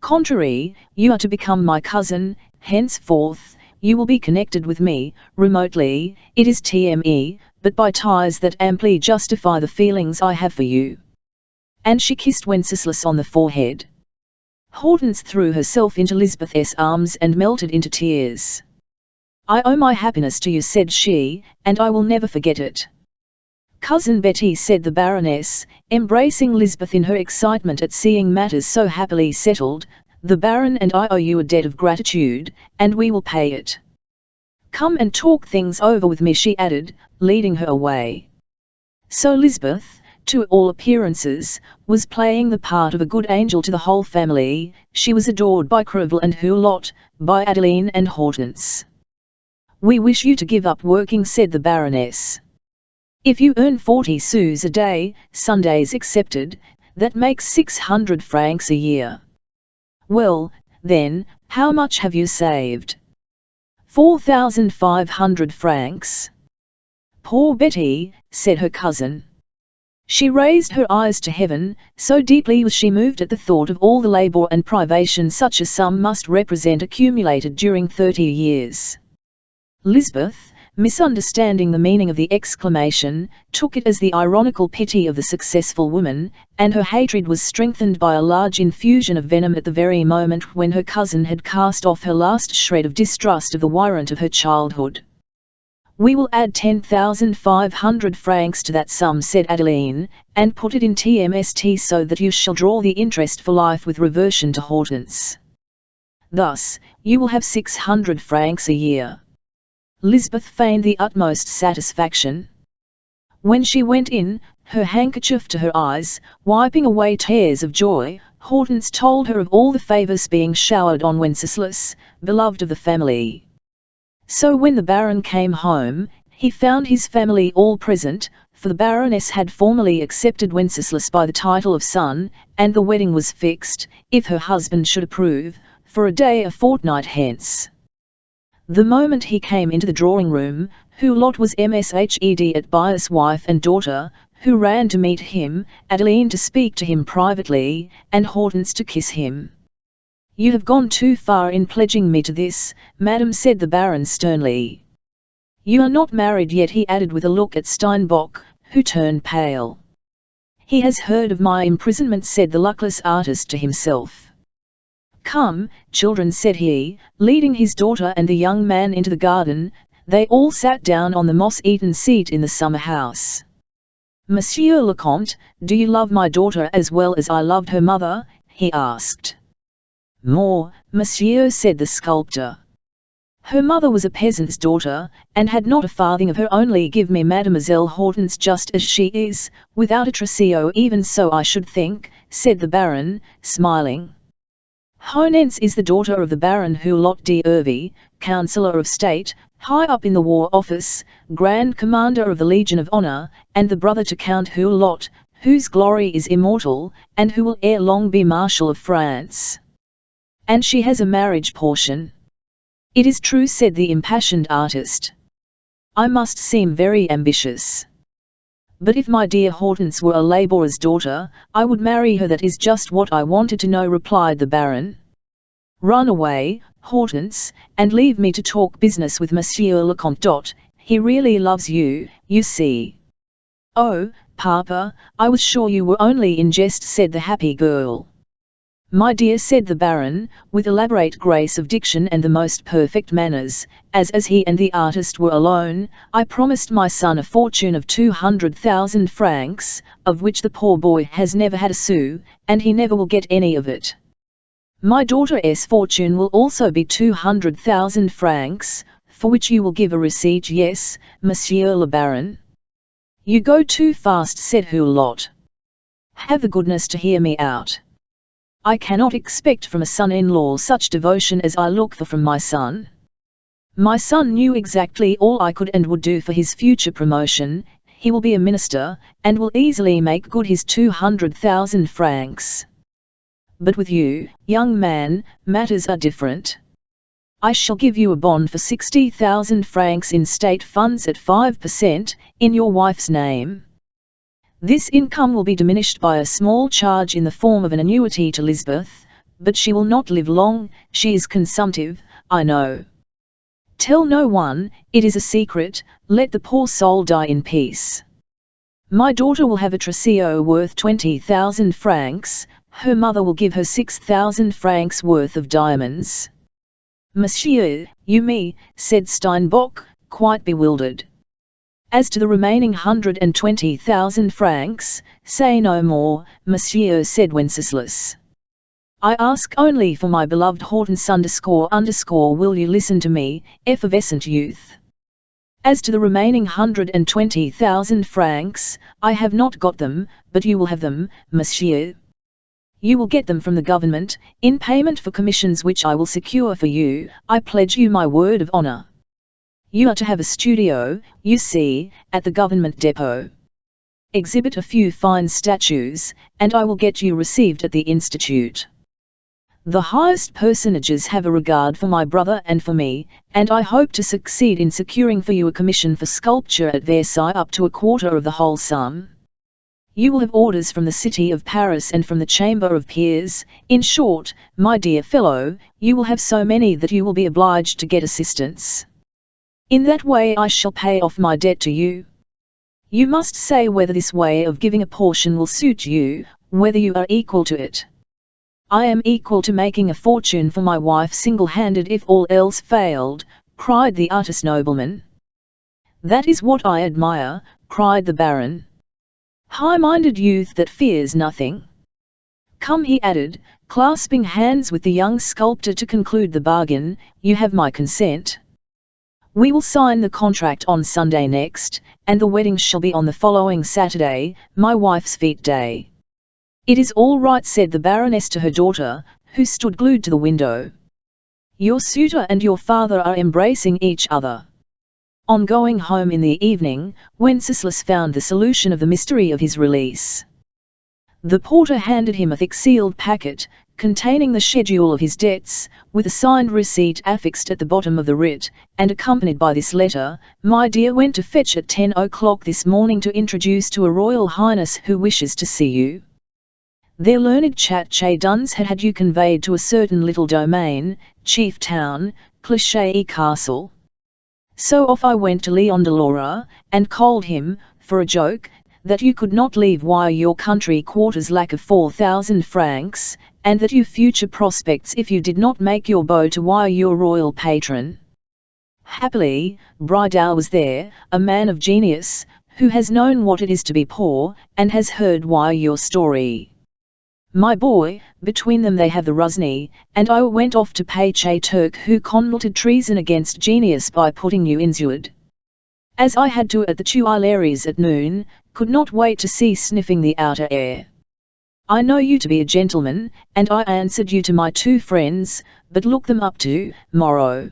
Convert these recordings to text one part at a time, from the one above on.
Contrary, you are to become my cousin, henceforth, you will be connected with me, remotely, it is TME, but by ties that amply justify the feelings I have for you." And she kissed Wenceslas on the forehead. Hortense threw herself into Lisbeth's arms and melted into tears. "I owe my happiness to you," said she, "and I will never forget it." "Cousin Betty," said the Baroness, embracing Lisbeth in her excitement at seeing matters so happily settled, "the Baron and I owe you a debt of gratitude, and we will pay it. Come and talk things over with me," she added, leading her away. So Lisbeth, to all appearances, was playing the part of a good angel to the whole family. She was adored by Crevel and Hulot, by Adeline and Hortense. "We wish you to give up working," said the Baroness. "If you earn 40 sous a day, Sundays excepted, that makes 600 francs a year. Well, then, how much have you saved?" 4,500 francs. "Poor Betty," said her cousin. She raised her eyes to heaven, so deeply was she moved at the thought of all the labour and privation such a sum must represent accumulated during 30 years. Lisbeth, misunderstanding the meaning of the exclamation, took it as the ironical pity of the successful woman, and her hatred was strengthened by a large infusion of venom at the very moment when her cousin had cast off her last shred of distrust of the Wirant of her childhood. "We will add 10,500 francs to that sum," said Adeline, "and put it in TMST so that you shall draw the interest for life with reversion to Hortense. Thus, you will have 600 francs a year." Lisbeth feigned the utmost satisfaction. When she went in, her handkerchief to her eyes, wiping away tears of joy, Hortense told her of all the favours being showered on Wenceslas, beloved of the family. So when the Baron came home, he found his family all present, for the Baroness had formally accepted Wenceslas by the title of son, and the wedding was fixed, if her husband should approve, for a day a fortnight hence. The moment he came into the drawing-room, Hulot was mshed at Bias' wife and daughter, who ran to meet him, Adeline to speak to him privately, and Hortense to kiss him. "You have gone too far in pledging me to this, madam," said the Baron sternly. "You are not married yet," he added with a look at Steinbock, who turned pale. "He has heard of my imprisonment," said the luckless artist to himself. "Come, children," said he, leading his daughter and the young man into the garden. They all sat down on the moss-eaten seat in the summer house. "Monsieur le Comte, do you love my daughter as well as I loved her mother?" he asked. "More, monsieur," said the sculptor. "Her mother was a peasant's daughter, and had not a farthing of her. Only give me Mademoiselle Hortense just as she is, without a trousseau." "Even so I should think," said the Baron, smiling. "Hortense is the daughter of the Baron Hulot d'Hervey, Councillor of State, high up in the War Office, Grand Commander of the Legion of Honor, and the brother to Count Hulot, whose glory is immortal, and who will ere long be Marshal of France. And she has a marriage portion." "It is true," said the impassioned artist. "I must seem very ambitious. But if my dear Hortense were a labourer's daughter, I would marry her." "That is just what I wanted to know," replied the Baron. "Run away, Hortense, and leave me to talk business with Monsieur le Comte. He really loves you, you see." "Oh, Papa, I was sure you were only in jest," said the happy girl. "My dear," said the Baron, with elaborate grace of diction and the most perfect manners, as he and the artist were alone, "I promised my son a fortune of 200,000 francs, of which the poor boy has never had a sou, and he never will get any of it. My daughter's fortune will also be 200,000 francs, for which you will give a receipt." "Yes, Monsieur le Baron." "You go too fast," said Hulot. "Have the goodness to hear me out. I cannot expect from a son-in-law such devotion as I look for from my son. My son knew exactly all I could and would do for his future promotion. He will be a minister, and will easily make good his 200,000 francs. But with you, young man, matters are different. I shall give you a bond for 60,000 francs in state funds at 5%, in your wife's name. This income will be diminished by a small charge in the form of an annuity to Lisbeth, but she will not live long, she is consumptive, I know. Tell no one, it is a secret, let the poor soul die in peace. My daughter will have a trousseau worth 20,000 francs, her mother will give her 6,000 francs worth of diamonds. Monsieur, you me, said Steinbock, quite bewildered. As to the remaining 120,000 francs, say no more, monsieur, said Wenceslas. I ask only for my beloved Hortense __ will you listen to me, effervescent youth? As to the remaining 120,000 francs, I have not got them, but you will have them, monsieur. You will get them from the government, in payment for commissions which I will secure for you, I pledge you my word of honor. You are to have a studio, you see, at the government depot. Exhibit a few fine statues, and I will get you received at the institute. The highest personages have a regard for my brother and for me, and I hope to succeed in securing for you a commission for sculpture at Versailles up to a quarter of the whole sum. You will have orders from the city of Paris and from the Chamber of Peers. In short, my dear fellow, you will have so many that you will be obliged to get assistance. In that way I shall pay off my debt to you. You must say whether this way of giving a portion will suit you, whether you are equal to it. I am equal to making a fortune for my wife single-handed if all else failed, cried the artist nobleman. That is what I admire, cried the Baron. High-minded youth that fears nothing. Come, he added, clasping hands with the young sculptor to conclude the bargain, you have my consent. We will sign the contract on Sunday next, and the wedding shall be on the following Saturday, my wife's fête day. It is all right, said the Baroness to her daughter, who stood glued to the window. Your suitor and your father are embracing each other. On going home in the evening, Wenceslas found the solution of the mystery of his release. The porter handed him a thick sealed packet, containing the schedule of his debts, with a signed receipt affixed at the bottom of the writ, and accompanied by this letter: My dear, went to fetch at 10 o'clock this morning to introduce to a Royal Highness who wishes to see you. Their learned chat duns had you conveyed to a certain little domain, chief town, Cliché Castle. So off I went to Leon de Laura, and called him, for a joke, that you could not leave wire your country quarters lack of 4,000 francs, and that you future prospects if you did not make your bow to wire your royal patron. Happily, Bridal was there, a man of genius, who has known what it is to be poor, and has heard wire your story. My boy, between them they have the Rosny, and I went off to pay Turk who committed treason against genius by putting you insured. As I had to at the Tuileries at noon, could not wait to see sniffing the outer air. I know you to be a gentleman, and I answered you to my two friends, but look them up to morrow.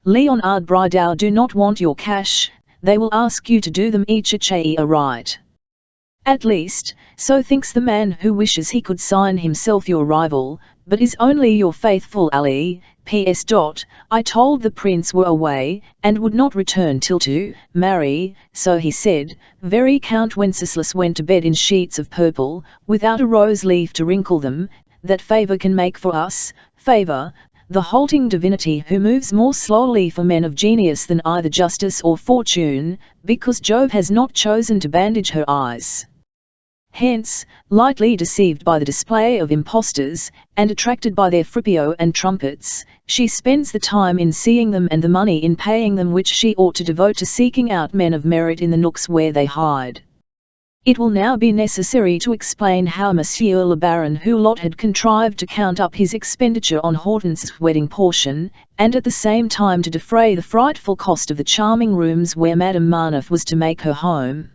Leonard Bridal do not want your cash, they will ask you to do them each a right. At least, so thinks the man who wishes he could sign himself your rival, but is only your faithful ally. P.S. I told the prince were away, and would not return till to marry, so he said. Very Count Wenceslas went to bed in sheets of purple, without a rose leaf to wrinkle them. That favour can make for us, favour, the halting divinity who moves more slowly for men of genius than either justice or fortune, because Jove has not chosen to bandage her eyes. Hence, lightly deceived by the display of impostors, and attracted by their frippio and trumpets, she spends the time in seeing them and the money in paying them which she ought to devote to seeking out men of merit in the nooks where they hide. It will now be necessary to explain how Monsieur le Baron Hulot had contrived to count up his expenditure on Hortense's wedding portion, and at the same time to defray the frightful cost of the charming rooms where Madame Marneffe was to make her home.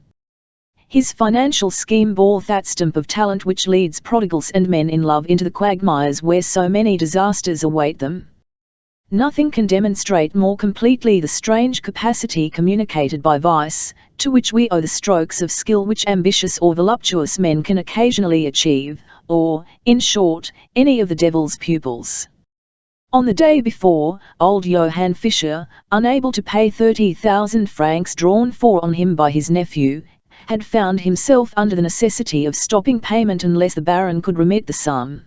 His financial scheme bore that stamp of talent which leads prodigals and men in love into the quagmires where so many disasters await them. Nothing can demonstrate more completely the strange capacity communicated by vice, to which we owe the strokes of skill which ambitious or voluptuous men can occasionally achieve, or, in short, any of the devil's pupils. On the day before, old Johann Fischer, unable to pay 30,000 francs drawn for on him by his nephew, had found himself under the necessity of stopping payment unless the Baron could remit the sum.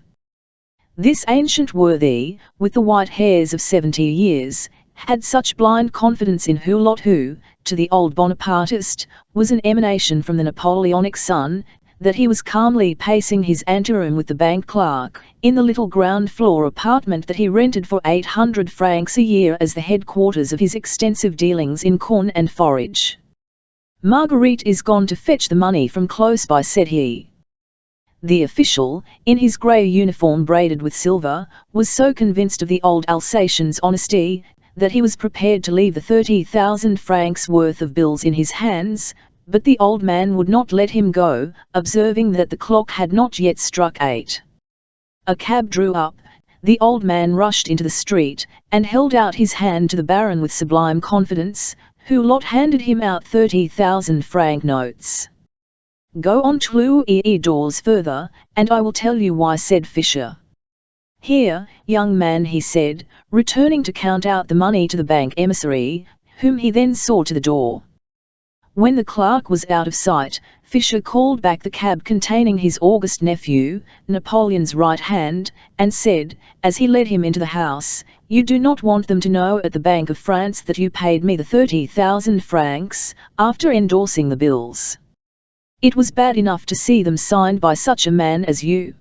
This ancient worthy, with the white hairs of 70 years, had such blind confidence in Hulot who, to the old Bonapartist, was an emanation from the Napoleonic sun, that he was calmly pacing his anteroom with the bank clerk, in the little ground-floor apartment that he rented for 800 francs a year as the headquarters of his extensive dealings in corn and forage. "Marguerite is gone to fetch the money from close by," said he. The official, in his grey uniform braided with silver, was so convinced of the old Alsatian's honesty, that he was prepared to leave the 30,000 francs worth of bills in his hands, but the old man would not let him go, observing that the clock had not yet struck 8. A cab drew up, the old man rushed into the street, and held out his hand to the Baron with sublime confidence, Hulot handed him out 30,000 franc notes. "Go on 2 doors further, and I will tell you why," said Fisher. "Here, young man," he said, returning to count out the money to the bank emissary, whom he then saw to the door. When the clerk was out of sight, Fisher called back the cab containing his august nephew, Napoleon's right hand, and said, as he led him into the house, "You do not want them to know at the Bank of France that you paid me the 30,000 francs, after endorsing the bills. It was bad enough to see them signed by such a man as you.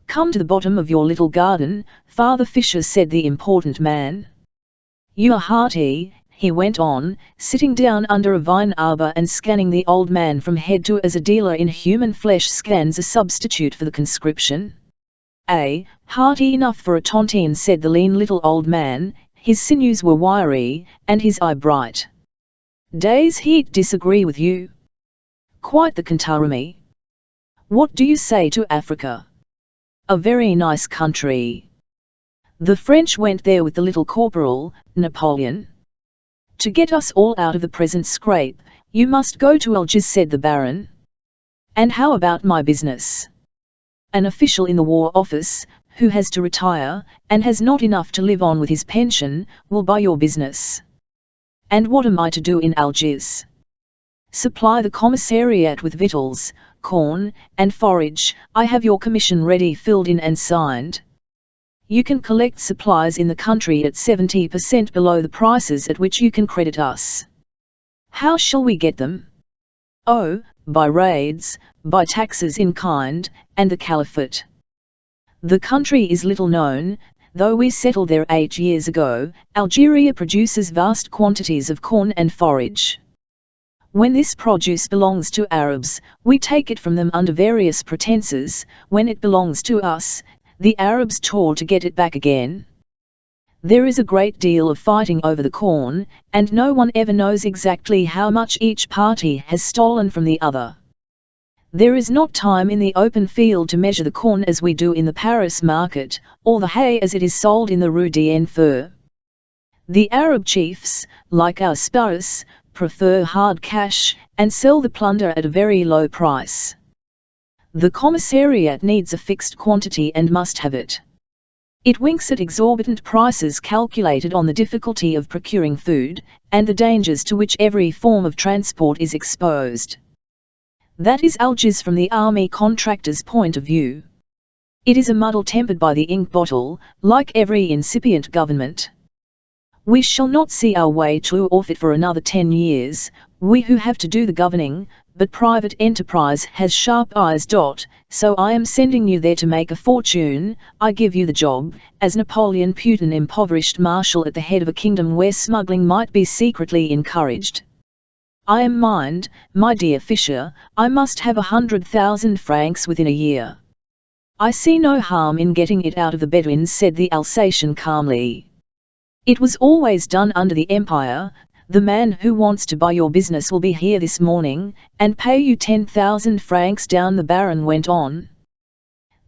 Come to the bottom of your little garden, Father Fisher," said the important man. "You are hearty," he went on, sitting down under a vine arbor and scanning the old man from head to as a dealer in human flesh scans a substitute for the conscription. "Hearty enough for a tontine," said the lean little old man, his sinews were wiry, and his eye bright. "Day's heat disagree with you?" "Quite the contrary. What do you say to Africa?" "A very nice country. The French went there with the little corporal, Napoleon. To get us all out of the present scrape, you must go to Algiers," said the Baron. "And how about my business? An official in the War Office, who has to retire, and has not enough to live on with his pension, will buy your business. And what am I to do in Algiers? Supply the commissariat with victuals, corn, and forage. I have your commission ready, filled in and signed. You can collect supplies in the country at 70% below the prices at which you can credit us. How shall we get them? Oh, by raids, by taxes in kind, and the caliphate. The country is little known, though we settled there 8 years ago. Algeria produces vast quantities of corn and forage. When this produce belongs to Arabs, we take it from them under various pretenses. When it belongs to us, the Arabs toil to get it back again. There is a great deal of fighting over the corn, and no one ever knows exactly how much each party has stolen from the other. There is not time in the open field to measure the corn as we do in the Paris market, or the hay as it is sold in the Rue d'Enfer. The Arab chiefs, like our sparrows, prefer hard cash, and sell the plunder at a very low price. The commissariat needs a fixed quantity and must have it. It winks at exorbitant prices calculated on the difficulty of procuring food, and the dangers to which every form of transport is exposed. That is Algiers from the army contractor's point of view. It is a muddle tempered by the ink bottle, like every incipient government. We shall not see our way through off it for another 10 years, we who have to do the governing, but private enterprise has sharp eyes. So I am sending you there to make a fortune. I give you the job, as Napoleon Putin, impoverished marshal at the head of a kingdom where smuggling might be secretly encouraged. I am mind, my dear Fisher, I must have 100,000 francs within a year. I see no harm in getting it out of the Bedouins," said the Alsatian calmly. "It was always done under the Empire. The man who wants to buy your business will be here this morning, and pay you 10,000 francs down," the Baron went on.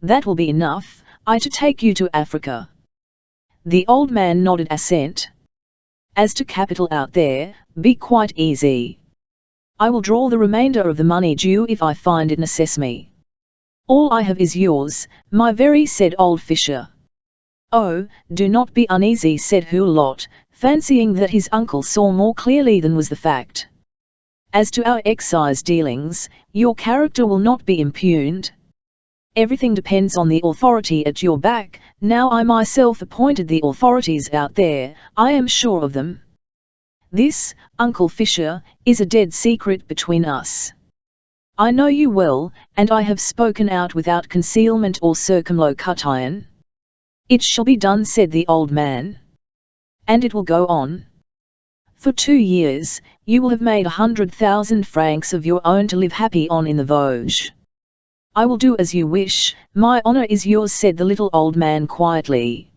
"That will be enough, to take you to Africa." The old man nodded assent. "As to capital out there, be quite easy. I will draw the remainder of the money due if I find it necessary. All I have is yours, my very," said old Fisher. "Oh, do not be uneasy," said Hulot, fancying that his uncle saw more clearly than was the fact. "As to our excise dealings, your character will not be impugned. Everything depends on the authority at your back. Now I myself appointed the authorities out there, I am sure of them. This, Uncle Fisher, is a dead secret between us. I know you well, and I have spoken out without concealment or circumlocution. It shall be done, said the old man. And it will go on. For 2 years, you will have made 100,000 francs of your own to live happy on in the Vosges. I will do as you wish, my honor is yours, said the little old man quietly.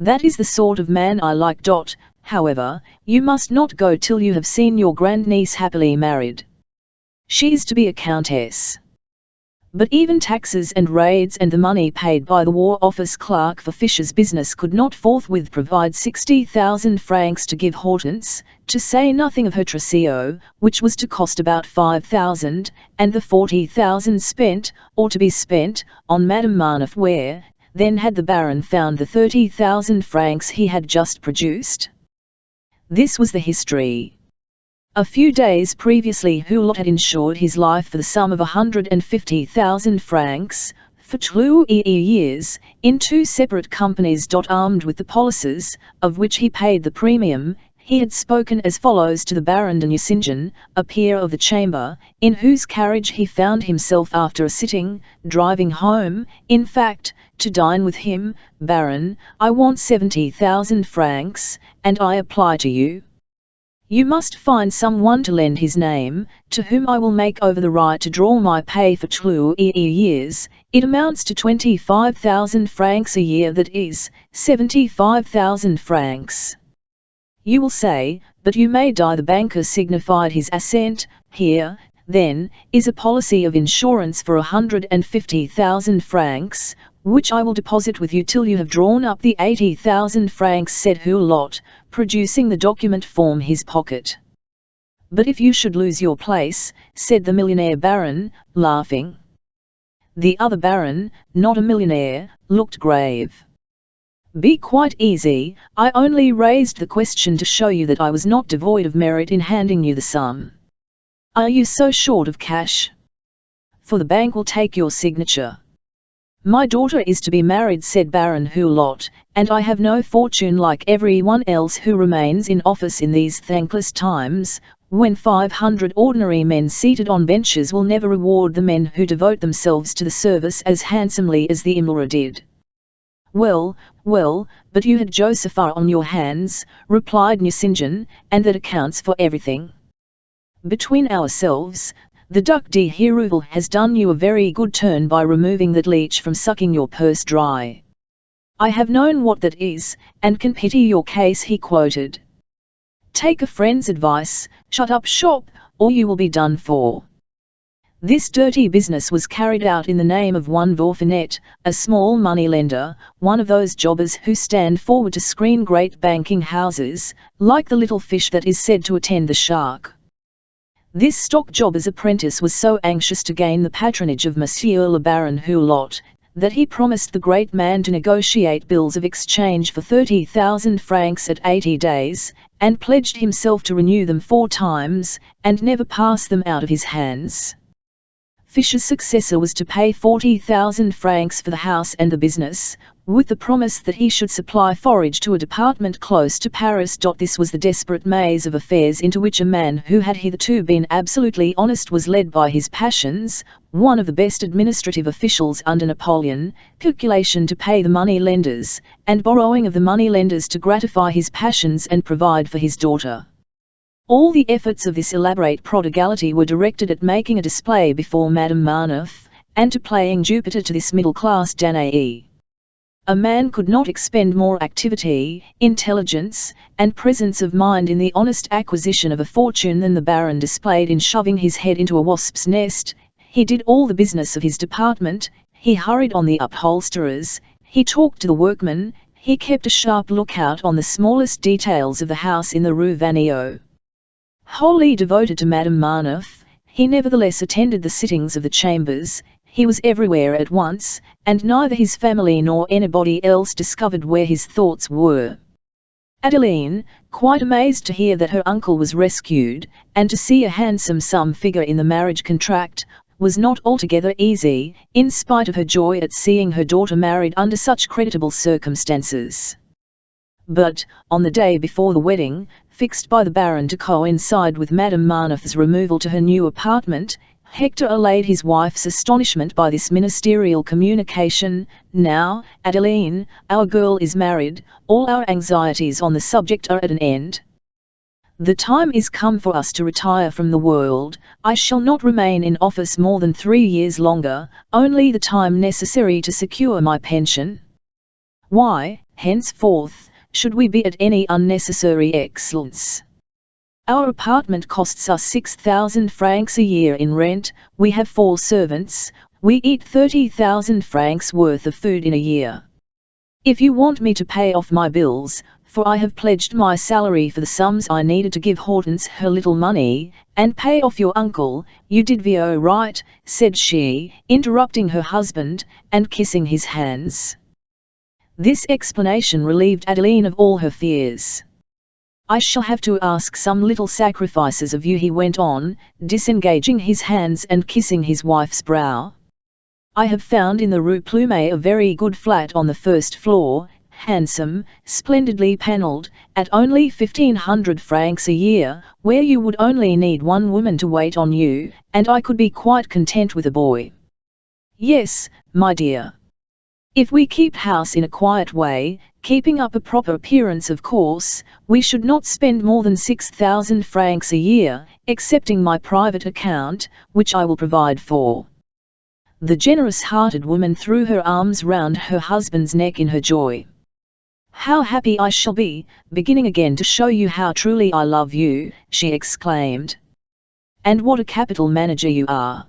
That is the sort of man I like. However, you must not go till you have seen your grandniece happily married. She is to be a countess. But even taxes and raids and the money paid by the War Office clerk for Fisher's business could not forthwith provide 60,000 francs to give Hortense, to say nothing of her trousseau, which was to cost about 5,000, and the 40,000 spent, or to be spent, on Madame Marneffe. Where, then, had the Baron found the 30,000 francs he had just produced? This was the history. A few days previously Hulot had insured his life for the sum of 150,000 francs, for 2 years, in 2 separate companies. Armed with the policies, of which he paid the premium, he had spoken as follows to the Baron de Nucingen, a peer of the chamber, in whose carriage he found himself after a sitting, driving home, in fact, to dine with him. Baron, I want 70,000 francs, and I apply to you. You must find someone to lend his name, to whom I will make over the right to draw my pay for 2 years. It amounts to 25,000 francs a year, that is, 75,000 francs. You will say, but you may die. The banker signified his assent. Here, then, is a policy of insurance for 150,000 francs, which I will deposit with you till you have drawn up the 80,000 francs, said Hulot, producing the document from his pocket. But if you should lose your place, said the millionaire Baron, laughing. The other Baron, not a millionaire, looked grave. Be quite easy, I only raised the question to show you that I was not devoid of merit in handing you the sum. Are you so short of cash? For the bank will take your signature. My daughter is to be married, said Baron Hulot, and I have no fortune like everyone else who remains in office in these thankless times, when 500 ordinary men seated on benches will never reward the men who devote themselves to the service as handsomely as the Imlera did. Well, but you had Josepha on your hands, replied Nucingen, and that accounts for everything. Between ourselves, the Duc de Herouville has done you a very good turn by removing that leech from sucking your purse dry. I have known what that is, and can pity your case, he quoted. Take a friend's advice, shut up shop, or you will be done for. This dirty business was carried out in the name of one Vorfinet, a small money-lender, one of those jobbers who stand forward to screen great banking houses, like the little fish that is said to attend the shark. This stock jobber's apprentice was so anxious to gain the patronage of Monsieur le Baron Hulot, that he promised the great man to negotiate bills of exchange for 30,000 francs at 80 days, and pledged himself to renew them 4 times, and never pass them out of his hands. Fisher's successor was to pay 40,000 francs for the house and the business, with the promise that he should supply forage to a department close to Paris. This was the desperate maze of affairs into which a man who had hitherto been absolutely honest was led by his passions, one of the best administrative officials under Napoleon, calculation to pay the money-lenders, and borrowing of the money-lenders to gratify his passions and provide for his daughter. All the efforts of this elaborate prodigality were directed at making a display before Madame Marneffe, and to playing Jupiter to this middle-class Danae. A man could not expend more activity, intelligence, and presence of mind in the honest acquisition of a fortune than the Baron displayed in shoving his head into a wasp's nest. He did all the business of his department, he hurried on the upholsterers, he talked to the workmen, he kept a sharp lookout on the smallest details of the house in the Rue Vaneau. Wholly devoted to Madame Marneffe, he nevertheless attended the sittings of the chambers, he was everywhere at once, and neither his family nor anybody else discovered where his thoughts were. Adeline, quite amazed to hear that her uncle was rescued, and to see a handsome sum figure in the marriage contract, was not altogether easy, in spite of her joy at seeing her daughter married under such creditable circumstances. But, on the day before the wedding, fixed by the Baron to coincide with Madame Marneffe's removal to her new apartment, Hector allayed his wife's astonishment by this ministerial communication: "Now, Adeline, our girl is married, all our anxieties on the subject are at an end. The time is come for us to retire from the world. I shall not remain in office more than 3 years longer, only the time necessary to secure my pension. Why, henceforth, should we be at any unnecessary expense? Our apartment costs us 6,000 francs a year in rent, we have 4 servants, we eat 30,000 francs worth of food in a year. If you want me to pay off my bills, for I have pledged my salary for the sums I needed to give Hortense her little money, and pay off your uncle, you did very right," said she, interrupting her husband, and kissing his hands. This explanation relieved Adeline of all her fears. "I shall have to ask some little sacrifices of you," he went on, disengaging his hands and kissing his wife's brow. "I have found in the Rue Plumet a very good flat on the first floor, handsome, splendidly panelled, at only 1,500 francs a year, where you would only need 1 woman to wait on you, and I could be quite content with a boy." "Yes, my dear. If we keep house in a quiet way, keeping up a proper appearance of course, we should not spend more than 6,000 francs a year, excepting my private account, which I will provide for." The generous-hearted woman threw her arms round her husband's neck in her joy. "How happy I shall be, beginning again to show you how truly I love you," she exclaimed. "And what a capital manager you are!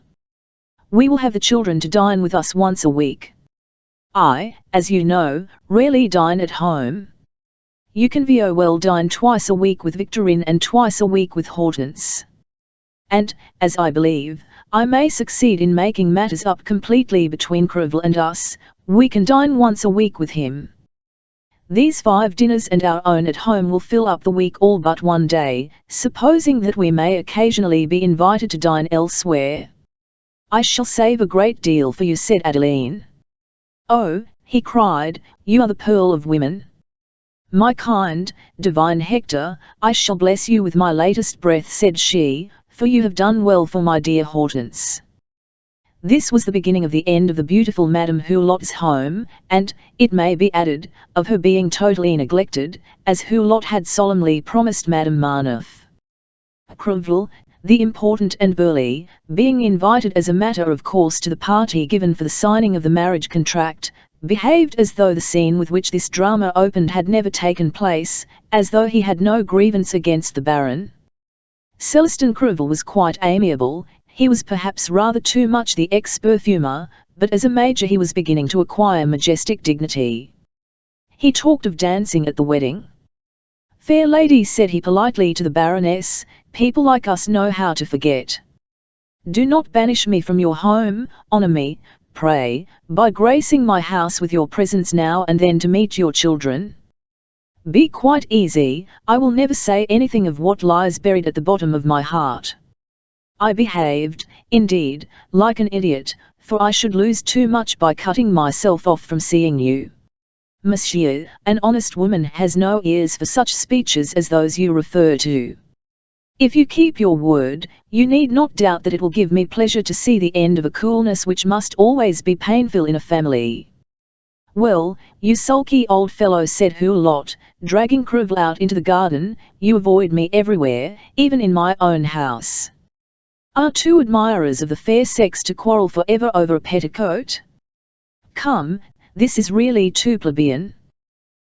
We will have the children to dine with us once a week. I, as you know, rarely dine at home. You can very well dine twice a week with Victorine and twice a week with Hortense. And, as I believe, I may succeed in making matters up completely between Crevel and us, we can dine once a week with him. These 5 dinners and our own at home will fill up the week all but 1 day, supposing that we may occasionally be invited to dine elsewhere. I shall save a great deal for you," said Adeline. "Oh," he cried, "you are the pearl of women. My kind, divine Hector, I shall bless you with my latest breath," said she, "for you have done well for my dear Hortense." This was the beginning of the end of the beautiful Madame Hulot's home, and, it may be added, of her being totally neglected, as Hulot had solemnly promised Madame Marneffe. Crevel, the important and burly, being invited as a matter of course to the party given for the signing of the marriage contract, behaved as though the scene with which this drama opened had never taken place, as though he had no grievance against the Baron. Celestin Crevel was quite amiable. He was perhaps rather too much the ex-perfumer, but as a major he was beginning to acquire majestic dignity. He talked of dancing at the wedding. "Fair lady," said he politely to the Baroness, "people like us know how to forget. Do not banish me from your home, honour me, pray, by gracing my house with your presence now and then to meet your children. Be quite easy, I will never say anything of what lies buried at the bottom of my heart. I behaved, indeed, like an idiot, for I should lose too much by cutting myself off from seeing you. Monsieur, an honest woman has no ears for such speeches as those you refer to. If you keep your word, you need not doubt that it will give me pleasure to see the end of a coolness which must always be painful in a family." "Well, you sulky old fellow," said Hulot, dragging Crevel out into the garden, "you avoid me everywhere, even in my own house. Are 2 admirers of the fair sex to quarrel for ever over a petticoat? Come, this is really too plebeian.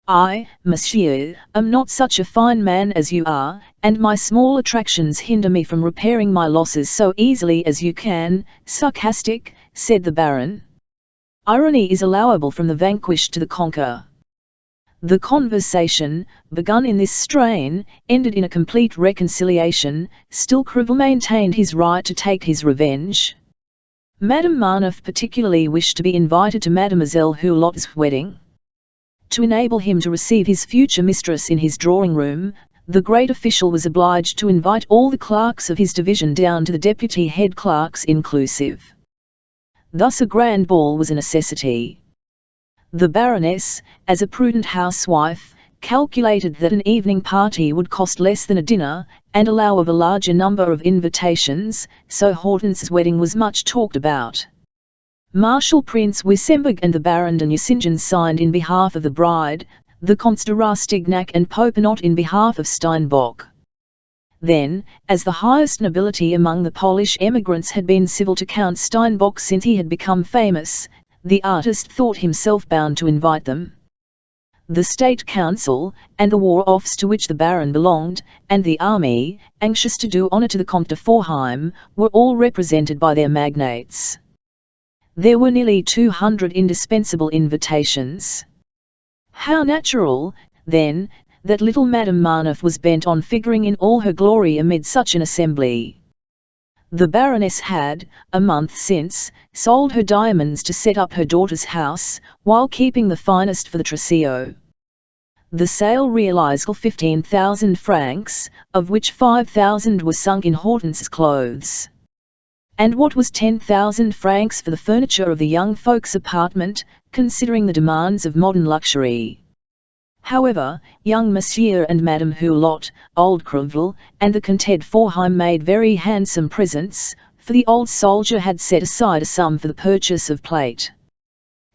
I, monsieur, am not such a fine man as you are, and my small attractions hinder me from repairing my losses so easily as you can." "Sarcastic," said the Baron. "Irony is allowable from the vanquished to the conqueror." The conversation, begun in this strain, ended in a complete reconciliation. Still Crevel maintained his right to take his revenge. Madame Marneffe particularly wished to be invited to Mademoiselle Hulot's wedding. To enable him to receive his future mistress in his drawing-room, the great official was obliged to invite all the clerks of his division down to the deputy head clerks inclusive. Thus a grand ball was a necessity. The Baroness, as a prudent housewife, calculated that an evening party would cost less than a dinner, and allow of a larger number of invitations, so Hortense's wedding was much talked about. Marshal Prince Wissembourg and the Baron de Nucingen signed in behalf of the bride, the Comtes de Rastignac and Popinot in behalf of Steinbock. Then, as the highest nobility among the Polish emigrants had been civil to Count Steinbock since he had become famous, the artist thought himself bound to invite them. The State Council, and the War Office to which the Baron belonged, and the army, anxious to do honour to the Comte de Forheim, were all represented by their magnates. There were nearly 200 indispensable invitations. How natural, then, that little Madame Marneffe was bent on figuring in all her glory amid such an assembly. The Baroness had, a month since, sold her diamonds to set up her daughter's house, while keeping the finest for the trousseau. The sale realized 15,000 francs, of which 5,000 were sunk in Hortense's clothes. And what was 10,000 francs for the furniture of the young folks' apartment, considering the demands of modern luxury? However, young Monsieur and Madame Hulot, old Crevel, and the Comte de Forheim made very handsome presents, for the old soldier had set aside a sum for the purchase of plate.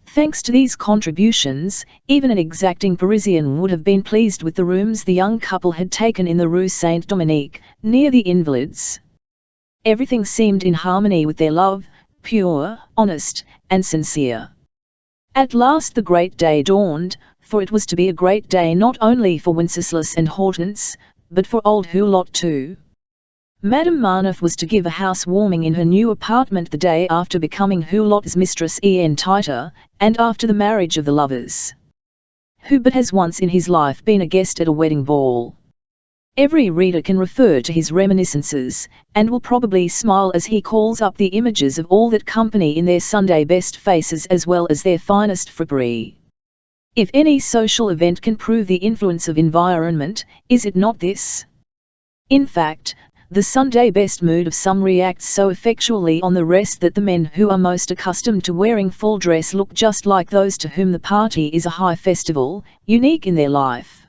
Thanks to these contributions, even an exacting Parisian would have been pleased with the rooms the young couple had taken in the Rue Saint-Dominique, near the Invalids. Everything seemed in harmony with their love, pure, honest, and sincere. At last the great day dawned, for it was to be a great day not only for Wenceslas and Hortense, but for old Hulot too. Madame Marneffe was to give a house-warming in her new apartment the day after becoming Hulot's mistress en titre, and after the marriage of the lovers. Who but has once in his life been a guest at a wedding ball? Every reader can refer to his reminiscences, and will probably smile as he calls up the images of all that company in their Sunday best faces as well as their finest frippery. If any social event can prove the influence of environment, is it not this? In fact, the Sunday best mood of some reacts so effectually on the rest that the men who are most accustomed to wearing full dress look just like those to whom the party is a high festival, unique in their life.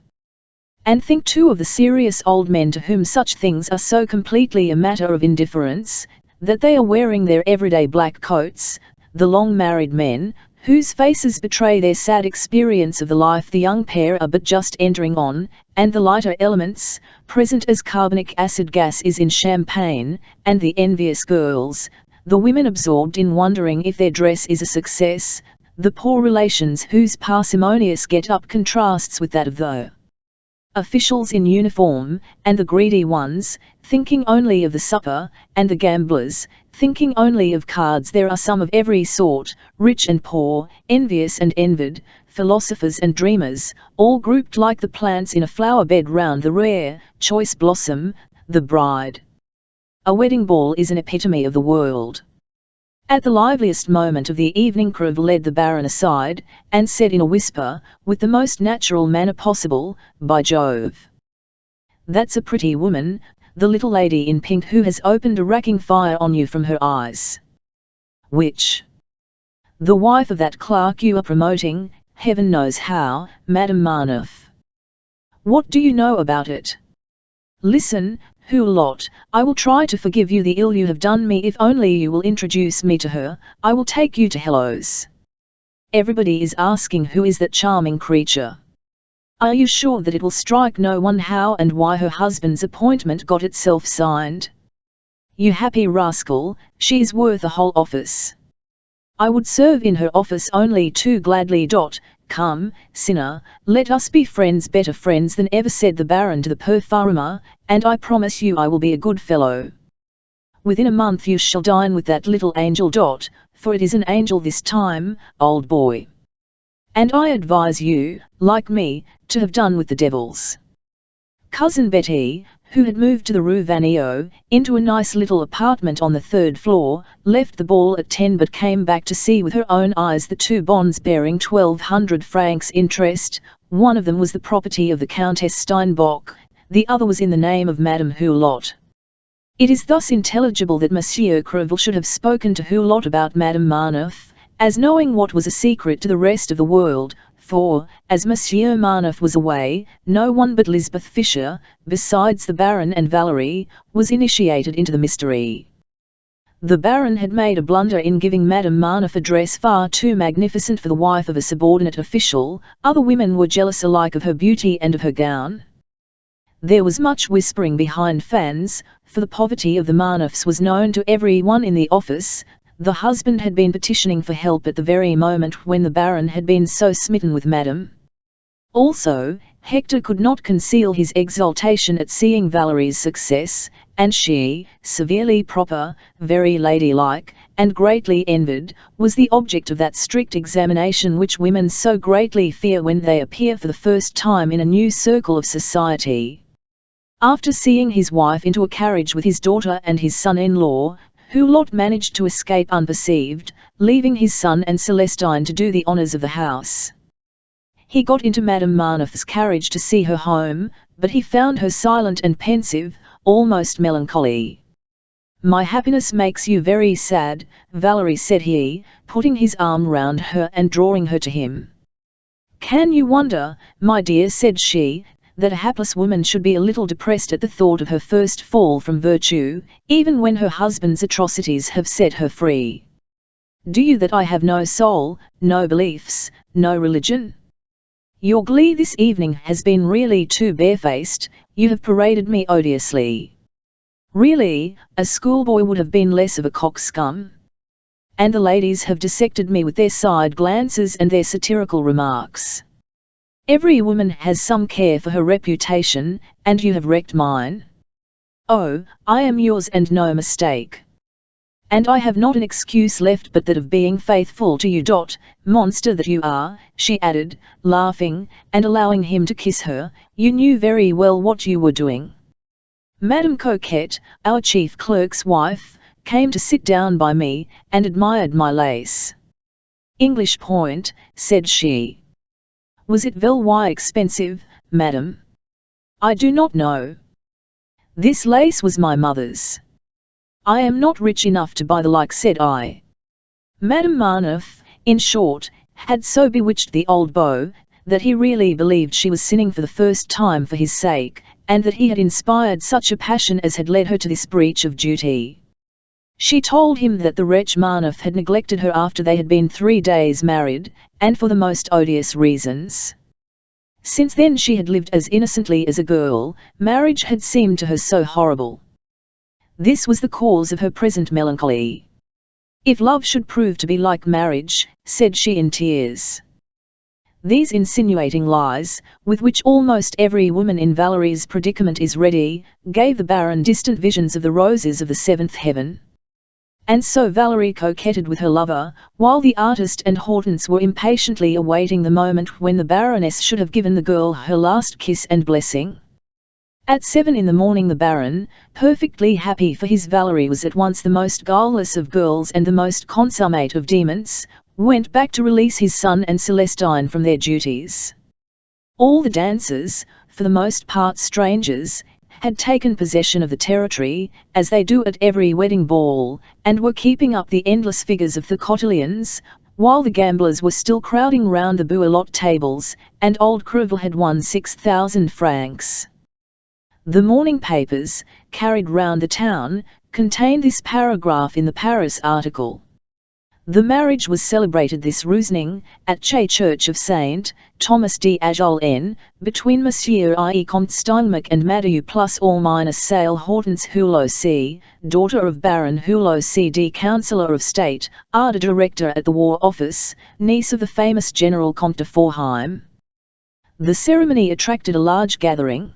And think too of the serious old men to whom such things are so completely a matter of indifference, that they are wearing their everyday black coats, the long married men, whose faces betray their sad experience of the life the young pair are but just entering on, and the lighter elements, present as carbonic acid gas is in champagne, and the envious girls, the women absorbed in wondering if their dress is a success, the poor relations whose parsimonious get-up contrasts with that of the officials in uniform, and the greedy ones, thinking only of the supper, and the gamblers, thinking only of cards. There are some of every sort, rich and poor, envious and envied, philosophers and dreamers, all grouped like the plants in a flower bed round the rare, choice blossom, the bride. A wedding ball is an epitome of the world. At the liveliest moment of the evening, Crevel led the Baron aside, and said in a whisper, with the most natural manner possible, "By Jove! That's a pretty woman, the little lady in pink who has opened a racking fire on you from her eyes." "Which?" "The wife of that clerk you are promoting, heaven knows how, Madame Marneffe." "What do you know about it?" "Listen, Hulot, I will try to forgive you the ill you have done me if only you will introduce me to her. I will take you to Hello's. Everybody is asking who is that charming creature. Are you sure that it will strike no one how and why her husband's appointment got itself signed? You happy rascal, she is worth a whole office. I would serve in her office only too gladly. Come, sinner, let us be friends, better friends than ever, said the Baron to the perfumer, and I promise you I will be a good fellow. Within a month you shall dine with that little angel. For it is an angel this time, old boy. And I advise you, like me, to have done with the devils." Cousin Betty, who had moved to the Rue Vanneau, into a nice little apartment on the 3rd floor, left the ball at 10 but came back to see with her own eyes the 2 bonds bearing 1,200 francs interest. One of them was the property of the Countess Steinbock, the other was in the name of Madame Hulot. It is thus intelligible that Monsieur Crevel should have spoken to Hulot about Madame Marneffe, as knowing what was a secret to the rest of the world, for, as Monsieur Marneffe was away, no one but Lisbeth Fisher, besides the Baron and Valerie, was initiated into the mystery. The Baron had made a blunder in giving Madame Marneffe a dress far too magnificent for the wife of a subordinate official. Other women were jealous alike of her beauty and of her gown. There was much whispering behind fans, for the poverty of the Marneffes was known to every one in the office. The husband had been petitioning for help at the very moment when the Baron had been so smitten with Madame. Also, Hector could not conceal his exultation at seeing Valerie's success, and she, severely proper, very ladylike, and greatly envied, was the object of that strict examination which women so greatly fear when they appear for the first time in a new circle of society. After seeing his wife into a carriage with his daughter and his son-in-law, Hulot managed to escape unperceived, leaving his son and Celestine to do the honours of the house. He got into Madame Marneffe's carriage to see her home, but he found her silent and pensive, almost melancholy. "My happiness makes you very sad, Valerie," said he, putting his arm round her and drawing her to him. "Can you wonder, my dear," said she, "that a hapless woman should be a little depressed at the thought of her first fall from virtue, even when her husband's atrocities have set her free? Do you that I have no soul, no beliefs, no religion? Your glee this evening has been really too barefaced, you have paraded me odiously. Really, a schoolboy would have been less of a coxcomb. And the ladies have dissected me with their side glances and their satirical remarks. Every woman has some care for her reputation, and you have wrecked mine. Oh, I am yours and no mistake. And I have not an excuse left but that of being faithful to you. Monster that you are," she added, laughing, and allowing him to kiss her, "you knew very well what you were doing." Madame Coquette, our chief clerk's wife, came to sit down by me, and admired my lace. "English point," said she. "Was it very expensive, madam?" "I do not know. This lace was my mother's. I am not rich enough to buy the like," said I. Madame Marneffe, in short, had so bewitched the old beau, that he really believed she was sinning for the first time for his sake, and that he had inspired such a passion as had led her to this breach of duty. She told him that the wretch Marneffe had neglected her after they had been 3 days married, and for the most odious reasons. Since then she had lived as innocently as a girl, marriage had seemed to her so horrible. This was the cause of her present melancholy. "If love should prove to be like marriage," said she in tears. These insinuating lies, with which almost every woman in Valerie's predicament is ready, gave the Baron distant visions of the roses of the seventh heaven. And so Valerie coquetted with her lover, while the artist and Hortense were impatiently awaiting the moment when the Baroness should have given the girl her last kiss and blessing. At 7 in the morning the Baron, perfectly happy for his Valerie was at once the most guileless of girls and the most consummate of demons, went back to release his son and Celestine from their duties. All the dancers, for the most part strangers, had taken possession of the territory, as they do at every wedding ball, and were keeping up the endless figures of the cotillions, while the gamblers were still crowding round the bouillotte tables, and old Crevel had won 6,000 francs. The morning papers, carried round the town, contained this paragraph in the Paris article. The marriage was celebrated this Rusning, at Che Church of Saint Thomas d'Aguilin, between Monsieur I. Comte Steinmark and Madame plus or minus Sale Hortense Hulot C., daughter of Baron Hulot C.D. Councillor of State, Arda Director at the War Office, niece of the famous General Comte de Forheim. The ceremony attracted a large gathering.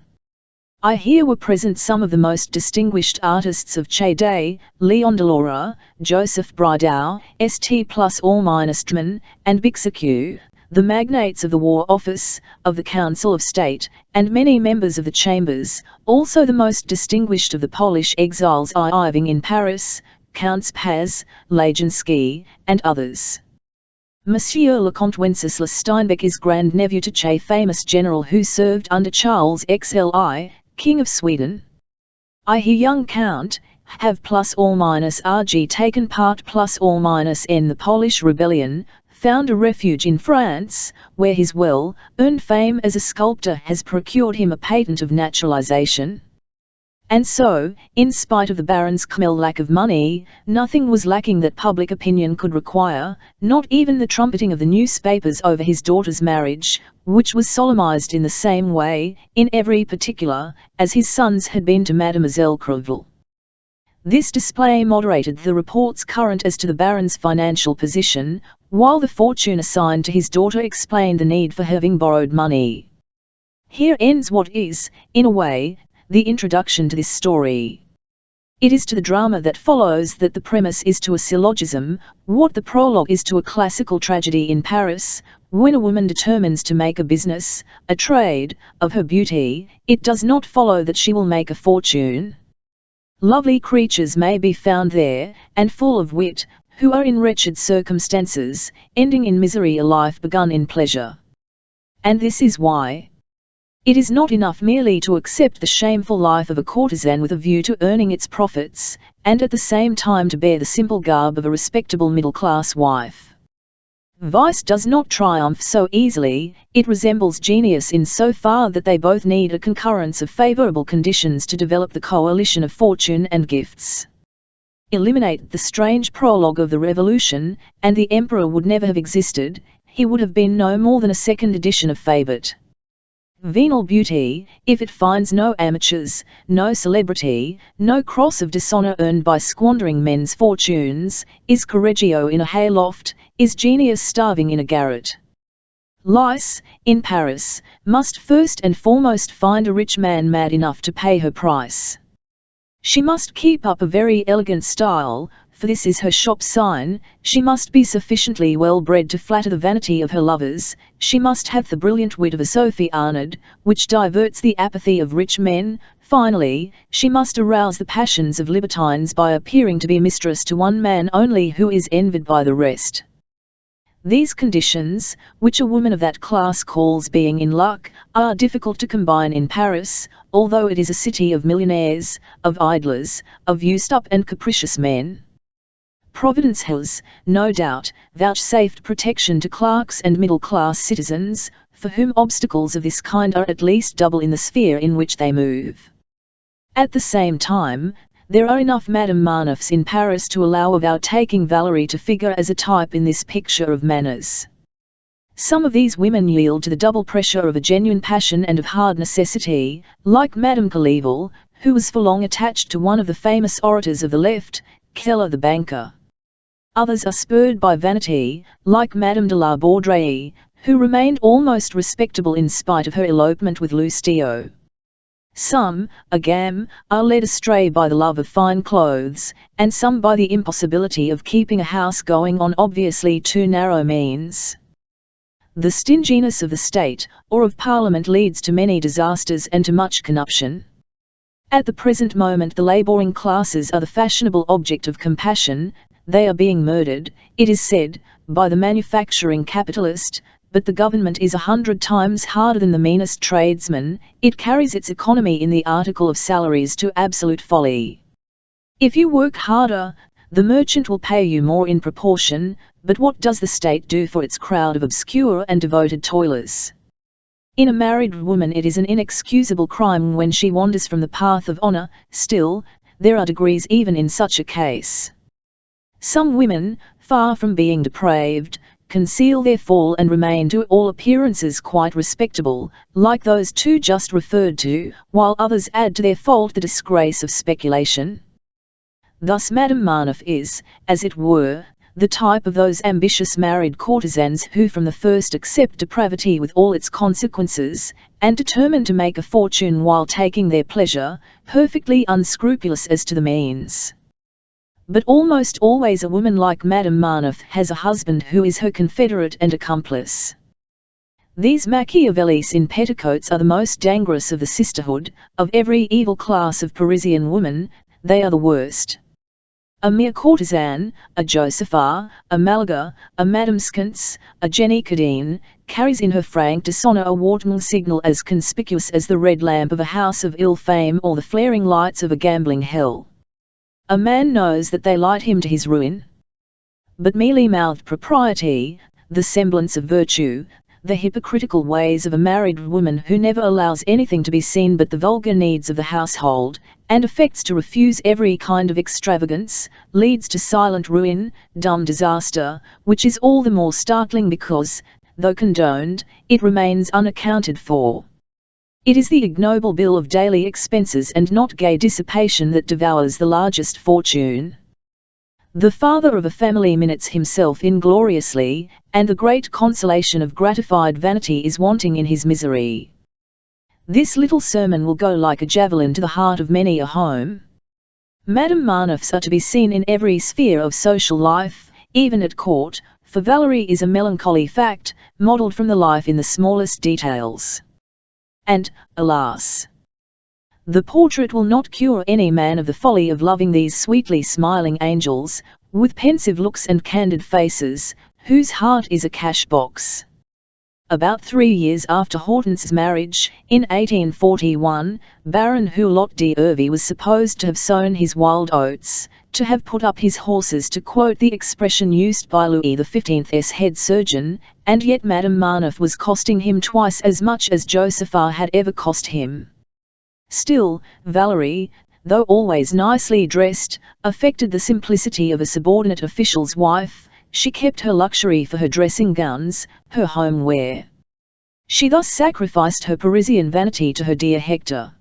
I here were present some of the most distinguished artists of Che Day, Leon Delora, Joseph Bridau, St. plus or minus Dman, and Bixacu, the magnates of the War Office, of the Council of State, and many members of the Chambers, also the most distinguished of the Polish exiles arriving in Paris, Counts Paz, Laginski, and others. Monsieur le Comte Wenceslas Steinbeck is grand-nephew to Che, famous general who served under Charles XLI, King of Sweden. I hear young Count, have ±RG taken part ±N the Polish rebellion, found a refuge in France, where his well-earned fame as a sculptor has procured him a patent of naturalization. And so, in spite of the Baron's lack of money, nothing was lacking that public opinion could require, not even the trumpeting of the newspapers over his daughter's marriage, which was solemnized in the same way, in every particular, as his son's had been to Mademoiselle Crevel. This display moderated the reports current as to the Baron's financial position, while the fortune assigned to his daughter explained the need for having borrowed money. Here ends what is, in a way, the introduction to this story. It is to the drama that follows that the premise is to a syllogism, what the prologue is to a classical tragedy in Paris. When a woman determines to make a business, a trade, of her beauty, it does not follow that she will make a fortune. Lovely creatures may be found there, and full of wit, who are in wretched circumstances, ending in misery a life begun in pleasure. And this is why it is not enough merely to accept the shameful life of a courtesan with a view to earning its profits, and at the same time to bear the simple garb of a respectable middle-class wife. Vice does not triumph so easily, it resembles genius in so far that they both need a concurrence of favorable conditions to develop the coalition of fortune and gifts. Eliminate the strange prologue of the Revolution, and the Emperor would never have existed, he would have been no more than a second edition of Fabert. Venal beauty, if it finds no amateurs, no celebrity, no cross of dishonor earned by squandering men's fortunes, is Correggio in a hayloft, is genius starving in a garret. Lice, in Paris, must first and foremost find a rich man mad enough to pay her price. She must keep up a very elegant style, for this is her shop sign, she must be sufficiently well bred to flatter the vanity of her lovers, she must have the brilliant wit of a Sophie Arnold, which diverts the apathy of rich men, finally, she must arouse the passions of libertines by appearing to be mistress to one man only who is envied by the rest. These conditions, which a woman of that class calls being in luck, are difficult to combine in Paris, although it is a city of millionaires, of idlers, of used-up and capricious men. Providence has, no doubt, vouchsafed protection to clerks and middle-class citizens, for whom obstacles of this kind are at least double in the sphere in which they move. At the same time, there are enough Madame Marnoffs in Paris to allow of our taking Valerie to figure as a type in this picture of manners. Some of these women yield to the double pressure of a genuine passion and of hard necessity, like Madame Calival, who was for long attached to one of the famous orators of the left, Keller the banker. Others are spurred by vanity, like Madame de la Baudraye, who remained almost respectable in spite of her elopement with Loustio. Some, again, are led astray by the love of fine clothes, and some by the impossibility of keeping a house going on obviously too narrow means. The stinginess of the state, or of Parliament leads to many disasters and to much corruption. At the present moment the labouring classes are the fashionable object of compassion, they are being murdered, it is said, by the manufacturing capitalist, but the government is 100 times harder than the meanest tradesman, it carries its economy in the article of salaries to absolute folly. If you work harder, the merchant will pay you more in proportion, but what does the state do for its crowd of obscure and devoted toilers? In a married woman it is an inexcusable crime when she wanders from the path of honour, still, there are degrees even in such a case. Some women, far from being depraved, conceal their fall and remain to all appearances quite respectable, like those two just referred to, while others add to their fault the disgrace of speculation. Thus Madame Marnoff is, as it were, the type of those ambitious married courtesans who from the first accept depravity with all its consequences, and determine to make a fortune while taking their pleasure, perfectly unscrupulous as to the means. But almost always a woman like Madame Marnoff has a husband who is her confederate and accomplice. These Machiavellis in petticoats are the most dangerous of the sisterhood, of every evil class of Parisian woman, they are the worst. A mere courtesan, a Josepha, a Malaga, a Madame Skintz, a Jenny Cadine, carries in her frank dishonour a warning signal as conspicuous as the red lamp of a house of ill fame or the flaring lights of a gambling hell. A man knows that they light him to his ruin. But mealy-mouthed propriety, the semblance of virtue, the hypocritical ways of a married woman who never allows anything to be seen but the vulgar needs of the household, and affects to refuse every kind of extravagance, leads to silent ruin, dumb disaster, which is all the more startling because, though condoned, it remains unaccounted for. It is the ignoble bill of daily expenses and not gay dissipation that devours the largest fortune. The father of a family minutes himself ingloriously, and the great consolation of gratified vanity is wanting in his misery. This little sermon will go like a javelin to the heart of many a home. Madame Marnoffs are to be seen in every sphere of social life, even at court, for Valerie is a melancholy fact, modelled from the life in the smallest details. And, alas! The portrait will not cure any man of the folly of loving these sweetly smiling angels, with pensive looks and candid faces, whose heart is a cash-box. About 3 years after Hortense's marriage, in 1841, Baron Hulot de Hervey was supposed to have sown his wild oats, to have put up his horses to quote the expression used by Louis XV's head surgeon, and yet Madame Marnoff was costing him twice as much as Josepha had ever cost him. Still, Valerie, though always nicely dressed, affected the simplicity of a subordinate official's wife. She kept her luxury for her dressing gowns, her home wear. She thus sacrificed her Parisian vanity to her dear Hector.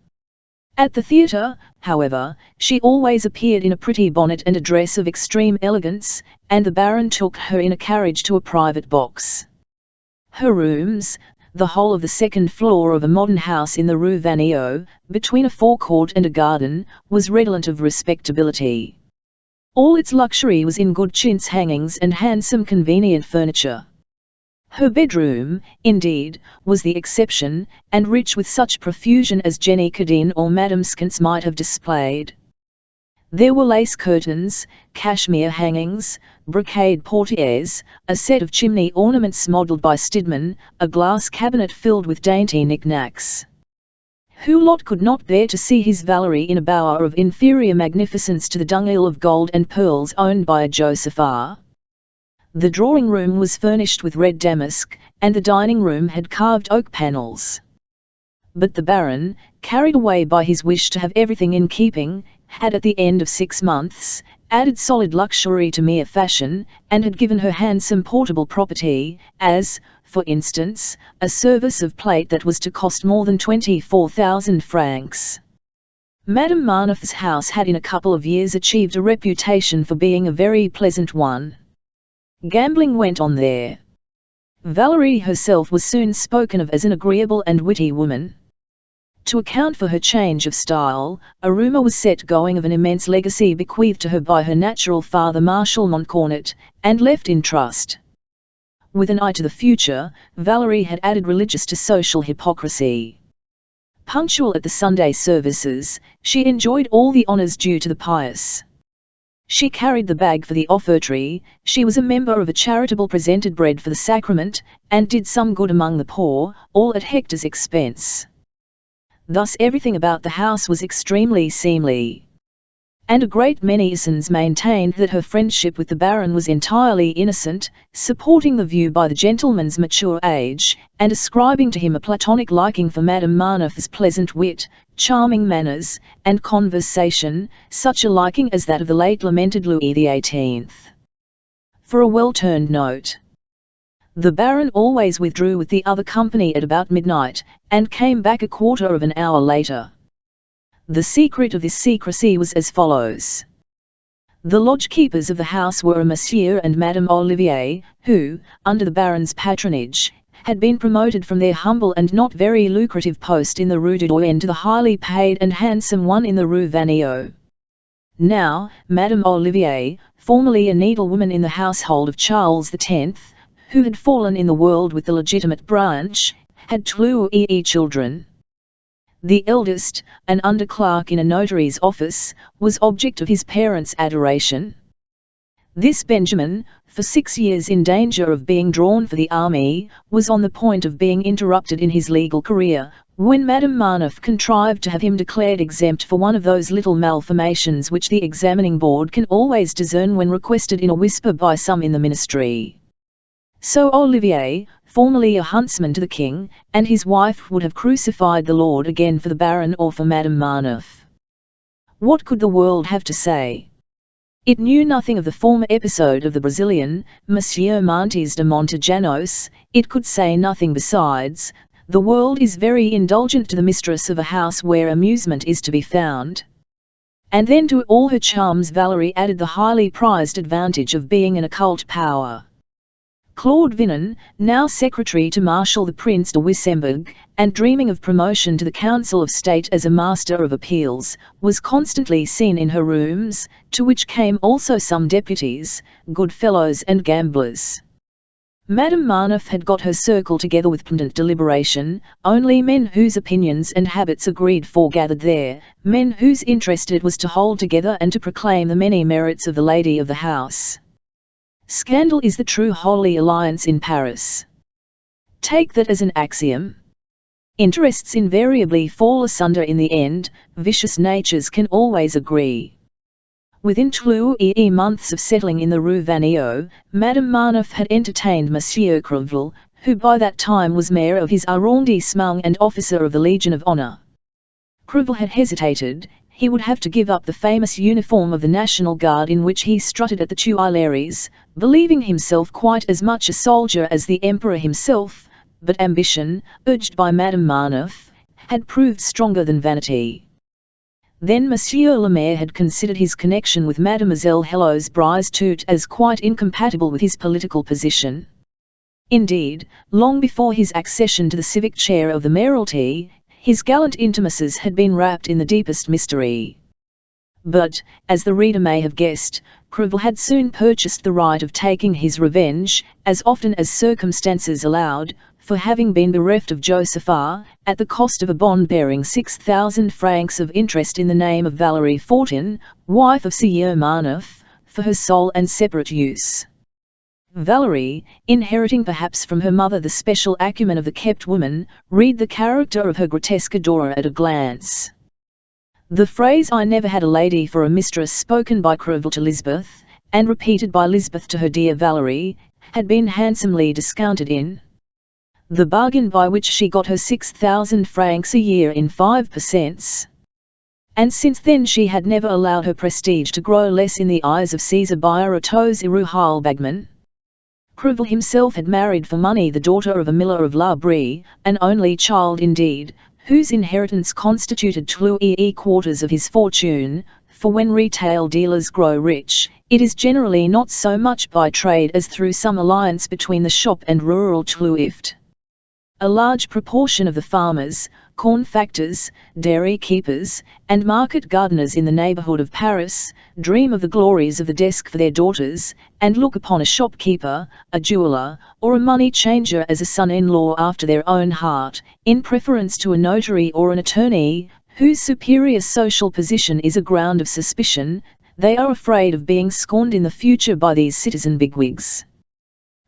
At the theatre, however, she always appeared in a pretty bonnet and a dress of extreme elegance, and the Baron took her in a carriage to a private box. Her rooms, the whole of the second floor of a modern house in the Rue Vanneau, between a forecourt and a garden, was redolent of respectability. All its luxury was in good chintz hangings and handsome convenient furniture. Her bedroom, indeed, was the exception, and rich with such profusion as Jenny Cadine or Madame Skintz might have displayed. There were lace curtains, cashmere hangings, brocade portieres, a set of chimney ornaments modelled by Stidmann, a glass cabinet filled with dainty knick-knacks. Hulot could not bear to see his Valerie in a bower of inferior magnificence to the dunghill of gold and pearls owned by a Josepha. The drawing-room was furnished with red damask, and the dining-room had carved oak panels. But the Baron, carried away by his wish to have everything in keeping, had at the end of 6 months, added solid luxury to mere fashion, and had given her handsome portable property, as, for instance, a service of plate that was to cost more than 24,000 francs. Madame Marnoff's house had in a couple of years achieved a reputation for being a very pleasant one. Gambling went on there. Valerie herself was soon spoken of as an agreeable and witty woman. To account for her change of style, a rumour was set going of an immense legacy bequeathed to her by her natural father Marshal Montcornet, and left in trust. With an eye to the future, Valerie had added religious to social hypocrisy. Punctual at the Sunday services, she enjoyed all the honours due to the pious. She carried the bag for the offertory, she was a member of a charitable presented bread for the sacrament, and did some good among the poor, all at Hector's expense. Thus everything about the house was extremely seemly. And a great many persons maintained that her friendship with the Baron was entirely innocent, supporting the view by the gentleman's mature age, and ascribing to him a platonic liking for Madame Marnoff's pleasant wit, charming manners, and conversation, such a liking as that of the late lamented Louis XVIII. For a well-turned note. The Baron always withdrew with the other company at about midnight, and came back a quarter of an hour later. The secret of this secrecy was as follows. The lodge-keepers of the house were a Monsieur and Madame Olivier, who, under the Baron's patronage, had been promoted from their humble and not very lucrative post in the Rue du Doyen to the highly paid and handsome one in the Rue Vanneau. Now, Madame Olivier, formerly a needlewoman in the household of Charles X, who had fallen in the world with the legitimate branch, had 2 children. the eldest, an underclerk in a notary's office, was object of his parents' adoration. This Benjamin, for 6 years in danger of being drawn for the army, was on the point of being interrupted in his legal career, when Madame Marneffe contrived to have him declared exempt for one of those little malformations which the examining board can always discern when requested in a whisper by some in the ministry. So Olivier, formerly a huntsman to the king, and his wife would have crucified the Lord again for the Baron or for Madame Marneffe. What could the world have to say? It knew nothing of the former episode of the Brazilian, Monsieur Montes de Montejanos. It could say nothing besides. The world is very indulgent to the mistress of a house where amusement is to be found. And then to all her charms Valerie added the highly prized advantage of being an occult power. Claude Vinon, now secretary to Marshal the Prince de Wissembourg, and dreaming of promotion to the Council of State as a Master of Appeals, was constantly seen in her rooms, to which came also some deputies, good fellows and gamblers. Madame Marneffe had got her circle together with prudent deliberation, only men whose opinions and habits agreed foregathered there, men whose interest it was to hold together and to proclaim the many merits of the lady of the house. Scandal is the true holy alliance in Paris. Take that as an axiom. Interests invariably fall asunder in the end, vicious natures can always agree. Within 2 months of settling in the Rue Vanneau, Madame Marneffe had entertained Monsieur Crevel, who by that time was mayor of his arrondissement and officer of the Legion of Honor. Crevel had hesitated. He would have to give up the famous uniform of the National Guard in which he strutted at the Tuileries, believing himself quite as much a soldier as the Emperor himself, but ambition, urged by Madame Marneffe, had proved stronger than vanity. Then Monsieur le Maire had considered his connection with Mademoiselle Helot's Brize-tout as quite incompatible with his political position. Indeed, long before his accession to the civic chair of the mayoralty, his gallant intimacies had been wrapped in the deepest mystery. But, as the reader may have guessed, Crevel had soon purchased the right of taking his revenge, as often as circumstances allowed, for having been bereft of Josepha, at the cost of a bond bearing 6,000 francs of interest in the name of Valerie Fortin, wife of Sieur Marneffe, for her sole and separate use. Valerie, inheriting perhaps from her mother the special acumen of the kept woman, read the character of her grotesque adorer at a glance. The phrase "I never had a lady for a mistress" spoken by Crevel to Lisbeth, and repeated by Lisbeth to her dear Valerie, had been handsomely discounted in the bargain by which she got her 6,000 francs a year in 5%. And since then she had never allowed her prestige to grow less in the eyes of César Birotteau's Iruhal Bagman. Crevel himself had married for money the daughter of a miller of La Brie, an only child indeed, whose inheritance constituted 3/4 of his fortune, for when retail dealers grow rich, it is generally not so much by trade as through some alliance between the shop and rural Tluift. A large proportion of the farmers, corn factors, dairy keepers, and market gardeners in the neighbourhood of Paris, dream of the glories of the desk for their daughters, and look upon a shopkeeper, a jeweller, or a money changer as a son-in-law after their own heart, in preference to a notary or an attorney, whose superior social position is a ground of suspicion. They are afraid of being scorned in the future by these citizen bigwigs.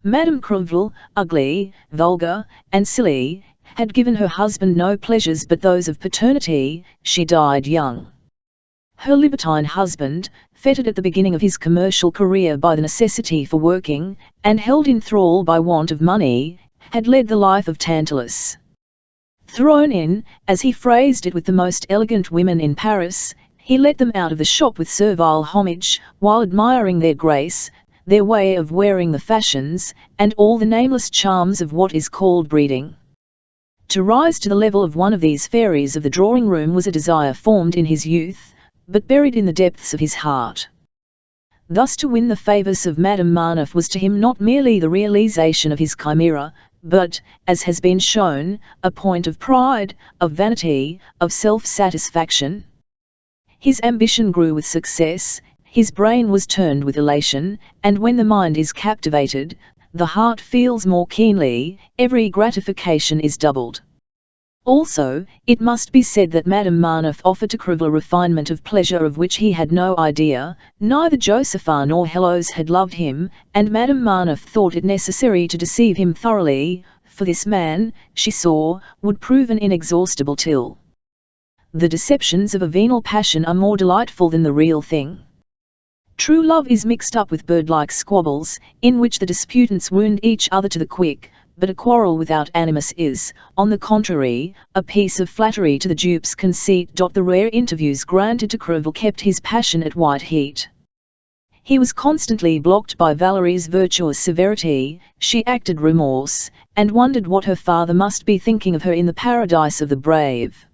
Madame Crevel, ugly, vulgar, and silly, had given her husband no pleasures but those of paternity. She died young. Her libertine husband, fettered at the beginning of his commercial career by the necessity for working, and held in thrall by want of money, had led the life of Tantalus. Thrown in, as he phrased it, with the most elegant women in Paris, he let them out of the shop with servile homage, while admiring their grace, their way of wearing, the fashions, and all the nameless charms of what is called breeding. To rise to the level of one of these fairies of the drawing-room was a desire formed in his youth, but buried in the depths of his heart. Thus to win the favours of Madame Marneffe was to him not merely the realization of his chimera, but, as has been shown, a point of pride, of vanity, of self-satisfaction. His ambition grew with success, his brain was turned with elation, and when the mind is captivated, the heart feels more keenly, every gratification is doubled. Also, it must be said that Madame Marneffe offered to Crivel a refinement of pleasure of which he had no idea. Neither Josepha nor Hellos had loved him, and Madame Marneffe thought it necessary to deceive him thoroughly, for this man, she saw, would prove an inexhaustible till. The deceptions of a venal passion are more delightful than the real thing. True love is mixed up with bird-like squabbles, in which the disputants wound each other to the quick, but a quarrel without animus is, on the contrary, a piece of flattery to the dupe's conceit. The rare interviews granted to Crivel kept his passion at white heat. He was constantly blocked by Valerie's virtuous severity. She acted remorse, and wondered what her father must be thinking of her in the paradise of the brave.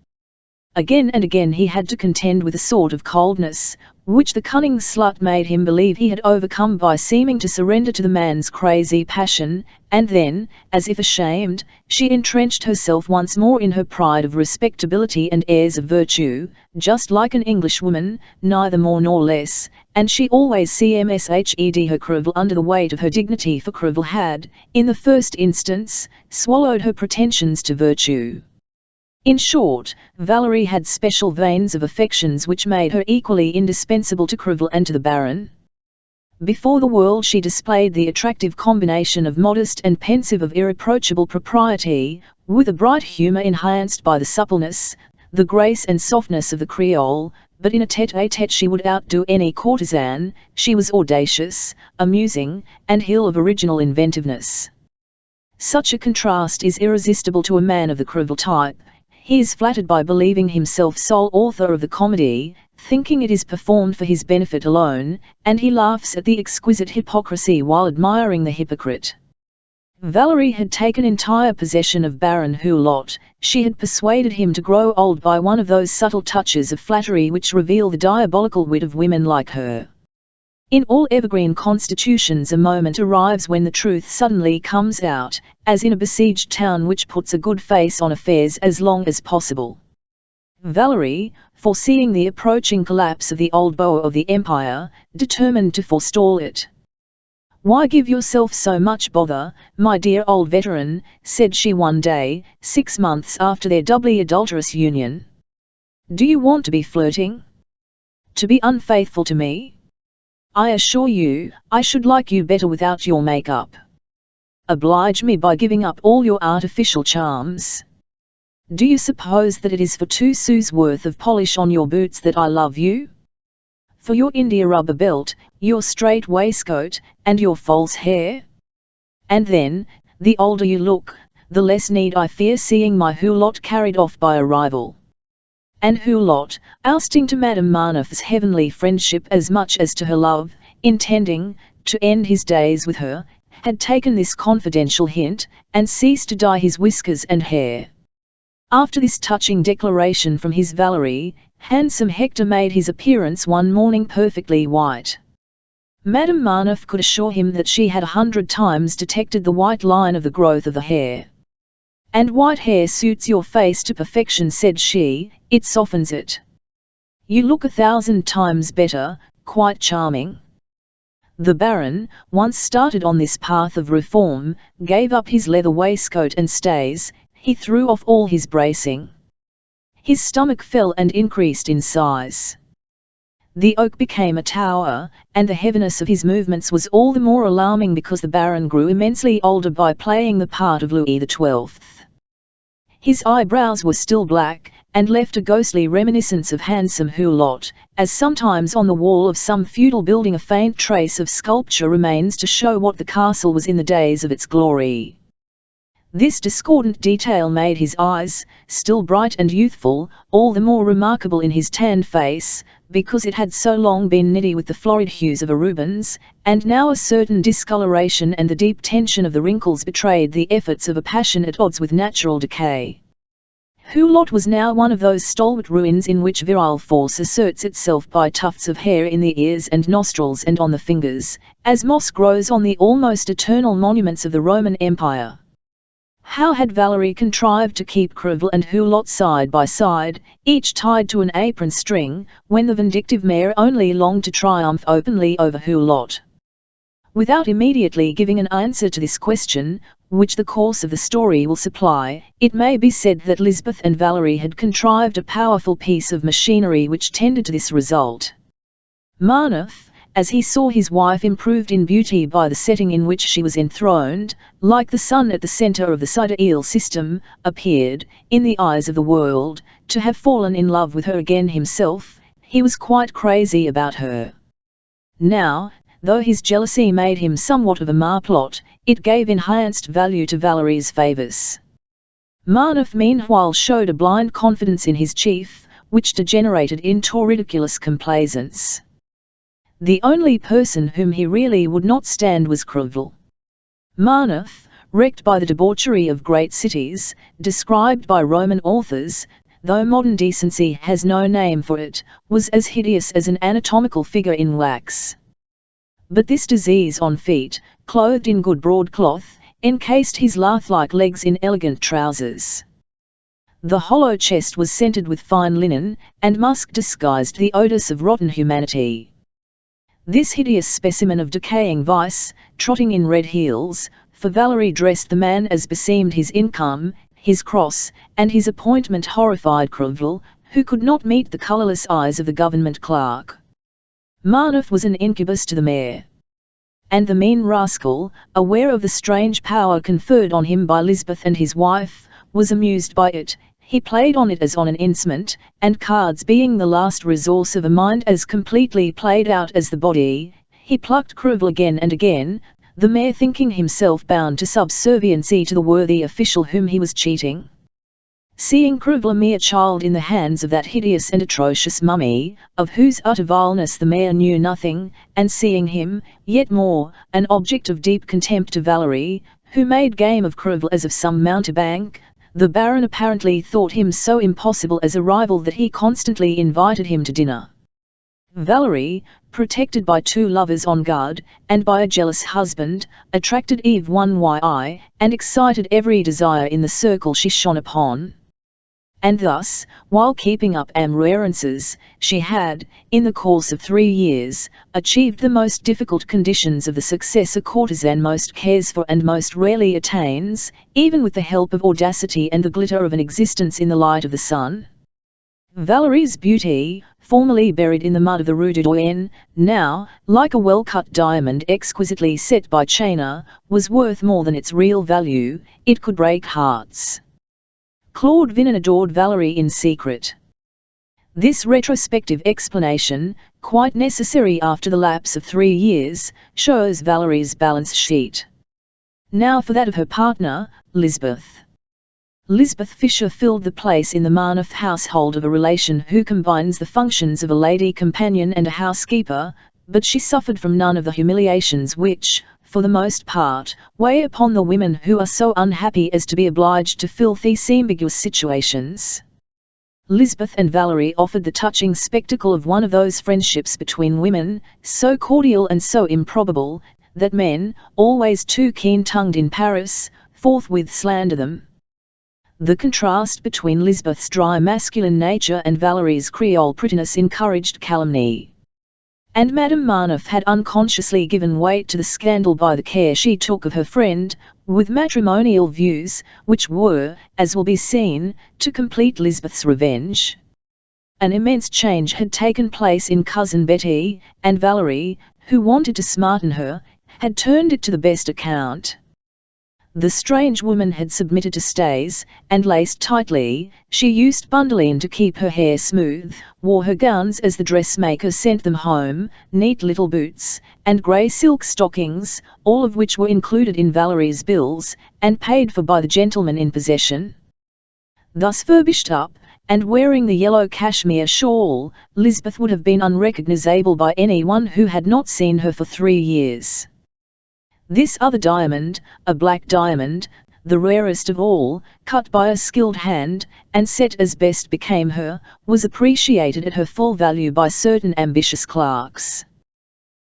Again and again he had to contend with a sort of coldness, which the cunning slut made him believe he had overcome by seeming to surrender to the man's crazy passion, and then, as if ashamed, she entrenched herself once more in her pride of respectability and airs of virtue, just like an Englishwoman, neither more nor less, and she always cmshed her Crivel under the weight of her dignity, for Crivel had, in the first instance, swallowed her pretensions to virtue. In short, Valerie had special veins of affections which made her equally indispensable to Crivel and to the Baron. Before the world she displayed the attractive combination of modest and pensive, of irreproachable propriety, with a bright humour enhanced by the suppleness, the grace and softness of the Creole, but in a tête-à-tête she would outdo any courtesan. She was audacious, amusing, and ill of original inventiveness. Such a contrast is irresistible to a man of the Crivel type. He is flattered by believing himself sole author of the comedy, thinking it is performed for his benefit alone, and he laughs at the exquisite hypocrisy while admiring the hypocrite. Valerie had taken entire possession of Baron Hulot. She had persuaded him to grow old by one of those subtle touches of flattery which reveal the diabolical wit of women like her. In all evergreen constitutions a moment arrives when the truth suddenly comes out, as in a besieged town which puts a good face on affairs as long as possible. Valerie, foreseeing the approaching collapse of the old beau of the Empire, determined to forestall it. "Why give yourself so much bother, my dear old veteran?" said she one day, 6 months after their doubly adulterous union. "Do you want to be flirting? To be unfaithful to me? I assure you, I should like you better without your make-up. Oblige me by giving up all your artificial charms. Do you suppose that it is for 2 sous worth of polish on your boots that I love you? For your India rubber belt, your straight waistcoat, and your false hair? And then, the older you look, the less need I fear seeing my Hulot carried off by a rival." And Hulot, ousting to Madame Marneffe's heavenly friendship as much as to her love, intending to end his days with her, had taken this confidential hint, and ceased to dye his whiskers and hair. After this touching declaration from his Valerie, handsome Hector made his appearance one morning perfectly white. Madame Marneffe could assure him that she had 100 times detected the white line of the growth of the hair. "And white hair suits your face to perfection," said she, "it softens it. You look 1,000 times better, quite charming." The Baron, once started on this path of reform, gave up his leather waistcoat and stays. He threw off all his bracing. His stomach fell and increased in size. The oak became a tower, and the heaviness of his movements was all the more alarming because the Baron grew immensely older by playing the part of Louis XII. His eyebrows were still black, and left a ghostly reminiscence of handsome Hulot, as sometimes on the wall of some feudal building a faint trace of sculpture remains to show what the castle was in the days of its glory. This discordant detail made his eyes, still bright and youthful, all the more remarkable in his tanned face, because it had so long been niddy with the florid hues of a Rubens, and now a certain discoloration and the deep tension of the wrinkles betrayed the efforts of a passion at odds with natural decay. Hulot was now one of those stalwart ruins in which virile force asserts itself by tufts of hair in the ears and nostrils and on the fingers, as moss grows on the almost eternal monuments of the Roman Empire. How had Valerie contrived to keep Crivel and Hulot side by side, each tied to an apron string, when the vindictive mayor only longed to triumph openly over Hulot? Without immediately giving an answer to this question, which the course of the story will supply, it may be said that Lisbeth and Valerie had contrived a powerful piece of machinery which tended to this result. Marnoth, as he saw his wife improved in beauty by the setting in which she was enthroned, like the sun at the centre of the sidereal system, appeared, in the eyes of the world, to have fallen in love with her again himself. He was quite crazy about her. Now, though his jealousy made him somewhat of a marplot, it gave enhanced value to Valerie's favours. Marnoth meanwhile showed a blind confidence in his chief, which degenerated into ridiculous complaisance. The only person whom he really would not stand was Crevel. Marnoth, wrecked by the debauchery of great cities, described by Roman authors, though modern decency has no name for it, was as hideous as an anatomical figure in wax. But this disease on feet, clothed in good broadcloth, encased his lath-like legs in elegant trousers. The hollow chest was scented with fine linen, and musk disguised the odors of rotten humanity. This hideous specimen of decaying vice, trotting in red heels, for Valerie dressed the man as beseemed his income, his cross, and his appointment, horrified Crevel, who could not meet the colourless eyes of the government clerk. Marnoth was an incubus to the mayor. And the mean rascal, aware of the strange power conferred on him by Lisbeth and his wife, was amused by it. He played on it as on an instrument, and cards being the last resource of a mind as completely played out as the body, he plucked Crevel again and again, the mayor thinking himself bound to subserviency to the worthy official whom he was cheating. Seeing Crevel a mere child in the hands of that hideous and atrocious mummy, of whose utter vileness the mayor knew nothing, and seeing him, yet more, an object of deep contempt to Valerie, who made game of Crevel as of some mountebank, the Baron apparently thought him so impossible as a rival that he constantly invited him to dinner. Valerie, protected by two lovers on guard, and by a jealous husband, attracted Eve Yi, and excited every desire in the circle she shone upon. And thus, while keeping up amarances, she had, in the course of 3 years, achieved the most difficult conditions of the success a courtesan most cares for and most rarely attains, even with the help of audacity and the glitter of an existence in the light of the sun. Valerie's beauty, formerly buried in the mud of the Rue du Doyen, now, like a well-cut diamond exquisitely set by China, was worth more than its real value. It could break hearts. Claude Vinon adored Valerie in secret. This retrospective explanation, quite necessary after the lapse of 3 years, shows Valerie's balance sheet. Now for that of her partner, Lisbeth. Lisbeth Fisher filled the place in the Marnoth household of a relation who combines the functions of a lady companion and a housekeeper, but she suffered from none of the humiliations which, for the most part, weigh upon the women who are so unhappy as to be obliged to fill these ambiguous situations. Lisbeth and Valerie offered the touching spectacle of one of those friendships between women, so cordial and so improbable, that men, always too keen-tongued in Paris, forthwith slander them. The contrast between Lisbeth's dry masculine nature and Valerie's Creole prettiness encouraged calumny. And Madame Marnoth had unconsciously given weight to the scandal by the care she took of her friend, with matrimonial views, which were, as will be seen, to complete Lisbeth's revenge. An immense change had taken place in Cousin Betty, and Valerie, who wanted to smarten her, had turned it to the best account. The strange woman had submitted to stays, and laced tightly. She used bandoline to keep her hair smooth, wore her gowns as the dressmaker sent them home, neat little boots, and grey silk stockings, all of which were included in Valerie's bills, and paid for by the gentleman in possession. Thus furbished up, and wearing the yellow cashmere shawl, Lisbeth would have been unrecognisable by anyone who had not seen her for 3 years. This other diamond, a black diamond, the rarest of all, cut by a skilled hand, and set as best became her, was appreciated at her full value by certain ambitious clerks.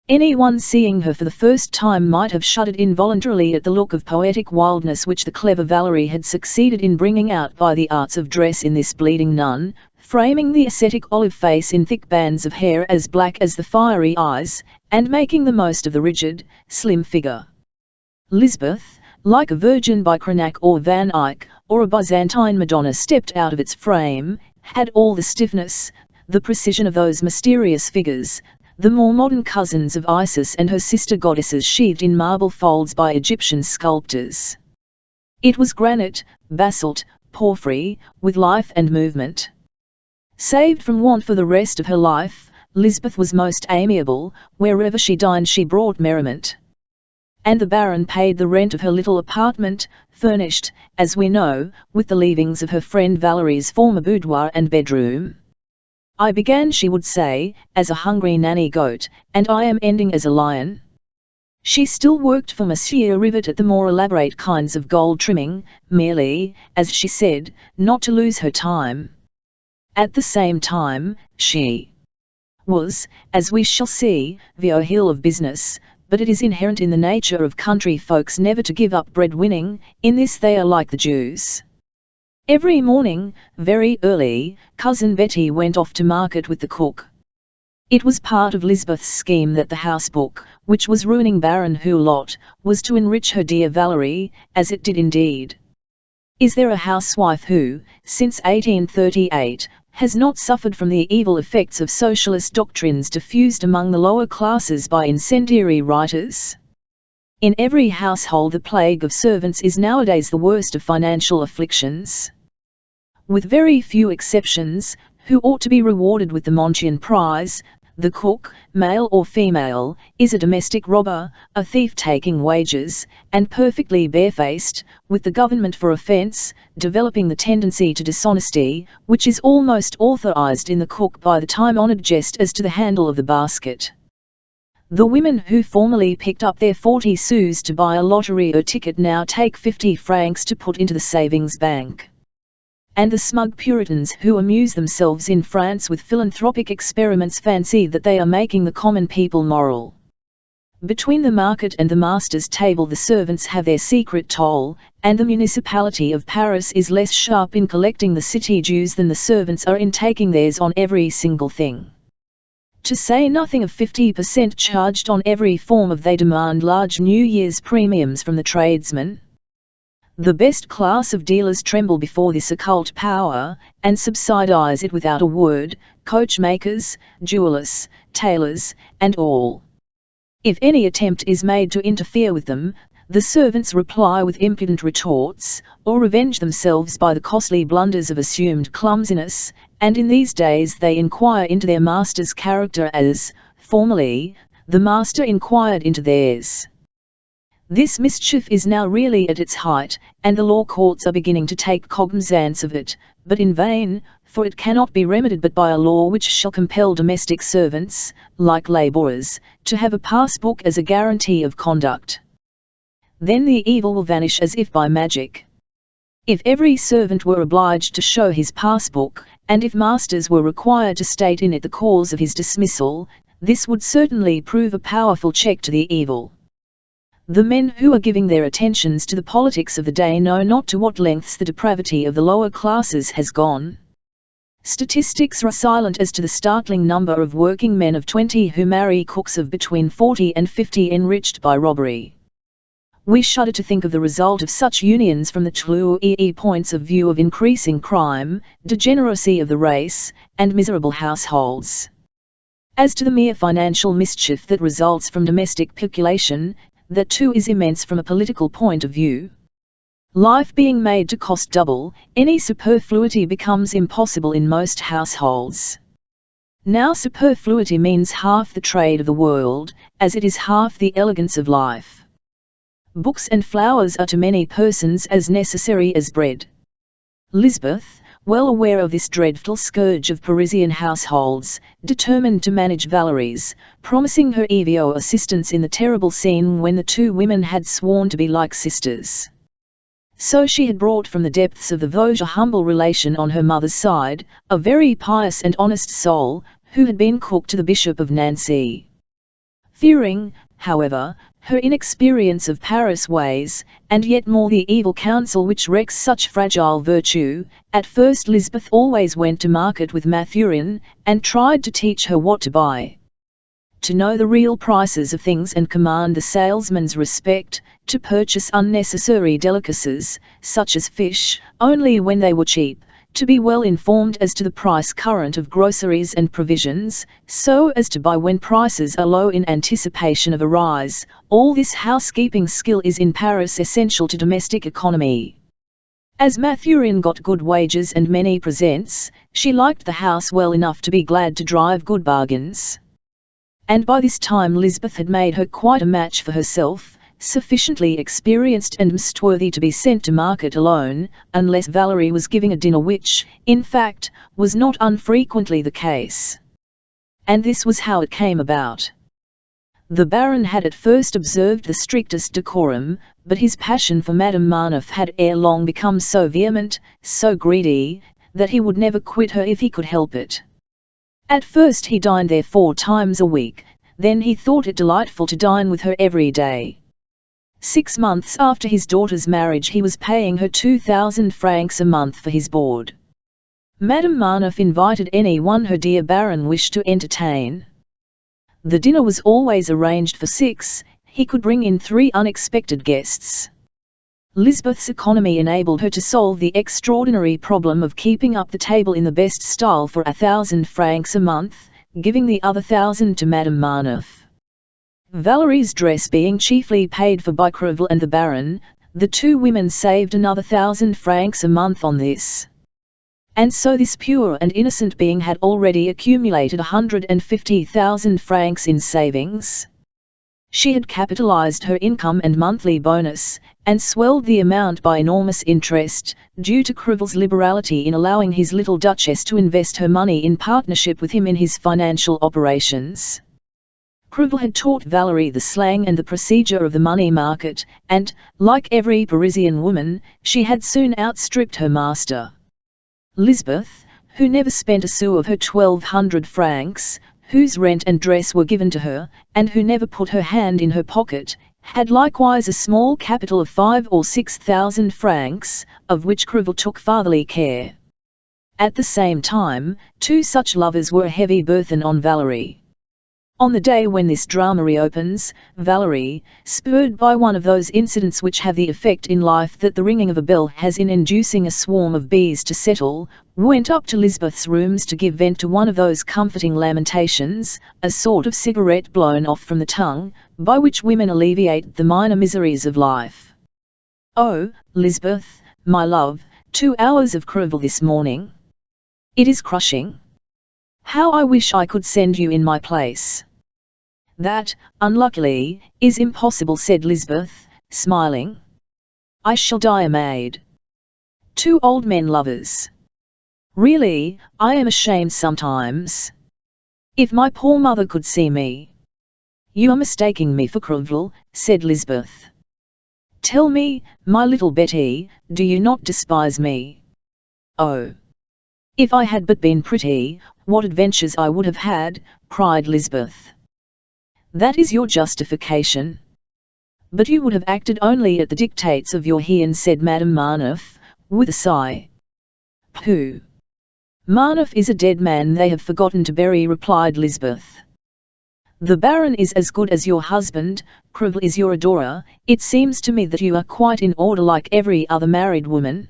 Anyone seeing her for the first time might have shuddered involuntarily at the look of poetic wildness which the clever Valerie had succeeded in bringing out by the arts of dress in this bleeding nun, framing the ascetic olive face in thick bands of hair as black as the fiery eyes, and making the most of the rigid, slim figure. Lisbeth, like a Virgin by Cranach or Van Eyck, or a Byzantine Madonna stepped out of its frame, had all the stiffness, the precision of those mysterious figures, the more modern cousins of Isis and her sister goddesses sheathed in marble folds by Egyptian sculptors. It was granite, basalt, porphyry, with life and movement. Saved from want for the rest of her life, Lisbeth was most amiable. Wherever she dined she brought merriment. And the Baron paid the rent of her little apartment, furnished, as we know, with the leavings of her friend Valerie's former boudoir and bedroom. I began, she would say, as a hungry nanny goat, and I am ending as a lion. She still worked for Monsieur Rivet at the more elaborate kinds of gold trimming, merely, as she said, not to lose her time. At the same time, she was, as we shall see, the heel of business, but it is inherent in the nature of country folks never to give up bread-winning. In this they are like the Jews. Every morning, very early, Cousin Betty went off to market with the cook. It was part of Lisbeth's scheme that the housebook, which was ruining Baron Hulot, was to enrich her dear Valerie, as it did indeed. Is there a housewife who, since 1838, has not suffered from the evil effects of socialist doctrines diffused among the lower classes by incendiary writers? In every household the plague of servants is nowadays the worst of financial afflictions. With very few exceptions, who ought to be rewarded with the Montian prize, the cook, male or female, is a domestic robber, a thief taking wages, and perfectly barefaced, with the government for offence, developing the tendency to dishonesty, which is almost authorized in the cook by the time-honoured jest as to the handle of the basket. The women who formerly picked up their 40 sous to buy a lottery or ticket now take 50 francs to put into the savings bank. And the smug Puritans who amuse themselves in France with philanthropic experiments fancy that they are making the common people moral. Between the market and the master's table the servants have their secret toll, and the municipality of Paris is less sharp in collecting the city dues than the servants are in taking theirs on every single thing. To say nothing of 50% charged on every form of they demand large New Year's premiums from the tradesmen. The best class of dealers tremble before this occult power, and subsidize it without a word, coachmakers, jewellers, tailors, and all. If any attempt is made to interfere with them, the servants reply with impudent retorts, or revenge themselves by the costly blunders of assumed clumsiness, and in these days they inquire into their master's character as, formerly, the master inquired into theirs. This mischief is now really at its height, and the law courts are beginning to take cognizance of it, but in vain, for it cannot be remedied but by a law which shall compel domestic servants, like labourers, to have a pass-book as a guarantee of conduct. Then the evil will vanish as if by magic. If every servant were obliged to show his pass-book, and if masters were required to state in it the cause of his dismissal, this would certainly prove a powerful check to the evil. The men who are giving their attentions to the politics of the day know not to what lengths the depravity of the lower classes has gone. Statistics are silent as to the startling number of working men of 20 who marry cooks of between 40 and 50 enriched by robbery. We shudder to think of the result of such unions from the two points of view of increasing crime, degeneracy of the race, and miserable households. As to the mere financial mischief that results from domestic peculation, that too is immense from a political point of view. Life being made to cost double, any superfluity becomes impossible in most households. Now superfluity means half the trade of the world, as it is half the elegance of life. Books and flowers are to many persons as necessary as bread. Lisbeth, well aware of this dreadful scourge of Parisian households, determined to manage Valerie's, promising her Evio assistance in the terrible scene when the two women had sworn to be like sisters. So she had brought from the depths of the Vosges a humble relation on her mother's side, a very pious and honest soul, who had been cook to the Bishop of Nancy. Fearing, however, her inexperience of Paris ways, and yet more the evil counsel which wrecks such fragile virtue, at first Lisbeth always went to market with Mathurin, and tried to teach her what to buy. To know the real prices of things and command the salesman's respect, to purchase unnecessary delicacies, such as fish, only when they were cheap, to be well informed as to the price current of groceries and provisions, so as to buy when prices are low in anticipation of a rise. All this housekeeping skill is in Paris essential to domestic economy. As Mathurin got good wages and many presents, she liked the house well enough to be glad to drive good bargains. And by this time Lisbeth had made her quite a match for herself, sufficiently experienced and mistworthy to be sent to market alone, unless Valerie was giving a dinner, which, in fact, was not unfrequently the case. And this was how it came about. The Baron had at first observed the strictest decorum, but his passion for Madame Marneffe had ere long become so vehement, so greedy, that he would never quit her if he could help it. At first he dined there 4 times a week, then he thought it delightful to dine with her every day. 6 months after his daughter's marriage he was paying her 2,000 francs a month for his board. Madame Marneffe invited anyone her dear Baron wished to entertain. The dinner was always arranged for 6, he could bring in 3 unexpected guests. Lisbeth's economy enabled her to solve the extraordinary problem of keeping up the table in the best style for 1,000 francs a month, giving the other 1,000 to Madame Marneffe. Valerie's dress being chiefly paid for by Crevel and the Baron, the 2 women saved another 1,000 francs a month on this. And so this pure and innocent being had already accumulated 150,000 francs in savings. She had capitalized her income and monthly bonus, and swelled the amount by enormous interest, due to Crevel's liberality in allowing his little duchess to invest her money in partnership with him in his financial operations. Crevel had taught Valerie the slang and the procedure of the money market, and, like every Parisian woman, she had soon outstripped her master. Lisbeth, who never spent a sou of her 1,200 francs, whose rent and dress were given to her, and who never put her hand in her pocket, had likewise a small capital of 5,000 or 6,000 francs, of which Crevel took fatherly care. At the same time, 2 such lovers were a heavy burthen on Valerie. On the day when this drama reopens, Valerie, spurred by one of those incidents which have the effect in life that the ringing of a bell has in inducing a swarm of bees to settle, went up to Lisbeth's rooms to give vent to one of those comforting lamentations, a sort of cigarette blown off from the tongue, by which women alleviate the minor miseries of life. "Oh, Lisbeth, my love, 2 hours of Crevel this morning. It is crushing. How I wish I could send you in my place." "That, unluckily, is impossible," said Lisbeth, smiling. "I shall die a maid. 2 old men lovers. Really, I am ashamed sometimes. If my poor mother could see me." "You are mistaking me for Crevel," said Lisbeth. "Tell me, my little Betty, do you not despise me?" "Oh! If I had but been pretty, what adventures I would have had," cried Lisbeth. "That is your justification. But you would have acted only at the dictates of your Hien," said Madame Marneffe, with a sigh. "Pooh! Marneffe is a dead man they have forgotten to bury," replied Lisbeth. "The Baron is as good as your husband, Crevel is your adorer. It seems to me that you are quite in order like every other married woman."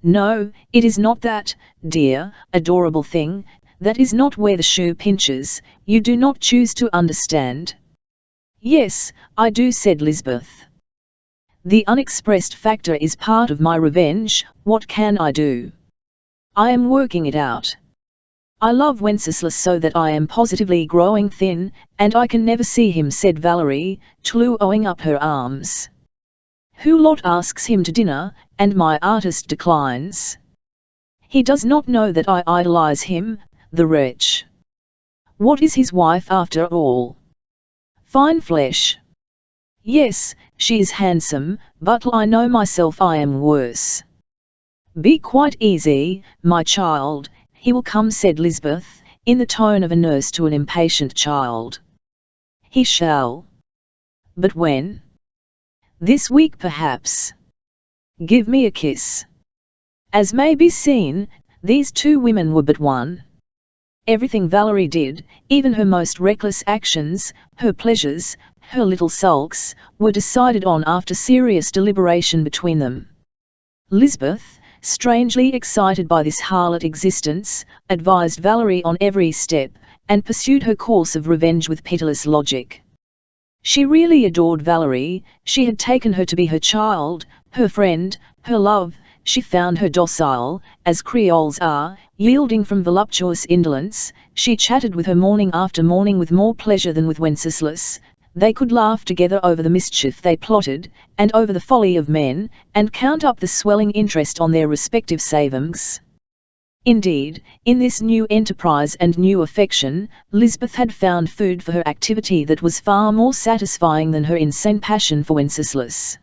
"No, it is not that, dear, adorable thing, that is not where the shoe pinches, you do not choose to understand." "Yes, I do," said Lisbeth. "The unexpressed factor is part of my revenge. What can I do? I am working it out. I love Wenceslas so that I am positively growing thin, and I can never see him," said Valerie, throwing up her arms. "Hulot asks him to dinner, and my artist declines. He does not know that I idolize him, the wretch. What is his wife after all? Fine flesh. Yes, she is handsome, but I know myself I am worse." "Be quite easy, my child, he will come," said Lisbeth, in the tone of a nurse to an impatient child. he shall. But when? This week perhaps. Give me a kiss. As may be seen, these two women were but one. Everything Valerie did, even her most reckless actions, her pleasures, her little sulks, were decided on after serious deliberation between them. Lisbeth, strangely excited by this harlot existence, advised Valerie on every step, and pursued her course of revenge with pitiless logic. She really adored Valerie, she had taken her to be her child, her friend, her love. She found her docile, as Creoles are, yielding from voluptuous indolence. She chatted with her morning after morning with more pleasure than with Wenceslas. They could laugh together over the mischief they plotted, and over the folly of men, and count up the swelling interest on their respective savings. Indeed, in this new enterprise and new affection, Lisbeth had found food for her activity that was far more satisfying than her insane passion for Wenceslas.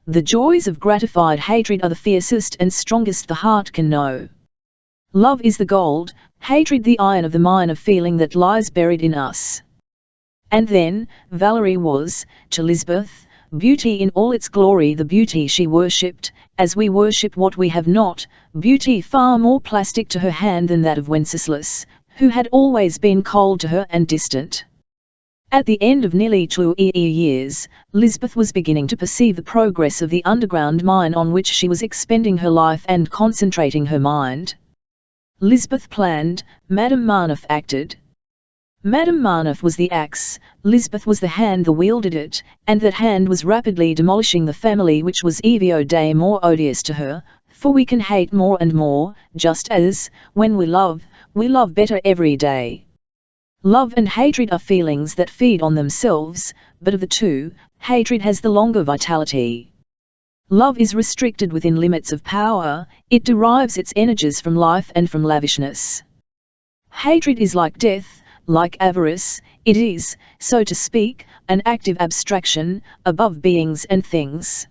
The joys of gratified hatred are the fiercest and strongest the heart can know. Love is the gold, hatred the iron of the mine of feeling that lies buried in us. And then, Valerie was, to Lisbeth, beauty in all its glory, the beauty she worshipped, as we worship what we have not, beauty far more plastic to her hand than that of Wenceslas, who had always been cold to her and distant. At the end of nearly 2 years, Lisbeth was beginning to perceive the progress of the underground mine on which she was expending her life and concentrating her mind. Lisbeth planned, Madame Marneffe acted. Madame Marneffe was the axe, Lisbeth was the hand that wielded it, and that hand was rapidly demolishing the family which was every day more odious to her, for we can hate more and more, just as, when we love better every day. Love and hatred are feelings that feed on themselves, but of the two, hatred has the longer vitality. Love is restricted within limits of power, it derives its energies from life and from lavishness. Hatred is like death, like avarice, it is, so to speak, an active abstraction, above beings and things.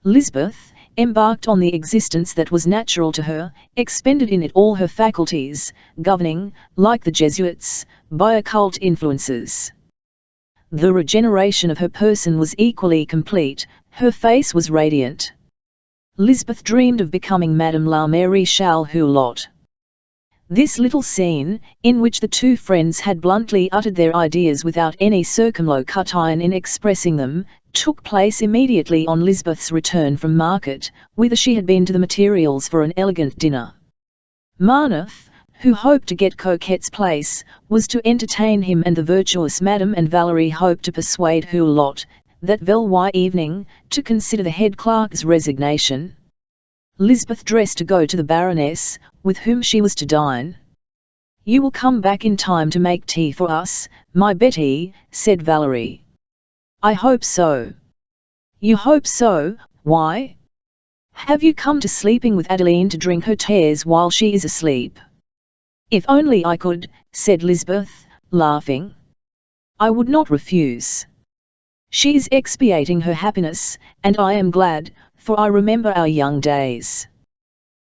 Lisbeth, embarked on the existence that was natural to her, expended in it all her faculties, governing, like the Jesuits, by occult influences. The regeneration of her person was equally complete, her face was radiant. Lisbeth dreamed of becoming Madame la Maréchale Hulot. This little scene, in which the two friends had bluntly uttered their ideas without any circumlocution in expressing them, took place immediately on Lisbeth's return from market, whither she had been to the materials for an elegant dinner. Marneffe, who hoped to get Coquette's place, was to entertain him and the virtuous Madame, and Valerie hoped to persuade Hulot, that Valois evening, to consider the head clerk's resignation. Lisbeth dressed to go to the Baroness, with whom she was to dine. "You will come back in time to make tea for us, my Betty," said Valerie. "I hope so." "You hope so, why? Have you come to sleeping with Adeline to drink her tears while she is asleep?" "If only I could," said Lisbeth, laughing. "I would not refuse. She is expiating her happiness, and I am glad, for I remember our young days.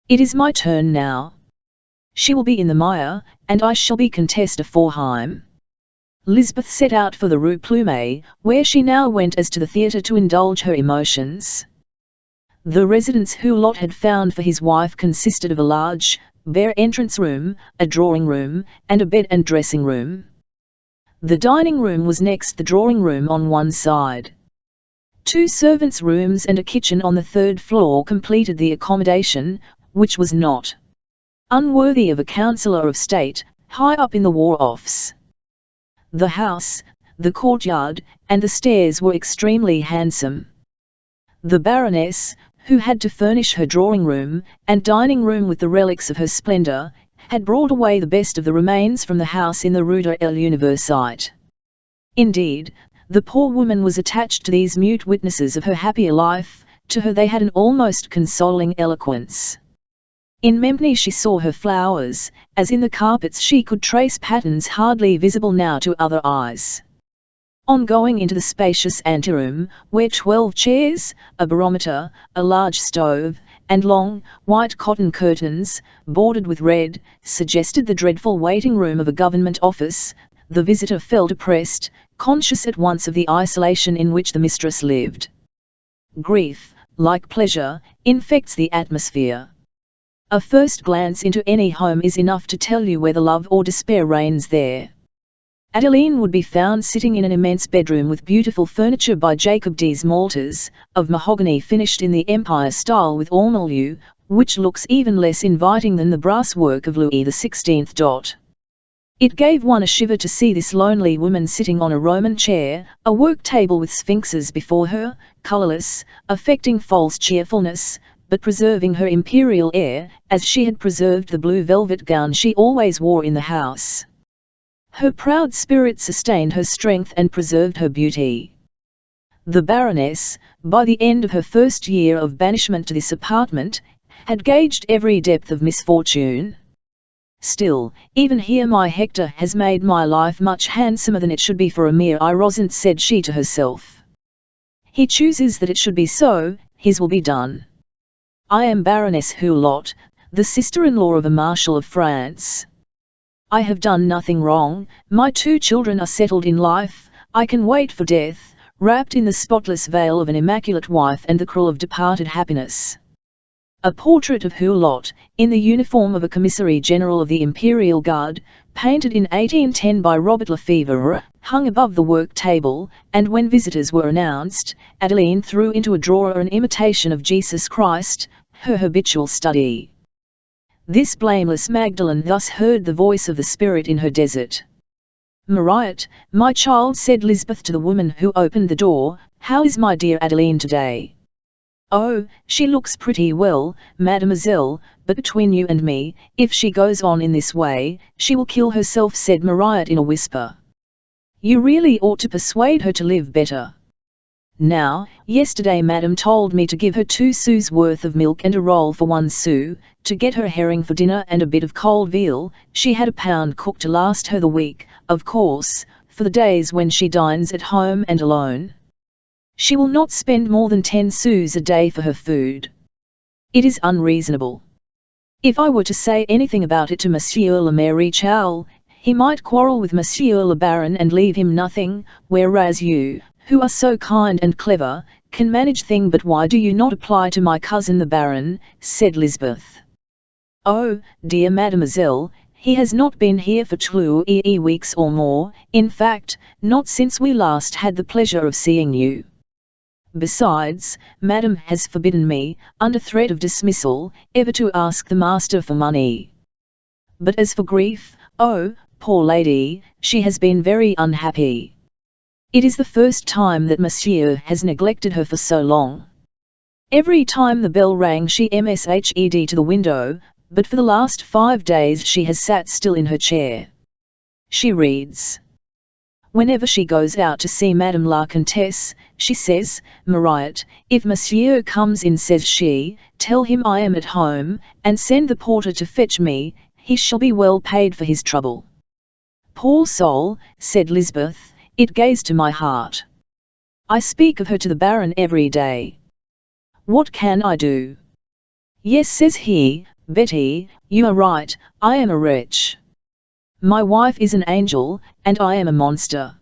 It is my turn now. She will be in the mire, and I shall be Comtesse de Forheim." Lisbeth set out for the Rue Plumet, where she now went as to the theatre to indulge her emotions. The residence Hulot had found for his wife consisted of a large, bare entrance room, a drawing room, and a bed and dressing room. The dining room was next the drawing room on one side. 2 servants' rooms and a kitchen on the 3rd floor completed the accommodation, which was not unworthy of a councillor of state, high up in the War Office. The house, the courtyard, and the stairs were extremely handsome. The Baroness, who had to furnish her drawing room and dining room with the relics of her splendour, had brought away the best of the remains from the house in the Rue de l'Université. Indeed, the poor woman was attached to these mute witnesses of her happier life, to her they had an almost consoling eloquence. In Memney she saw her flowers, as in the carpets she could trace patterns hardly visible now to other eyes. On going into the spacious anteroom, where 12 chairs, a barometer, a large stove, and long, white cotton curtains, bordered with red, suggested the dreadful waiting room of a government office, the visitor felt oppressed, conscious at once of the isolation in which the mistress lived. Grief, like pleasure, infects the atmosphere. A first glance into any home is enough to tell you whether love or despair reigns there. Adeline would be found sitting in an immense bedroom with beautiful furniture by Jacob des Malters, of mahogany finished in the Empire style with ormolu, which looks even less inviting than the brass work of Louis XVI. It gave one a shiver to see this lonely woman sitting on a Roman chair, a work table with sphinxes before her, colourless, affecting false cheerfulness, but preserving her imperial air, as she had preserved the blue velvet gown she always wore in the house. Her proud spirit sustained her strength and preserved her beauty. The Baroness, by the end of her first year of banishment to this apartment, had gauged every depth of misfortune. Still, even here my Hector has made my life much handsomer than it should be for a mere Irosant, said she to herself. He chooses that it should be so, his will be done. I am Baroness Hulot, the sister-in-law of a Marshal of France. I have done nothing wrong, my 2 children are settled in life, I can wait for death, wrapped in the spotless veil of an immaculate wife and the cruel of departed happiness. A portrait of Hulot, in the uniform of a Commissary General of the Imperial Guard, painted in 1810 by Robert Lefebvre, hung above the work table, and when visitors were announced, Adeline threw into a drawer an imitation of Jesus Christ, her habitual study. This blameless Magdalene thus heard the voice of the Spirit in her desert. Mariette, my child, said Lisbeth to the woman who opened the door, how is my dear Adeline today? Oh, she looks pretty well, mademoiselle, but between you and me, if she goes on in this way, she will kill herself, said Mariette in a whisper. You really ought to persuade her to live better. Now, yesterday Madame told me to give her 2 sous worth of milk and a roll for 1 sou, to get her herring for dinner and a bit of cold veal. She had a pound cooked to last her the week, of course, for the days when she dines at home and alone. She will not spend more than 10 sous a day for her food. It is unreasonable. If I were to say anything about it to Monsieur le Maréchal, he might quarrel with Monsieur le Baron and leave him nothing, whereas you, who are so kind and clever, can manage things. But why do you not apply to my cousin the Baron, said Lisbeth. Oh, dear mademoiselle, he has not been here for 2 weeks or more, in fact, not since we last had the pleasure of seeing you. Besides, Madame has forbidden me, under threat of dismissal, ever to ask the master for money. But as for grief, oh, poor lady, she has been very unhappy. It is the first time that Monsieur has neglected her for so long. Every time the bell rang she mshed to the window, but for the last 5 days she has sat still in her chair. She reads. Whenever she goes out to see Madame la Comtesse, she says, Mariette, if Monsieur comes in, says she, tell him I am at home, and send the porter to fetch me, he shall be well paid for his trouble. Poor soul, said Lisbeth, it goes to my heart. I speak of her to the Baron every day. What can I do? Yes, says he, Betty, you are right, I am a wretch. My wife is an angel, and I am a monster.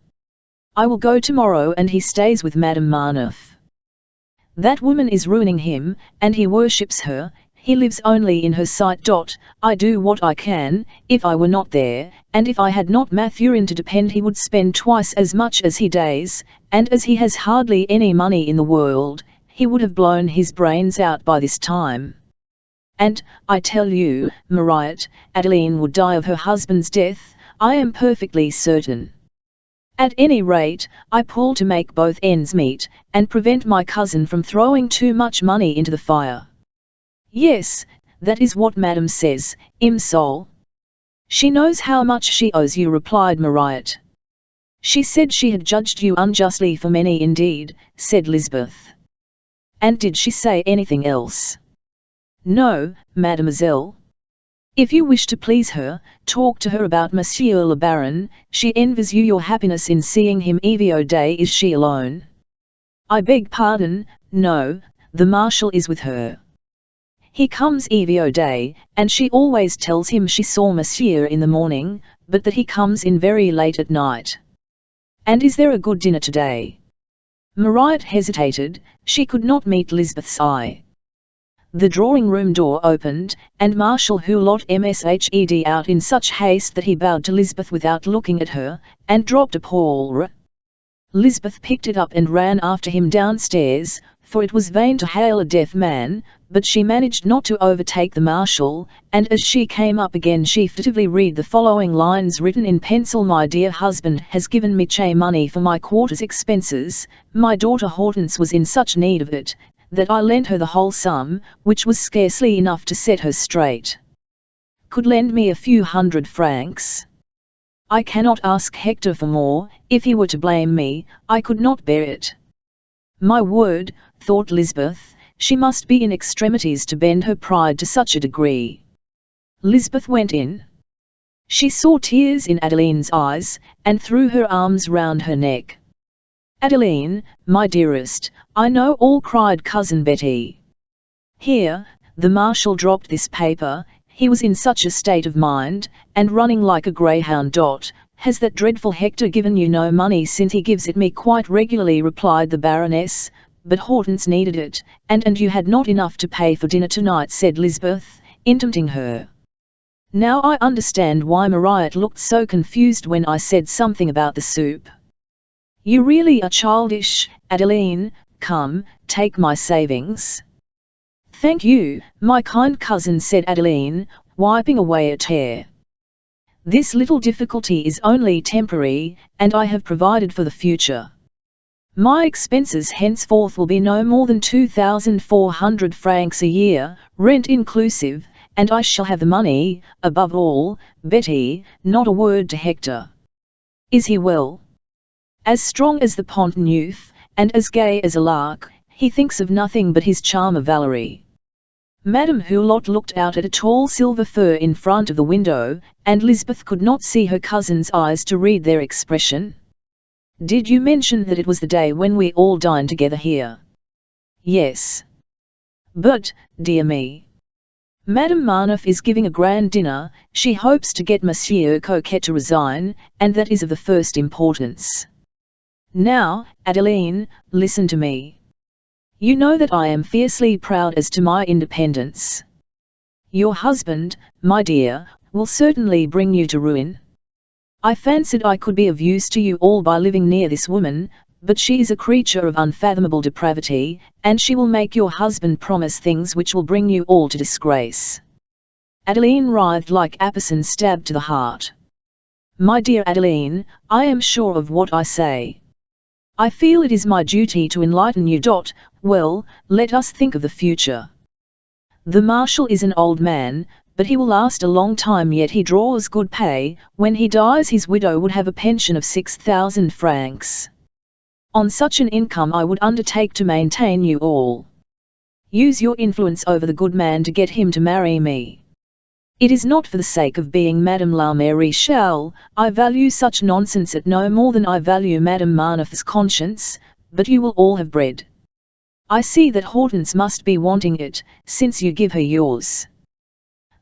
I will go tomorrow and he stays with Madame Marneuf. That woman is ruining him, and he worships her, he lives only in her sight. I do what I can, if I were not there, and if I had not Mathurin to depend he would spend twice as much as he does, and as he has hardly any money in the world, he would have blown his brains out by this time. And, I tell you, Mariette, Adeline would die of her husband's death, I am perfectly certain. At any rate, I pull to make both ends meet, and prevent my cousin from throwing too much money into the fire. Yes, that is what Madame says, im sol. She knows how much she owes you, replied Mariette. She said she had judged you unjustly for many indeed, said Lisbeth. And did she say anything else? No, mademoiselle. If you wish to please her, talk to her about Monsieur le Baron, she envies you your happiness in seeing him every day. Is she alone? I beg pardon, no, the Marshal is with her. He comes every day, and she always tells him she saw Monsieur in the morning, but that he comes in very late at night. And is there a good dinner today? Maria hesitated, she could not meet Lisbeth's eye. The drawing-room door opened, and Marshal Hulot mshed out in such haste that he bowed to Lisbeth without looking at her, and dropped a paw. Lisbeth picked it up and ran after him downstairs, for it was vain to hail a deaf man, but she managed not to overtake the Marshal, and as she came up again she furtively read the following lines written in pencil: "My dear husband has given me money for my quarter's expenses. My daughter Hortense was in such need of it, that I lent her the whole sum, which was scarcely enough to set her straight. Could lend me a few 100 francs. I cannot ask Hector for more. If he were to blame me, I could not bear it." My word, thought Lisbeth, she must be in extremities to bend her pride to such a degree. Lisbeth went in. She saw tears in Adeline's eyes, and threw her arms round her neck. "Adeline, my dearest, I know all," cried Cousin Betty. "Here," the Marshal dropped this paper. He was in such a state of mind, and running like a greyhound. "Has that dreadful Hector given you no money?" "Since he gives it me quite regularly," replied the Baroness, "but Hortense needed it, and you had not enough to pay for dinner tonight," said Lisbeth, interrupting her. "Now I understand why Maria looked so confused when I said something about the soup. You really are childish, Adeline. Come, take my savings." "Thank you, my kind cousin," said Adeline, wiping away a tear. "This little difficulty is only temporary, and I have provided for the future. My expenses henceforth will be no more than 2,400 francs a year, rent inclusive, and I shall have the money. Above all, Betty, not a word to Hector. Is he well?" "As strong as the Pont Neuf, and as gay as a lark. He thinks of nothing but his charmer Valerie." Madame Hulot looked out at a tall silver fir in front of the window, and Lisbeth could not see her cousin's eyes to read their expression. "Did you mention that it was the day when we all dined together here?" "Yes. But, dear me, Madame Marneffe is giving a grand dinner. She hopes to get Monsieur Coquet to resign, and that is of the first importance. Now, Adeline, listen to me. You know that I am fiercely proud as to my independence. Your husband, my dear, will certainly bring you to ruin. I fancied I could be of use to you all by living near this woman, but she is a creature of unfathomable depravity, and she will make your husband promise things which will bring you all to disgrace." Adeline writhed like Apison stabbed to the heart. "My dear Adeline, I am sure of what I say. I feel it is my duty to enlighten you. Well, let us think of the future. The Marshal is an old man, but he will last a long time yet. He draws good pay. When he dies his widow would have a pension of 6,000 francs. On such an income I would undertake to maintain you all. Use your influence over the good man to get him to marry me. It is not for the sake of being Madame la Maréchale. I value such nonsense at no more than I value Madame Marneffe's conscience, but you will all have bread. I see that Hortense must be wanting it, since you give her yours."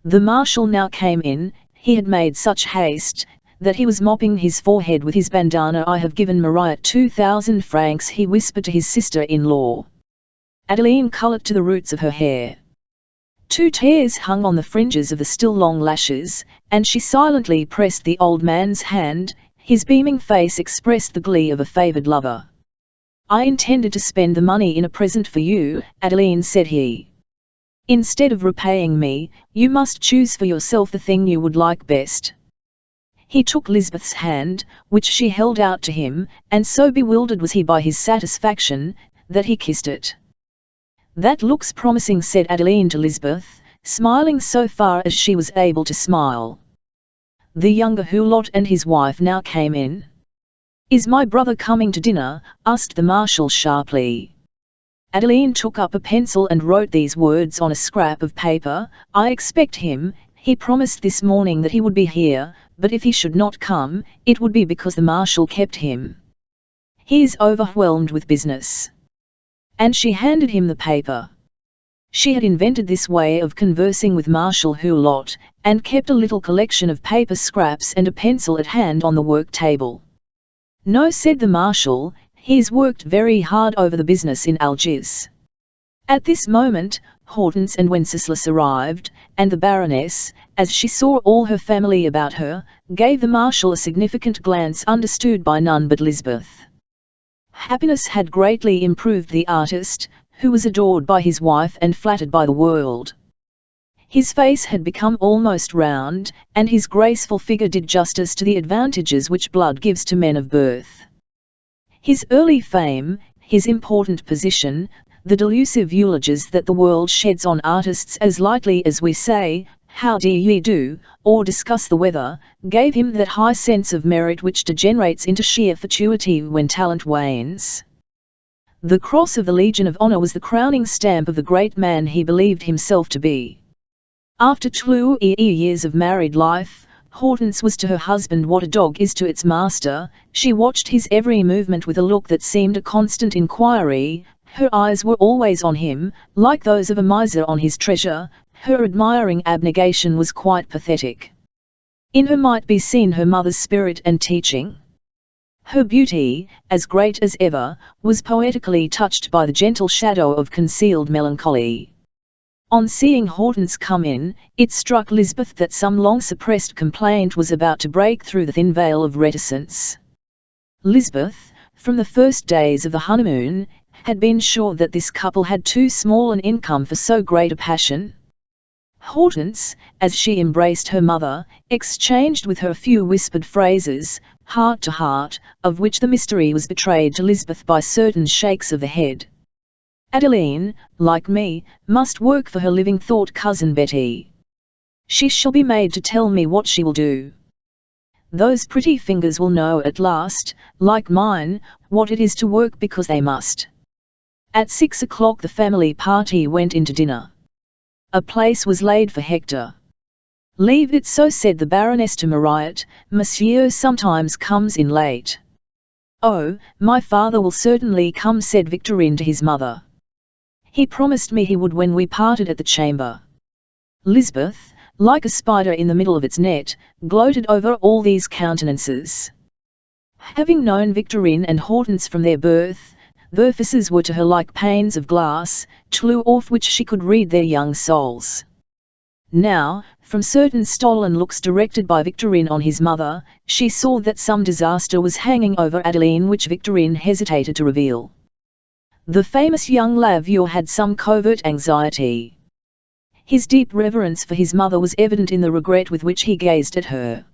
The Marshal now came in. He had made such haste, that he was mopping his forehead with his bandana. "I have given Maria 2,000 francs, he whispered to his sister-in-law. Adeline coloured to the roots of her hair. 2 tears hung on the fringes of the still long lashes, and she silently pressed the old man's hand. His beaming face expressed the glee of a favoured lover. "I intended to spend the money in a present for you, Adeline," said he. "Instead of repaying me, you must choose for yourself the thing you would like best." He took Lisbeth's hand, which she held out to him, and so bewildered was he by his satisfaction, that he kissed it. "That looks promising," said Adeline to Lisbeth, smiling so far as she was able to smile. The younger Hulot and his wife now came in. "Is my brother coming to dinner?" asked the Marshal sharply. Adeline took up a pencil and wrote these words on a scrap of paper: "I expect him. He promised this morning that he would be here, but if he should not come, it would be because the Marshal kept him. He is overwhelmed with business." And she handed him the paper. She had invented this way of conversing with Marshal Hulot, and kept a little collection of paper scraps and a pencil at hand on the work table. "No," said the Marshal, "he's worked very hard over the business in Algiers." At this moment, Hortense and Wenceslas arrived, and the Baroness, as she saw all her family about her, gave the Marshal a significant glance understood by none but Lisbeth. Happiness had greatly improved the artist, who was adored by his wife and flattered by the world. His face had become almost round, and his graceful figure did justice to the advantages which blood gives to men of birth. His early fame, his important position, the delusive eulogies that the world sheds on artists as lightly as we say, "How do ye do?" or discuss the weather, gave him that high sense of merit which degenerates into sheer fatuity when talent wanes. The Cross of the Legion of Honor was the crowning stamp of the great man he believed himself to be. After 2 years of married life, Hortense was to her husband what a dog is to its master. She watched his every movement with a look that seemed a constant inquiry. Her eyes were always on him, like those of a miser on his treasure. Her admiring abnegation was quite pathetic. In her might be seen her mother's spirit and teaching. Her beauty, as great as ever, was poetically touched by the gentle shadow of concealed melancholy. On seeing Hortense come in, it struck Lisbeth that some long-suppressed complaint was about to break through the thin veil of reticence. Lisbeth, from the first days of the honeymoon, had been sure that this couple had too small an income for so great a passion. Hortense, as she embraced her mother, exchanged with her a few whispered phrases, heart to heart, of which the mystery was betrayed to Lisbeth by certain shakes of the head. "Adeline, like me, must work for her living," thought Cousin Betty. "She shall be made to tell me what she will do. Those pretty fingers will know at last, like mine, what it is to work because they must." At 6 o'clock the family party went into dinner. A place was laid for Hector. "Leave it so," said the Baroness to Mariette, "Monsieur sometimes comes in late." "Oh, my father will certainly come," said Victorine to his mother. "He promised me he would when we parted at the chamber." Lisbeth, like a spider in the middle of its net, gloated over all these countenances. Having known Victorine and Hortense from their birth, their faces were to her like panes of glass, through off which she could read their young souls. Now, from certain stolen looks directed by Victorine on his mother, she saw that some disaster was hanging over Adeline which Victorine hesitated to reveal. The famous young Lavure had some covert anxiety. His deep reverence for his mother was evident in the regret with which he gazed at her.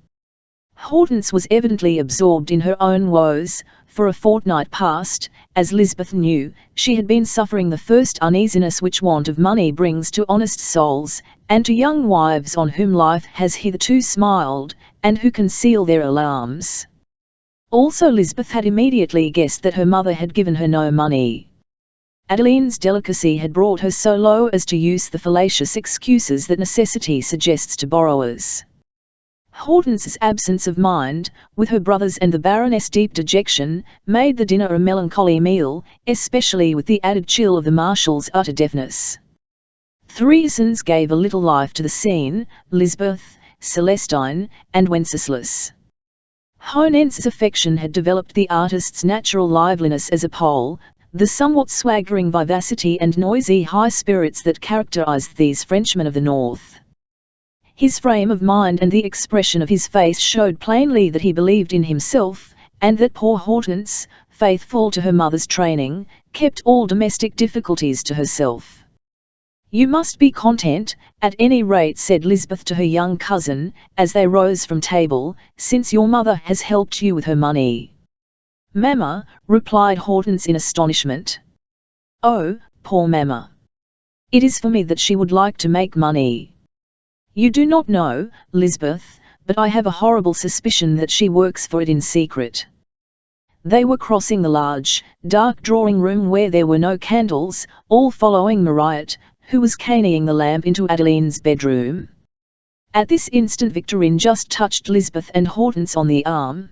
Hortense was evidently absorbed in her own woes. For a fortnight past, as Lisbeth knew, she had been suffering the first uneasiness which want of money brings to honest souls, and to young wives on whom life has hitherto smiled, and who conceal their alarms. Also Lisbeth had immediately guessed that her mother had given her no money. Adeline's delicacy had brought her so low as to use the fallacious excuses that necessity suggests to borrowers. Hortense's absence of mind, with her brothers and the Baroness' deep dejection, made the dinner a melancholy meal, especially with the added chill of the Marshal's utter deafness. Three sons gave a little life to the scene: Lisbeth, Celestine, and Wenceslas. Hortense's affection had developed the artist's natural liveliness as a Pole, the somewhat swaggering vivacity and noisy high spirits that characterized these Frenchmen of the North. His frame of mind and the expression of his face showed plainly that he believed in himself, and that poor Hortense, faithful to her mother's training, kept all domestic difficulties to herself. "You must be content, at any rate," said Lisbeth to her young cousin, as they rose from table, "since your mother has helped you with her money." "Mamma," replied Hortense in astonishment. "Oh, poor mamma! It is for me that she would like to make money. You do not know, Lisbeth, but I have a horrible suspicion that she works for it in secret." They were crossing the large, dark drawing-room where there were no candles, all following Mariette, who was carrying the lamp into Adeline's bedroom. At this instant Victorine just touched Lisbeth and Hortense on the arm.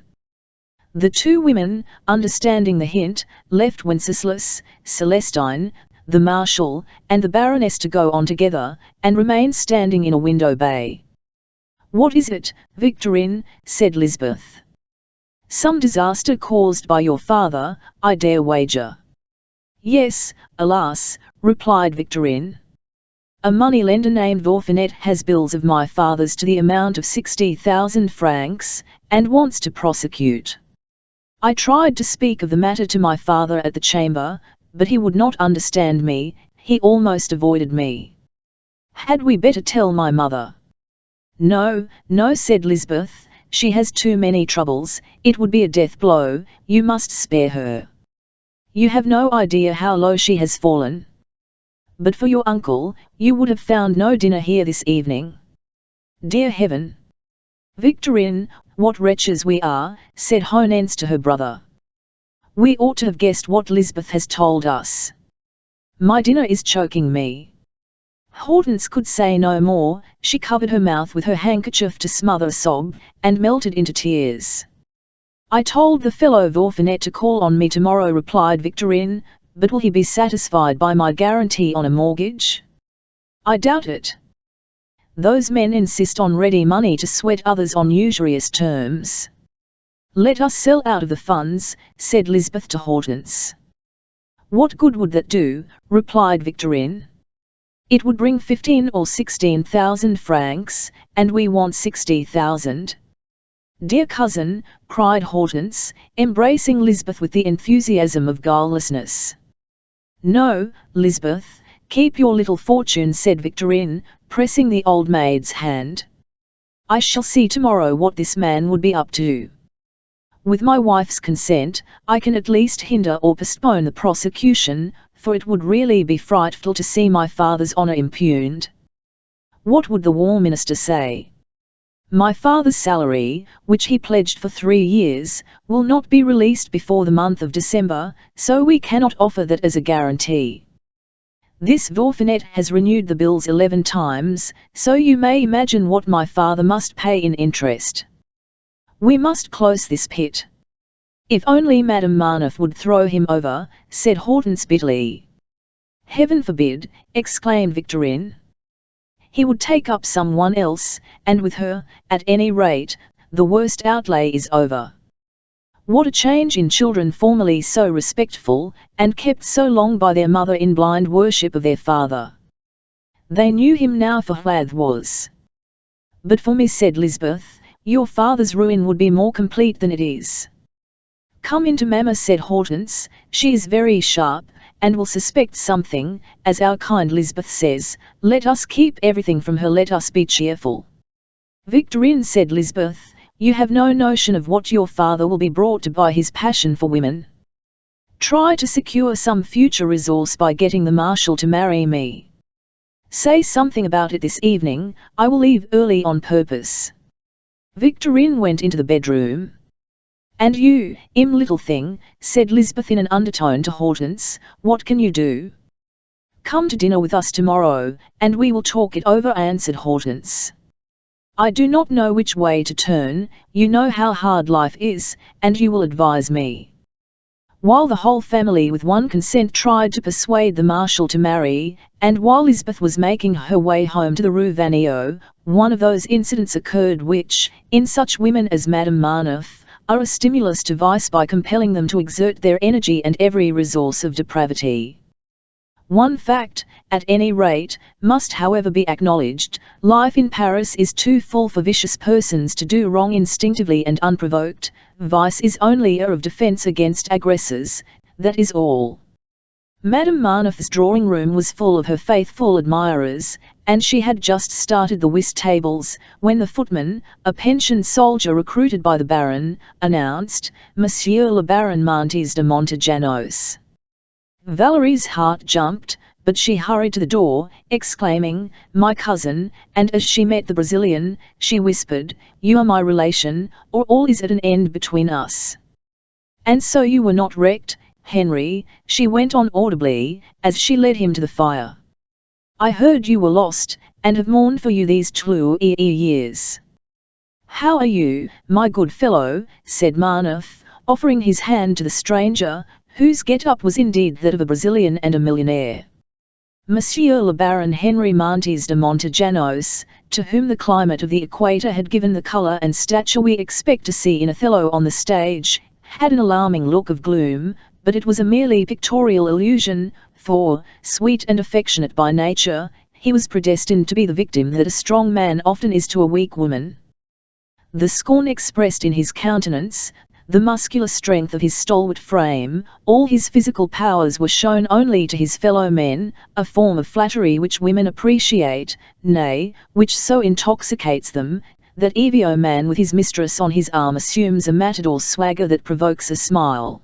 The two women, understanding the hint, left Wenceslas, Celestine, the Marshal, and the Baroness to go on together, and remain standing in a window bay. "What is it, Victorine?" said Lisbeth. "Some disaster caused by your father, I dare wager." "Yes, alas," replied Victorine. "A moneylender named Orphanet has bills of my father's to the amount of 60,000 francs, and wants to prosecute. I tried to speak of the matter to my father at the chamber, but he would not understand me, he almost avoided me. Had we better tell my mother?" "No, no," said Lisbeth, "she has too many troubles, it would be a death blow, you must spare her. You have no idea how low she has fallen. But for your uncle, you would have found no dinner here this evening." "Dear heaven! Victorine, what wretches we are," said Hortense to her brother. "We ought to have guessed what Lisbeth has told us. My dinner is choking me." Hortense could say no more, she covered her mouth with her handkerchief to smother a sob, and melted into tears. "I told the fellow Orphanet to call on me tomorrow," replied Victorine, "but will he be satisfied by my guarantee on a mortgage? I doubt it. Those men insist on ready money to sweat others on usurious terms." "Let us sell out of the funds," said Lisbeth to Hortense. "What good would that do?" replied Victorine. "It would bring 15 or 16,000 francs, and we want 60,000. "Dear cousin," cried Hortense, embracing Lisbeth with the enthusiasm of guilelessness. "No, Lisbeth, keep your little fortune," said Victorine, pressing the old maid's hand. "I shall see tomorrow what this man would be up to. With my wife's consent, I can at least hinder or postpone the prosecution, for it would really be frightful to see my father's honour impugned. What would the War Minister say? My father's salary, which he pledged for 3 years, will not be released before the month of December, so we cannot offer that as a guarantee. This Orphanet has renewed the bills 11 times, so you may imagine what my father must pay in interest. We must close this pit." "If only Madame Marneffe would throw him over," said Hortense bitterly. "Heaven forbid," exclaimed Victorine. "He would take up someone else, and with her, at any rate, the worst outlay is over. What a change in children formerly so respectful, and kept so long by their mother in blind worship of their father. They knew him now for what was. But for me," said Lisbeth, "your father's ruin would be more complete than it is." "Come into Mamma," said Hortense, "she is very sharp, and will suspect something, as our kind Lisbeth says, let us keep everything from her, let us be cheerful." "Victorine," said Lisbeth, "you have no notion of what your father will be brought to by his passion for women. Try to secure some future resource by getting the Marshal to marry me. Say something about it this evening, I will leave early on purpose." Victorine went into the bedroom. "And you, little thing," said Lisbeth in an undertone to Hortense, "what can you do?" "Come to dinner with us tomorrow, and we will talk it over," answered Hortense. "I do not know which way to turn, you know how hard life is, and you will advise me." While the whole family with one consent tried to persuade the Marshal to marry, and while Lisbeth was making her way home to the Rue Vanneau, one of those incidents occurred which, in such women as Madame Marneffe, are a stimulus to vice by compelling them to exert their energy and every resource of depravity. One fact, at any rate, must however be acknowledged: life in Paris is too full for vicious persons to do wrong instinctively and unprovoked. Vice is only a of defence against aggressors, that is all. Madame Marneffe's drawing-room was full of her faithful admirers, and she had just started the whist tables, when the footman, a pensioned soldier recruited by the Baron, announced, "Monsieur le Baron Mantes de Montejanos." Valerie's heart jumped, but she hurried to the door, exclaiming, "My cousin," and as she met the Brazilian, she whispered, "You are my relation, or all is at an end between us." "And so you were not wrecked, Henry," she went on audibly, as she led him to the fire. "I heard you were lost, and have mourned for you these 2 years. How are you, my good fellow?" said Marneffe, offering his hand to the stranger, whose get-up was indeed that of a Brazilian and a millionaire. Monsieur le Baron Henri Mantes de Montejanos, to whom the climate of the equator had given the colour and stature we expect to see in Othello on the stage, had an alarming look of gloom, but it was a merely pictorial illusion, for, sweet and affectionate by nature, he was predestined to be the victim that a strong man often is to a weak woman. The scorn expressed in his countenance, the muscular strength of his stalwart frame, all his physical powers were shown only to his fellow men, a form of flattery which women appreciate, nay, which so intoxicates them, that Evio man with his mistress on his arm assumes a matador swagger that provokes a smile.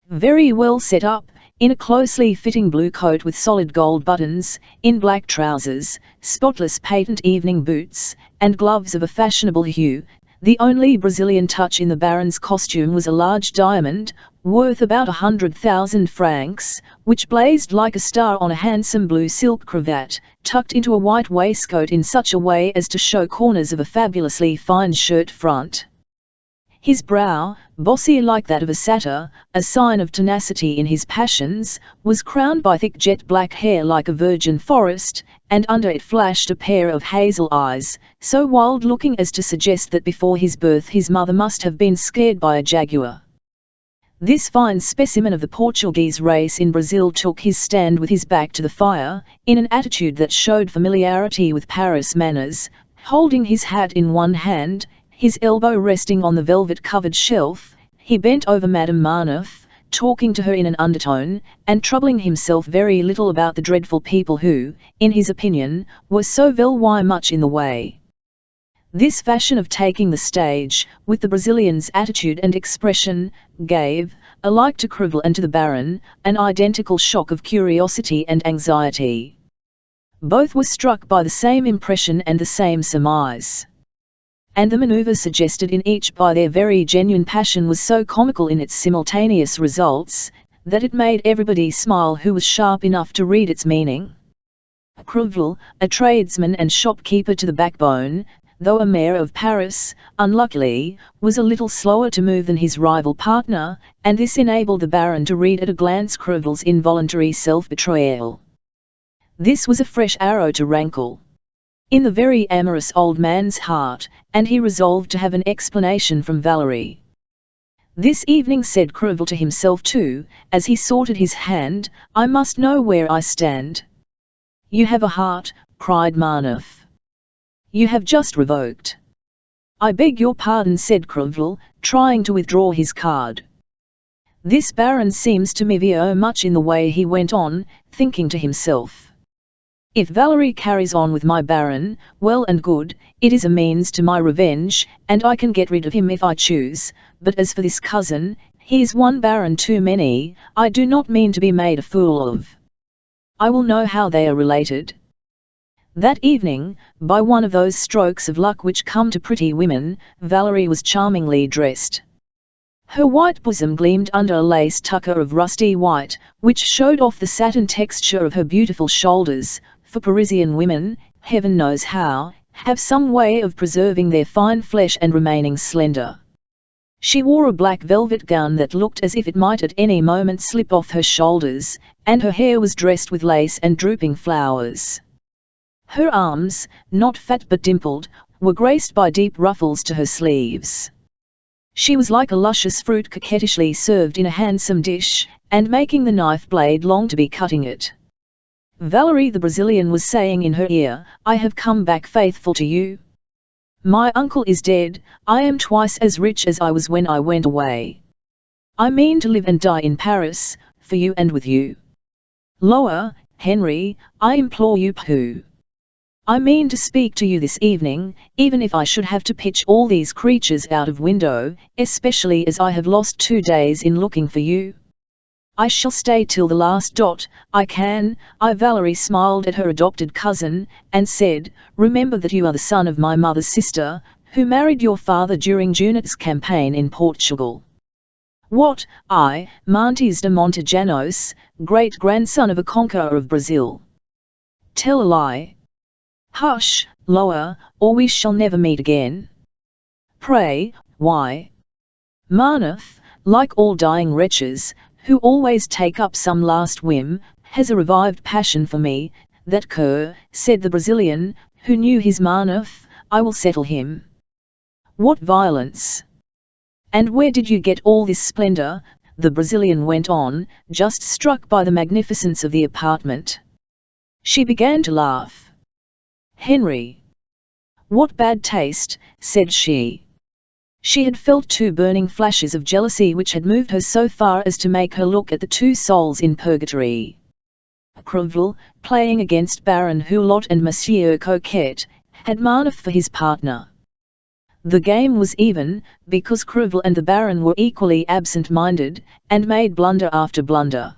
Very well set up, in a closely fitting blue coat with solid gold buttons, in black trousers, spotless patent evening boots, and gloves of a fashionable hue, the only Brazilian touch in the Baron's costume was a large diamond, worth about 100,000 francs, which blazed like a star on a handsome blue silk cravat, tucked into a white waistcoat in such a way as to show corners of a fabulously fine shirt front. His brow, bossy like that of a satyr, a sign of tenacity in his passions, was crowned by thick jet black hair like a virgin forest, and under it flashed a pair of hazel eyes, so wild-looking as to suggest that before his birth his mother must have been scared by a jaguar. This fine specimen of the Portuguese race in Brazil took his stand with his back to the fire, in an attitude that showed familiarity with Paris manners, holding his hat in one hand, his elbow resting on the velvet-covered shelf. He bent over Madame Marneffe, talking to her in an undertone, and troubling himself very little about the dreadful people who, in his opinion, were so very much in the way. This fashion of taking the stage, with the Brazilian's attitude and expression, gave, alike to Crevel and to the Baron, an identical shock of curiosity and anxiety. Both were struck by the same impression and the same surmise. And the manoeuvre suggested in each by their very genuine passion was so comical in its simultaneous results, that it made everybody smile who was sharp enough to read its meaning. Crevel, a tradesman and shopkeeper to the backbone, though a mayor of Paris, unluckily, was a little slower to move than his rival partner, and this enabled the Baron to read at a glance Crevel's involuntary self-betrayal. This was a fresh arrow to rankle in the very amorous old man's heart, and he resolved to have an explanation from Valerie. This evening, said Crevel to himself too, as he sorted his hand, I must know where I stand. You have a heart, cried Marneffe. You have just revoked. I beg your pardon, said Crevel, trying to withdraw his card. This Baron seems to me very much in the way, he went on, thinking to himself. If Valerie carries on with my Baron, well and good, it is a means to my revenge, and I can get rid of him if I choose, but as for this cousin, he is one Baron too many, I do not mean to be made a fool of. I will know how they are related. That evening, by one of those strokes of luck which come to pretty women, Valerie was charmingly dressed. Her white bosom gleamed under a lace tucker of rusty white, which showed off the satin texture of her beautiful shoulders, for Parisian women, heaven knows how, have some way of preserving their fine flesh and remaining slender. She wore a black velvet gown that looked as if it might at any moment slip off her shoulders, and her hair was dressed with lace and drooping flowers. Her arms, not fat but dimpled, were graced by deep ruffles to her sleeves. She was like a luscious fruit coquettishly served in a handsome dish, and making the knife blade long to be cutting it. Valerie the Brazilian was saying in her ear, I have come back faithful to you. My uncle is dead, I am twice as rich as I was when I went away. I mean to live and die in Paris, for you and with you. Lower, Henry, I implore you. Pooh. I mean to speak to you this evening, even if I should have to pitch all these creatures out of window, especially as I have lost 2 days in looking for you. I shall stay till the last dot, I can. Valerie smiled at her adopted cousin, and said, remember that you are the son of my mother's sister, who married your father during Junot's campaign in Portugal. What, I, Mantes de Montejanos, great-grandson of a conqueror of Brazil? Tell a lie. Hush, Lower, or we shall never meet again. Pray, why? Marneffe, like all dying wretches, who always take up some last whim, has a revived passion for me, that cur," said the Brazilian, who knew his Marnuf. "I will settle him." "What violence! And where did you get all this splendor?" the Brazilian went on, just struck by the magnificence of the apartment. She began to laugh. "Henry! What bad taste," said she. She had felt two burning flashes of jealousy which had moved her so far as to make her look at the two souls in purgatory. Crevel, playing against Baron Hulot and Monsieur Coquette, had Marnuf for his partner. The game was even, because Crevel and the Baron were equally absent-minded, and made blunder after blunder.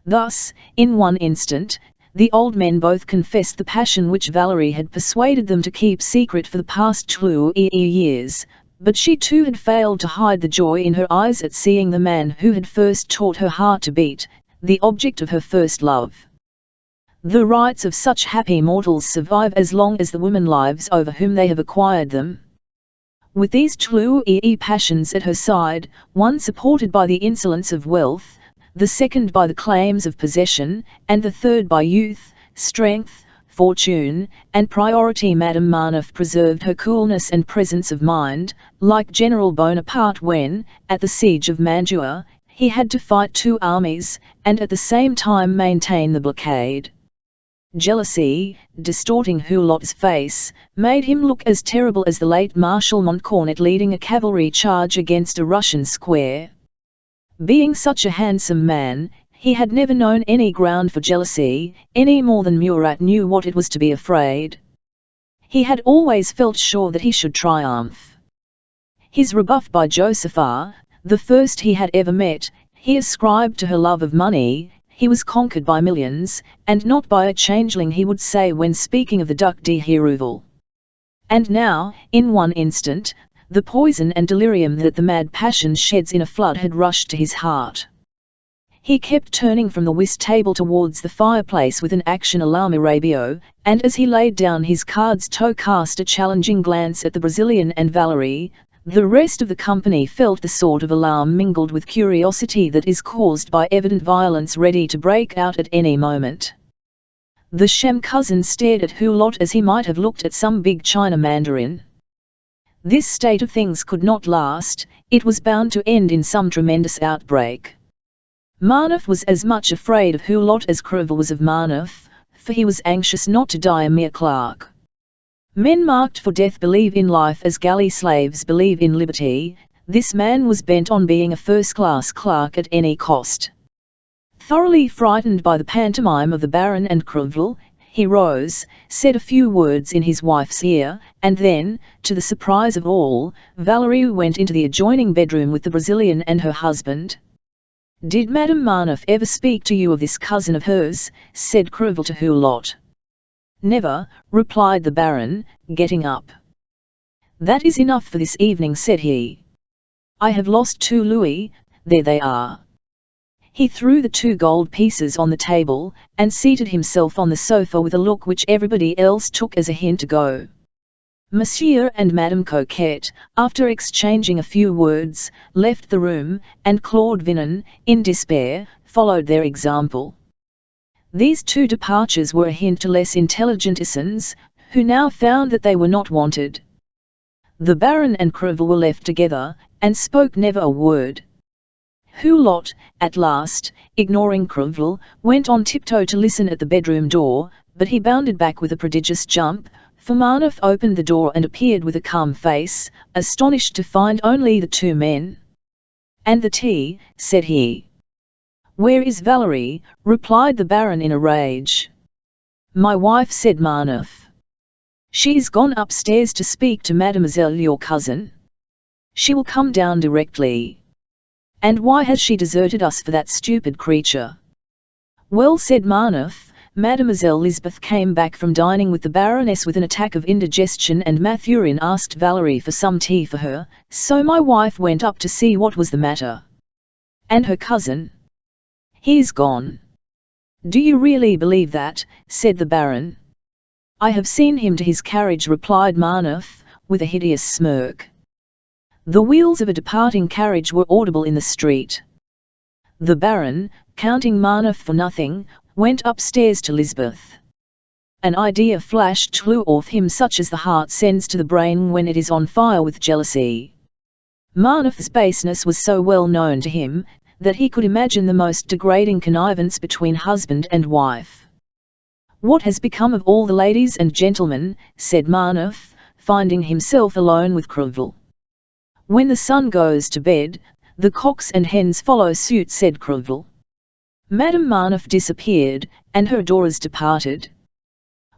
Thus, in one instant, the old men both confessed the passion which Valerie had persuaded them to keep secret for the past 2 years, but she too had failed to hide the joy in her eyes at seeing the man who had first taught her heart to beat, the object of her first love. The rights of such happy mortals survive as long as the women lives over whom they have acquired them. With these 2 passions at her side, one supported by the insolence of wealth, the second by the claims of possession, and the third by youth, strength, fortune, and priority, Madame Marnuf preserved her coolness and presence of mind, like General Bonaparte when, at the siege of Mantua, he had to fight 2 armies, and at the same time maintain the blockade. Jealousy, distorting Hulot's face, made him look as terrible as the late Marshal Montcornet leading a cavalry charge against a Russian square. Being such a handsome man, he had never known any ground for jealousy, any more than Murat knew what it was to be afraid. He had always felt sure that he should triumph. His rebuff by Josepha, the first he had ever met, he ascribed to her love of money. He was conquered by millions, and not by a changeling, he would say when speaking of the Duc de Herouville. And now, in one instant, the poison and delirium that the mad passion sheds in a flood had rushed to his heart. He kept turning from the whist table towards the fireplace with an action alarmiradio, and as he laid down his cards to cast a challenging glance at the Brazilian and Valerie, the rest of the company felt the sort of alarm mingled with curiosity that is caused by evident violence ready to break out at any moment. The sham cousin stared at Hulot as he might have looked at some big China mandarin. This state of things could not last, it was bound to end in some tremendous outbreak. Marnuf was as much afraid of Hulot as Crevel was of Marnuf, for he was anxious not to die a mere clerk. Men marked for death believe in life as galley slaves believe in liberty. This man was bent on being a first-class clerk at any cost. Thoroughly frightened by the pantomime of the Baron and Crevel, he rose, said a few words in his wife's ear, and then, to the surprise of all, Valerie went into the adjoining bedroom with the Brazilian and her husband. "Did Madame Marnuf ever speak to you of this cousin of hers?" said Crevel to Hulot. "Never," replied the Baron, getting up. "That is enough for this evening," said he. "I have lost 2 louis, there they are." He threw the 2 gold pieces on the table, and seated himself on the sofa with a look which everybody else took as a hint to go. Monsieur and Madame Coquette, after exchanging a few words, left the room, and Claude Vinon, in despair, followed their example. These 2 departures were a hint to less intelligent citizens, who now found that they were not wanted. The Baron and Crevel were left together, and spoke never a word. Hulot, at last, ignoring Crevel, went on tiptoe to listen at the bedroom door, but he bounded back with a prodigious jump, for Marnuf opened the door and appeared with a calm face, astonished to find only the 2 men. "And the tea," said he. "Where is Valerie?" replied the Baron in a rage. "My wife," said Marnuf. "She's gone upstairs to speak to Mademoiselle your cousin. She will come down directly." "And why has she deserted us for that stupid creature?" "Well," said Marnuf, "Mademoiselle Lisbeth came back from dining with the Baroness with an attack of indigestion, and Mathurin asked Valerie for some tea for her, so my wife went up to see what was the matter." "And her cousin?" "He's gone." "Do you really believe that?" said the Baron. "I have seen him to his carriage," replied Marnuf, with a hideous smirk. The wheels of a departing carriage were audible in the street. The Baron, counting Marnuf for nothing, went upstairs to Lisbeth. An idea flashed flew off him such as the heart sends to the brain when it is on fire with jealousy. Marneff's baseness was so well known to him, that he could imagine the most degrading connivance between husband and wife. "What has become of all the ladies and gentlemen?" said Marneff, finding himself alone with Crevel. "When the sun goes to bed, the cocks and hens follow suit," said Crevel. Madame Marneff disappeared, and her adorers departed.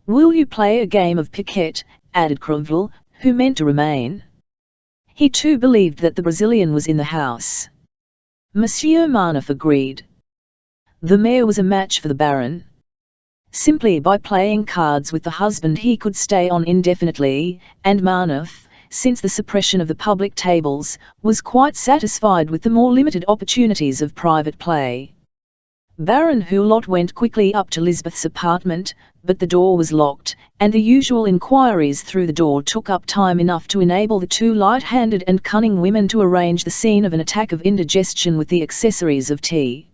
"Will you play a game of piquet?" added Crevel, who meant to remain. He too believed that the Brazilian was in the house. Monsieur Marneff agreed. The mayor was a match for the Baron. Simply by playing cards with the husband he could stay on indefinitely, and Marneff, since the suppression of the public tables, was quite satisfied with the more limited opportunities of private play. Baron Hulot went quickly up to Lisbeth's apartment, but the door was locked, and the usual inquiries through the door took up time enough to enable the two light-handed and cunning women to arrange the scene of an attack of indigestion with the accessories of tea.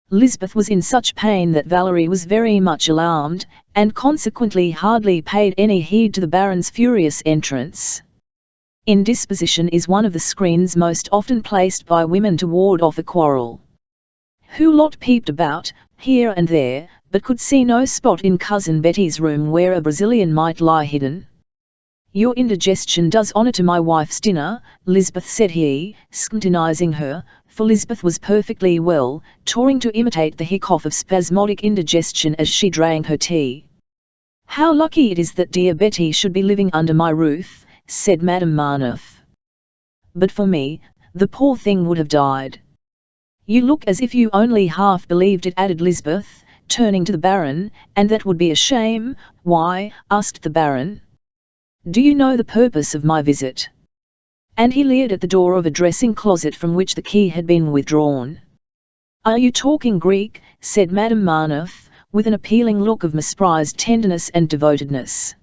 Lisbeth was in such pain that Valerie was very much alarmed, and consequently hardly paid any heed to the Baron's furious entrance. Indisposition is one of the screens most often placed by women to ward off a quarrel. Hulot peeped about, here and there, but could see no spot in Cousin Betty's room where a Brazilian might lie hidden. "Your indigestion does honour to my wife's dinner," Lisbeth said he, scrutinizing her, for Lisbeth was perfectly well, trying to imitate the hiccough of spasmodic indigestion as she drank her tea. "How lucky it is that dear Betty should be living under my roof," said Madame Marneff. "But for me, the poor thing would have died." "You look as if you only half believed it," added Lisbeth, turning to the Baron, "and that would be a shame." "Why?" asked the Baron. "Do you know the purpose of my visit?" And he leered at the door of a dressing closet from which the key had been withdrawn. "Are you talking Greek?" said Madame Marneff, with an appealing look of misprized tenderness and devotedness.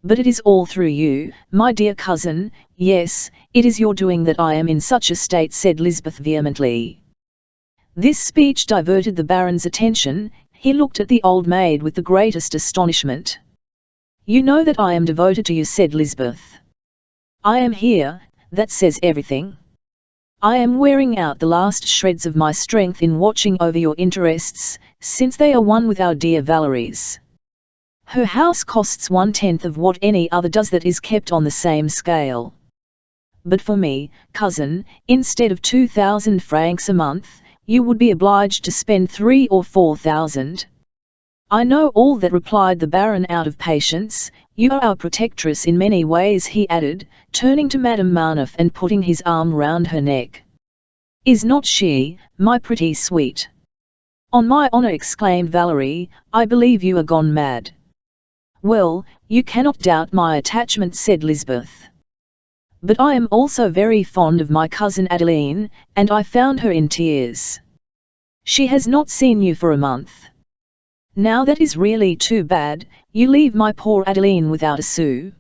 "But it is all through you, my dear cousin." "Yes, it is your doing that I am in such a state," said Lisbeth vehemently. This speech diverted the Baron's attention. He looked at the old maid with the greatest astonishment. "You know that I am devoted to you," said Lisbeth. "I am here, that says everything. I am wearing out the last shreds of my strength in watching over your interests, since they are one with our dear Valerie's. Her house costs 1/10 of what any other does that is kept on the same scale. But for me, cousin, instead of 2,000 francs a month, you would be obliged to spend 3 or 4,000. "I know all that," replied the Baron out of patience. "You are our protectress in many ways," he added, turning to Madame Marneff and putting his arm round her neck. "Is not she, my pretty sweet?" "On my honour," exclaimed Valerie, "I believe you are gone mad." "Well, you cannot doubt my attachment," said Lisbeth. "But I am also very fond of my cousin Adeline, and I found her in tears. She has not seen you for a month. Now that is really too bad. You leave my poor Adeline without a sou.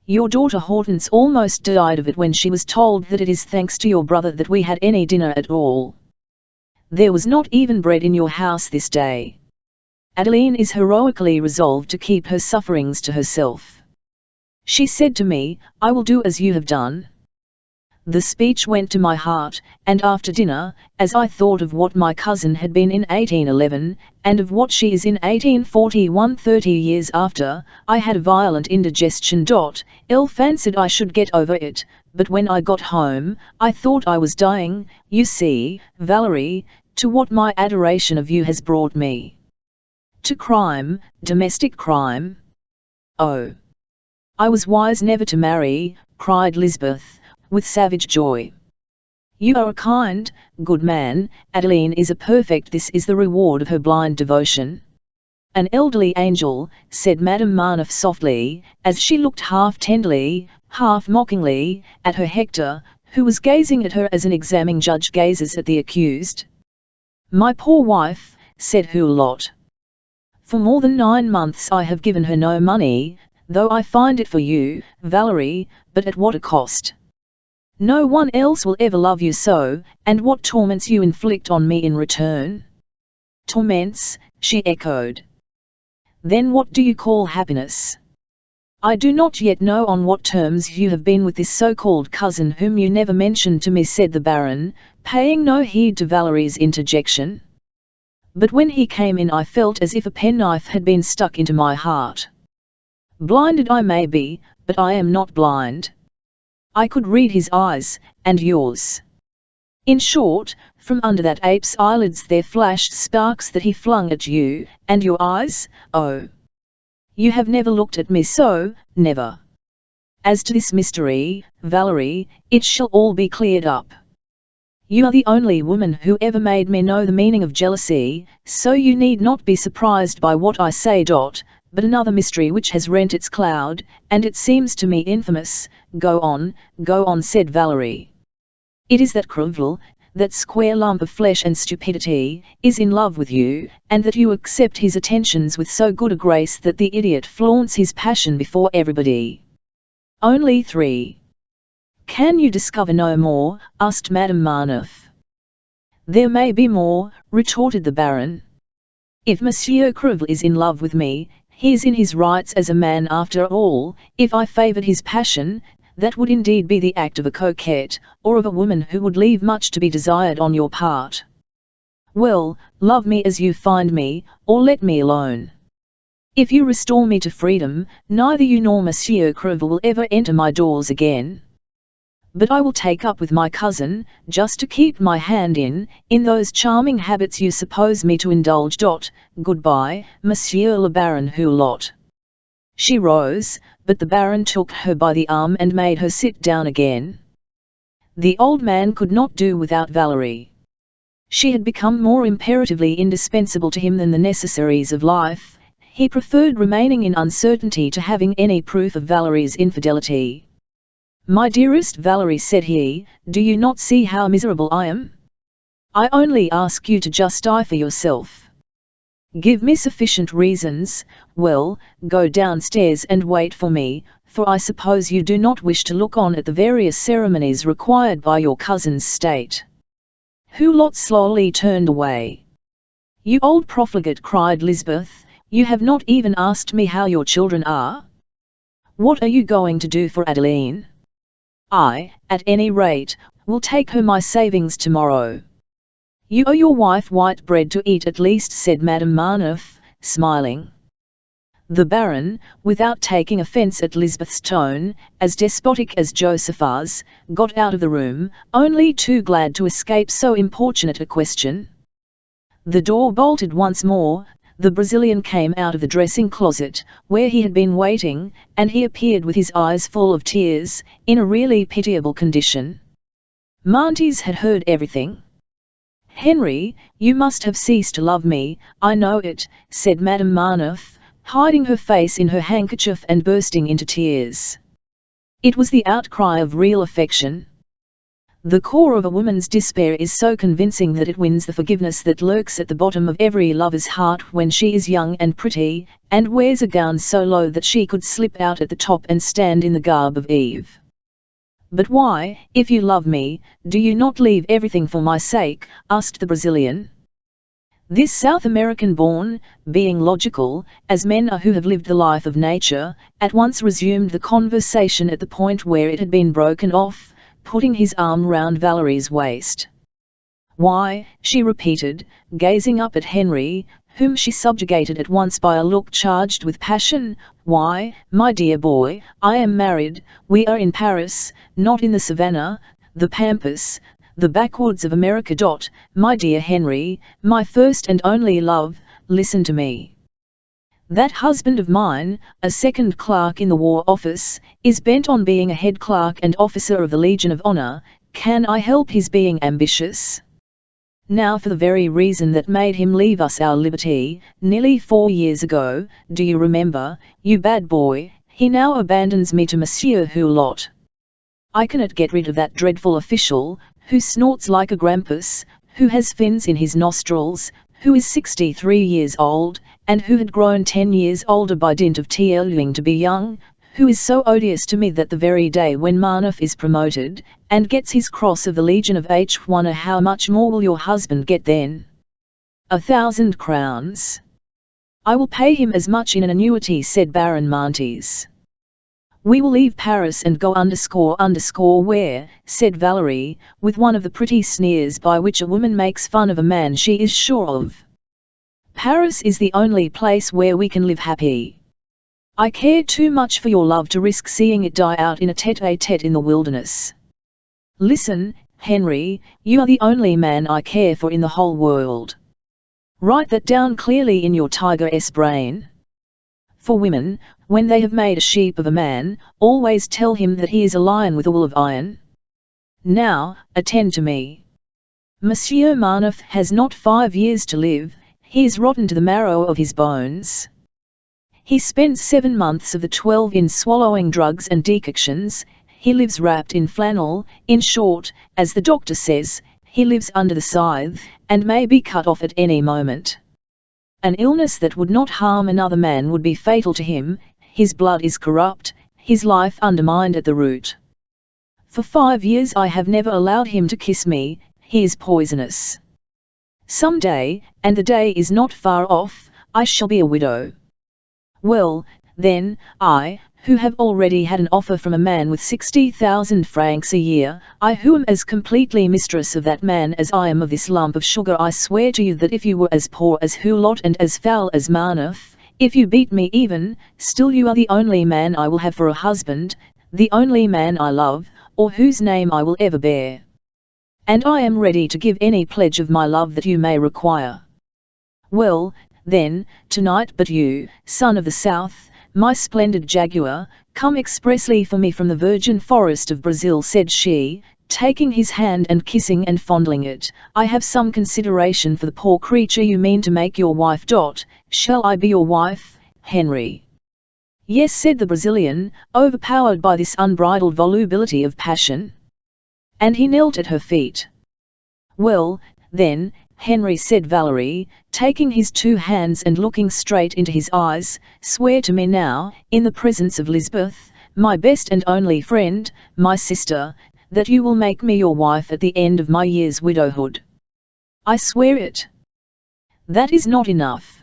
Your daughter Hortense almost died of it when she was told that it is thanks to your brother that we had any dinner at all. There was not even bread in your house this day. Adeline is heroically resolved to keep her sufferings to herself. She said to me, 'I will do as you have done.' The speech went to my heart, and after dinner, as I thought of what my cousin had been in 1811, and of what she is in 1841 30 years after, I had a violent indigestion. I fancied I should get over it, but when I got home, I thought I was dying. You see, Valerie, to what my adoration of you has brought me. To crime, domestic crime. Oh! I was wise never to marry," cried Lisbeth, with savage joy. "You are a kind, good man. Adeline is a perfect. This is the reward of her blind devotion." "An elderly angel," said Madame Marneff softly, as she looked half tenderly, half mockingly, at her Hector, who was gazing at her as an examining judge gazes at the accused. "My poor wife," said Hulot. "For more than 9 months I have given her no money, though I find it for you, Valerie, but at what a cost! No one else will ever love you so, and what torments you inflict on me in return." "Torments," she echoed. Then what do you call happiness? I do not yet know on what terms you have been with this so-called cousin whom you never mentioned to me, said the Baron, paying no heed to Valerie's interjection. But when he came in I felt as if a penknife had been stuck into my heart. Blinded I may be, but I am not blind. I could read his eyes, and yours. In short, from under that ape's eyelids there flashed sparks that he flung at you, and your eyes, oh! You have never looked at me so, never. As to this mystery, Valerie, it shall all be cleared up. You are the only woman who ever made me know the meaning of jealousy, so you need not be surprised by what I say. But another mystery which has rent its cloud, and it seems to me infamous. Go on, said Valerie. It is that Crevel, that square lump of flesh and stupidity, is in love with you, and that you accept his attentions with so good a grace that the idiot flaunts his passion before everybody. Only 3. Can you discover no more? Asked Madame Marneffe. There may be more, retorted the Baron. If Monsieur Crevel is in love with me, he is in his rights as a man after all. If I favoured his passion, that would indeed be the act of a coquette, or of a woman who would leave much to be desired on your part. Well, love me as you find me, or let me alone. If you restore me to freedom, neither you nor Monsieur Crevel will ever enter my doors again. But I will take up with my cousin, just to keep my hand in those charming habits you suppose me to indulge. Goodbye, Monsieur le Baron Hulot. She rose, but the Baron took her by the arm and made her sit down again. The old man could not do without Valerie. She had become more imperatively indispensable to him than the necessaries of life. He preferred remaining in uncertainty to having any proof of Valerie's infidelity. My dearest Valerie, said he, do you not see how miserable I am? I only ask you to justify for yourself. Give me sufficient reasons. Well, go downstairs and wait for me, for I suppose you do not wish to look on at the various ceremonies required by your cousin's state. Hulot slowly turned away. You old profligate, cried Lisbeth, you have not even asked me how your children are. What are you going to do for Adeline? I, at any rate, will take her my savings tomorrow. You owe your wife white bread to eat at least, said Madame Marneffe, smiling. The Baron, without taking offence at Lisbeth's tone, as despotic as Josepha's, got out of the room, only too glad to escape so importunate a question. The door bolted once more. The Brazilian came out of the dressing-closet, where he had been waiting, and he appeared with his eyes full of tears, in a really pitiable condition. Mantes had heard everything. Henry, you must have ceased to love me, I know it, said Madame Marneffe, hiding her face in her handkerchief and bursting into tears. It was the outcry of real affection. The core of a woman's despair is so convincing that it wins the forgiveness that lurks at the bottom of every lover's heart when she is young and pretty, and wears a gown so low that she could slip out at the top and stand in the garb of Eve. But why, if you love me, do you not leave everything for my sake? Asked the Brazilian. This South American-born, being logical, as men are who have lived the life of nature, at once resumed the conversation at the point where it had been broken off, putting his arm round Valerie's waist. Why, she repeated, gazing up at Henry, whom she subjugated at once by a look charged with passion, why, my dear boy, I am married, we are in Paris, not in the savannah, the pampas, the backwoods of America. My dear Henry, my first and only love, listen to me. That husband of mine, a second clerk in the War Office, is bent on being a head clerk and officer of the Legion of Honor. Can I help his being ambitious? Now for the very reason that made him leave us our liberty, nearly 4 years ago, do you remember, you bad boy, he now abandons me to Monsieur Hulot. I cannot get rid of that dreadful official, who snorts like a grampus, who has fins in his nostrils, who is 63 years old, and who had grown 10 years older by dint of tearing to be young, who is so odious to me that the very day when Marneffe is promoted, and gets his cross of the Legion of Honor, how much more will your husband get then? 1,000 crowns. I will pay him as much in an annuity, said Baron Mantes. We will leave Paris and go where, said Valerie, with one of the pretty sneers by which a woman makes fun of a man she is sure of. Paris is the only place where we can live happy. I care too much for your love to risk seeing it die out in a tete-a-tete in the wilderness. Listen, Henry, you are the only man I care for in the whole world. Write that down clearly in your tiger's brain. For women, when they have made a sheep of a man, always tell him that he is a lion with a will of iron. Now, attend to me. Monsieur Maneuf has not 5 years to live, he is rotten to the marrow of his bones. He spent 7 months of the 12 in swallowing drugs and decoctions, he lives wrapped in flannel, in short, as the doctor says, he lives under the scythe, and may be cut off at any moment. An illness that would not harm another man would be fatal to him, his blood is corrupt, his life undermined at the root. For 5 years I have never allowed him to kiss me, he is poisonous. Some day, and the day is not far off, I shall be a widow. Well, then, I, who have already had an offer from a man with 60,000 francs a year, I who am as completely mistress of that man as I am of this lump of sugar, I swear to you that if you were as poor as Hulot and as foul as Maneuf, if you beat me even, still you are the only man I will have for a husband, the only man I love, or whose name I will ever bear. And I am ready to give any pledge of my love that you may require. Well, then, tonight, but you, son of the South, my splendid jaguar, come expressly for me from the virgin forest of Brazil, said she, taking his hand and kissing and fondling it. I have some consideration for the poor creature you mean to make your wife. Shall I be your wife, Henry? Yes, said the Brazilian, overpowered by this unbridled volubility of passion. And he knelt at her feet. Well, then, Henry, said Valerie, taking his 2 hands and looking straight into his eyes, swear to me now, in the presence of Lisbeth, my best and only friend, my sister, that you will make me your wife at the end of my year's widowhood. I swear it. That is not enough.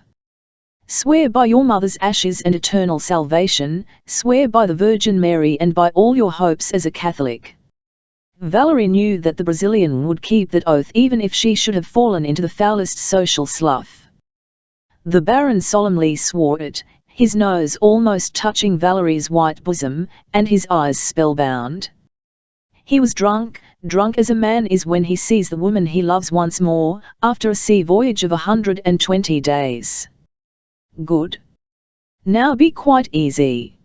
Swear by your mother's ashes and eternal salvation, swear by the Virgin Mary and by all your hopes as a Catholic. Valerie knew that the Brazilian would keep that oath even if she should have fallen into the foulest social slough. The Baron solemnly swore it, his nose almost touching Valerie's white bosom, and his eyes spellbound. He was drunk as a man is when he sees the woman he loves once more, after a sea voyage of 120 days. Good. Now be quite easy.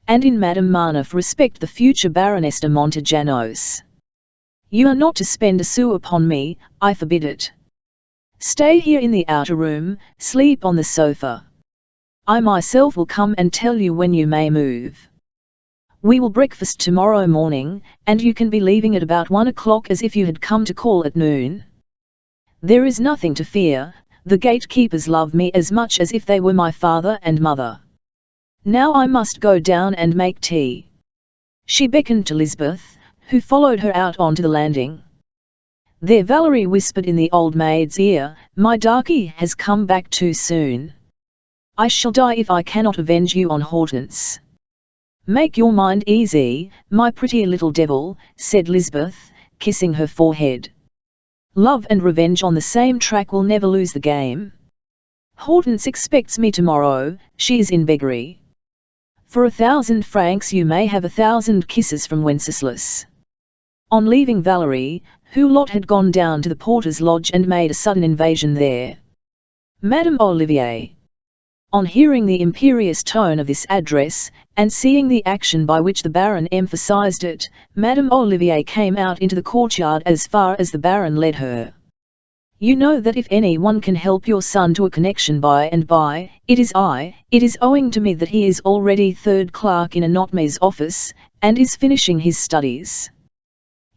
And in Madame Maneuf respect the future Baroness de Montejanos. You are not to spend a sou upon me, I forbid it. Stay here in the outer room, sleep on the sofa. I myself will come and tell you when you may move. We will breakfast tomorrow morning, and you can be leaving at about 1 o'clock as if you had come to call at noon. There is nothing to fear, the gatekeepers love me as much as if they were my father and mother. Now I must go down and make tea. She beckoned to Lisbeth, who followed her out onto the landing. There Valerie whispered in the old maid's ear, my darky has come back too soon. I shall die if I cannot avenge you on Hortense. Make your mind easy, my pretty little devil, said Lisbeth, kissing her forehead. Love and revenge on the same track will never lose the game. Hortense expects me tomorrow, she is in beggary. For 1,000 francs you may have 1,000 kisses from Wenceslas. On leaving Valerie, Hulot had gone down to the porter's lodge and made a sudden invasion there. Madame Olivier. On hearing the imperious tone of this address, and seeing the action by which the Baron emphasized it, Madame Olivier came out into the courtyard as far as the Baron led her. You know that if any one can help your son to a connection by and by, it is I. It is owing to me that he is already 3rd clerk in a Notme's office, and is finishing his studies.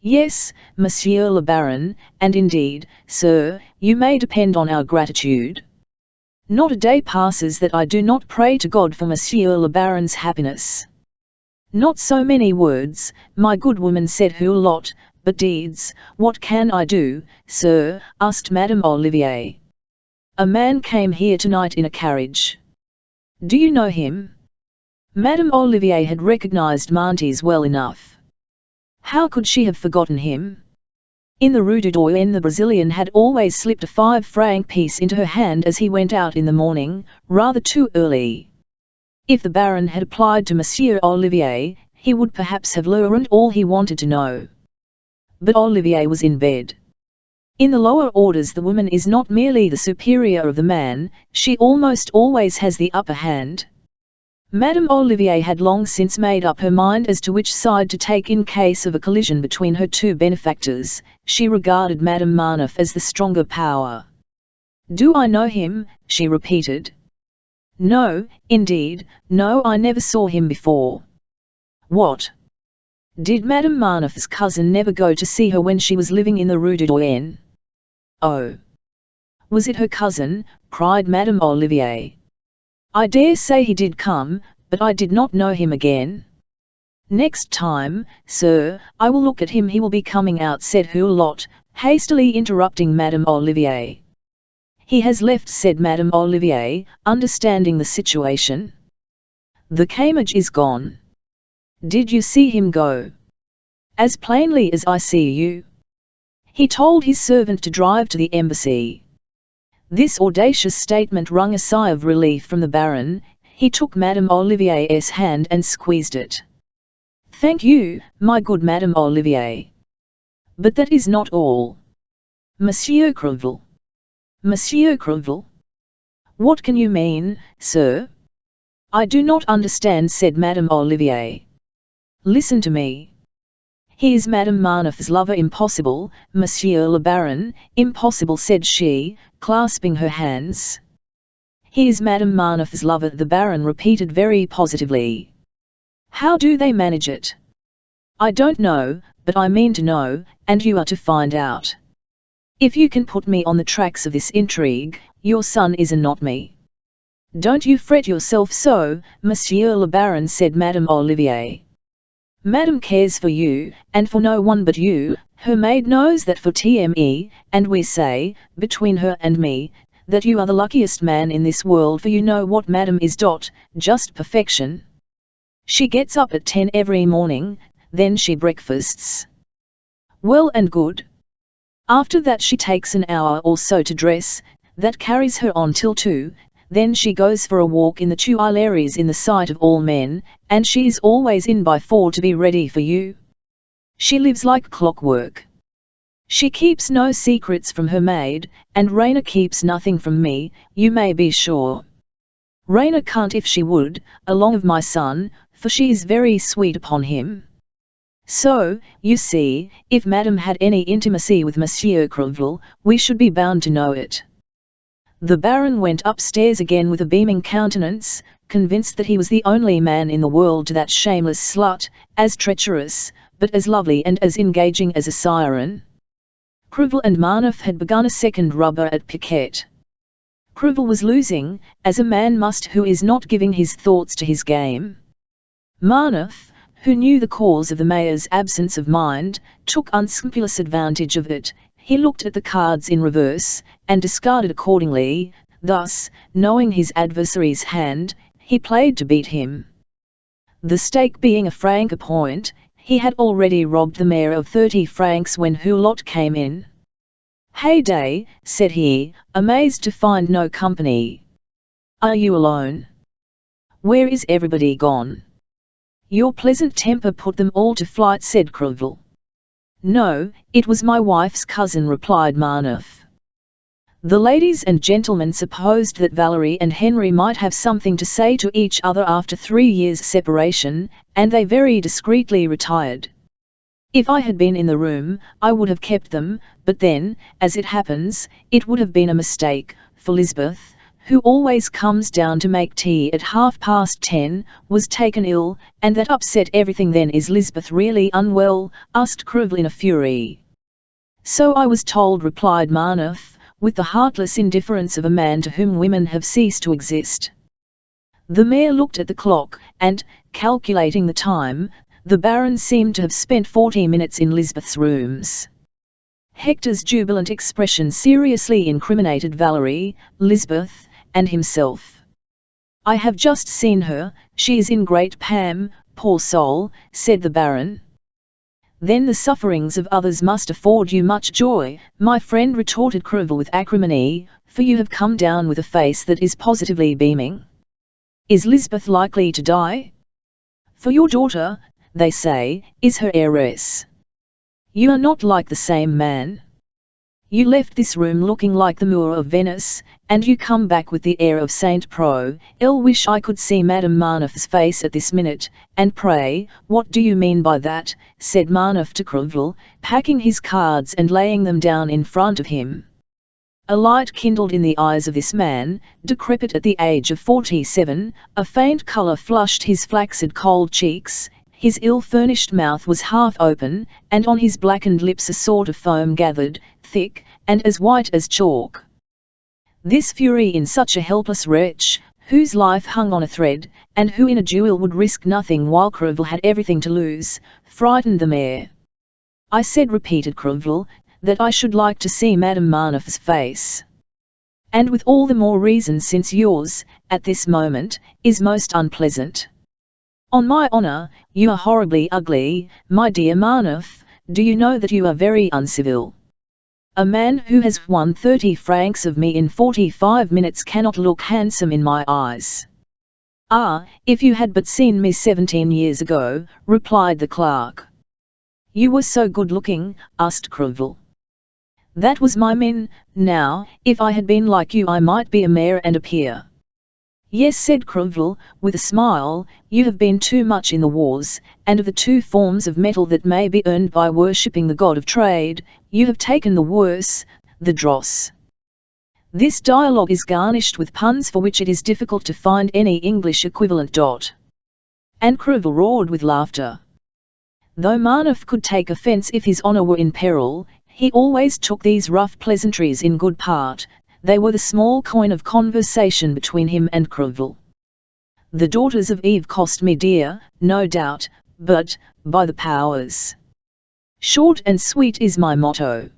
Yes, Monsieur le Baron, and indeed, sir, you may depend on our gratitude. Not a day passes that I do not pray to God for Monsieur le Baron's happiness. Not so many words, my good woman, said Hulot, but deeds. What can I do, sir? Asked Madame Olivier. A man came here tonight in a carriage. Do you know him? Madame Olivier had recognized Mantes well enough. How could she have forgotten him? In the Rue du Doyen the Brazilian had always slipped a 5-franc piece into her hand as he went out in the morning, rather too early. If the Baron had applied to Monsieur Olivier, he would perhaps have learned all he wanted to know. But Olivier was in bed. In the lower orders the woman is not merely the superior of the man, she almost always has the upper hand. Madame Olivier had long since made up her mind as to which side to take in case of a collision between her two benefactors. She regarded Madame Marneffe as the stronger power. "Do I know him?" she repeated. "No, indeed, no, I never saw him before." "What? Did Madame Marneffe's cousin never go to see her when she was living in the Rue du Doyen?" "Oh! Was it her cousin?" cried Madame Olivier. "I dare say he did come, but I did not know him again." "Next time, sir, I will look at him, he will be coming out," said Hulot, hastily interrupting Madame Olivier. "He has left," said Madame Olivier, understanding the situation. "The Camage is gone." "Did you see him go?" "As plainly as I see you." "He told his servant to drive to the embassy." This audacious statement wrung a sigh of relief from the Baron. He took Madame Olivier's hand and squeezed it. "Thank you, my good Madame Olivier. But that is not all. Monsieur Crevel." "Monsieur Crevel? What can you mean, sir?" "I do not understand," said Madame Olivier. "Listen to me. He is Madame Marneffe's lover." "Impossible, Monsieur le Baron, impossible," said she, clasping her hands. "He is Madame Marneffe's lover," the Baron repeated very positively. "How do they manage it?" "I don't know, but I mean to know, and you are to find out. If you can put me on the tracks of this intrigue, your son is and not me." "Don't you fret yourself so, Monsieur le Baron," said Madame Olivier. "Madame cares for you, and for no one but you. Her maid knows that for TME, and we say, between her and me, that you are the luckiest man in this world, for you know what Madame is. Just perfection. She gets up at 10 every morning, then she breakfasts. Well and good. After that she takes an hour or so to dress, that carries her on till 2, then she goes for a walk in the Tuileries in the sight of all men, and she is always in by 4 to be ready for you. She lives like clockwork. She keeps no secrets from her maid, and Raina keeps nothing from me, you may be sure. Raina can't if she would, along of my son, for she is very sweet upon him. So, you see, if Madame had any intimacy with Monsieur Crevel, we should be bound to know it." The Baron went upstairs again with a beaming countenance, convinced that he was the only man in the world to that shameless slut, as treacherous, but as lovely and as engaging as a siren. Crevel and Marneffe had begun a second rubber at piquet. Crevel was losing, as a man must who is not giving his thoughts to his game. Marneffe, who knew the cause of the mayor's absence of mind, took unscrupulous advantage of it. He looked at the cards in reverse, and discarded accordingly. Thus, knowing his adversary's hand, he played to beat him. The stake being a franc a point, he had already robbed the mayor of 30 francs when Hulot came in. "Heyday," said he, amazed to find no company. "Are you alone? Where is everybody gone?" "Your pleasant temper put them all to flight," said Crevel. "No, it was my wife's cousin," replied Marneffe. The ladies and gentlemen supposed that Valerie and Henry might have something to say to each other after 3 years' separation, and they very discreetly retired. If I had been in the room, I would have kept them, but then, as it happens, it would have been a mistake, for Lisbeth, who always comes down to make tea at 10:30, was taken ill, and that upset everything. "Then is Lisbeth really unwell?" asked Crevel in a fury. "So I was told," replied Marneffe, with the heartless indifference of a man to whom women have ceased to exist. The mayor looked at the clock, and, calculating the time, the Baron seemed to have spent 40 minutes in Lisbeth's rooms. Hector's jubilant expression seriously incriminated Valerie, Lisbeth, and himself. "I have just seen her, she is in great pain, poor soul," said the Baron. "Then the sufferings of others must afford you much joy, my friend," retorted Crevel with acrimony, "for you have come down with a face that is positively beaming. Is Lisbeth likely to die? For your daughter, they say, is her heiress. You are not like the same man. You left this room looking like the Moor of Venice, and you come back with the air of Saint Pro. I'll wish I could see Madame Marneffe's face at this minute. And pray, what do you mean by that?" said Marneffe to Crevel, packing his cards and laying them down in front of him. A light kindled in the eyes of this man, decrepit at the age of 47, a faint colour flushed his flaccid cold cheeks, his ill-furnished mouth was half open, and on his blackened lips a sort of foam gathered, thick, and as white as chalk. This fury in such a helpless wretch, whose life hung on a thread, and who in a duel would risk nothing while Crevel had everything to lose, frightened the mayor. "I said," repeated Crevel, "that I should like to see Madame Marneffe's face. And with all the more reason since yours, at this moment, is most unpleasant. On my honour, you are horribly ugly, my dear Marneffe. Do you know that you are very uncivil? A man who has won 30 francs of me in 45 minutes cannot look handsome in my eyes." "Ah, if you had but seen me 17 years ago," replied the clerk. "You were so good-looking?" asked Crevel. "That was my min. Now, if I had been like you I might be a mayor and a peer." "Yes," said Crevel, with a smile, "you have been too much in the wars, and of the two forms of metal that may be earned by worshipping the god of trade, you have taken the worse, the dross." This dialogue is garnished with puns for which it is difficult to find any English equivalent. And Crevel roared with laughter. Though Marneffe could take offence if his honour were in peril, he always took these rough pleasantries in good part. They were the small coin of conversation between him and Crevel. "The daughters of Eve cost me dear, no doubt, but, by the powers, short and sweet is my motto.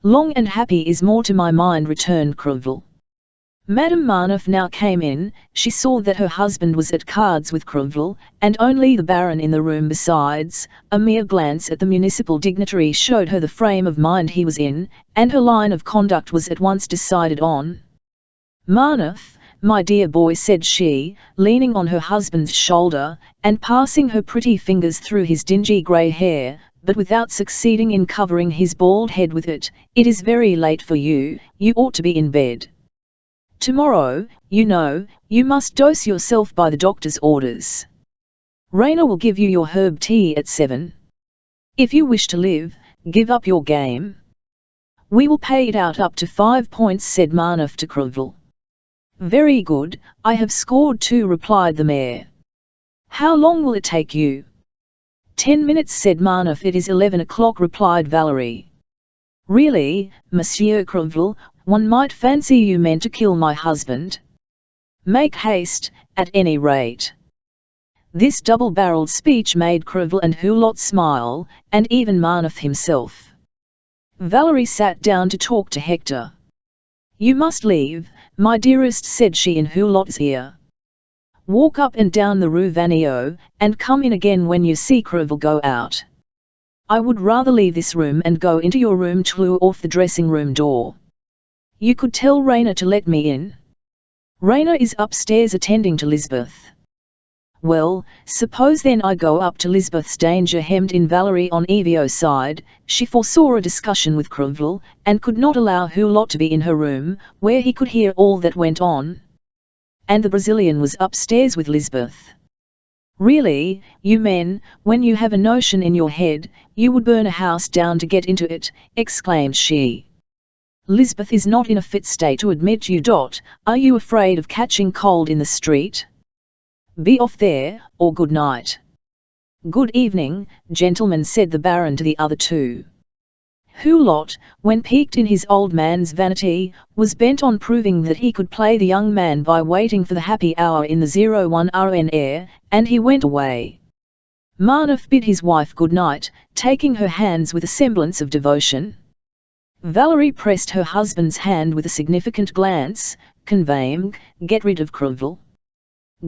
Long and happy is more to my mind," returned Crevel. Madame Marneffe now came in. She saw that her husband was at cards with Crevel, and only the Baron in the room besides. A mere glance at the municipal dignitary showed her the frame of mind he was in, and her line of conduct was at once decided on. "Marneffe, my dear boy," said she, leaning on her husband's shoulder, and passing her pretty fingers through his dingy grey hair, but without succeeding in covering his bald head with it, "it is very late for you, you ought to be in bed. Tomorrow, you know, you must dose yourself by the doctor's orders. Rainer will give you your herb tea at 7. If you wish to live, give up your game. We will pay it out up to 5 points," said Marneffe to Crevel. "Very good, I have scored 2," replied the mayor. "How long will it take you?" 10 minutes, said Marneffe. "It is 11 o'clock," replied Valerie. "Really, Monsieur Crevel, one might fancy you meant to kill my husband. Make haste, at any rate." This double-barreled speech made Crevel and Hulot smile, and even Marneffe himself. Valerie sat down to talk to Hector. "You must leave, my dearest," said she in Hulot's ear. "Walk up and down the Rue Vanneau, and come in again when you see Crevel go out. I would rather leave this room and go into your room through off the dressing-room door. You could tell Rainer to let me in. Rainer is upstairs attending to Lisbeth." "Well, suppose then I go up to Lisbeth's," danger hemmed in Valerie on Evio's side. She foresaw a discussion with Crevel, and could not allow Hulot to be in her room, where he could hear all that went on. And the Brazilian was upstairs with Lisbeth. "Really, you men, when you have a notion in your head, you would burn a house down to get into it," exclaimed she. "Lisbeth is not in a fit state to admit you. Are you afraid of catching cold in the street? Be off there, or good night." "Good evening, gentlemen," said the Baron to the other two. Hulot, when piqued in his old man's vanity, was bent on proving that he could play the young man by waiting for the happy hour in the 01 Rn air, and he went away. Marneffe bid his wife good night, taking her hands with a semblance of devotion. Valerie pressed her husband's hand with a significant glance, conveying, "Get rid of Crevel."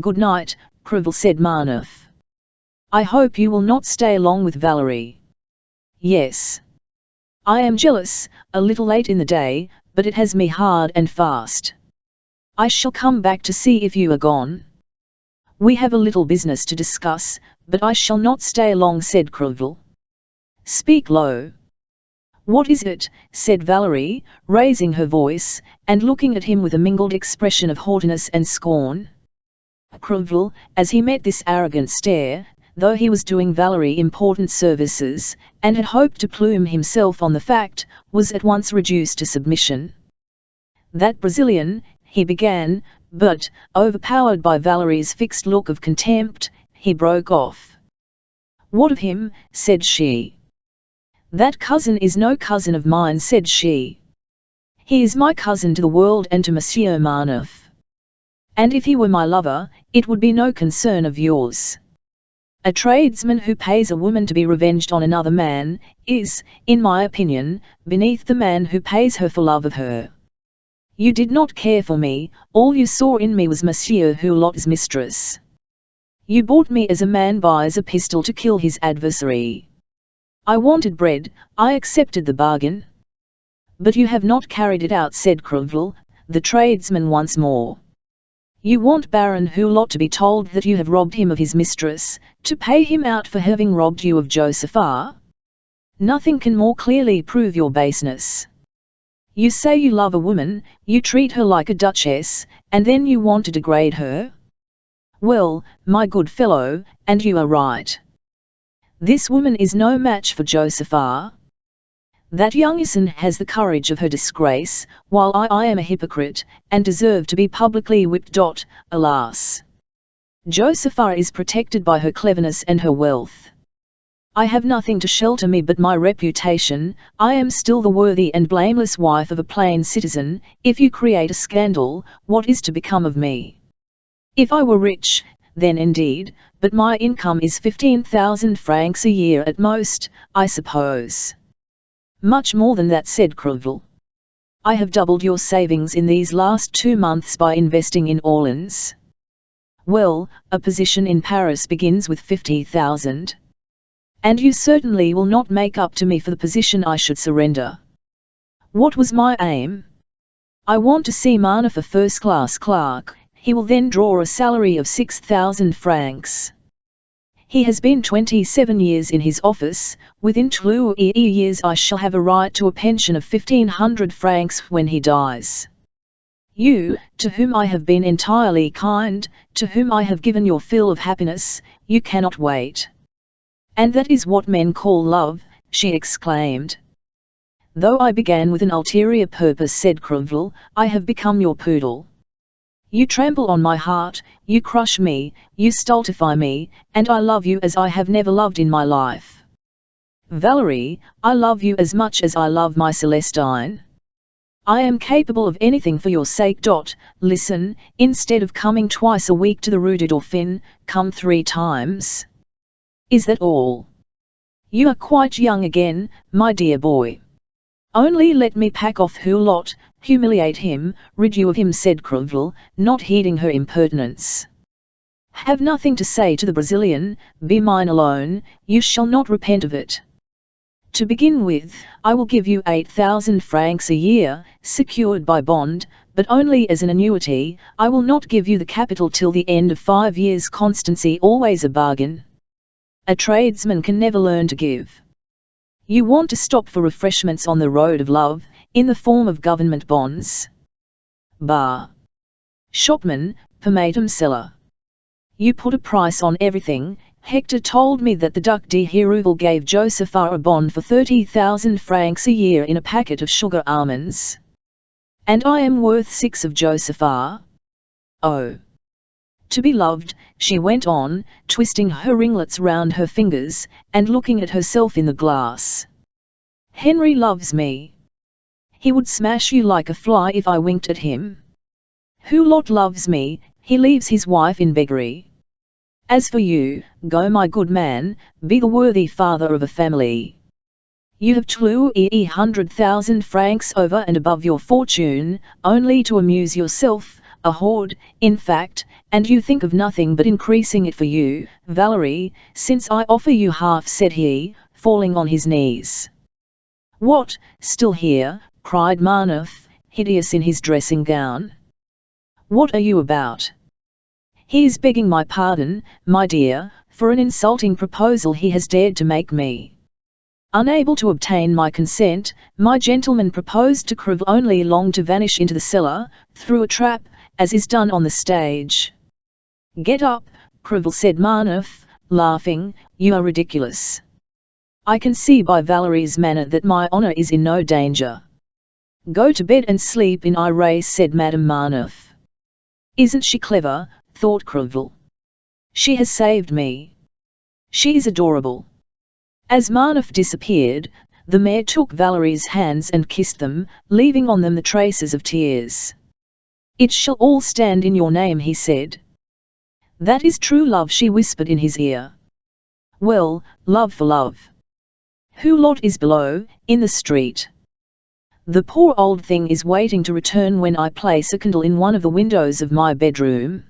"Good night, Crevel," said Marnef. "I hope you will not stay long with Valerie." "Yes. I am jealous, a little late in the day, but it has me hard and fast. I shall come back to see if you are gone. We have a little business to discuss, but I shall not stay long," said Crevel. "Speak low." "What is it?" said Valerie, raising her voice, and looking at him with a mingled expression of haughtiness and scorn. Crevel, as he met this arrogant stare, though he was doing Valerie important services, and had hoped to plume himself on the fact, was at once reduced to submission. "That Brazilian," he began, but, overpowered by Valerie's fixed look of contempt, he broke off. "What of him?" said she. "That cousin is no cousin of mine," said she. "He is my cousin to the world and to Monsieur Marnef. And if he were my lover, it would be no concern of yours. A tradesman who pays a woman to be revenged on another man, is, in my opinion, beneath the man who pays her for love of her. You did not care for me, all you saw in me was Monsieur Hulot's mistress. You bought me as a man buys a pistol to kill his adversary. I wanted bread, I accepted the bargain." "But you have not carried it out," said Crevel, the tradesman once more. "You want Baron Hulot to be told that you have robbed him of his mistress, to pay him out for having robbed you of Josepha? Nothing can more clearly prove your baseness. You say you love a woman, you treat her like a duchess, and then you want to degrade her? Well, my good fellow, and you are right. This woman is no match for Josepha. That youngison has the courage of her disgrace, while I am a hypocrite, and deserve to be publicly whipped. Alas! Josepha is protected by her cleverness and her wealth. I have nothing to shelter me but my reputation. I am still the worthy and blameless wife of a plain citizen. If you create a scandal, what is to become of me? If I were rich, then indeed, but my income is 15,000 francs a year at most, I suppose." "Much more than that," said Crevel. "I have doubled your savings in these last 2 months by investing in Orleans." "Well, a position in Paris begins with 50,000. And you certainly will not make up to me for the position I should surrender." "What was my aim? I want to see Marnef a first-class clerk. He will then draw a salary of 6,000 francs. He has been 27 years in his office. Within 2 years I shall have a right to a pension of 1,500 francs when he dies. You, to whom I have been entirely kind, to whom I have given your fill of happiness, you cannot wait." "And that is what men call love," she exclaimed. "Though I began with an ulterior purpose," said Crevel, "I have become your poodle. You trample on my heart, you crush me, you stultify me, and I love you as I have never loved in my life. Valerie, I love you as much as I love my Celestine. I am capable of anything for your sake. Listen, instead of coming twice a week to the Rue du Dauphin, come 3 times. Is that all? You are quite young again, my dear boy. Only let me pack off Hulot, humiliate him, rid you of him," said Crevel, not heeding her impertinence. "Have nothing to say to the Brazilian, be mine alone, you shall not repent of it. To begin with, I will give you 8,000 francs a year, secured by bond, but only as an annuity. I will not give you the capital till the end of 5 years. Constancy always a bargain. A tradesman can never learn to give. You want to stop for refreshments on the road of love, in the form of government bonds. Bah! Shopman, pomatum seller. You put a price on everything. Hector told me that the Duc de Herouville gave Josepha a bond for 30,000 francs a year in a packet of sugar almonds. And I am worth 6 of Josepha. Oh! To be loved," she went on, twisting her ringlets round her fingers, and looking at herself in the glass. "Henry loves me. He would smash you like a fly if I winked at him. Hulot loves me, he leaves his wife in beggary. As for you, go my good man, be the worthy father of a family. You have 200,000 francs over and above your fortune, only to amuse yourself, a hoard, in fact, and you think of nothing but increasing it for you, Valerie, since I offer you half, said he, falling on his knees. What, still here? Cried Marneffe, hideous in his dressing gown. What are you about? He is begging my pardon, my dear, for an insulting proposal he has dared to make me. Unable to obtain my consent, my gentleman proposed to Crevel, only longed to vanish into the cellar, through a trap, as is done on the stage. Get up, Crevel, said Marneffe, laughing, you are ridiculous. I can see by Valerie's manner that my honour is in no danger. Go to bed and sleep in Iris, said Madame Marneffe. Isn't she clever, thought Crevel. She has saved me. She is adorable. As Marneffe disappeared, the mayor took Valerie's hands and kissed them, leaving on them the traces of tears. It shall all stand in your name, he said. That is true love, she whispered in his ear. Well, love for love. Hulot is below, in the street. The poor old thing is waiting to return when I place a candle in one of the windows of my bedroom.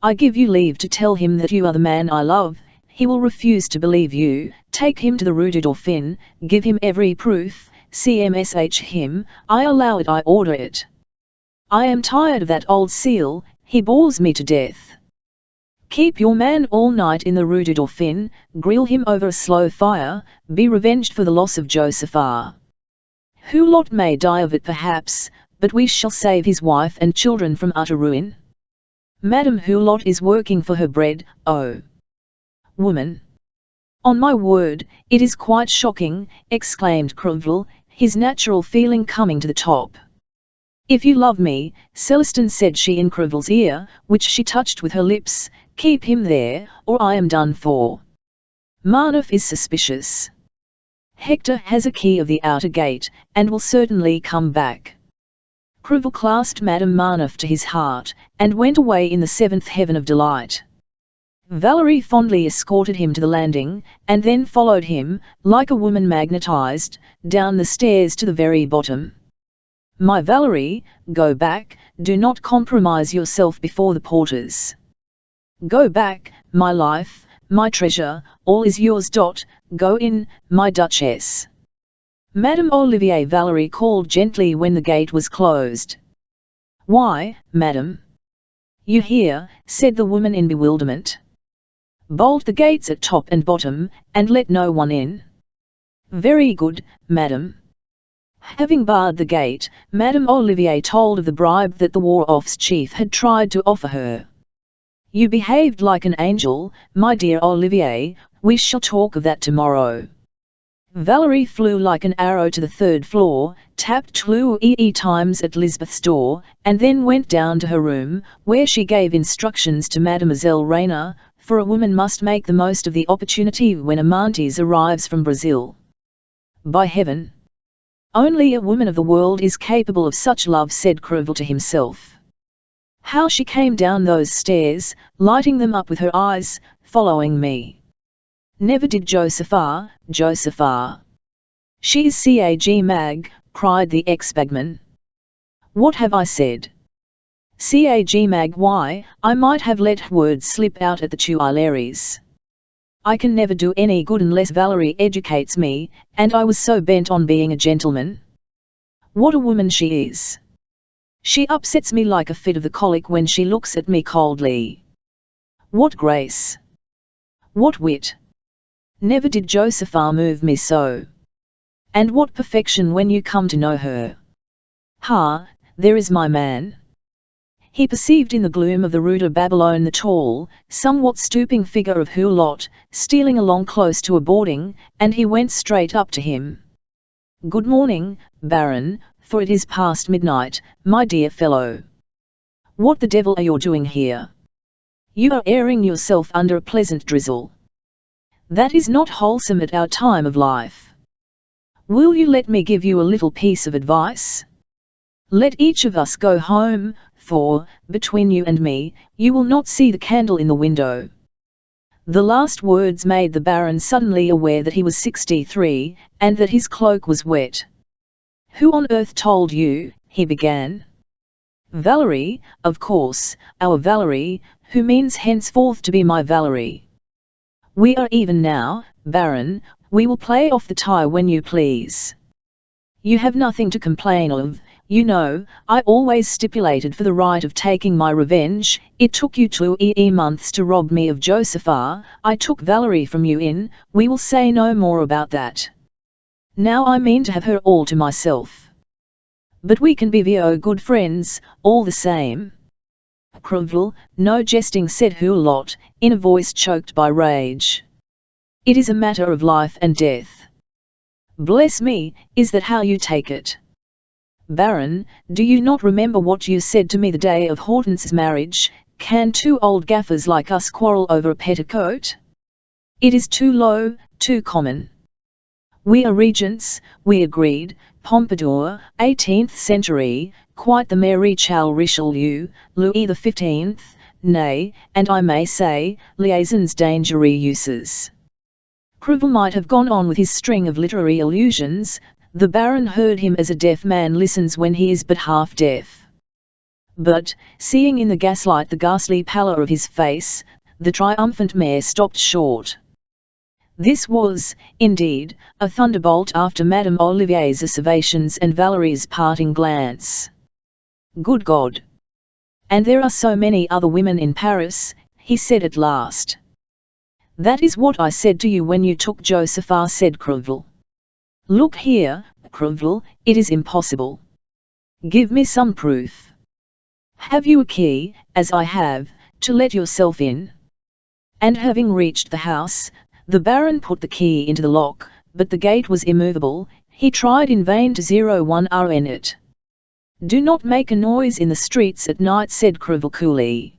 I give you leave to tell him that you are the man I love. He will refuse to believe you. Take him to the Rue du Dauphin, give him every proof, CMSH him, I allow it, I order it. I am tired of that old seal, he bores me to death. Keep your man all night in the Rue du Dauphin, grill him over a slow fire, be revenged for the loss of Josepha. Hulot may die of it perhaps, but we shall save his wife and children from utter ruin. Madame Hulot is working for her bread, oh! Woman! On my word, it is quite shocking, exclaimed Crevel, his natural feeling coming to the top. If you love me, Celestin, said she in Crevel's ear, which she touched with her lips, keep him there, or I am done for. Marneffe is suspicious. Hector has a key of the outer gate, and will certainly come back. Crevel clasped Madame Marneffe to his heart, and went away in the seventh heaven of delight. Valerie fondly escorted him to the landing, and then followed him, like a woman magnetized, down the stairs to the very bottom. My Valerie, go back, do not compromise yourself before the porters. Go back, my life, my treasure, all is yours. Go in, my Duchess. Madame Olivier, Valerie called gently when the gate was closed. Why, madame? You hear, said the woman in bewilderment. Bolt the gates at top and bottom, and let no one in. Very good, madame. Having barred the gate, Madame Olivier told of the bribe that the War Office chief had tried to offer her. You behaved like an angel, my dear Olivier, we shall talk of that tomorrow. Valerie flew like an arrow to the third floor, tapped 2 times at Lisbeth's door, and then went down to her room, where she gave instructions to Mademoiselle Rayner, for a woman must make the most of the opportunity when Amantes arrives from Brazil. By heaven! Only a woman of the world is capable of such love, said Crevel to himself. How she came down those stairs, lighting them up with her eyes, following me. Never did Josepha. She's CAG Mag, cried the ex-bagman. What have I said? CAG Mag, why, I might have let words slip out at the Tuileries. I can never do any good unless Valerie educates me, and I was so bent on being a gentleman. What a woman she is! She upsets me like a fit of the colic when she looks at me coldly. What grace! What wit! Never did Josepha move me so. And what perfection when you come to know her. Ha, there is my man. He perceived in the gloom of the Rue de Babylone the tall, somewhat stooping figure of Hulot, stealing along close to a boarding, and he went straight up to him. Good morning, Baron, for it is past midnight, my dear fellow. What the devil are you doing here? You are airing yourself under a pleasant drizzle. That is not wholesome at our time of life. Will you let me give you a little piece of advice? Let each of us go home, for, between you and me, you will not see the candle in the window. The last words made the Baron suddenly aware that he was 63, and that his cloak was wet. "Who on earth told you?" he began. "Valerie, of course, our Valerie, who means henceforth to be my Valerie. We are even now, Baron, we will play off the tie when you please. You have nothing to complain of, you know, I always stipulated for the right of taking my revenge. It took you 2 months to rob me of Josepha, I took Valerie from you we will say no more about that. Now I mean to have her all to myself. But we can be good friends, all the same." "Creville, no jesting," said Hulot, in a voice choked by rage. "It is a matter of life and death." "Bless me, is that how you take it? Baron, do you not remember what you said to me the day of Hortense's marriage? Can two old gaffers like us quarrel over a petticoat? It is too low, too common. We are regents, we agreed, Pompadour, 18th century, quite the Maréchal Richelieu, Louis XV, nay, and I may say, liaisons dangereuses." Creville might have gone on with his string of literary allusions. The Baron heard him as a deaf man listens when he is but half deaf. But, seeing in the gaslight the ghastly pallor of his face, the triumphant mayor stopped short. This was, indeed, a thunderbolt after Madame Olivier's asseverations and Valerie's parting glance. "Good God! And there are so many other women in Paris," he said at last. "That is what I said to you when you took Josepha," said Creville. "Look here, Creville, it is impossible. Give me some proof. Have you a key, as I have, to let yourself in?" And having reached the house, the Baron put the key into the lock, but the gate was immovable. He tried in vain to 01 it. "Do not make a noise in the streets at night," said Creville coolly.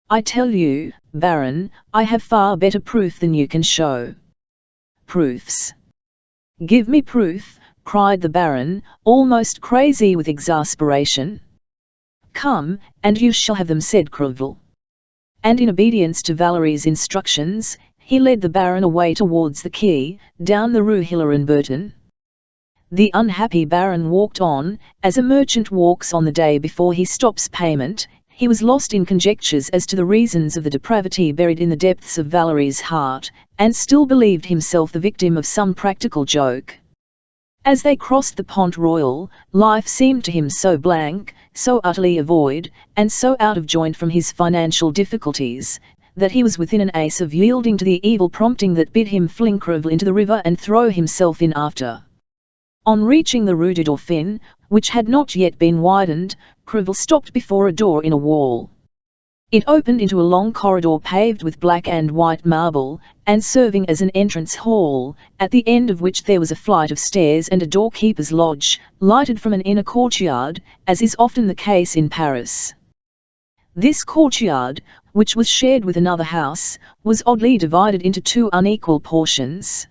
"I tell you, Baron, I have far better proof than you can show." "Proofs? Give me proof," cried the Baron, almost crazy with exasperation. "Come, and you shall have them," said Creville. And in obedience to Valerie's instructions, he led the Baron away towards the quay, down the Rue Hillerin-Burton. The unhappy Baron walked on, as a merchant walks on the day before he stops payment. He was lost in conjectures as to the reasons of the depravity buried in the depths of Valerie's heart, and still believed himself the victim of some practical joke. As they crossed the Pont Royal, life seemed to him so blank, so utterly void, and so out of joint from his financial difficulties, that he was within an ace of yielding to the evil prompting that bid him fling Creville into the river and throw himself in after. On reaching the Rue du Dauphin, which had not yet been widened, Creville stopped before a door in a wall. It opened into a long corridor paved with black and white marble, and serving as an entrance hall, at the end of which there was a flight of stairs and a doorkeeper's lodge, lighted from an inner courtyard, as is often the case in Paris. This courtyard, which was shared with another house, was oddly divided into two unequal portions.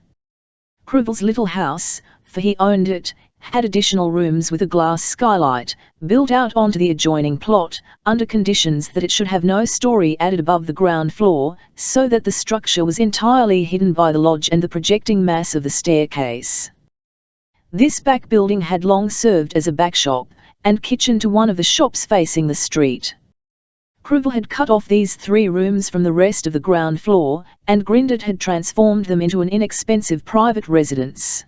Creville's little house, for he owned it, had additional rooms with a glass skylight, built out onto the adjoining plot, under conditions that it should have no story added above the ground floor, so that the structure was entirely hidden by the lodge and the projecting mass of the staircase. This back building had long served as a back shop, and kitchen to one of the shops facing the street. Creville had cut off these 3 rooms from the rest of the ground floor, and Grindot had transformed them into an inexpensive private residence.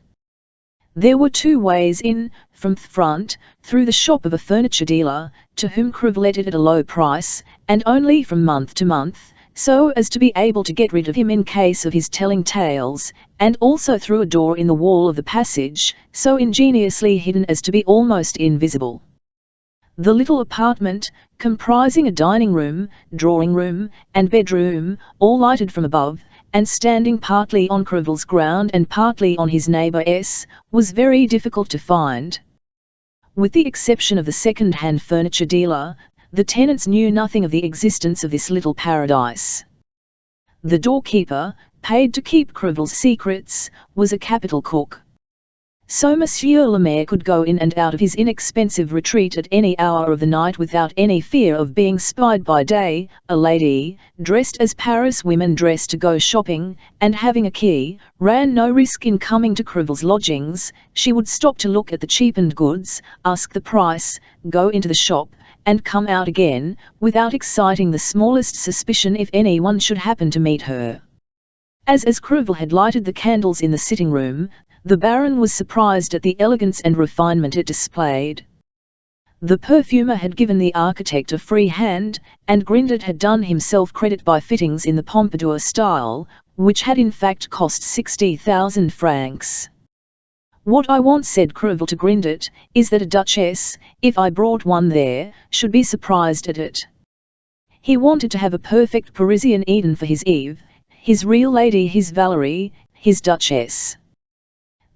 There were 2 ways in, from the front, through the shop of a furniture dealer, to whom Creville let it at a low price, and only from month to month, so as to be able to get rid of him in case of his telling tales, and also through a door in the wall of the passage, so ingeniously hidden as to be almost invisible. The little apartment, comprising a dining room, drawing room, and bedroom, all lighted from above, and standing partly on Creville's ground and partly on his neighbour's, was very difficult to find. With the exception of the second-hand furniture dealer, the tenants knew nothing of the existence of this little paradise. The doorkeeper, paid to keep Creville's secrets, was a capital cook. So Monsieur le Maire could go in and out of his inexpensive retreat at any hour of the night without any fear of being spied by day. A lady, dressed as Paris women dress to go shopping, and having a key, ran no risk in coming to Crevel's lodgings. She would stop to look at the cheapened goods, ask the price, go into the shop, and come out again, without exciting the smallest suspicion if anyone should happen to meet her. As Crevel had lighted the candles in the sitting-room, the Baron was surprised at the elegance and refinement it displayed. The perfumer had given the architect a free hand, and Grindot had done himself credit by fittings in the Pompadour style, which had in fact cost 60,000 francs. "What I want," said Crevel to Grindot, "is that a duchess, if I brought one there, should be surprised at it." He wanted to have a perfect Parisian Eden for his Eve, his real lady, his Valerie, his duchess.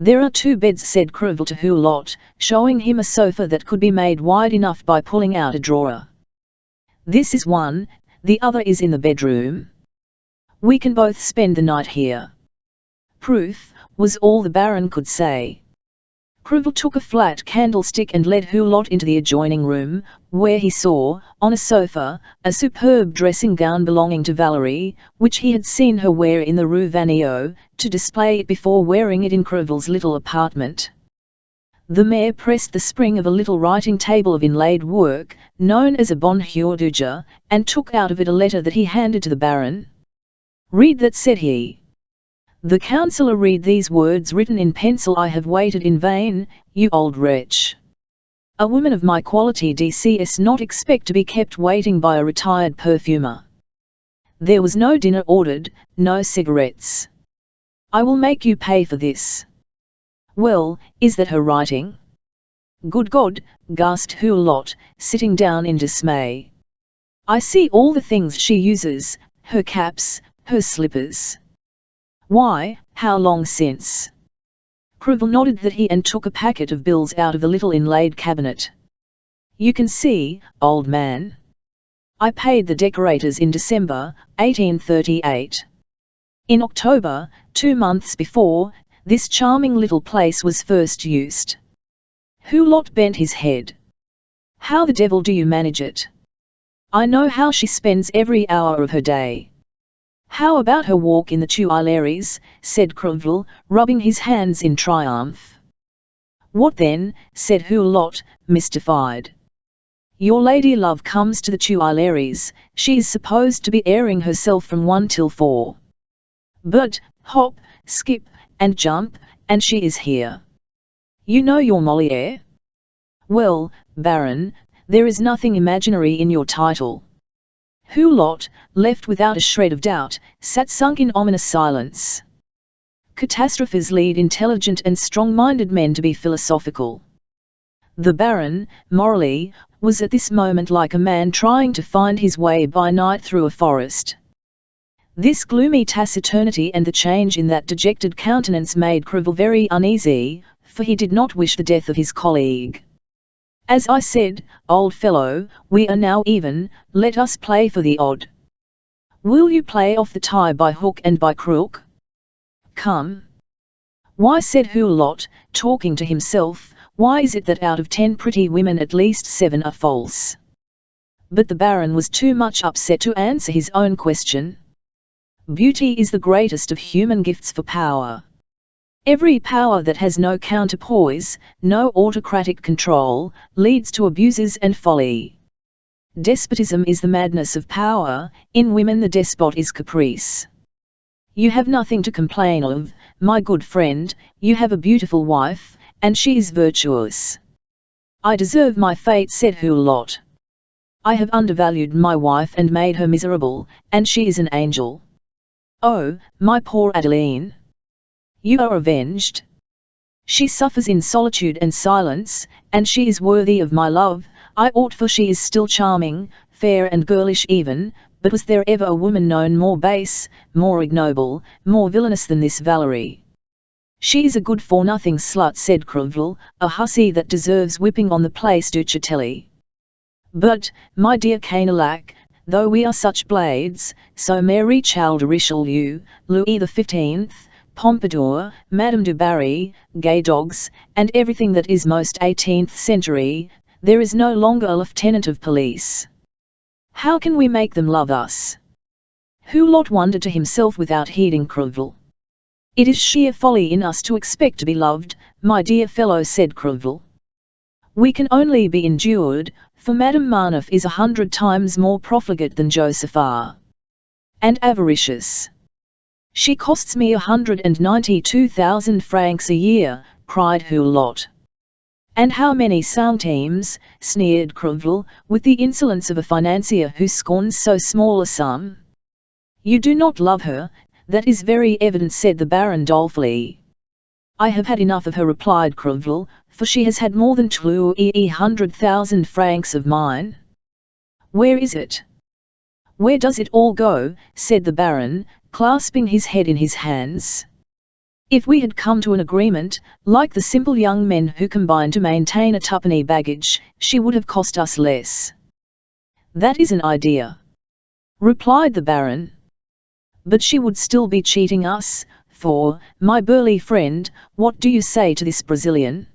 "There are 2 beds," said Crevel to Hulot, showing him a sofa that could be made wide enough by pulling out a drawer. "This is one, the other is in the bedroom. We can both spend the night here." "Proof," was all the Baron could say. Crevel took a flat candlestick and led Hulot into the adjoining room, where he saw, on a sofa, a superb dressing gown belonging to Valerie, which he had seen her wear in the Rue Vanneau, to display it before wearing it in Crevel's little apartment. The Mayor pressed the spring of a little writing table of inlaid work, known as a bonheur douger, and took out of it a letter that he handed to the Baron. "Read that," said he. "The councillor, read these words written in pencil: I have waited in vain, you old wretch. A woman of my quality does not expect to be kept waiting by a retired perfumer. There was no dinner ordered, no cigarettes. I will make you pay for this." "Well, is that her writing?" "Good God," gasped Hulot, sitting down in dismay. "I see all the things she uses, her caps, her slippers." "Why, how long since?" Crevel nodded that he and took a packet of bills out of the little inlaid cabinet. "You can see, old man. I paid the decorators in December, 1838. In October, 2 months before, this charming little place was first used." Hulot bent his head. "How the devil do you manage it?" "I know how she spends every hour of her day." "How about her walk in the Tuileries?" said Crevel, rubbing his hands in triumph. "What then?" said Hulot, mystified. "Your lady love comes to the Tuileries, she is supposed to be airing herself from 1 till 4. But, hop, skip, and jump, and she is here. You know your Molière? Well, Baron, there is nothing imaginary in your title." Hulot, left without a shred of doubt, sat sunk in ominous silence. Catastrophes lead intelligent and strong-minded men to be philosophical. The Baron, morally, was at this moment like a man trying to find his way by night through a forest. This gloomy taciturnity and the change in that dejected countenance made Crevel very uneasy, for he did not wish the death of his colleague. "As I said, old fellow, we are now even, let us play for the odd. Will you play off the tie by hook and by crook? Come." "Why," said Hulot, talking to himself, "why is it that out of 10 pretty women at least 7 are false?" But the Baron was too much upset to answer his own question. Beauty is the greatest of human gifts for power. Every power that has no counterpoise, no autocratic control, leads to abuses and folly. Despotism is the madness of power, in women the despot is caprice. You have nothing to complain of, my good friend, you have a beautiful wife, and she is virtuous." "I deserve my fate," said Hulot. "I have undervalued my wife and made her miserable, and she is an angel. Oh, my poor Adeline! You are avenged. She suffers in solitude and silence, and she is worthy of my love. I ought, for she is still charming, fair and girlish even, but was there ever a woman known more base, more ignoble, more villainous than this Valerie? She is a good-for-nothing slut," said Crevel, "a hussy that deserves whipping on the Place du Châtelet. But, my dear Canelac, though we are such blades, so Mary Charles de Richelieu, Louis XV, Pompadour, Madame du Barry, gay dogs, and everything that is most 18th century, there is no longer a lieutenant of police. How can we make them love us? Hulot wondered to himself without heeding Crevel. It is sheer folly in us to expect to be loved, my dear fellow, said Crevel. We can only be endured, for Madame Marneffe is 100 times more profligate than Josepha. And avaricious. She costs me 192,000 francs a year, cried Hulot. And how many centimes, sneered Crevel, with the insolence of a financier who scorns so small a sum. You do not love her, that is very evident, said the Baron dolefully. I have had enough of her, replied Crevel, for she has had more than 200,000 francs of mine. Where is it? Where does it all go? Said the Baron, clasping his head in his hands. If we had come to an agreement, like the simple young men who combine to maintain a twopenny baggage, she would have cost us less. That is an idea, replied the Baron. But she would still be cheating us, for, my burly friend, what do you say to this Brazilian?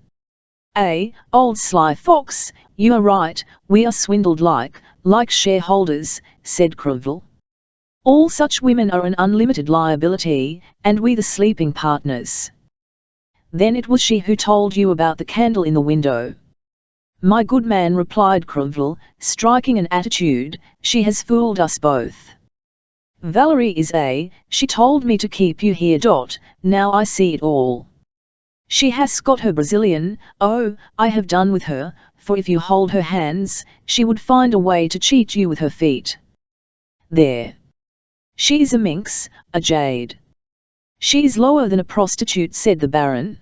Old sly fox, you are right, we are swindled like shareholders, said Crevel. All such women are an unlimited liability, and we the sleeping partners. Then it was she who told you about the candle in the window. My good man, replied Crevel, striking an attitude, she has fooled us both. Valerie is she told me to keep you here. Now I see it all. She has got her Brazilian, oh, I have done with her, for if you hold her hands, she would find a way to cheat you with her feet. There. She is a minx, a jade. She is lower than a prostitute, said the Baron.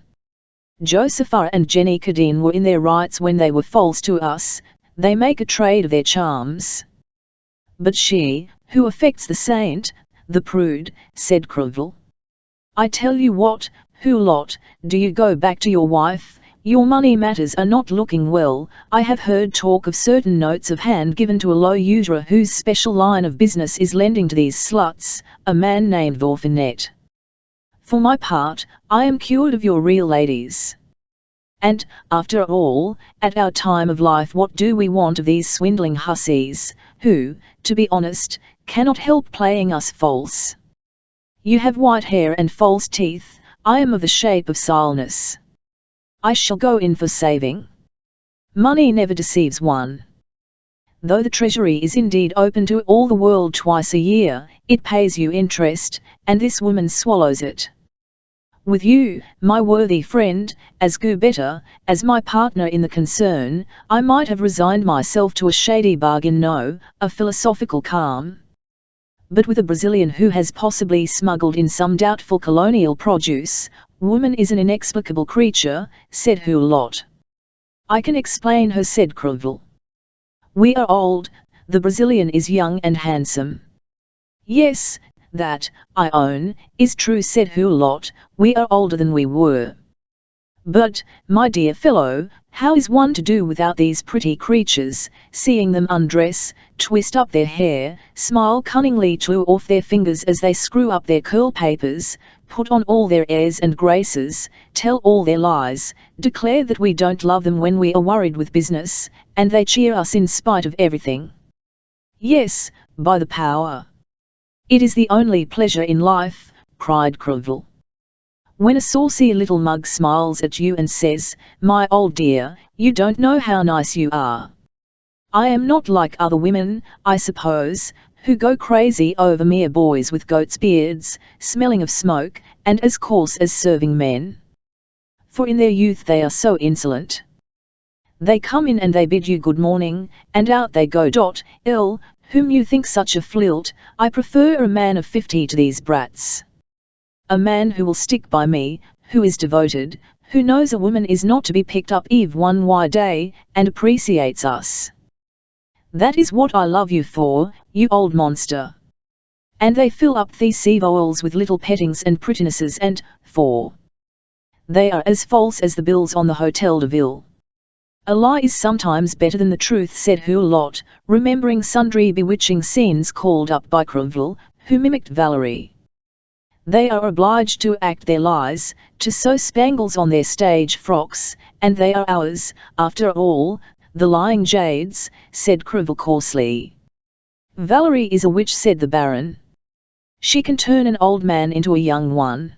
Josepha and Jenny Cadine were in their rights when they were false to us, they make a trade of their charms. But she, who affects the saint, the prude, said Crevel. I tell you what, Hulot, do you go back to your wife, your money matters are not looking well. I have heard talk of certain notes of hand given to a low usurer whose special line of business is lending to these sluts, a man named Vorfinet. For my part, I am cured of your real ladies. And, after all, at our time of life what do we want of these swindling hussies, who, to be honest, cannot help playing us false? You have white hair and false teeth, I am of the shape of Silenus. I shall go in for saving. Money never deceives one. Though the treasury is indeed open to all the world twice a year, it pays you interest, and this woman swallows it. With you, my worthy friend, as Gubetta, as my partner in the concern, I might have resigned myself to a shady bargain, no, a philosophical calm. But with a Brazilian who has possibly smuggled in some doubtful colonial produce, woman is an inexplicable creature, said Hulot. I can explain her, said Crevel. We are old, the Brazilian is young and handsome. Yes, that, I own, is true, said Hulot, we are older than we were. But, my dear fellow, how is one to do without these pretty creatures, seeing them undress, twist up their hair, smile cunningly chew off their fingers as they screw up their curl papers, put on all their airs and graces, tell all their lies, declare that we don't love them when we are worried with business, and they cheer us in spite of everything. Yes, by the power. It is the only pleasure in life, cried Crevel. When a saucy little mug smiles at you and says, my old dear, you don't know how nice you are. I am not like other women, I suppose, who go crazy over mere boys with goat's beards, smelling of smoke, and as coarse as serving men. For in their youth they are so insolent. They come in and they bid you good morning, and out they go. Whom you think such a flirt, I prefer a man of 50 to these brats. A man who will stick by me, who is devoted, who knows a woman is not to be picked up eve one wide day, and appreciates us. That is what I love you for, you old monster. And they fill up these cevols with little pettings and prettinesses and, they are as false as the bills on the Hotel de Ville. A lie is sometimes better than the truth, said Hulot, remembering sundry bewitching scenes called up by Crevel, who mimicked Valerie. They are obliged to act their lies, to sew spangles on their stage frocks, and they are ours, after all, the lying jades, said Crivel coarsely. Valerie is a witch, said the Baron. She can turn an old man into a young one.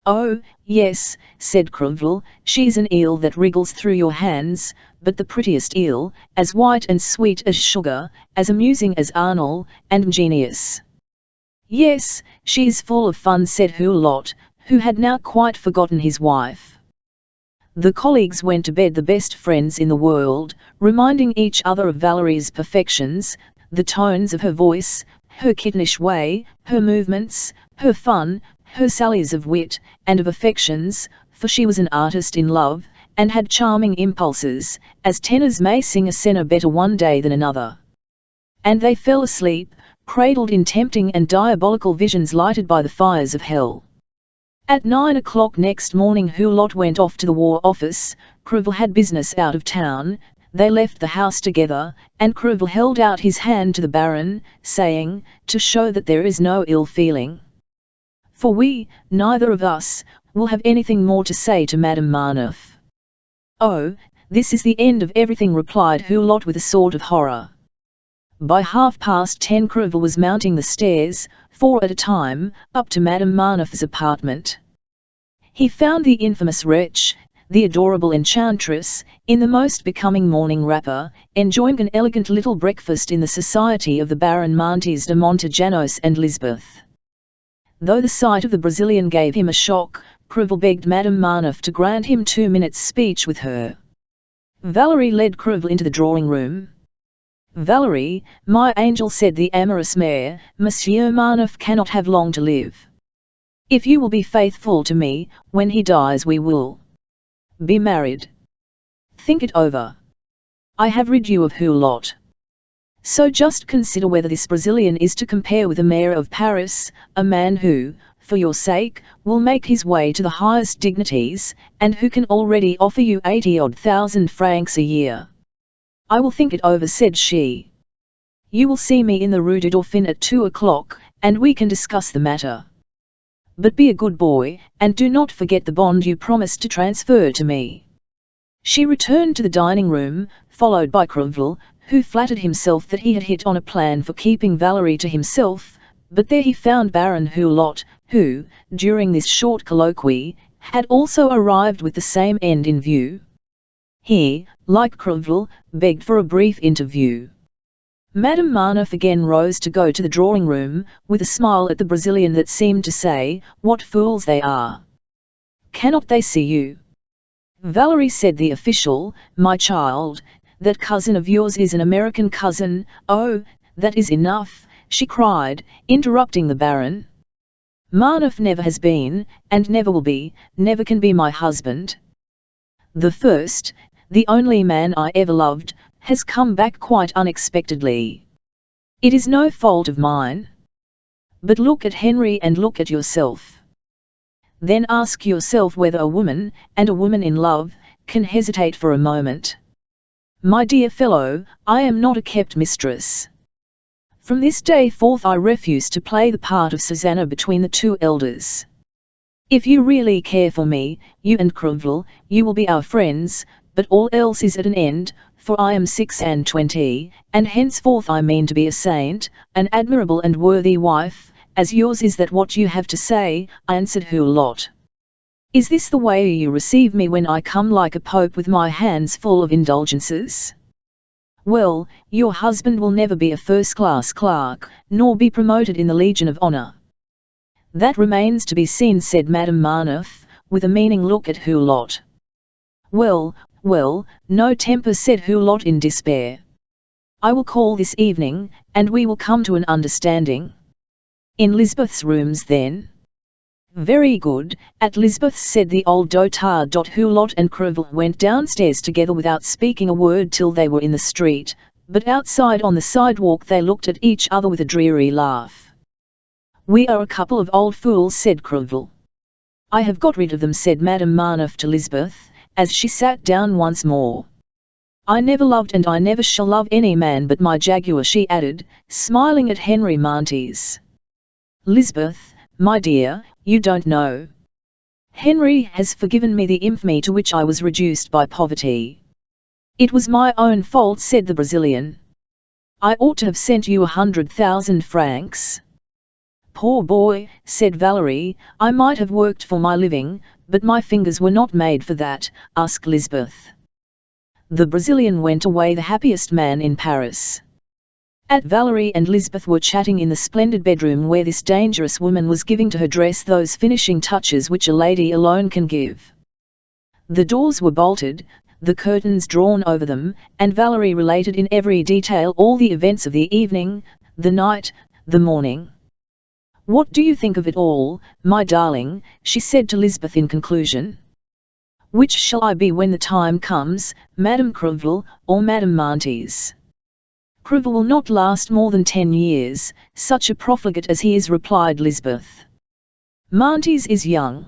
Oh, yes, said Crivel, she's an eel that wriggles through your hands, but the prettiest eel, as white and sweet as sugar, as amusing as Arnold, and ingenious. Yes, she's full of fun, said Hulot, who had now quite forgotten his wife. The colleagues went to bed the best friends in the world, reminding each other of Valerie's perfections, the tones of her voice, her kittenish way, her movements, her fun, her sallies of wit, and of affections, for she was an artist in love, and had charming impulses, as tenors may sing a senna better one day than another. And they fell asleep, cradled in tempting and diabolical visions lighted by the fires of hell. At 9 o'clock next morning Hulot went off to the War Office. Crivel had business out of town. They left the house together, and Crivel held out his hand to the Baron, saying, to show that there is no ill feeling. For we, neither of us, will have anything more to say to Madame Marneffe. Oh, this is the end of everything, replied Hulot with a sort of horror. By 10:30 Crivel was mounting the stairs, 4 at a time, up to Madame Marneffe's apartment. He found the infamous wretch, the adorable enchantress, in the most becoming morning wrapper, enjoying an elegant little breakfast in the society of the Baron Marneffe de Montejanos and Lisbeth. Though the sight of the Brazilian gave him a shock, Crivel begged Madame Marneffe to grant him 2 minutes' speech with her. Valerie led Crivel into the drawing-room. Valerie, my angel, said the amorous mare, Monsieur Marneffe cannot have long to live. If you will be faithful to me, when he dies we will be married. Think it over. I have rid you of Hulot. So just consider whether this Brazilian is to compare with a mayor of Paris, a man who, for your sake, will make his way to the highest dignities, and who can already offer you 80,000 francs a year. I will think it over, said she. You will see me in the Rue du Dauphin at 2 o'clock, and we can discuss the matter. But be a good boy, and do not forget the bond you promised to transfer to me. She returned to the dining room, followed by Crivel, who flattered himself that he had hit on a plan for keeping Valerie to himself, but there he found Baron Hulot, who, during this short colloquy, had also arrived with the same end in view. He, like Crivel, begged for a brief interview. Madame Marneffe again rose to go to the drawing-room, with a smile at the Brazilian that seemed to say, what fools they are. Cannot they see you? Valerie, said the official, my child, that cousin of yours is an American cousin. Oh, that is enough, she cried, interrupting the Baron. Marneffe never has been, and never will be, never can be my husband. The first, the only man I ever loved, has come back quite unexpectedly. It is no fault of mine. But look at Henry and look at yourself. Then ask yourself whether a woman, and a woman in love, can hesitate for a moment. My dear fellow, I am not a kept mistress. From this day forth I refuse to play the part of Susanna between the two elders. If you really care for me, you and Crivel, you will be our friends, but all else is at an end, for I am 26, and henceforth I mean to be a saint, an admirable and worthy wife, as yours. Is that what you have to say? Answered Hulot. Is this the way you receive me when I come like a pope with my hands full of indulgences? Well, your husband will never be a first-class clerk, nor be promoted in the Legion of Honor. That remains to be seen, said Madame Marneffe, with a meaning look at Hulot. Well, well, no temper, said Hulot in despair. I will call this evening, and we will come to an understanding. In Lisbeth's rooms then? Very good, at Lisbeth's, said the old dotard. Hulot and Crivel went downstairs together without speaking a word till they were in the street, but outside on the sidewalk they looked at each other with a dreary laugh. We are a couple of old fools, said Crivel. I have got rid of them, said Madame Marneffe to Lisbeth, as she sat down once more. I never loved and I never shall love any man but my Jaguar, she added, smiling at Henry Marneffe. Lisbeth, my dear, you don't know. Henry has forgiven me the infamy to which I was reduced by poverty. It was my own fault, said the Brazilian. I ought to have sent you 100,000 francs. Poor boy, said Valerie, I might have worked for my living, but my fingers were not made for that, asked Lisbeth. The Brazilian went away the happiest man in Paris. At Valerie and Lisbeth were chatting in the splendid bedroom where this dangerous woman was giving to her dress those finishing touches which a lady alone can give. The doors were bolted, the curtains drawn over them, and Valerie related in every detail all the events of the evening, the night, the morning. What do you think of it all, my darling? She said to Lisbeth in conclusion. Which shall I be when the time comes, Madame Crevel, or Madame Mantes? Crevel will not last more than 10 years, such a profligate as he is, replied Lisbeth. Mantes is young.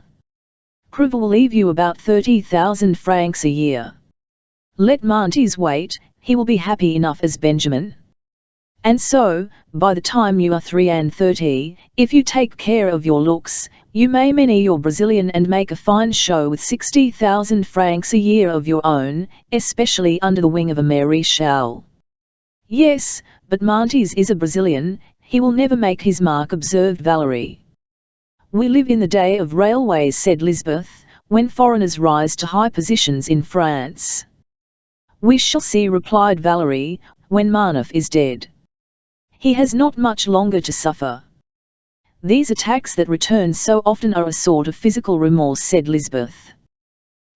Crevel will leave you about 30,000 francs a year. Let Mantes wait, he will be happy enough as Benjamin. And so, by the time you are 33, if you take care of your looks, you may marry your Brazilian and make a fine show with 60,000 francs a year of your own, especially under the wing of a Maréchal. Yes, but Mantes is a Brazilian, he will never make his mark, observed Valerie. We live in the day of railways, said Lisbeth, when foreigners rise to high positions in France. We shall see, replied Valerie, when Marneffe is dead. He has not much longer to suffer. These attacks that return so often are a sort of physical remorse, said Lisbeth.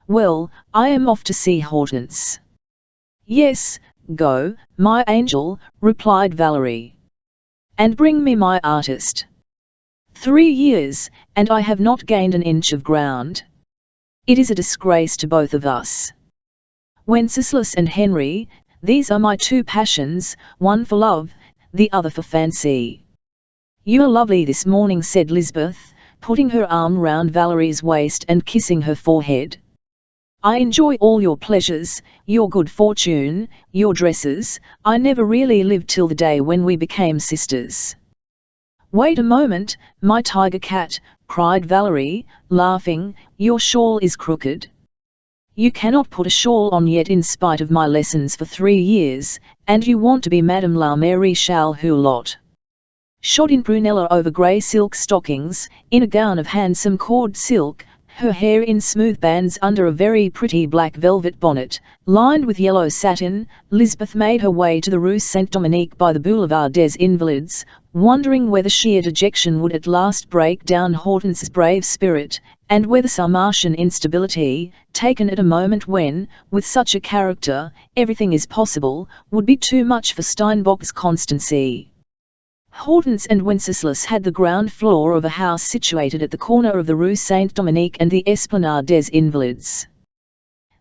Well, I am off to see Hortense. Yes, go, my angel, replied Valerie. And bring me my artist. 3 years, and I have not gained an inch of ground. It is a disgrace to both of us. Wenceslas and Henry, these are my two passions, one for love, the other for fancy. You are lovely this morning, said Lisbeth, putting her arm round Valerie's waist and kissing her forehead. I enjoy all your pleasures, your good fortune, your dresses. I never really lived till the day when we became sisters. Wait a moment, my tiger cat, cried Valerie, laughing, your shawl is crooked. You cannot put a shawl on yet in spite of my lessons for 3 years, and you want to be Madame la Maréchale Hulot. Shod in prunella over grey silk stockings, in a gown of handsome cord silk, her hair in smooth bands under a very pretty black velvet bonnet, lined with yellow satin, Lisbeth made her way to the Rue Saint-Dominique by the Boulevard des Invalides, wondering whether sheer dejection would at last break down Hortense's brave spirit, and whether some Martian instability, taken at a moment when, with such a character, everything is possible, would be too much for Steinbock's constancy. Hortense and Wenceslas had the ground floor of a house situated at the corner of the Rue Saint-Dominique and the Esplanade des Invalides.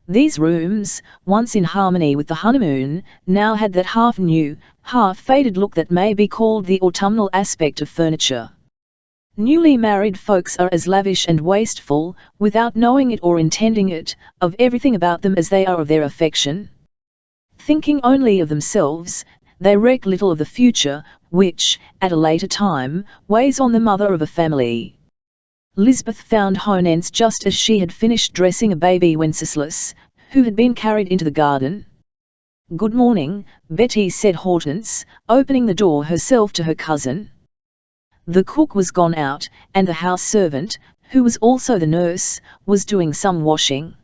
These rooms, once in harmony with the honeymoon, now had that half-new, half-faded look that may be called the autumnal aspect of furniture. Newly married folks are as lavish and wasteful, without knowing it or intending it, of everything about them as they are of their affection. Thinking only of themselves, they reck little of the future, which, at a later time, weighs on the mother of a family. Lisbeth found Hortense just as she had finished dressing a baby Wenceslas, who had been carried into the garden. Good morning, Betty, said Hortense, opening the door herself to her cousin. The cook was gone out, and the house servant, who was also the nurse, was doing some washing.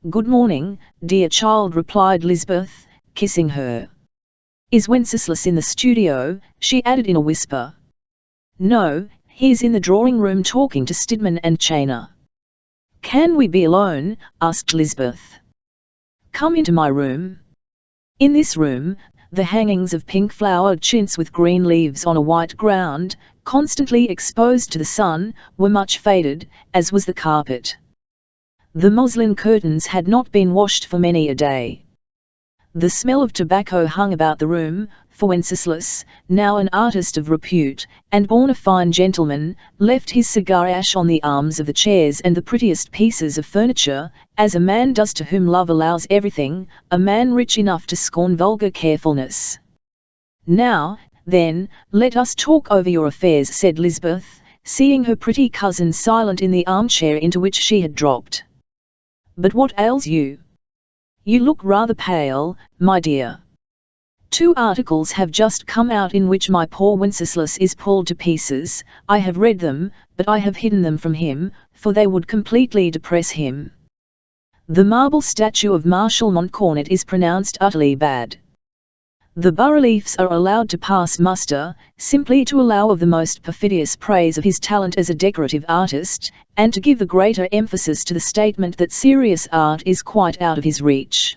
Good morning, dear child, replied Lisbeth, kissing her. Is Wenceslas in the studio? She added in a whisper. No, he's in the drawing-room talking to Stidmann and Chayner. Can we be alone? Asked Lisbeth. Come into my room. In this room, the hangings of pink-flowered chintz with green leaves on a white ground, constantly exposed to the sun, were much faded, as was the carpet. The muslin curtains had not been washed for many a day. The smell of tobacco hung about the room, for Wenceslas, now an artist of repute, and born a fine gentleman, left his cigar ash on the arms of the chairs and the prettiest pieces of furniture, as a man does to whom love allows everything, a man rich enough to scorn vulgar carefulness. Now, then, let us talk over your affairs, said Lisbeth, seeing her pretty cousin silent in the armchair into which she had dropped. "But what ails you? You look rather pale, my dear. 2 articles have just come out in which my poor Wenceslas is pulled to pieces. I have read them, but I have hidden them from him, for they would completely depress him. The marble statue of Marshal Montcornet is pronounced utterly bad. The bas-reliefs are allowed to pass muster, simply to allow of the most perfidious praise of his talent as a decorative artist, and to give the greater emphasis to the statement that serious art is quite out of his reach.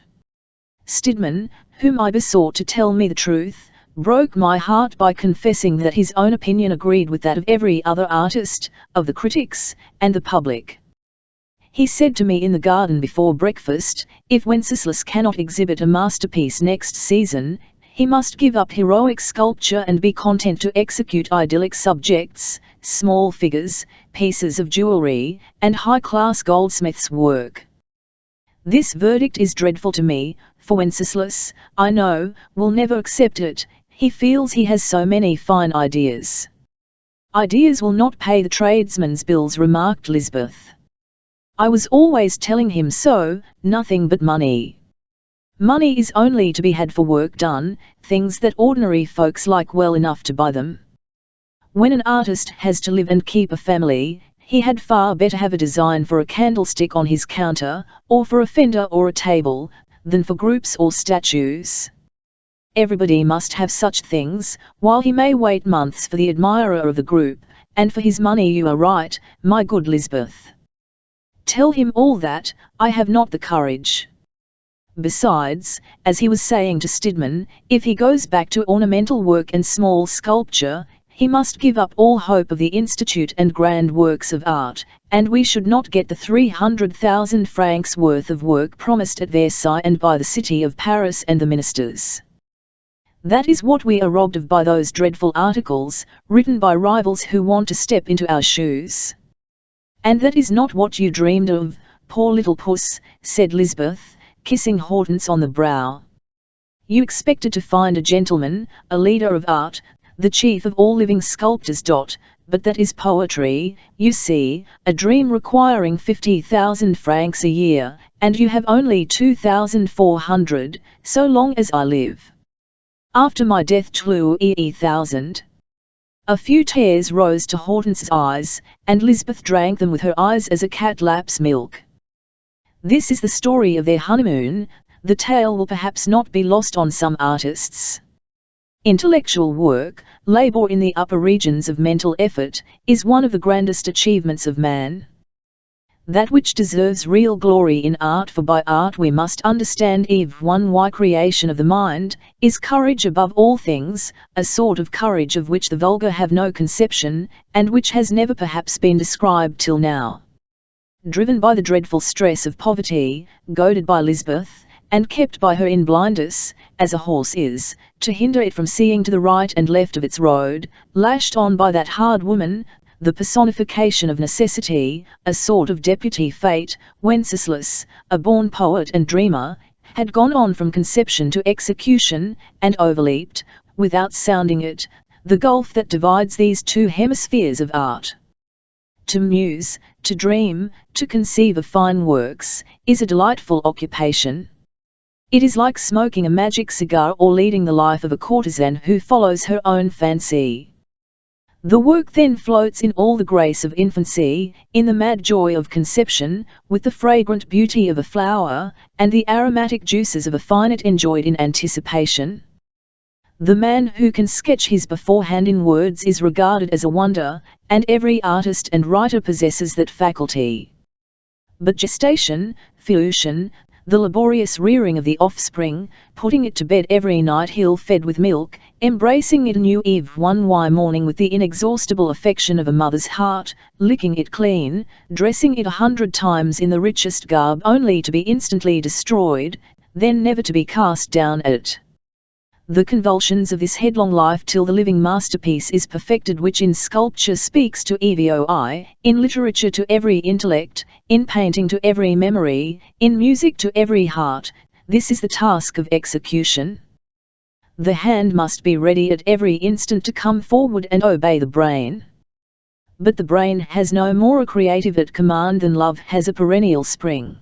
Stidmann, whom I besought to tell me the truth, broke my heart by confessing that his own opinion agreed with that of every other artist, of the critics, and the public. He said to me in the garden before breakfast, if Wenceslas cannot exhibit a masterpiece next season, he must give up heroic sculpture and be content to execute idyllic subjects, small figures, pieces of jewelry, and high-class goldsmith's work. This verdict is dreadful to me, for Wenceslas, I know, will never accept it. He feels he has so many fine ideas." "Ideas will not pay the tradesmen's bills," remarked Lisbeth. "I was always telling him so, nothing but money. Money is only to be had for work done, things that ordinary folks like well enough to buy them. When an artist has to live and keep a family, he had far better have a design for a candlestick on his counter, or for a fender or a table, than for groups or statues. Everybody must have such things, while he may wait months for the admirer of the group, and for his money. You are right, my good Lisbeth. Tell him all that, I have not the courage. Besides, as he was saying to Stidmann, if he goes back to ornamental work and small sculpture, he must give up all hope of the Institute and grand works of art, and we should not get the 300,000 francs worth of work promised at Versailles and by the city of Paris and the ministers. That is what we are robbed of by those dreadful articles, written by rivals who want to step into our shoes." "And that is not what you dreamed of, poor little puss," said Lisbeth, kissing Hortense on the brow. "You expected to find a gentleman, a leader of art, the chief of all living sculptors. But that is poetry, you see, a dream requiring 50,000 francs a year, and you have only 2,400, so long as I live. After my death 2,000. A few tears rose to Hortense's eyes, and Lisbeth drank them with her eyes as a cat laps milk. This is the story of their honeymoon. The tale will perhaps not be lost on some artists. Intellectual work, labor in the upper regions of mental effort, is one of the grandest achievements of man. That which deserves real glory in art, for by art we must understand why creation of the mind, is courage above all things, a sort of courage of which the vulgar have no conception, and which has never perhaps been described till now. Driven by the dreadful stress of poverty, goaded by Lisbeth, and kept by her in blindness, as a horse is, to hinder it from seeing to the right and left of its road, lashed on by that hard woman, the personification of necessity, a sort of deputy fate, Wenceslas, a born poet and dreamer, had gone on from conception to execution, and overleaped, without sounding it, the gulf that divides these two hemispheres of art. To muse, to dream, to conceive of fine works, is a delightful occupation. It is like smoking a magic cigar or leading the life of a courtesan who follows her own fancy. The work then floats in all the grace of infancy, in the mad joy of conception, with the fragrant beauty of a flower, and the aromatic juices of a finet enjoyed in anticipation. The man who can sketch his beforehand in words is regarded as a wonder, and every artist and writer possesses that faculty. But gestation, fruition, the laborious rearing of the offspring, putting it to bed every night ill-fed with milk, embracing it anew every morning with the inexhaustible affection of a mother's heart, licking it clean, dressing it 100 times in the richest garb only to be instantly destroyed, then never to be cast down at. The convulsions of this headlong life till the living masterpiece is perfected, which in sculpture speaks to evoi, in literature to every intellect, in painting to every memory, in music to every heart, this is the task of execution. The hand must be ready at every instant to come forward and obey the brain. but the brain has no more a creative at command than love has a perennial spring.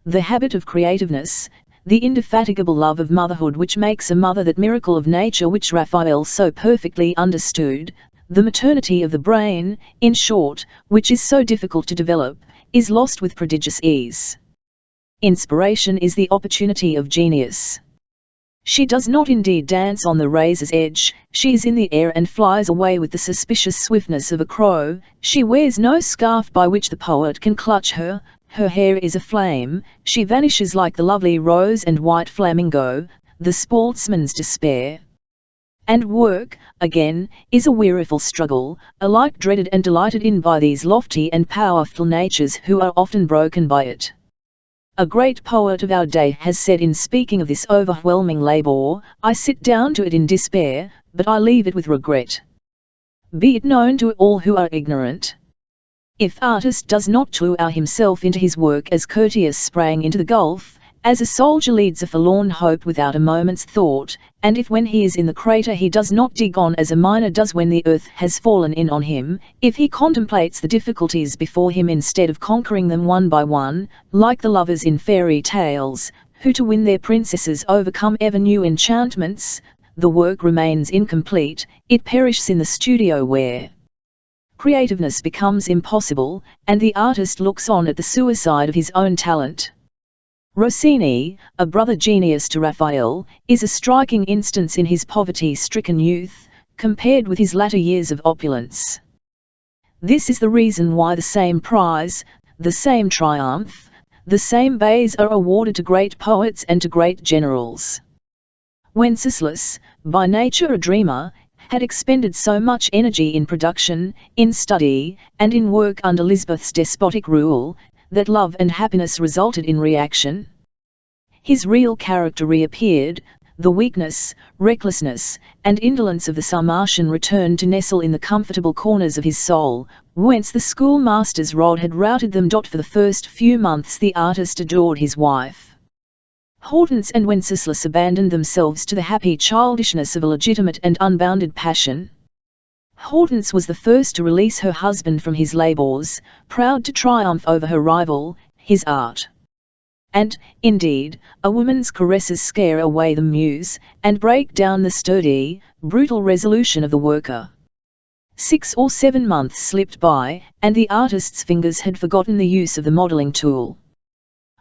The habit of creativeness, the indefatigable love of motherhood which makes a mother that miracle of nature which Raphael so perfectly understood, the maternity of the brain, in short, which is so difficult to develop, is lost with prodigious ease. Inspiration is the opportunity of genius. She does not indeed dance on the razor's edge, she is in the air and flies away with the suspicious swiftness of a crow, she wears no scarf by which the poet can clutch her, her hair is a flame, she vanishes like the lovely rose and white flamingo, the sportsman's despair. And work, again, is a weariful struggle, alike dreaded and delighted in by these lofty and powerful natures who are often broken by it. A great poet of our day has said in speaking of this overwhelming labor, I sit down to it in despair, but I leave it with regret. Be it known to all who are ignorant. If artist does not throw himself into his work as Curtius sprang into the gulf, as a soldier leads a forlorn hope without a moment's thought, and if when he is in the crater he does not dig on as a miner does when the earth has fallen in on him, if he contemplates the difficulties before him instead of conquering them one by one, like the lovers in fairy tales, who to win their princesses overcome ever new enchantments, the work remains incomplete, it perishes in the studio where creativeness becomes impossible, and the artist looks on at the suicide of his own talent. Rossini, a brother genius to Raphael, is a striking instance in his poverty-stricken youth, compared with his latter years of opulence. This is the reason why the same prize, the same triumph, the same bays are awarded to great poets and to great generals. Wenceslas, by nature a dreamer, had expended so much energy in production, in study, and in work under Lisbeth's despotic rule, that love and happiness resulted in reaction. His real character reappeared, the weakness, recklessness, and indolence of the Sarmatian returned to nestle in the comfortable corners of his soul, whence the schoolmaster's rod had routed them. For the first few months the artist adored his wife. Hortense and Wenceslas abandoned themselves to the happy childishness of a legitimate and unbounded passion. Hortense was the first to release her husband from his labours, proud to triumph over her rival, his art. And, indeed, a woman's caresses scare away the muse, and break down the sturdy, brutal resolution of the worker. 6 or 7 months slipped by, and the artist's fingers had forgotten the use of the modelling tool.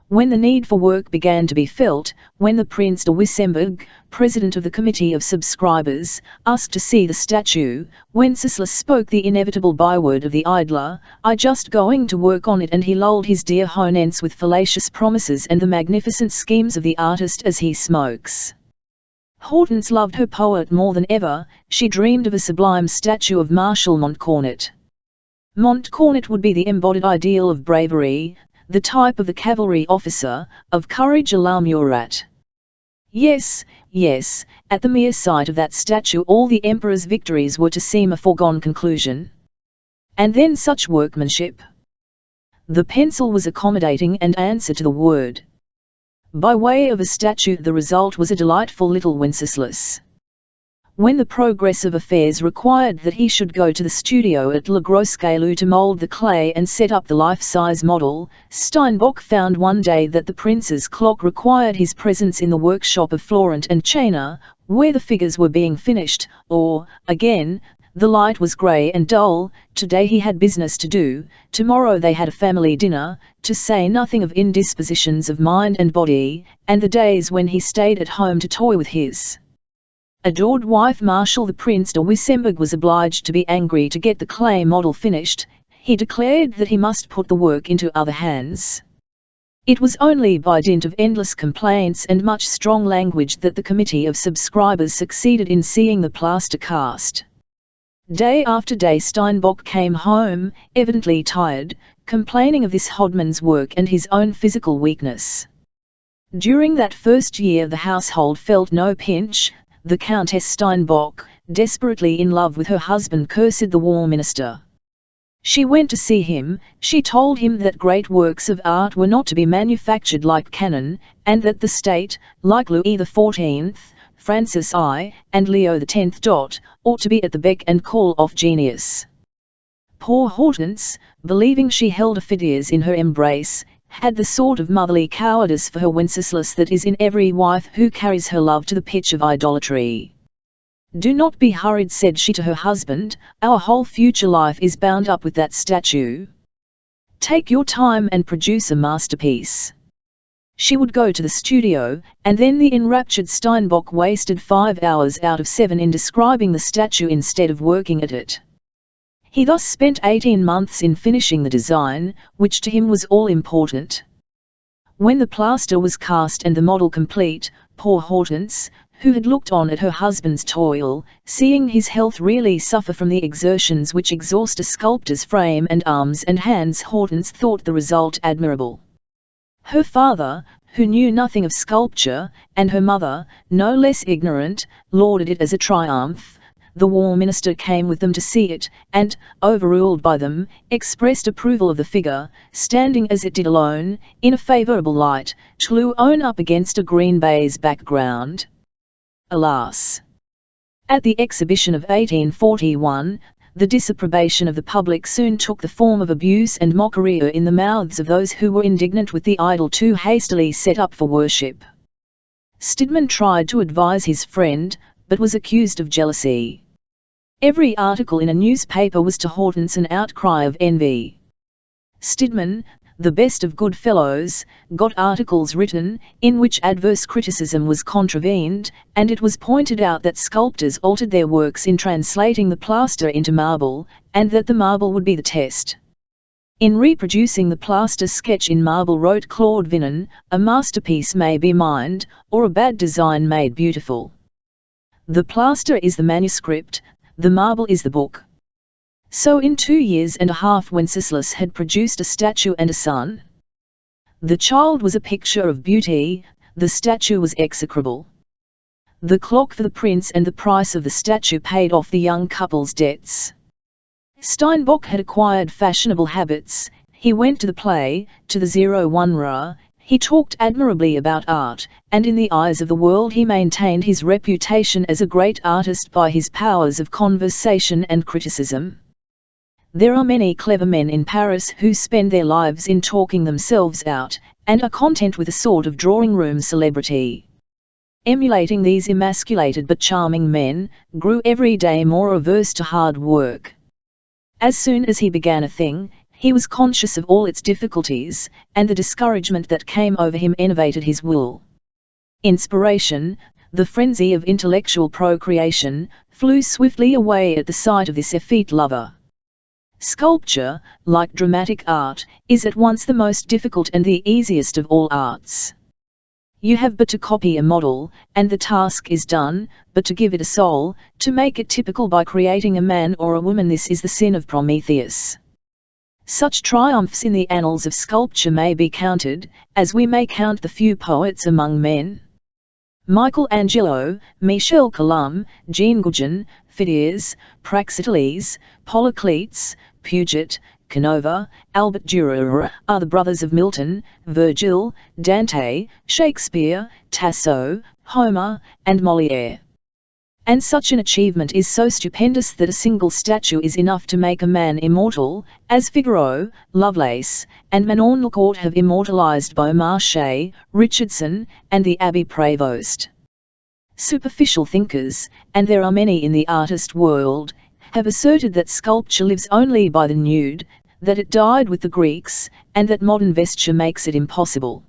When the need for work began to be felt, when the Prince de Wissembourg, president of the Committee of Subscribers, asked to see the statue, Wenceslas spoke the inevitable byword of the idler, I just going to work on it, and he lulled his dear Hortense with fallacious promises and the magnificent schemes of the artist as he smokes. Hortense loved her poet more than ever, she dreamed of a sublime statue of Marshal Montcornet. Montcornet would be the embodied ideal of bravery, the type of the cavalry officer, of courage à la Murat. Yes, yes, at the mere sight of that statue all the emperor's victories were to seem a foregone conclusion. And then such workmanship! The pencil was accommodating and answer to the word. By way of a statue the result was a delightful little Wenceslas. When the progress of affairs required that he should go to the studio at Le Gros Caillou to mould the clay and set up the life-size model, Steinbock found one day that the prince's clock required his presence in the workshop of Florent and Chayner, where the figures were being finished, or, again, the light was grey and dull, today he had business to do, tomorrow they had a family dinner, to say nothing of indispositions of mind and body, and the days when he stayed at home to toy with his adored wife. Marshal the Prince de Wissembourg was obliged to be angry to get the clay model finished. He declared that he must put the work into other hands. It was only by dint of endless complaints and much strong language that the Committee of Subscribers succeeded in seeing the plaster cast. Day after day Steinbock came home, evidently tired, complaining of this hodman's work and his own physical weakness. During that first year the household felt no pinch. The Countess Steinbock, desperately in love with her husband, cursed the war minister. She went to see him, she told him that great works of art were not to be manufactured like cannon, and that the state, like Louis XIV, Francis I, and Leo X. ought to be at the beck and call of genius. Poor Hortense, believing she held a Phidias in her embrace, had the sort of motherly cowardice for her Wenceslas that is in every wife who carries her love to the pitch of idolatry. "Do not be hurried," said she to her husband, "our whole future life is bound up with that statue. Take your time and produce a masterpiece." She would go to the studio, and then the enraptured Steinbock wasted 5 hours out of 7 in describing the statue instead of working at it. He thus spent 18 months in finishing the design, which to him was all important. When the plaster was cast and the model complete, poor Hortense, who had looked on at her husband's toil, seeing his health really suffer from the exertions which exhaust a sculptor's frame and arms and hands, Hortense thought the result admirable. Her father, who knew nothing of sculpture, and her mother, no less ignorant, lauded it as a triumph. The war minister came with them to see it, and, overruled by them, expressed approval of the figure, standing as it did alone, in a favourable light, to own up against a green baize background. Alas! At the exhibition of 1841, the disapprobation of the public soon took the form of abuse and mockery in the mouths of those who were indignant with the idol too hastily set up for worship. Stidmann tried to advise his friend, but was accused of jealousy. Every article in a newspaper was to Hortense an outcry of envy. Stidmann, the best of good fellows, got articles written, in which adverse criticism was contravened, and it was pointed out that sculptors altered their works in translating the plaster into marble, and that the marble would be the test. In reproducing the plaster sketch in marble, wrote Claude Vinon, a masterpiece may be mined, or a bad design made beautiful. The plaster is the manuscript, the marble is the book. So in 2 years and a half Wenceslas had produced a statue and a son. The child was a picture of beauty, the statue was execrable. The clock for the prince and the price of the statue paid off the young couple's debts. Steinbock had acquired fashionable habits, he went to the play, to the 01 he talked admirably about art, and in the eyes of the world he maintained his reputation as a great artist by his powers of conversation and criticism. There are many clever men in Paris who spend their lives in talking themselves out, and are content with a sort of drawing-room celebrity. Emulating these emasculated but charming men, grew every day more averse to hard work. As soon as he began a thing, he was conscious of all its difficulties, and the discouragement that came over him enervated his will. Inspiration, the frenzy of intellectual procreation, flew swiftly away at the sight of this effete lover. Sculpture, like dramatic art, is at once the most difficult and the easiest of all arts. You have but to copy a model, and the task is done, but to give it a soul, to make it typical by creating a man or a woman, this is the sin of Prometheus. Such triumphs in the annals of sculpture may be counted, as we may count the few poets among men. Michelangelo, Michel Colomb, Jean Goujon, Phidias, Praxiteles, Polycletes, Puget, Canova, Albert Dürer are the brothers of Milton, Virgil, Dante, Shakespeare, Tasso, Homer, and Molière. And such an achievement is so stupendous that a single statue is enough to make a man immortal, as Figaro, Lovelace, and Manon Lecourt have immortalized Beaumarchais, Richardson, and the Abbé Prévost. Superficial thinkers, and there are many in the artist world, have asserted that sculpture lives only by the nude, that it died with the Greeks, and that modern vesture makes it impossible.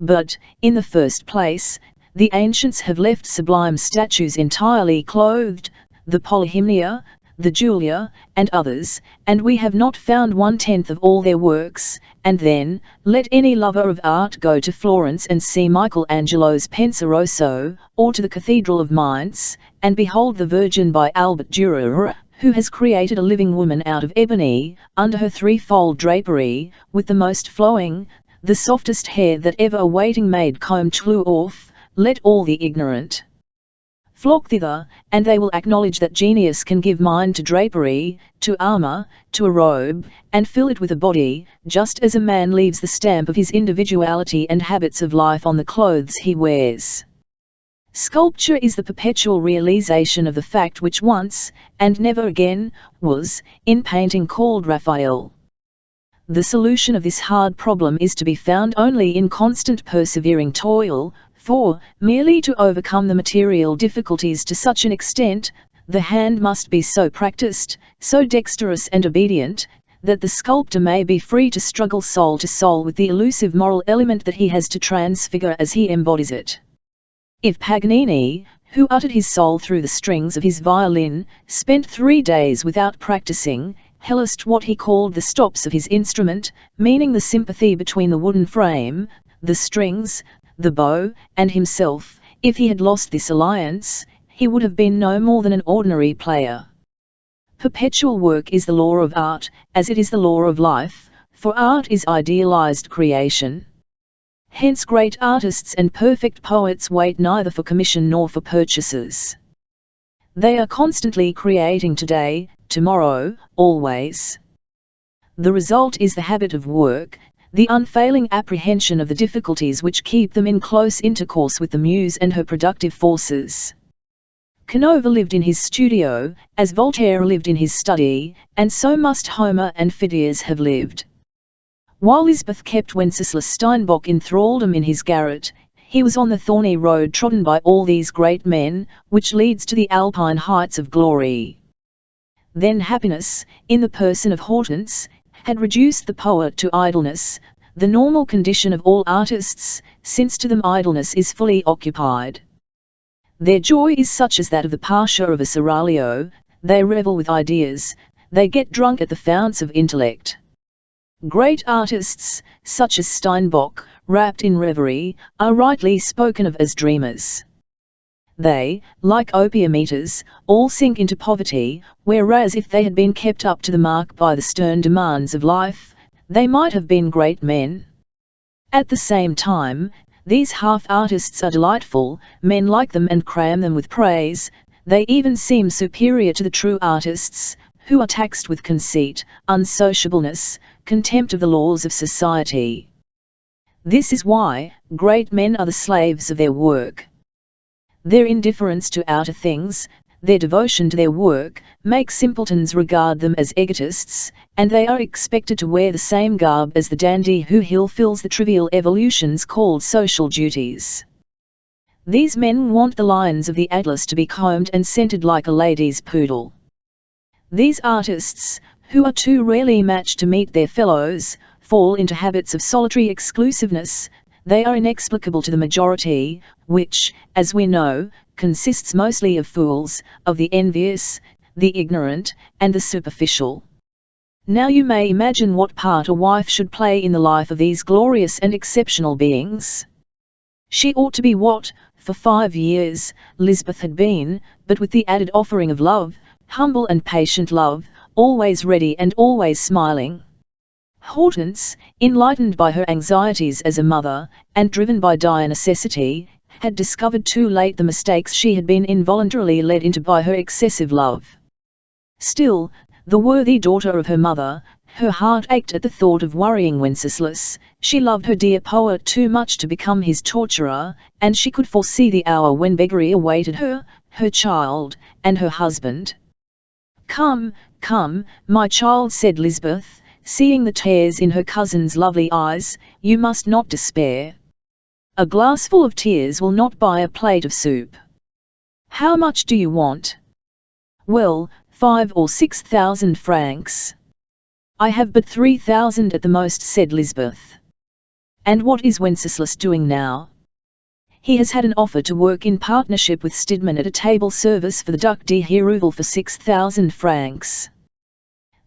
But, in the first place, the ancients have left sublime statues entirely clothed, the Polyhymnia, the Julia, and others, and we have not found 1/10 of all their works, and then, let any lover of art go to Florence and see Michelangelo's Penseroso, or to the Cathedral of Mainz, and behold the Virgin by Albert Dürer, who has created a living woman out of ebony, under her threefold drapery, with the most flowing, the softest hair that ever a waiting maid combed off. Let all the ignorant flock thither, and they will acknowledge that genius can give mind to drapery, to armor, to a robe, and fill it with a body, just as a man leaves the stamp of his individuality and habits of life on the clothes he wears. Sculpture is the perpetual realization of the fact which once, and never again, was, in painting called Raphael. The solution of this hard problem is to be found only in constant persevering toil, for, merely to overcome the material difficulties to such an extent, the hand must be so practiced, so dexterous and obedient, that the sculptor may be free to struggle soul to soul with the elusive moral element that he has to transfigure as he embodies it. If Paganini, who uttered his soul through the strings of his violin, spent 3 days without practicing, hellest what he called the stops of his instrument, meaning the sympathy between the wooden frame, the strings, the bow, and himself, if he had lost this alliance, he would have been no more than an ordinary player. Perpetual work is the law of art, as it is the law of life, for art is idealized creation. Hence great artists and perfect poets wait neither for commission nor for purchases. They are constantly creating today, tomorrow, always. The result is the habit of work, the unfailing apprehension of the difficulties which keep them in close intercourse with the muse and her productive forces. Canova lived in his studio, as Voltaire lived in his study, and so must Homer and Phidias have lived. While Lisbeth kept Wenceslas Steinbock in thraldom in his garret, he was on the thorny road trodden by all these great men, which leads to the alpine heights of glory. Then happiness, in the person of Hortense, had reduced the poet to idleness, the normal condition of all artists, since to them idleness is fully occupied. Their joy is such as that of the pasha of a seraglio, they revel with ideas, they get drunk at the founts of intellect. Great artists, such as Steinbock, wrapped in reverie, are rightly spoken of as dreamers. They, like opium eaters, all sink into poverty, whereas if they had been kept up to the mark by the stern demands of life, they might have been great men. At the same time, these half-artists are delightful, men like them and cram them with praise, they even seem superior to the true artists, who are taxed with conceit, unsociableness, contempt of the laws of society. This is why great men are the slaves of their work. Their indifference to outer things, their devotion to their work, make simpletons regard them as egotists, and they are expected to wear the same garb as the dandy who fulfills the trivial evolutions called social duties. These men want the lines of the atlas to be combed and scented like a lady's poodle. These artists, who are too rarely matched to meet their fellows, fall into habits of solitary exclusiveness. They are inexplicable to the majority, which, as we know, consists mostly of fools, of the envious, the ignorant, and the superficial. Now you may imagine what part a wife should play in the life of these glorious and exceptional beings. She ought to be what, for 5 years, Lisbeth had been, but with the added offering of love, humble and patient love, always ready and always smiling. Hortense, enlightened by her anxieties as a mother, and driven by dire necessity, had discovered too late the mistakes she had been involuntarily led into by her excessive love. Still, the worthy daughter of her mother, her heart ached at the thought of worrying Wenceslas, she loved her dear poet too much to become his torturer, and she could foresee the hour when beggary awaited her, her child, and her husband. "Come, come, my child," said Lisbeth, seeing the tears in her cousin's lovely eyes, "you must not despair. A glassful of tears will not buy a plate of soup. How much do you want?" "Well, 5 or 6,000 francs. "I have but 3,000 at the most," said Lisbeth. "And what is Wenceslas doing now?" "He has had an offer to work in partnership with Stidmann at a table service for the Duc de Hérouville for 6,000 francs.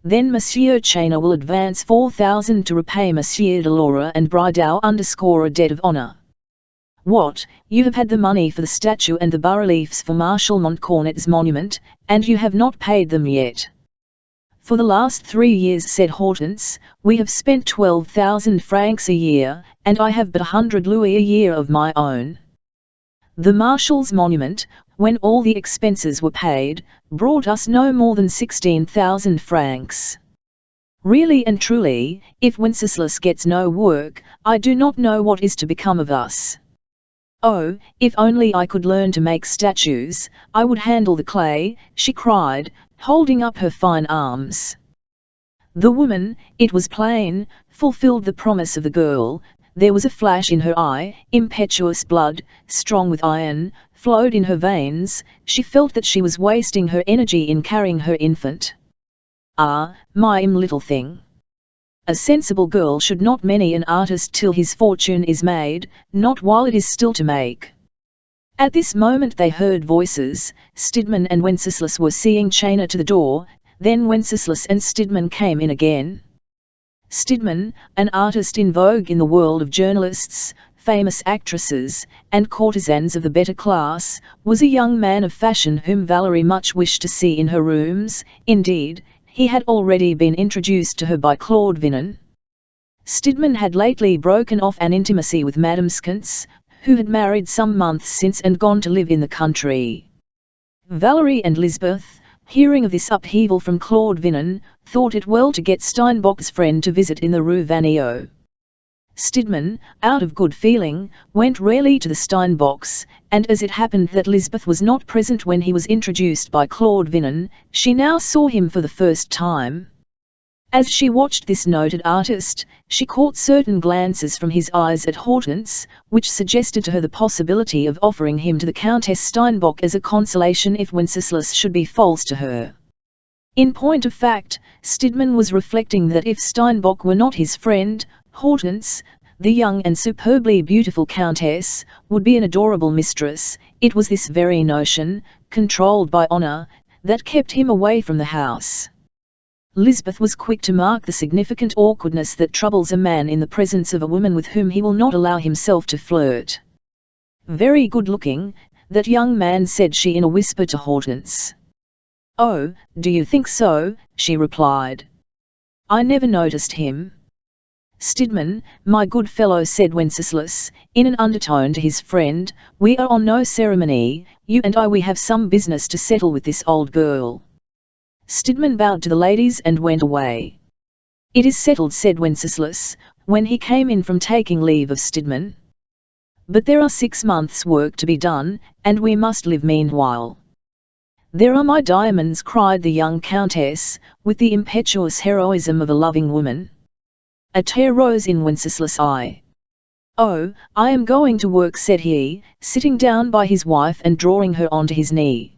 Then Monsieur Chainer will advance 4,000 to repay Monsieur de Laura and Bridau _ a debt of honor." "What, you have had the money for the statue and the bas-reliefs for Marshal Montcornet's monument, and you have not paid them yet?" "For the last 3 years," said Hortense, "we have spent 12,000 francs a year, and I have but 100 louis a year of my own. The Marshal's monument, when all the expenses were paid, brought us no more than 16,000 francs. Really and truly, if Wenceslas gets no work, I do not know what is to become of us." Oh, if only I could learn to make statues, I would handle the clay, she cried, holding up her fine arms. The woman, it was plain, fulfilled the promise of the girl. There was a flash in her eye, impetuous blood, strong with iron, flowed in her veins. She felt that she was wasting her energy in carrying her infant. Ah, my little thing. A sensible girl should not marry an artist till his fortune is made, not while it is still to make. At this moment they heard voices. Stidmann and Wenceslas were seeing Chayna to the door, then Wenceslas and Stidmann came in again. Stidmann, an artist in vogue in the world of journalists, famous actresses, and courtesans of the better class, was a young man of fashion whom Valerie much wished to see in her rooms. Indeed, he had already been introduced to her by Claude Vinon. Stidmann had lately broken off an intimacy with Madame Skantz, who had married some months since and gone to live in the country. Valerie and Lisbeth, hearing of this upheaval from Claude Vinon, thought it well to get Steinbock's friend to visit in the Rue Vanneau. Stidmann, out of good feeling, went rarely to the Steinbocks, and as it happened that Lisbeth was not present when he was introduced by Claude Vinon, she now saw him for the first time. As she watched this noted artist, she caught certain glances from his eyes at Hortense, which suggested to her the possibility of offering him to the Countess Steinbock as a consolation if Wenceslas should be false to her. In point of fact, Stidmann was reflecting that if Steinbock were not his friend, Hortense, the young and superbly beautiful countess, would be an adorable mistress. It was this very notion, controlled by honor, that kept him away from the house. Lisbeth was quick to mark the significant awkwardness that troubles a man in the presence of a woman with whom he will not allow himself to flirt. "Very good-looking, that young man," said she in a whisper to Hortense. "Oh, do you think so?" she replied. "I never noticed him." "Stidmann, my good fellow," said Wenceslas, in an undertone to his friend, "we are on no ceremony, you and we have some business to settle with this old girl." Stidmann bowed to the ladies and went away. "It is settled," said Wenceslas, when he came in from taking leave of Stidmann. "But there are 6 months' work to be done, and we must live meanwhile." "There are my diamonds," cried the young countess, with the impetuous heroism of a loving woman. A tear rose in Wenceslas' eye. "Oh, I am going to work," said he, sitting down by his wife and drawing her onto his knee.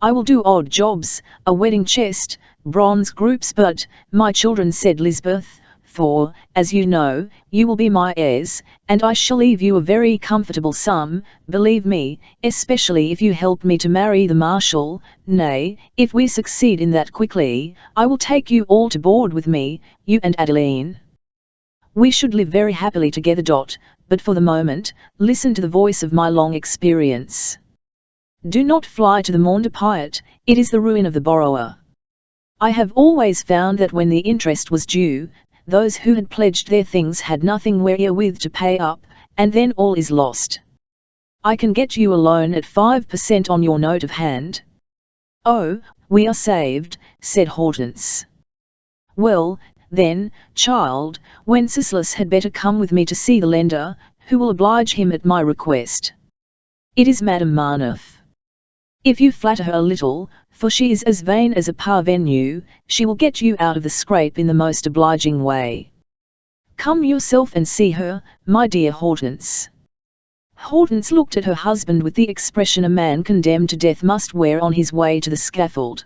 "I will do odd jobs, a wedding chest, bronze groups, but, my children," said Lisbeth, "for, as you know, you will be my heirs, and I shall leave you a very comfortable sum, believe me, especially if you help me to marry the Marshal. Nay, if we succeed in that quickly, I will take you all to board with me, you and Adeline. We should live very happily together. But for the moment, listen to the voice of my long experience. Do not fly to the mont-de-pied, it is the ruin of the borrower. I have always found that when the interest was due, those who had pledged their things had nothing wherewith to pay up, and then all is lost. I can get you a loan at 5% on your note of hand." "Oh, we are saved," said Hortense. "Well, then, child, Wenceslas had better come with me to see the lender, who will oblige him at my request. It is Madame Marneuf. If you flatter her a little, for she is as vain as a parvenue, she will get you out of the scrape in the most obliging way. Come yourself and see her, my dear Hortense." Hortense looked at her husband with the expression a man condemned to death must wear on his way to the scaffold.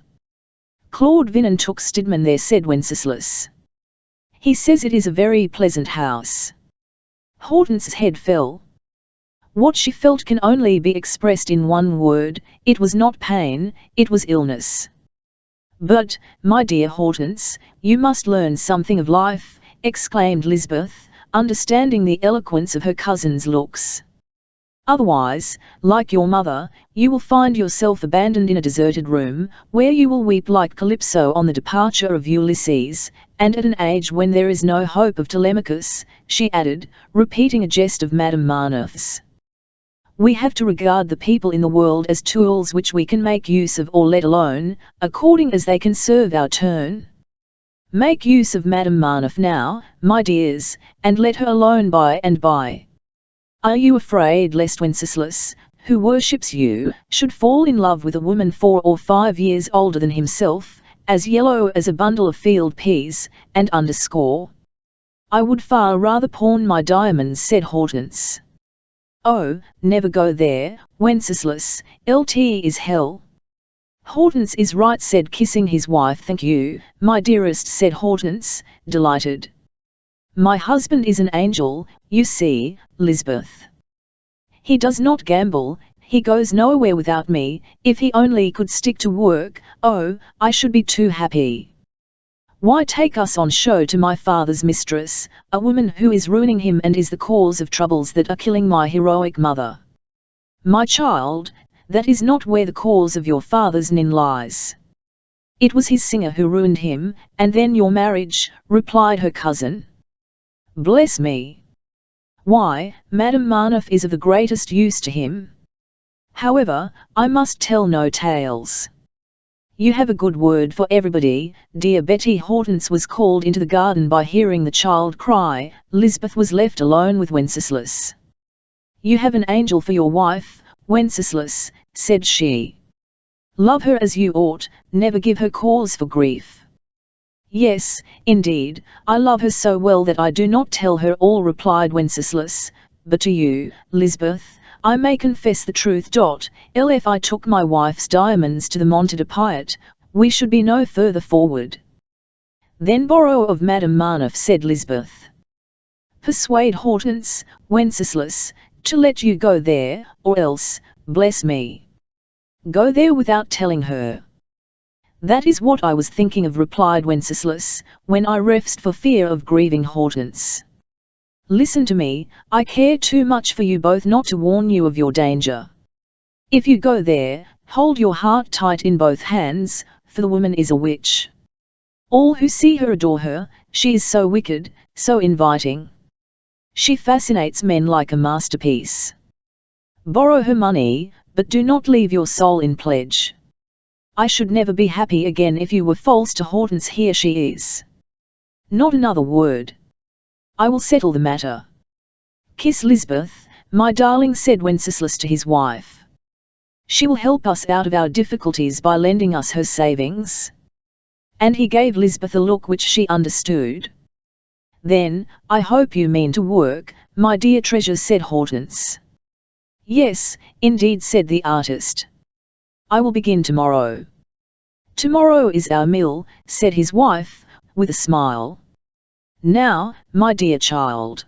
"Claude Vinon took Stidmann there," said Wenceslas. "He says it is a very pleasant house." Hortense's head fell. What she felt can only be expressed in one word: it was not pain, it was illness. "But, my dear Hortense, you must learn something of life," exclaimed Lisbeth, understanding the eloquence of her cousin's looks. "Otherwise, like your mother, you will find yourself abandoned in a deserted room, where you will weep like Calypso on the departure of Ulysses, and at an age when there is no hope of Telemachus," she added, repeating a jest of Madame Marneuf's. "We have to regard the people in the world as tools which we can make use of or let alone, according as they can serve our turn. Make use of Madame Marneuf now, my dears, and let her alone by and by." Are you afraid lest Wenceslas, who worships you, should fall in love with a woman 4 or 5 years older than himself, as yellow as a bundle of field peas, and underscore? I would far rather pawn my diamonds, said Hortense. Oh, never go there, Wenceslas, LT is hell. Hortense is right, said kissing his wife. Thank you, my dearest, said Hortense, delighted. My husband is an angel, you see, Lisbeth. He does not gamble, he goes nowhere without me. If he only could stick to work, oh, I should be too happy. Why take us on show to my father's mistress, a woman who is ruining him and is the cause of troubles that are killing my heroic mother? My child, that is not where the cause of your father's nin lies. It was his singer who ruined him, and then your marriage, replied her cousin. Bless me! Why, Madame Marneffe is of the greatest use to him. However, I must tell no tales. You have a good word for everybody, dear Betty. Hortense was called into the garden by hearing the child cry. Lisbeth was left alone with Wenceslas. You have an angel for your wife, Wenceslas, said she. Love her as you ought, never give her cause for grief. Yes, indeed, I love her so well that I do not tell her all, replied Wenceslas, but to you, Lisbeth, I may confess the truth. If I took my wife's diamonds to the Monte de Piet, we should be no further forward. Then borrow of Madame Marneffe, said Lisbeth. Persuade Hortense, Wenceslas, to let you go there, or else, bless me, go there without telling her. That is what I was thinking of, replied Wenceslas, when I refused for fear of grieving Hortense. Listen to me, I care too much for you both not to warn you of your danger. If you go there, hold your heart tight in both hands, for the woman is a witch. All who see her adore her, she is so wicked, so inviting. She fascinates men like a masterpiece. Borrow her money, but do not leave your soul in pledge. I should never be happy again if you were false to Hortense. Here she is. Not another word. I will settle the matter. Kiss Lisbeth, my darling, said Wenceslas to his wife. She will help us out of our difficulties by lending us her savings. And he gave Lisbeth a look which she understood. Then, I hope you mean to work, my dear treasure, said Hortense. Yes, indeed, said the artist. I will begin tomorrow. Tomorrow is our mill, said his wife, with a smile. Now, my dear child,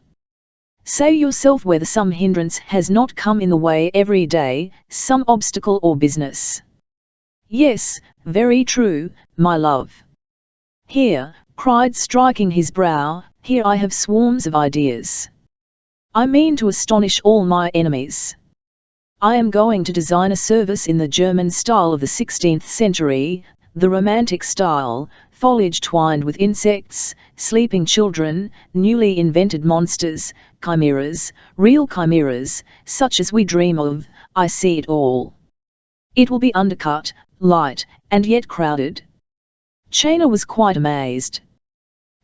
say yourself whether some hindrance has not come in the way every day, some obstacle or business. Yes, very true, my love. Here, cried, striking his brow, here I have swarms of ideas. I mean to astonish all my enemies. I am going to design a service in the German style of the 16th century, the romantic style, foliage twined with insects, sleeping children, newly invented monsters, chimeras, real chimeras, such as we dream of. I see it all. It will be undercut, light, and yet crowded. Chena was quite amazed.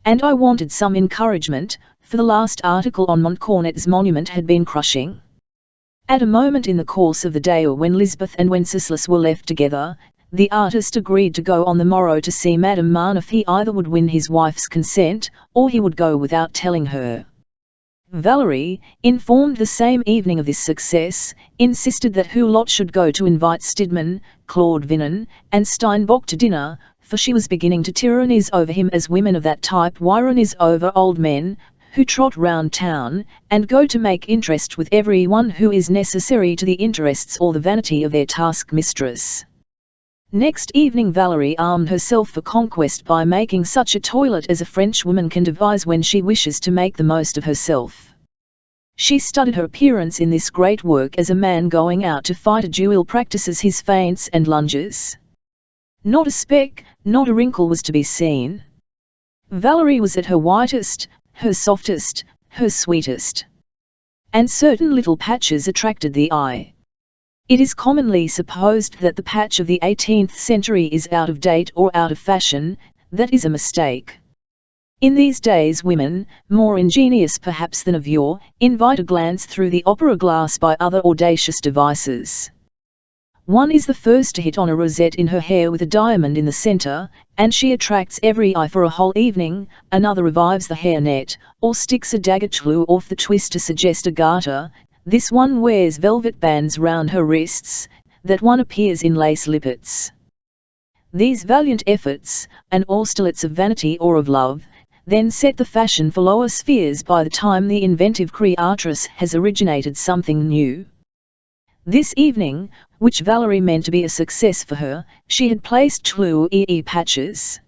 And I wanted some encouragement, for the last article on Montcornet's monument had been crushing. At a moment in the course of the day or when Lisbeth and Wenceslas were left together, the artist agreed to go on the morrow to see Madame Marneffe. He either would win his wife's consent, or he would go without telling her. Valerie, informed the same evening of this success, insisted that Hulot should go to invite Stidmann, Claude Vinon, and Steinbock to dinner, for she was beginning to tyrannize over him as women of that type tyrannize over old men, who trot round town, and go to make interest with every one who is necessary to the interests or the vanity of their taskmistress. Next evening Valerie armed herself for conquest by making such a toilet as a French woman can devise when she wishes to make the most of herself. She studied her appearance in this great work as a man going out to fight a duel practices his feints and lunges. Not a speck, not a wrinkle was to be seen. Valerie was at her whitest, her softest, her sweetest. And certain little patches attracted the eye. It is commonly supposed that the patch of the 18th century is out of date or out of fashion. That is a mistake. In these days women, more ingenious perhaps than of yore, invite a glance through the opera glass by other audacious devices. One is the first to hit on a rosette in her hair with a diamond in the center, and she attracts every eye for a whole evening. Another revives the hairnet, or sticks a dagger clue off the twist to suggest a garter. This one wears velvet bands round her wrists, that one appears in lace lippets. These valiant efforts, and all stillets of vanity or of love, then set the fashion for lower spheres by the time the inventive creatress has originated something new. This evening, which Valerie meant to be a success for her, she had placed chloe patches.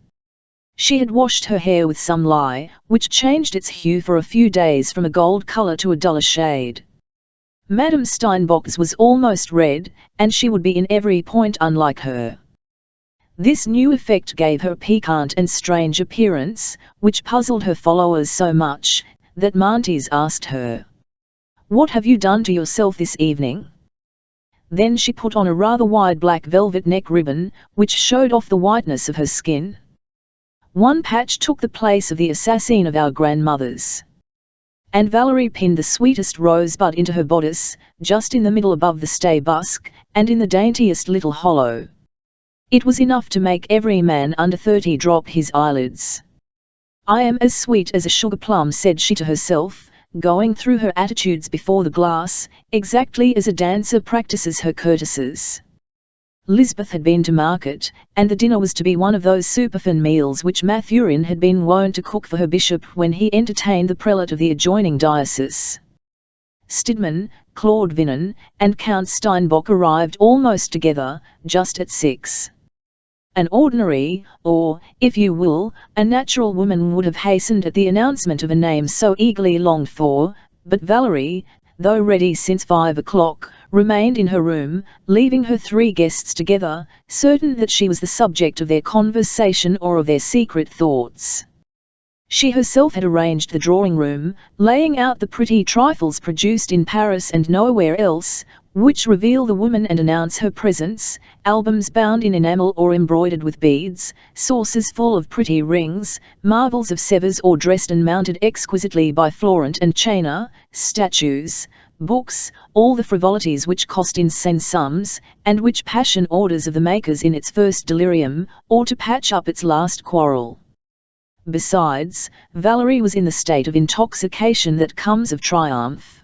She had washed her hair with some lye, which changed its hue for a few days from a gold color to a duller shade. Madame Steinbock's was almost red, and she would be in every point unlike her. This new effect gave her a piquant and strange appearance, which puzzled her followers so much, that Mantes asked her, "What have you done to yourself this evening?" Then she put on a rather wide black velvet neck ribbon, which showed off the whiteness of her skin. One patch took the place of the assassin of our grandmothers. And Valerie pinned the sweetest rosebud into her bodice, just in the middle above the stay busk, and in the daintiest little hollow. It was enough to make every man under 30 drop his eyelids. "I am as sweet as a sugar plum," said she to herself, going through her attitudes before the glass, exactly as a dancer practices her courtesies. Lisbeth had been to market, and the dinner was to be one of those superfine meals which Mathurin had been wont to cook for her bishop when he entertained the prelate of the adjoining diocese. Stidmann, Claude Vinon, and Count Steinbock arrived almost together, just at 6. An ordinary, or, if you will, a natural woman would have hastened at the announcement of a name so eagerly longed for, but Valerie, though ready since 5 o'clock, remained in her room, leaving her 3 guests together, certain that she was the subject of their conversation or of their secret thoughts. She herself had arranged the drawing-room, laying out the pretty trifles produced in Paris and nowhere else, which reveal the woman and announce her presence, albums bound in enamel or embroidered with beads, saucers full of pretty rings, marvels of Sevres or Dresden mounted exquisitely by Florent and Chayner, statues, books, all the frivolities which cost insane sums, and which passion orders of the makers in its first delirium, or to patch up its last quarrel. Besides, Valerie was in the state of intoxication that comes of triumph.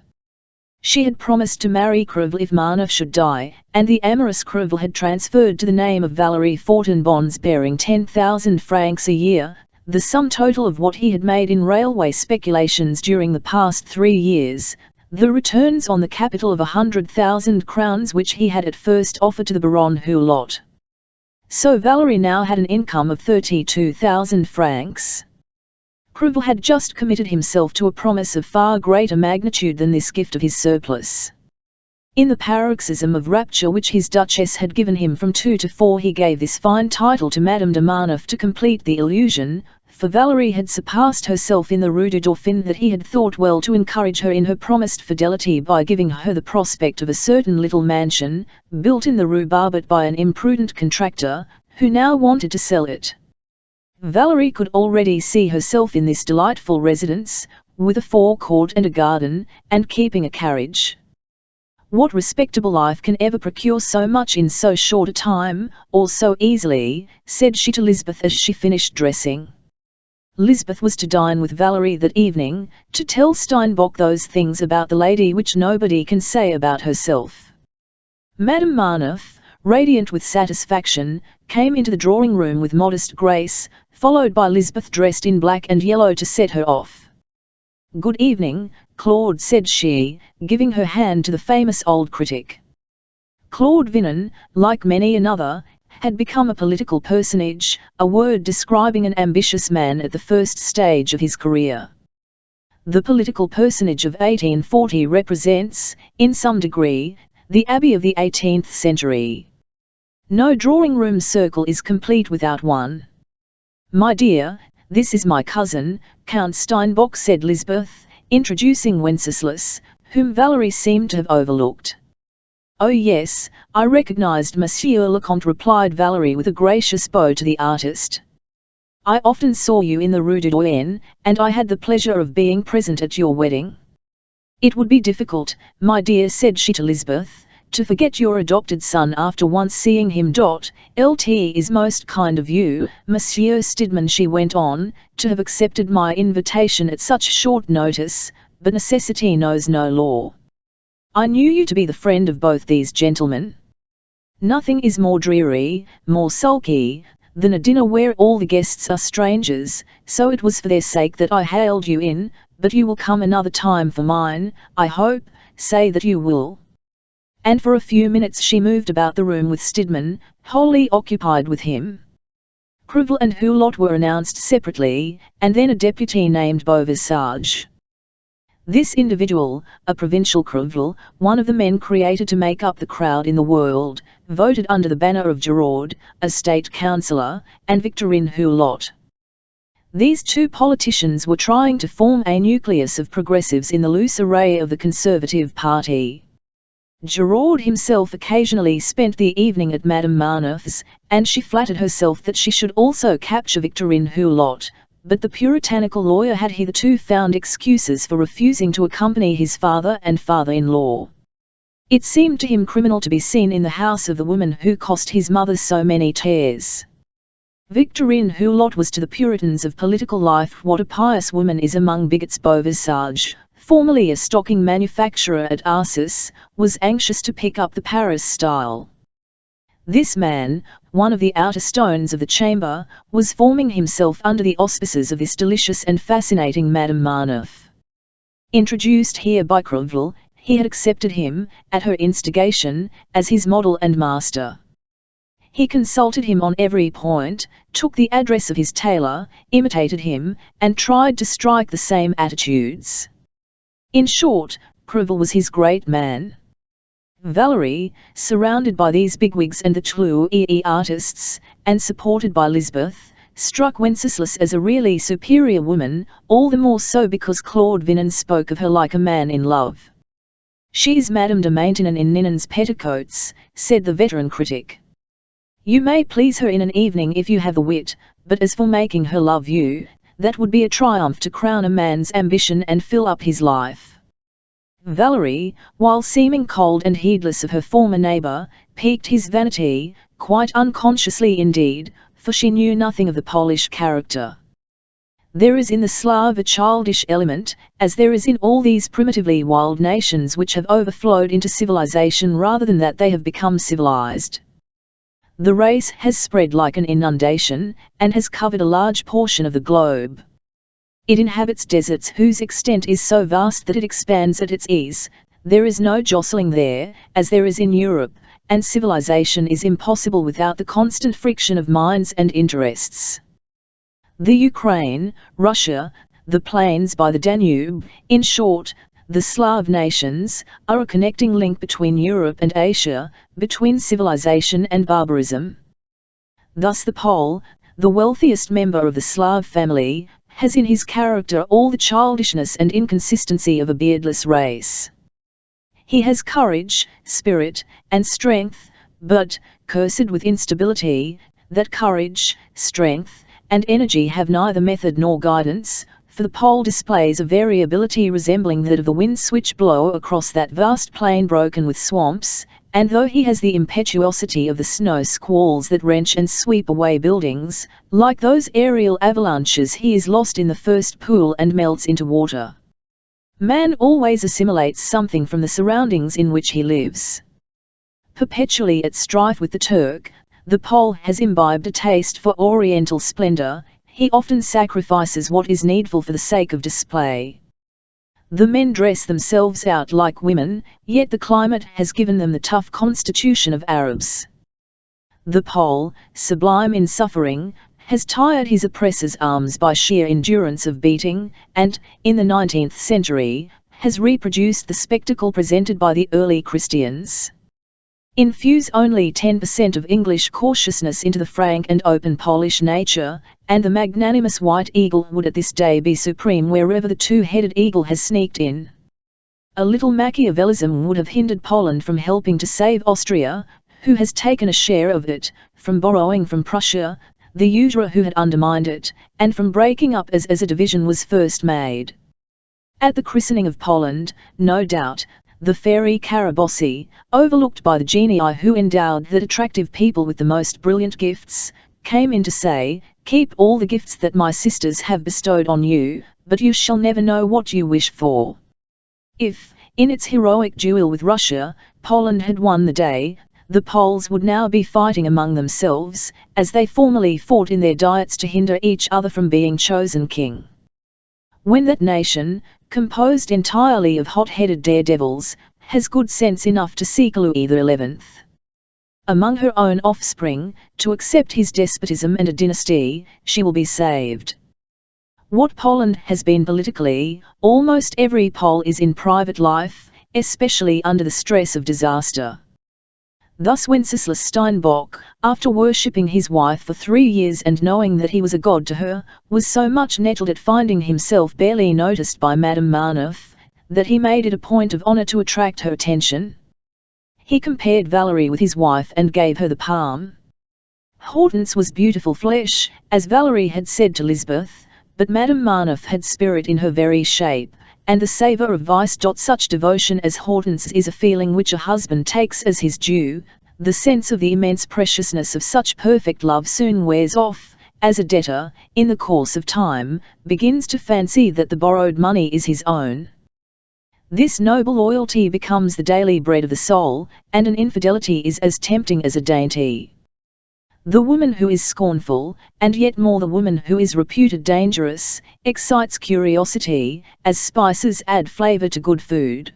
She had promised to marry Crevel if Marneffe should die, and the amorous Crevel had transferred to the name of Valerie Fortin bonds bearing 10,000 francs a year, the sum total of what he had made in railway speculations during the past 3 years, the returns on the capital of 100,000 crowns which he had at first offered to the Baron Hulot. So Valerie now had an income of 32,000 francs. Crevel had just committed himself to a promise of far greater magnitude than this gift of his surplus. In the paroxysm of rapture which his Duchess had given him from 2 to 4 he gave this fine title to Madame de Marneffe to complete the illusion, for Valerie had surpassed herself in the Rue du Dauphin that he had thought well to encourage her in her promised fidelity by giving her the prospect of a certain little mansion, built in the Rue Barbet by an imprudent contractor, who now wanted to sell it. Valerie could already see herself in this delightful residence, with a forecourt and a garden, and keeping a carriage. What respectable life can ever procure so much in so short a time, or so easily, said she to Lisbeth as she finished dressing. Lisbeth was to dine with Valerie that evening, to tell Steinbock those things about the lady which nobody can say about herself. Madame Marneffe, radiant with satisfaction, came into the drawing-room with modest grace, followed by Lisbeth dressed in black and yellow to set her off. "Good evening, Claude," said she, giving her hand to the famous old critic. Claude Vinon, like many another, had become a political personage, a word describing an ambitious man at the first stage of his career. The political personage of 1840 represents, in some degree, the Abbey of the 18th century. No drawing-room circle is complete without one. "My dear, this is my cousin, Count Steinbock," said Lisbeth, introducing Wenceslas, whom Valerie seemed to have overlooked. "Oh yes, I recognized Monsieur le Comte," replied Valerie with a gracious bow to the artist. I often saw you in the Rue du Doyen, and I had the pleasure of being present at your wedding. It would be difficult, my dear, said she to Lisbeth, to forget your adopted son after once seeing him. Lt is most kind of you, Monsieur Stidmann, she went on, to have accepted my invitation at such short notice, but necessity knows no law. I knew you to be the friend of both these gentlemen. Nothing is more dreary, more sulky, than a dinner where all the guests are strangers, so it was for their sake that I hailed you in, but you will come another time for mine, I hope, say that you will. And for a few minutes she moved about the room with Stidmann, wholly occupied with him. Crevel and Hulot were announced separately, and then a deputy named Beauvisage. This individual, a provincial Crevel, one of the men created to make up the crowd in the world, voted under the banner of Giraud, a state councillor, and Victorine Hulot. These two politicians were trying to form a nucleus of progressives in the loose array of the Conservative Party. Giraud himself occasionally spent the evening at Madame Marneffe's, and she flattered herself that she should also capture Victorine Hulot, but the puritanical lawyer had hitherto found excuses for refusing to accompany his father and father-in-law. It seemed to him criminal to be seen in the house of the woman who cost his mother so many tears. Victorine Hulot was to the Puritans of political life what a pious woman is among bigots. Beauvisage, formerly a stocking manufacturer at Arcis, was anxious to pick up the Paris style. This man, one of the outer stones of the chamber, was forming himself under the auspices of this delicious and fascinating Madame Marneffe. Introduced here by Crevel, he had accepted him, at her instigation, as his model and master. He consulted him on every point, took the address of his tailor, imitated him, and tried to strike the same attitudes. In short, Crevel was his great man. Valerie, surrounded by these bigwigs and the Tluii artists, and supported by Lisbeth, struck Wenceslas as a really superior woman, all the more so because Claude Vinon spoke of her like a man in love. "She is Madame de Maintenon in Ninon's petticoats," said the veteran critic. "You may please her in an evening if you have the wit, but as for making her love you, that would be a triumph to crown a man's ambition and fill up his life." Valerie, while seeming cold and heedless of her former neighbour, piqued his vanity, quite unconsciously indeed, for she knew nothing of the Polish character. There is in the Slav a childish element, as there is in all these primitively wild nations which have overflowed into civilization rather than that they have become civilized. The race has spread like an inundation, and has covered a large portion of the globe. It inhabits deserts whose extent is so vast that it expands at its ease. There is no jostling there, as there is in Europe, and civilization is impossible without the constant friction of minds and interests. The Ukraine, Russia, the plains by the Danube, in short, the Slav nations, are a connecting link between Europe and Asia, between civilization and barbarism. Thus the Pole, the wealthiest member of the Slav family, has in his character all the childishness and inconsistency of a beardless race. He has courage, spirit, and strength, but, cursed with instability, that courage, strength, and energy have neither method nor guidance, for the Pole displays a variability resembling that of the winds which blow across that vast plain broken with swamps, and though he has the impetuosity of the snow squalls that wrench and sweep away buildings, like those aerial avalanches he is lost in the first pool and melts into water. Man always assimilates something from the surroundings in which he lives. Perpetually at strife with the Turk, the Pole has imbibed a taste for oriental splendor. He often sacrifices what is needful for the sake of display. The men dress themselves out like women, yet the climate has given them the tough constitution of Arabs. The Pole, sublime in suffering, has tired his oppressor's arms by sheer endurance of beating, and, in the 19th century, has reproduced the spectacle presented by the early Christians. Infuse only 10% of English cautiousness into the frank and open Polish nature, and the magnanimous white eagle would at this day be supreme wherever the two-headed eagle has sneaked in. A little Machiavellism would have hindered Poland from helping to save Austria, who has taken a share of it, from borrowing from Prussia. the usurer who had undermined it, and from breaking up as a division was first made. At the christening of Poland, no doubt, the fairy Carabosse, overlooked by the genii who endowed that attractive people with the most brilliant gifts, came in to say, "Keep all the gifts that my sisters have bestowed on you, but you shall never know what you wish for." If, in its heroic duel with Russia, Poland had won the day, the Poles would now be fighting among themselves, as they formerly fought in their diets to hinder each other from being chosen king. When that nation, composed entirely of hot-headed daredevils, has good sense enough to seek Louis XI among her own offspring, to accept his despotism and a dynasty, she will be saved. What Poland has been politically, almost every Pole is in private life, especially under the stress of disaster. Thus Wenceslas Steinbock, after worshipping his wife for 3 years and knowing that he was a god to her, was so much nettled at finding himself barely noticed by Madame Marneffe, that he made it a point of honor to attract her attention. He compared Valerie with his wife and gave her the palm. Hortense was beautiful flesh, as Valerie had said to Lisbeth, but Madame Marneffe had spirit in her very shape, and the savour of vice. Such devotion as Hortense is a feeling which a husband takes as his due. The sense of the immense preciousness of such perfect love soon wears off, as a debtor, in the course of time, begins to fancy that the borrowed money is his own. This noble loyalty becomes the daily bread of the soul, and an infidelity is as tempting as a dainty. The woman who is scornful, and yet more the woman who is reputed dangerous, excites curiosity, as spices add flavour to good food.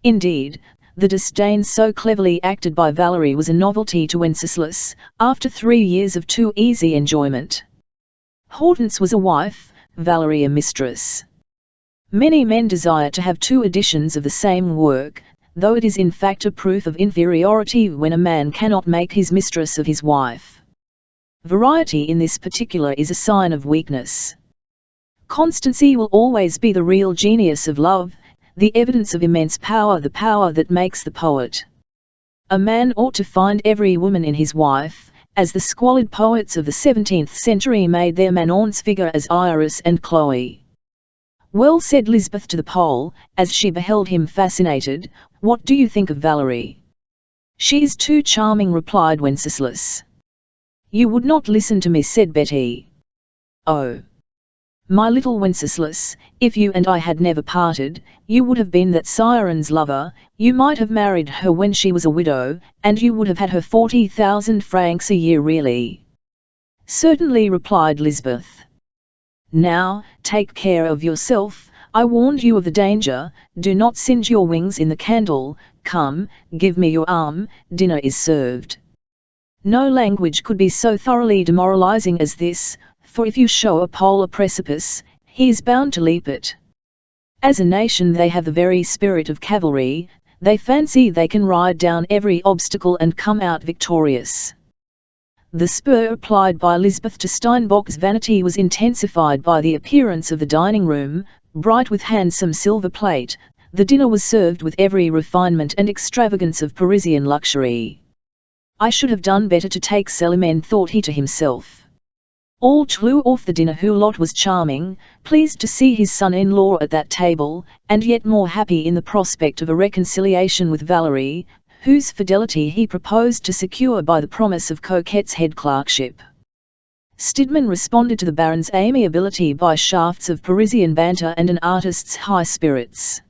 Indeed, the disdain so cleverly acted by Valerie was a novelty to Wenceslas, after 3 years of too easy enjoyment. Hortense was a wife, Valerie a mistress. Many men desire to have 2 editions of the same work, though it is in fact a proof of inferiority when a man cannot make his mistress of his wife. Variety in this particular is a sign of weakness. Constancy will always be the real genius of love, the evidence of immense power, the power that makes the poet. A man ought to find every woman in his wife, as the squalid poets of the 17th century made their Manon's figure as Iris and Chloe. "Well," said Lisbeth to the Pole, as she beheld him fascinated, "what do you think of Valerie?" "She is too charming," replied Wenceslas. "You would not listen to me," said Betty. "Oh, my little Wenceslas, if you and I had never parted, you would have been that siren's lover, you might have married her when she was a widow, and you would have had her 40,000 francs a year really." "Certainly," replied Lisbeth. "Now, take care of yourself, I warned you of the danger, do not singe your wings in the candle, come, give me your arm, dinner is served." No language could be so thoroughly demoralizing as this, for if you show a Pole a precipice, he is bound to leap it. As a nation they have the very spirit of cavalry, they fancy they can ride down every obstacle and come out victorious. The spur applied by Lisbeth to Steinbock's vanity was intensified by the appearance of the dining room, bright with handsome silver plate. The dinner was served with every refinement and extravagance of Parisian luxury. "I should have done better to take Célimène," thought he to himself. All flew off the dinner. Hulot was charming, pleased to see his son-in-law at that table, and yet more happy in the prospect of a reconciliation with Valerie, whose fidelity he proposed to secure by the promise of Coquet's head clerkship. Stidmann responded to the Baron's amiability by shafts of Parisian banter and an artist's high spirits.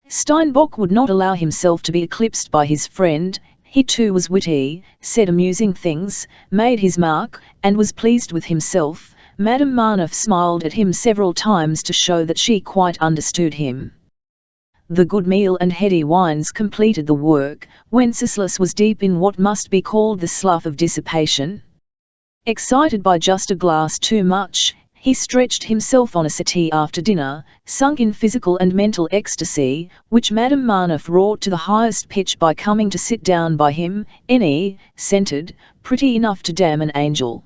Steinbock would not allow himself to be eclipsed by his friend. He too was witty, said amusing things, made his mark, and was pleased with himself. Madame Marneffe smiled at him several times to show that she quite understood him. The good meal and heady wines completed the work. Wenceslas was deep in what must be called the slough of dissipation. Excited by just a glass too much, he stretched himself on a settee after dinner, sunk in physical and mental ecstasy, which Madame Marneffe wrought to the highest pitch by coming to sit down by him, scented, pretty enough to damn an angel.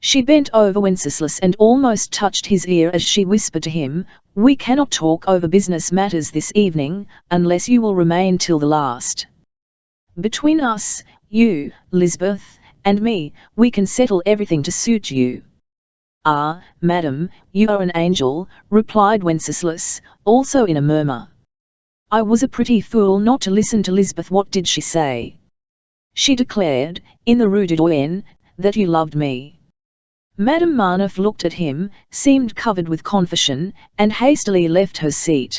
She bent over Wenceslas and almost touched his ear as she whispered to him, "We cannot talk over business matters this evening, unless you will remain till the last. Between us, you, Lisbeth, and me, we can settle everything to suit you." "Ah, madam, you are an angel," replied Wenceslas, also in a murmur. "I was a pretty fool not to listen to Lisbeth. What did she say?" "She declared, in the Rue de Douai, that you loved me." Madame Marneffe looked at him, seemed covered with confusion, and hastily left her seat.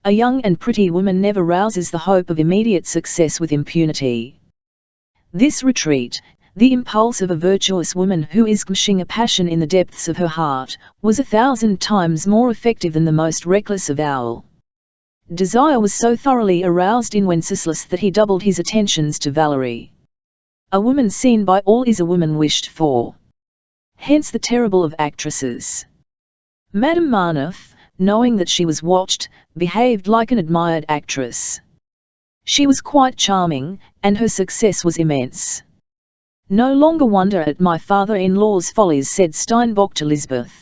A young and pretty woman never rouses the hope of immediate success with impunity. This retreat, the impulse of a virtuous woman who is quenching a passion in the depths of her heart, was 1,000 times more effective than the most reckless avowal. Desire was so thoroughly aroused in Wenceslas that he doubled his attentions to Valerie. A woman seen by all is a woman wished for. Hence the terrible of actresses. Madame Marneffe, knowing that she was watched, behaved like an admired actress. She was quite charming, and her success was immense. "No longer wonder at my father-in-law's follies," said Steinbock to Lisbeth.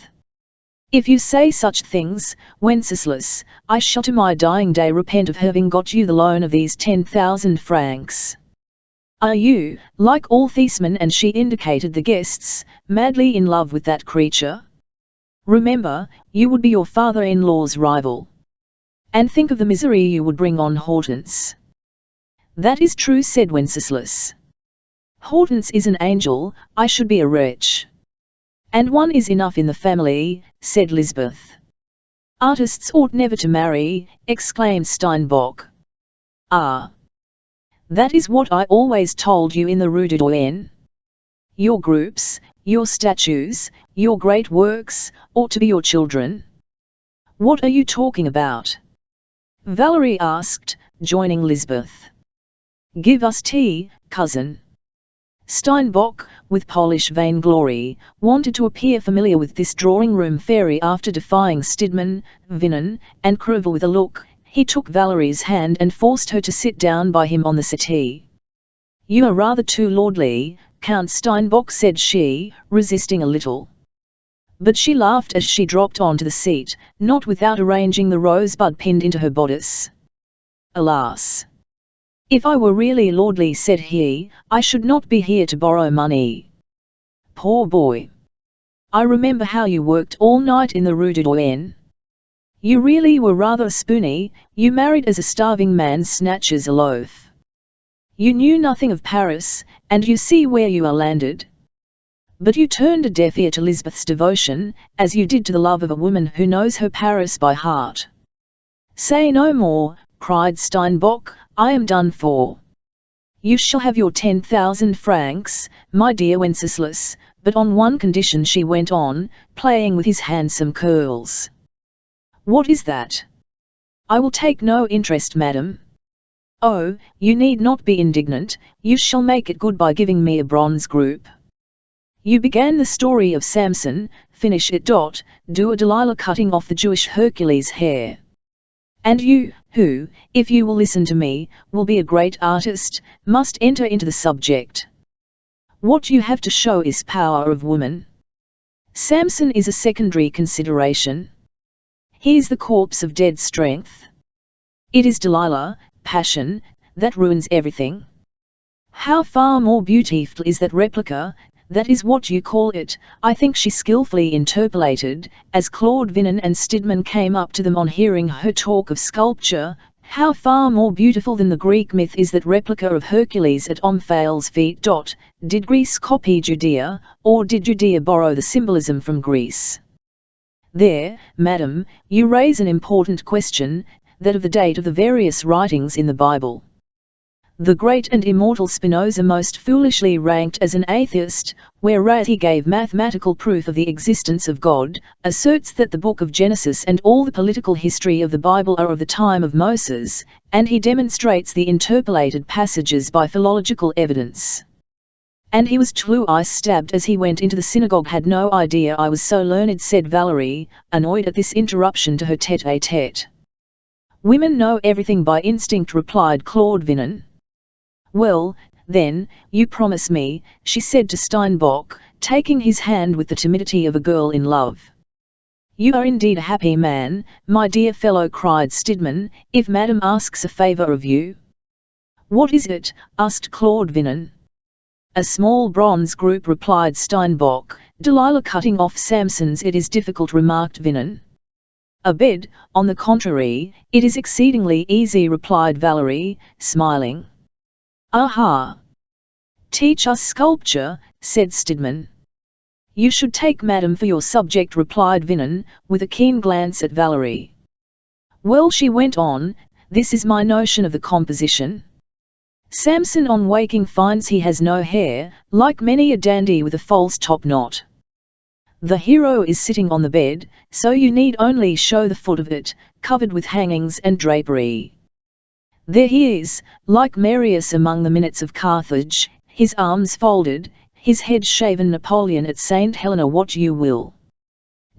"If you say such things, Wenceslas, I shall to my dying day repent of having got you the loan of these 10,000 francs. Are you, like all Thesemen," and she indicated the guests, "madly in love with that creature? Remember, you would be your father-in-law's rival. And think of the misery you would bring on Hortense." "That is true," said Wenceslas. "Hortense is an angel, I should be a wretch." "And one is enough in the family," said Lisbeth. "Artists ought never to marry," exclaimed Steinbock. "Ah! That is what I always told you in the Rue de Douai. Your groups, your statues, your great works, ought to be your children." "What are you talking about?" Valerie asked, joining Lisbeth. "Give us tea, cousin." Steinbock, with Polish vainglory, wanted to appear familiar with this drawing-room fairy. After defying Stidmann, Vinon, and Crevel with a look, he took Valerie's hand and forced her to sit down by him on the settee. "You are rather too lordly, Count Steinbock," said she, resisting a little. But she laughed as she dropped onto the seat, not without arranging the rosebud pinned into her bodice. "Alas! If I were really lordly," said he, "I should not be here to borrow money. Poor boy! I remember how you worked all night in the Rue de Douai. You really were rather a spoony. You married as a starving man snatches a loaf. You knew nothing of Paris, and you see where you are landed. But you turned a deaf ear to Lisbeth's devotion, as you did to the love of a woman who knows her Paris by heart." "Say no more," cried Steinbock, "I am done for. You shall have your 10,000 francs, my dear Wenceslas, but on one condition," she went on, playing with his handsome curls. "What is that?" "I will take no interest, madam." "Oh, you need not be indignant, you shall make it good by giving me a bronze group. You began the story of Samson, finish it. Do a Delilah cutting off the Jewish Hercules' hair. And you, who, if you will listen to me, will be a great artist, must enter into the subject. What you have to show is power of woman. Samson is a secondary consideration. He is the corpse of dead strength. It is Delilah, passion, that ruins everything. How far more beautiful is that replica, that is what you call it, I think she skillfully interpolated, as Claude Vinon and Stidmann came up to them on hearing her talk of sculpture. How far more beautiful than the Greek myth is that replica of Hercules at Omphale's feet. Did Greece copy Judea, or did Judea borrow the symbolism from Greece? There, madam, you raise an important question, that of the date of the various writings in the Bible. The great and immortal Spinoza, most foolishly ranked as an atheist, whereas he gave mathematical proof of the existence of God, asserts that the book of Genesis and all the political history of the Bible are of the time of Moses, and he demonstrates the interpolated passages by philological evidence. And he was twice stabbed as he went into the synagogue. Had no idea I was so learned, said Valerie, annoyed at this interruption to her tête-à-tête. Women know everything by instinct, replied Claude Vinon. Well, then, you promise me, she said to Steinbock, taking his hand with the timidity of a girl in love. You are indeed a happy man, my dear fellow, cried Stidmann, if Madame asks a favour of you. What is it? Asked Claude Vinon. A small bronze group, replied Steinbock. Delilah, cutting off Samson's "It is difficult," remarked Vinon. A bed, on the contrary, it is exceedingly easy, replied Valerie, smiling. Aha! Teach us sculpture, said Stidmann. You should take Madame for your subject, replied Vinon, with a keen glance at Valerie. Well, she went on, this is my notion of the composition. Samson on waking finds he has no hair, like many a dandy with a false top knot. The hero is sitting on the bed, so you need only show the foot of it, covered with hangings and drapery. There he is, like Marius among the minutes of Carthage, his arms folded, his head shaven, Napoleon at St. Helena, what you will.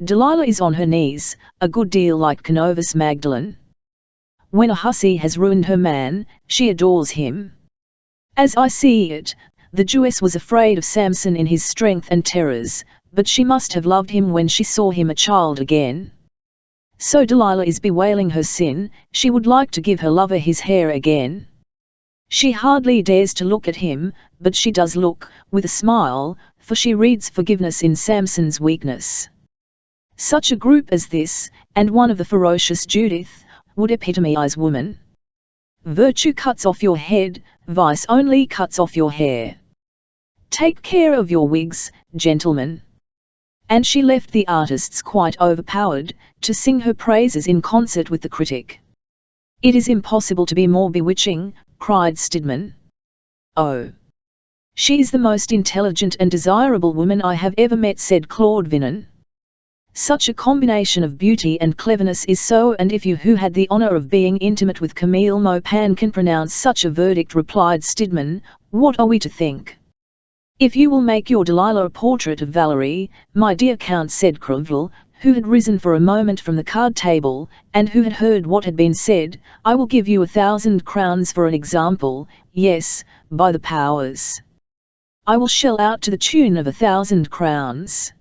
Delilah is on her knees, a good deal like Canovus Magdalene. When a hussy has ruined her man, she adores him. As I see it, the Jewess was afraid of Samson in his strength and terrors, but she must have loved him when she saw him a child again. So Delilah is bewailing her sin, she would like to give her lover his hair again. She hardly dares to look at him, but she does look, with a smile, for she reads forgiveness in Samson's weakness. Such a group as this, and one of the ferocious Judith, would epitomize woman. Virtue cuts off your head, vice only cuts off your hair. Take care of your wigs, gentlemen. And she left the artists quite overpowered, to sing her praises in concert with the critic. It is impossible to be more bewitching, cried Stidmann. Oh! She is the most intelligent and desirable woman I have ever met, said Claude Vinon. Such a combination of beauty and cleverness is so, and if you who had the honor of being intimate with Camille Maupin can pronounce such a verdict, replied Stidmann, what are we to think? If you will make your Delilah a portrait of Valerie, my dear Count, said Crevel, who had risen for a moment from the card table, and who had heard what had been said, I will give you 1,000 crowns for an example, yes, by the powers. I will shell out to the tune of 1,000 crowns.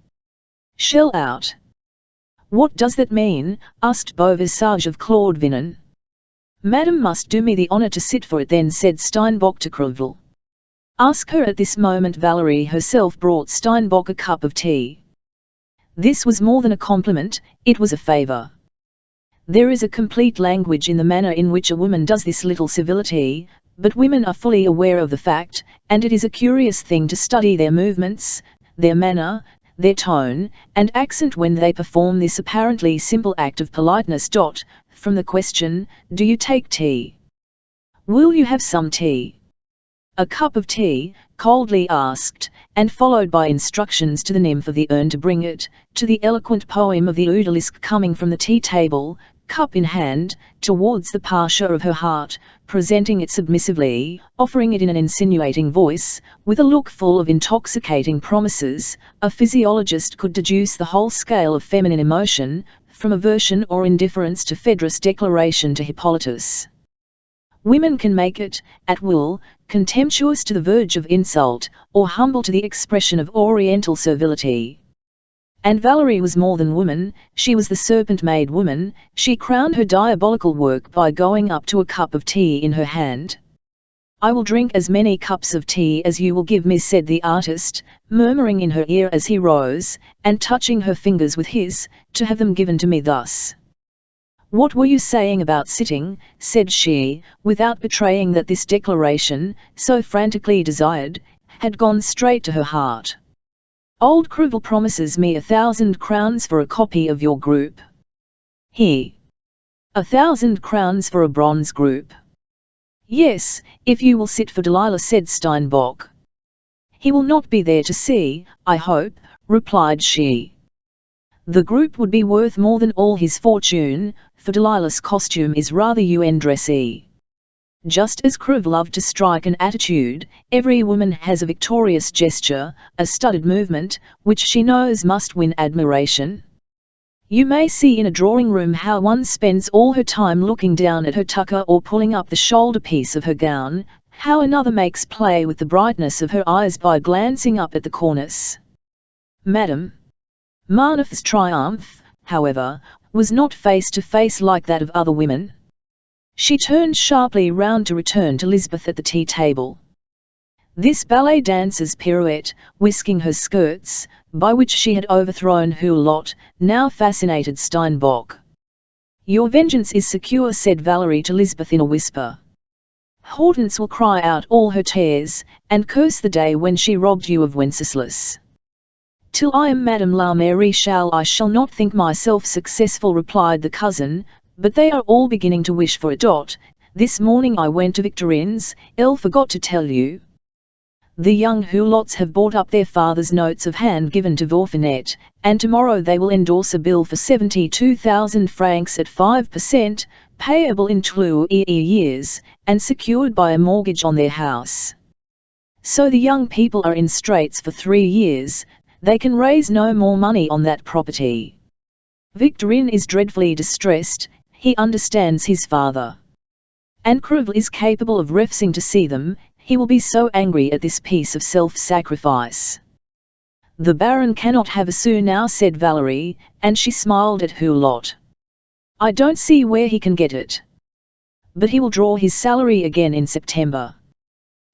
Shell out. What does that mean? Asked Beauvisage of Claude Vinon. Madame must do me the honor to sit for it then, said Steinbock to Crevel. Ask her at this moment. Valerie herself brought Steinbock a cup of tea. This was more than a compliment, it was a favor. There is a complete language in the manner in which a woman does this little civility, but women are fully aware of the fact, and it is a curious thing to study their movements, their manner, their tone, and accent when they perform this apparently simple act of politeness. From the question, do you take tea? Will you have some tea? A cup of tea, coldly asked, and followed by instructions to the nymph of the urn to bring it, to the eloquent poem of the odalisque coming from the tea-table, cup in hand, towards the pasha of her heart, presenting it submissively, offering it in an insinuating voice, with a look full of intoxicating promises, a physiologist could deduce the whole scale of feminine emotion, from aversion or indifference to Phaedrus' declaration to Hippolytus. Women can make it, at will, contemptuous to the verge of insult, or humble to the expression of oriental servility. And Valerie was more than woman, she was the serpent-made woman, she crowned her diabolical work by going up to a cup of tea in her hand. I will drink as many cups of tea as you will give me, said the artist, murmuring in her ear as he rose, and touching her fingers with his, to have them given to me thus. What were you saying about sitting, said she, without betraying that this declaration, so frantically desired, had gone straight to her heart. Old Crevel promises me 1,000 crowns for a copy of your group. He. 1,000 crowns for a bronze group. Yes, if you will sit for Delilah, said Steinbock. He will not be there to see, I hope, replied she. The group would be worth more than all his fortune, for Delilah's costume is rather undressy. Just as Crevel loved to strike an attitude, every woman has a victorious gesture, a studied movement, which she knows must win admiration. You may see in a drawing-room how one spends all her time looking down at her tucker or pulling up the shoulder piece of her gown, how another makes play with the brightness of her eyes by glancing up at the cornice. Madame Marneffe's triumph, however, was not face-to-face like that of other women. She turned sharply round to return to Lisbeth at the tea-table. This ballet dancer's pirouette, whisking her skirts, by which she had overthrown Hulot, now fascinated Steinbock. "Your vengeance is secure," said Valerie to Lisbeth in a whisper. "Hortense will cry out all her tears, and curse the day when she robbed you of Wenceslas." "Till I am Madame la Maréchale I shall not think myself successful," replied the cousin, "but they are all beginning to wish for it. This morning I went to Victorine's, Elle forgot to tell you. The young Hulots have bought up their father's notes of hand given to Vaufinet, and tomorrow they will endorse a bill for 72,000 francs at 5%, payable in 2 years, and secured by a mortgage on their house. So the young people are in straits for 3 years, they can raise no more money on that property. Victorine is dreadfully distressed, he understands his father. And Crevel is capable of refusing to see them, he will be so angry at this piece of self-sacrifice." "The Baron cannot have a sou now," said Valerie, and she smiled at Hulot. "I don't see where he can get it. But he will draw his salary again in September.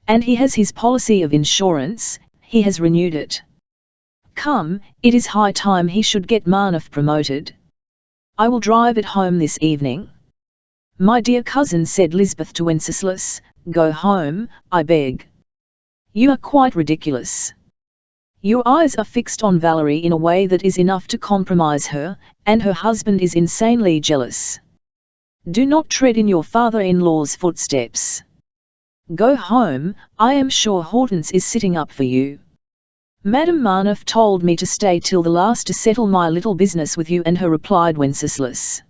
And he has his policy of insurance, he has renewed it. Come, it is high time he should get Marneuf promoted. I will drive it home this evening." "My dear cousin," said Lisbeth to Wenceslas, "go home, I beg. You are quite ridiculous. Your eyes are fixed on Valerie in a way that is enough to compromise her, and her husband is insanely jealous. Do not tread in your father-in-law's footsteps. Go home, I am sure Hortense is sitting up for you. Madame Marneuf told me to stay till the last to settle my little business with you," and her replied Wenceslas.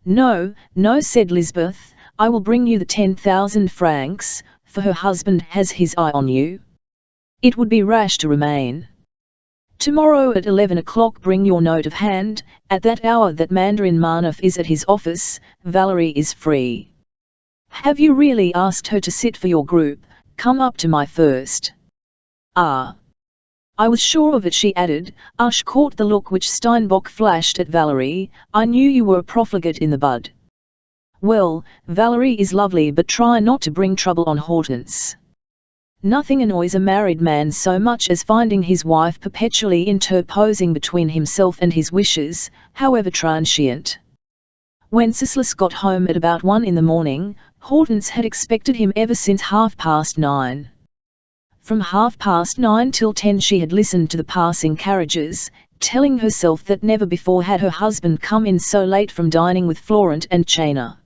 "No, no," said Lisbeth, "I will bring you the 10,000 francs, for her husband has his eye on you. It would be rash to remain. Tomorrow at 11 o'clock bring your note of hand, at that hour that Mandarin Marneuf is at his office, Valerie is free. Have you really asked her to sit for your group? Come up to my first." "Ah! I was sure of it," she added. Ush caught the look which Steinbock flashed at Valerie. "I knew you were a profligate in the bud. Well, Valerie is lovely, but try not to bring trouble on Hortense. Nothing annoys a married man so much as finding his wife perpetually interposing between himself and his wishes, however transient." Wenceslas got home at about 1 in the morning. Hortense had expected him ever since 9:30. From 9:30 till 10 she had listened to the passing carriages, telling herself that never before had her husband come in so late from dining with Florent and Chayna.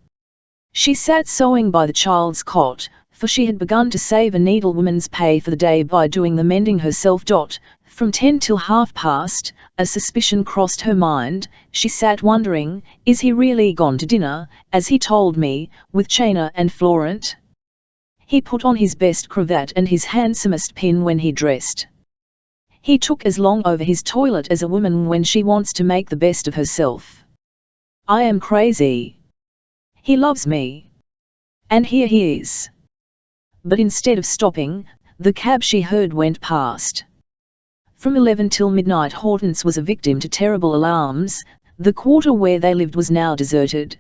She sat sewing by the child's cot, for she had begun to save a needlewoman's pay for the day by doing the mending herself. From 10 till 9:30, a suspicion crossed her mind. She sat wondering, is he really gone to dinner, as he told me, with Chayna and Florent? He put on his best cravat and his handsomest pin when he dressed. He took as long over his toilet as a woman when she wants to make the best of herself. I am crazy. He loves me. And here he is. But instead of stopping, the cab she heard went past. From 11 till midnight Hortense was a victim to terrible alarms. The quarter where they lived was now deserted.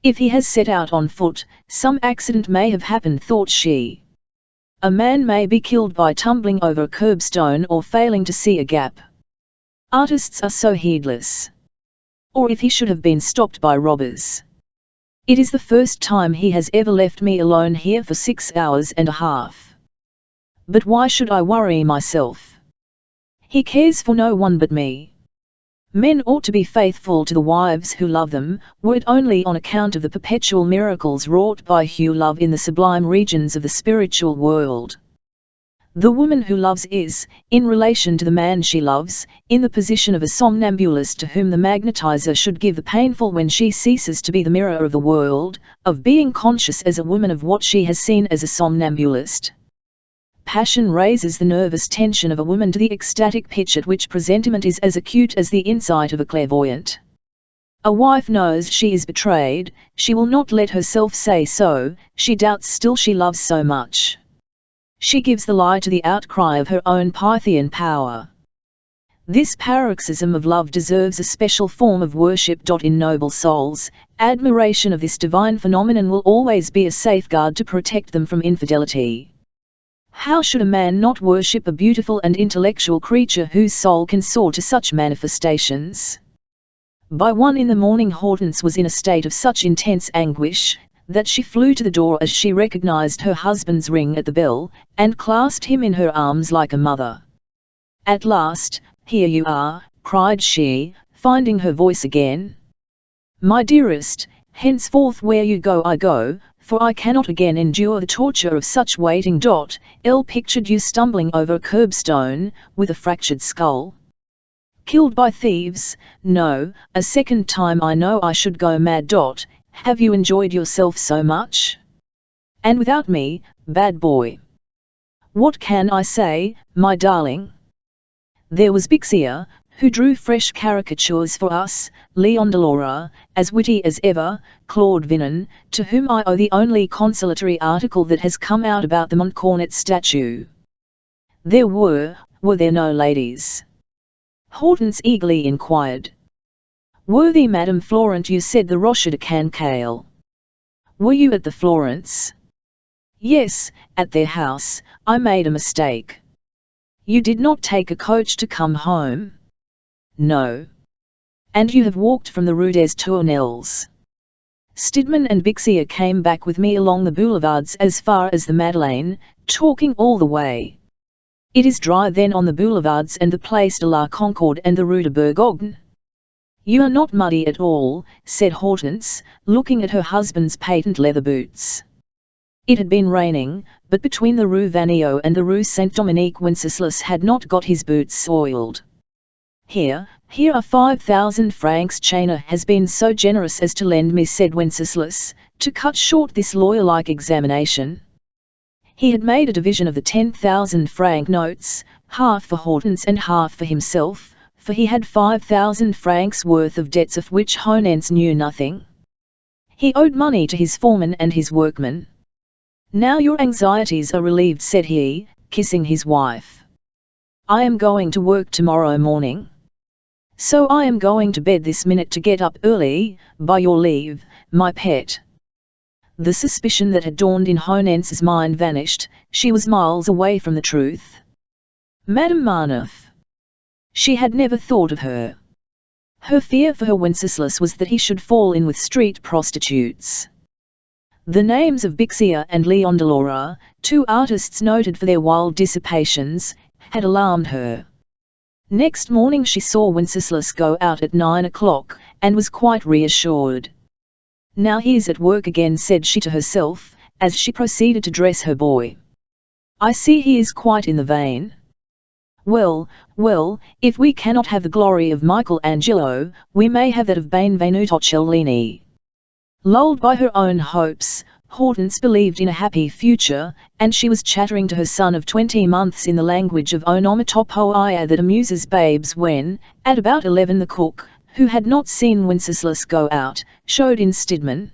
If he has set out on foot, some accident may have happened, thought she. A man may be killed by tumbling over a curbstone or failing to see a gap. Artists are so heedless. Or if he should have been stopped by robbers. It is the first time he has ever left me alone here for 6 hours and a half. But why should I worry myself? He cares for no one but me. Men ought to be faithful to the wives who love them, were it only on account of the perpetual miracles wrought by Hugh love in the sublime regions of the spiritual world. The woman who loves is, in relation to the man she loves, in the position of a somnambulist to whom the magnetizer should give the painful when she ceases to be the mirror of the world, of being conscious as a woman of what she has seen as a somnambulist. Passion raises the nervous tension of a woman to the ecstatic pitch at which presentiment is as acute as the insight of a clairvoyant. A wife knows she is betrayed, she will not let herself say so, she doubts still she loves so much. She gives the lie to the outcry of her own Pythian power. This paroxysm of love deserves a special form of worship. In noble souls, admiration of this divine phenomenon will always be a safeguard to protect them from infidelity. How should a man not worship a beautiful and intellectual creature whose soul can soar to such manifestations? By 1 in the morning Hortense was in a state of such intense anguish, that she flew to the door as she recognized her husband's ring at the bell, and clasped him in her arms like a mother. "At last, here you are," cried she, finding her voice again. "My dearest, henceforth where you go I go, for I cannot again endure the torture of such waiting. L pictured you stumbling over a curbstone, with a fractured skull. Killed by thieves. No, a second time I know I should go mad. Have you enjoyed yourself so much? And without me, bad boy? What can I say, my darling?" There was Bixia, who drew fresh caricatures for us, Leon Delora, as witty as ever, Claude Vinon, to whom I owe the only consolatory article that has come out about the Montcornet statue. There were there no ladies? Hortense eagerly inquired. "Worthy Madame Florent, you said the Rocher de Cancale. Were you at the Florence?" "Yes, at their house. I made a mistake." "You did not take a coach to come home?" "No." "And you have walked from the Rue des Tournelles?" "Stidmann and Bixia came back with me along the boulevards as far as the Madeleine, talking all the way. It is dry then on the boulevards and the Place de la Concorde and the Rue de Bourgogne." "You are not muddy at all," said Hortense, looking at her husband's patent leather boots. It had been raining, but between the Rue Vanneau and the Rue Saint-Dominique Wenceslas had not got his boots soiled. Here are 5,000 francs. China has been so generous as to lend me," said Wenceslas, to cut short this lawyer-like examination. He had made a division of the 10,000 franc notes, half for Hortense and half for himself, for he had 5,000 francs worth of debts of which Hortense knew nothing. He owed money to his foreman and his workmen. "Now your anxieties are relieved," said he, kissing his wife. "I am going to work tomorrow morning. So I am going to bed this minute to get up early, by your leave, my pet." The suspicion that had dawned in Hortense's mind vanished. She was miles away from the truth. Madame Marneuf. She had never thought of her. Her fear for her Wenceslas was that he should fall in with street prostitutes. The names of Bixia and Leon Delora, two artists noted for their wild dissipations, had alarmed her. Next morning she saw Wenceslas go out at 9 o'clock, and was quite reassured. "Now he is at work again," said she to herself, as she proceeded to dress her boy. "I see he is quite in the vein. Well, if we cannot have the glory of Michelangelo, we may have that of Benvenuto Cellini." Lulled by her own hopes, Hortense believed in a happy future, and she was chattering to her son of 20 months in the language of onomatopoeia that amuses babes when, at about 11, the cook, who had not seen Wenceslas go out, showed in Stidmann.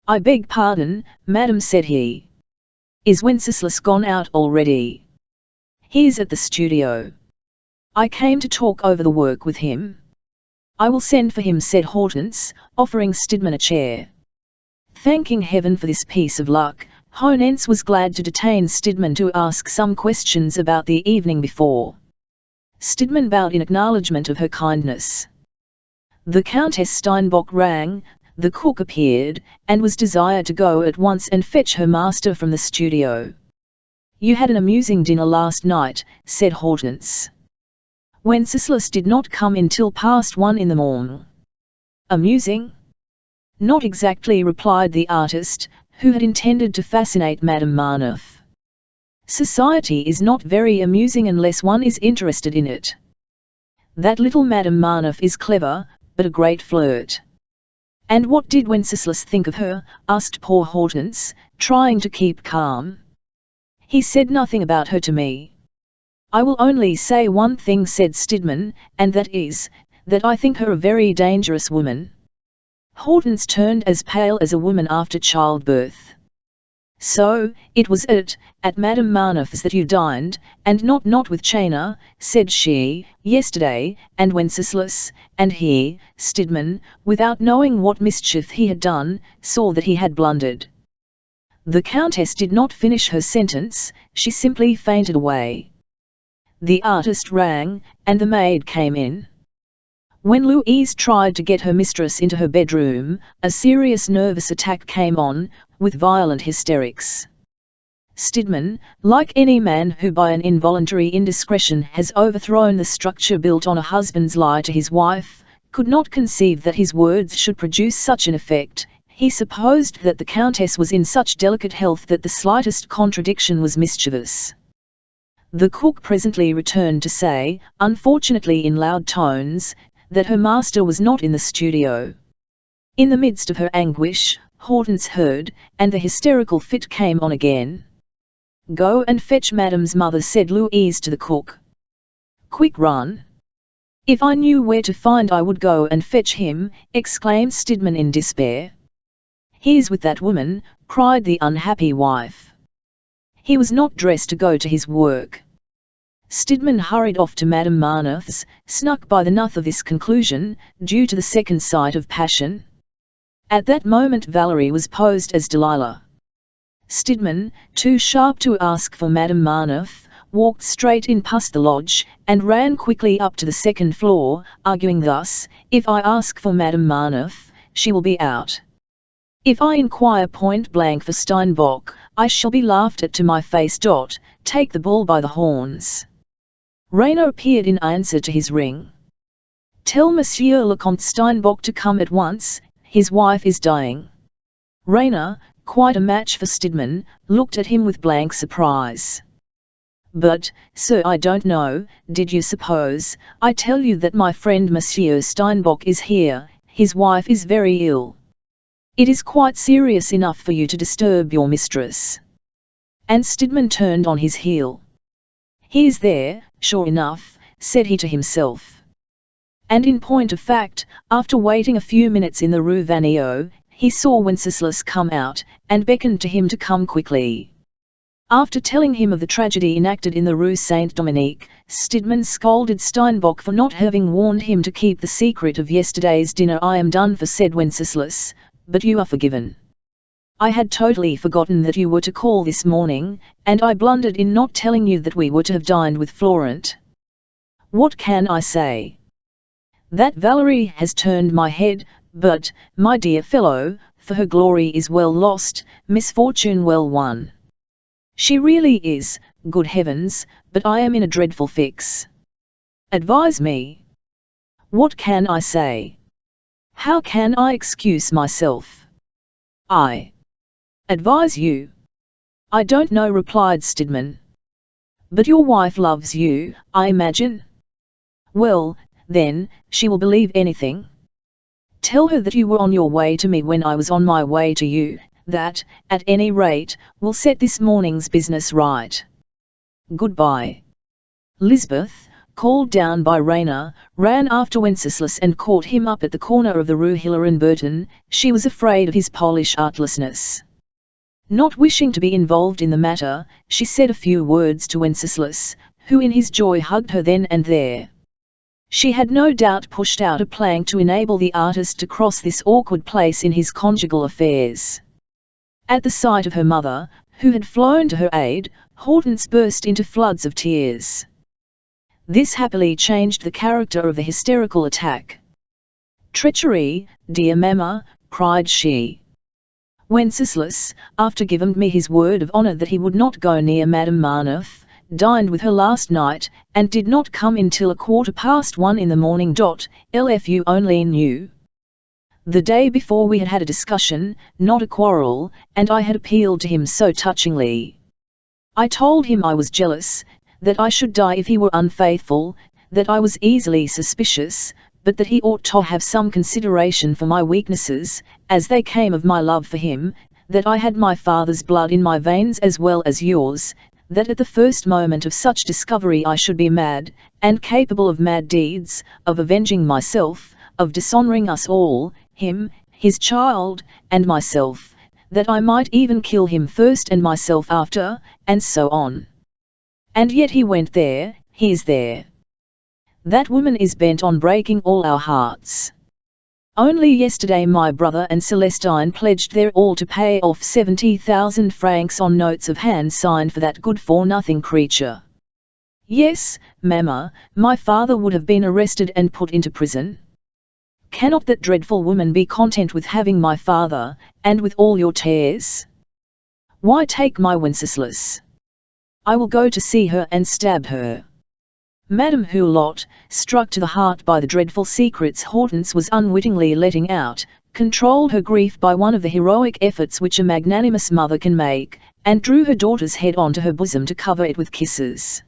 "I beg pardon, madam," said he. "Is Wenceslas gone out already?" "He is at the studio. I came to talk over the work with him." "I will send for him," said Hortense, offering Stidmann a chair. Thanking heaven for this piece of luck, Hortense was glad to detain Stidmann to ask some questions about the evening before. Stidmann bowed in acknowledgement of her kindness. The Countess Steinbock rang, the cook appeared, and was desired to go at once and fetch her master from the studio. "You had an amusing dinner last night," said Hortense. "Wenceslas did not come in till past 1 in the morning." "Amusing? Not exactly," replied the artist, who had intended to fascinate Madame Marneuf. "Society is not very amusing unless one is interested in it. That little Madame Marneuf is clever, but a great flirt." "And what did Wenceslas think of her?" asked poor Hortense, trying to keep calm. "He said nothing about her to me." "I will only say one thing," said Stidmann, "and that is, that I think her a very dangerous woman." Hortense turned as pale as a woman after childbirth. "So, it was at Madame Marneuf's that you dined, and not with Chena," said she. "Yesterday, and Wenceslas, and he," Stidmann, without knowing what mischief he had done, saw that he had blundered. The Countess did not finish her sentence, she simply fainted away. The artist rang, and the maid came in. When Louise tried to get her mistress into her bedroom, a serious nervous attack came on, with violent hysterics. Stidmann, like any man who by an involuntary indiscretion has overthrown the structure built on a husband's lie to his wife, could not conceive that his words should produce such an effect. He supposed that the Countess was in such delicate health that the slightest contradiction was mischievous. The cook presently returned to say, unfortunately in loud tones, that her master was not in the studio. In the midst of her anguish, Hortense heard, and the hysterical fit came on again. "Go and fetch Madame's mother," said Louise to the cook. "Quick, run!" "If I knew where to find I would go and fetch him," exclaimed Stidmann in despair. "He is with that woman," cried the unhappy wife. "He was not dressed to go to his work." Stidmann hurried off to Madame Marneffe's, struck by the nuth of this conclusion, due to the second sight of passion. At that moment Valerie was posed as Delilah. Stidmann, too sharp to ask for Madame Marneffe, walked straight in past the lodge, and ran quickly up to the second floor, arguing thus: "If I ask for Madame Marneffe, she will be out. If I inquire point blank for Steinbock, I shall be laughed at to my face. Take the bull by the horns." Rainer appeared in answer to his ring. "Tell Monsieur le Comte Steinbock to come at once, his wife is dying." Rainer, quite a match for Stidmann, looked at him with blank surprise. "But, sir, I don't know, did you suppose I tell you that my friend Monsieur Steinbock is here? His wife is very ill. It is quite serious enough for you to disturb your mistress." And Stidmann turned on his heel. "He is there, sure enough," said he to himself. And in point of fact, after waiting a few minutes in the Rue Vaneau, he saw Wenceslas come out, and beckoned to him to come quickly. After telling him of the tragedy enacted in the Rue Saint-Dominique, Stidmann scolded Steinbock for not having warned him to keep the secret of yesterday's dinner. "I am done for," said Wenceslas, "but you are forgiven. I had totally forgotten that you were to call this morning, and I blundered in not telling you that we were to have dined with Florent. What can I say? That Valerie has turned my head, but, my dear fellow, for her glory is well lost, misfortune well won. She really is, good heavens, but I am in a dreadful fix. Advise me. What can I say? How can I excuse myself? I advise you? I don't know," replied Stidmann. "But your wife loves you, I imagine? Well, then, she will believe anything. Tell her that you were on your way to me when I was on my way to you. That, at any rate, will set this morning's business right. Goodbye." Lisbeth, called down by Rainer, ran after Wenceslas and caught him up at the corner of the Rue Hillerin-Burton. She was afraid of his Polish artlessness. Not wishing to be involved in the matter, she said a few words to Wenceslas, who in his joy hugged her then and there. She had no doubt pushed out a plank to enable the artist to cross this awkward place in his conjugal affairs. At the sight of her mother, who had flown to her aid, Hortense burst into floods of tears. This happily changed the character of the hysterical attack. "Treachery, dear mamma," cried she. "Wenceslas, after giving me his word of honor that he would not go near Madame Marneffe, dined with her last night, and did not come in till 1:15 in the morning. If you only knew. The day before we had had a discussion, not a quarrel, and I had appealed to him so touchingly. I told him I was jealous, that I should die if he were unfaithful, that I was easily suspicious, but that he ought to have some consideration for my weaknesses, as they came of my love for him, that I had my father's blood in my veins as well as yours, that at the first moment of such discovery I should be mad, and capable of mad deeds, of avenging myself, of dishonoring us all, him, his child, and myself, that I might even kill him first and myself after, and so on. And yet he went there, he is there. That woman is bent on breaking all our hearts. Only yesterday my brother and Celestine pledged their all to pay off 70,000 francs on notes of hand signed for that good-for-nothing creature. Yes, Mamma, my father would have been arrested and put into prison. Cannot that dreadful woman be content with having my father, and with all your tears? Why take my Wenceslas? I will go to see her and stab her. Madame Hulot, struck to the heart by the dreadful secrets Hortense was unwittingly letting out, controlled her grief by one of the heroic efforts which a magnanimous mother can make, and drew her daughter's head onto her bosom to cover it with kisses.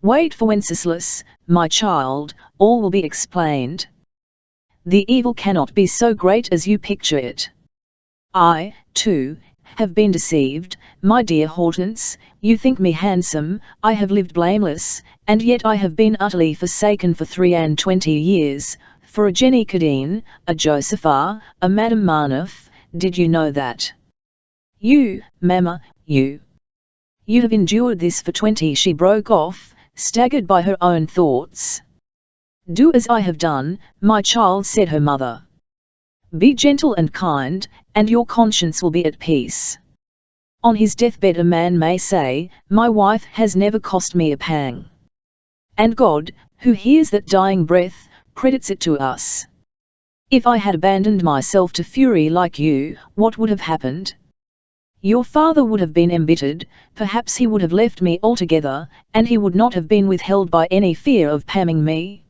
Wait for Wenceslas, my child, all will be explained. The evil cannot be so great as you picture it. I, too, have been deceived, my dear Hortense. You think me handsome, I have lived blameless, and yet I have been utterly forsaken for 23 years, for a Jenny Cadine, a Josepha, a Madame Marneuf. Did you know that? You, Mamma, you have endured this for 20. She broke off, staggered by her own thoughts. Do as I have done, my child, said her mother. Be gentle and kind, and your conscience will be at peace. On his deathbed a man may say, my wife has never cost me a pang. And God, who hears that dying breath, credits it to us. If I had abandoned myself to fury like you, what would have happened? Your father would have been embittered, perhaps he would have left me altogether, and he would not have been withheld by any fear of pamming me.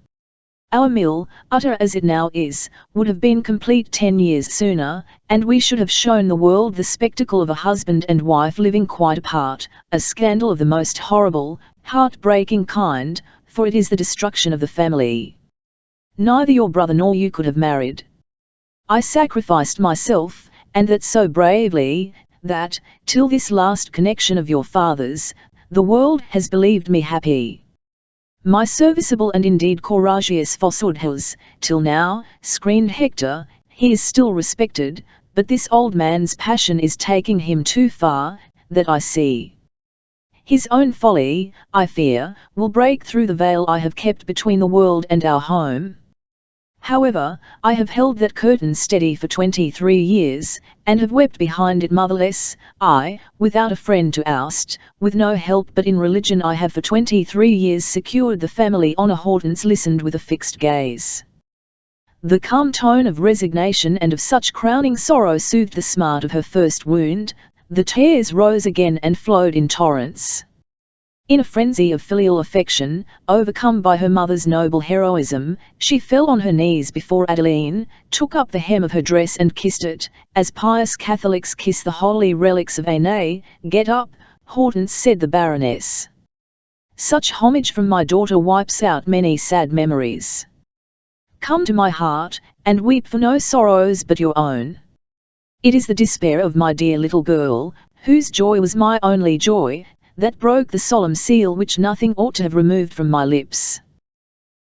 Our mill, utter as it now is, would have been complete 10 years sooner, and we should have shown the world the spectacle of a husband and wife living quite apart, a scandal of the most horrible, heart-breaking kind, for it is the destruction of the family. Neither your brother nor you could have married. I sacrificed myself, and that so bravely, that, till this last connection of your father's, the world has believed me happy. My serviceable and indeed courageous Fossoud has, till now, screened Hector. He is still respected, but this old man's passion is taking him too far, that I see. His own folly, I fear, will break through the veil I have kept between the world and our home. However, I have held that curtain steady for 23 years, and have wept behind it motherless, I, without a friend to oust, with no help but in religion. I have for 23 years secured the family honour. Hortense listened with a fixed gaze. The calm tone of resignation and of such crowning sorrow soothed the smart of her first wound. The tears rose again and flowed in torrents. In a frenzy of filial affection, overcome by her mother's noble heroism, she fell on her knees before Adeline, took up the hem of her dress and kissed it, as pious Catholics kiss the holy relics of Nay, get up, Hortense, said the Baroness. Such homage from my daughter wipes out many sad memories. Come to my heart, and weep for no sorrows but your own. It is the despair of my dear little girl, whose joy was my only joy, that broke the solemn seal which nothing ought to have removed from my lips.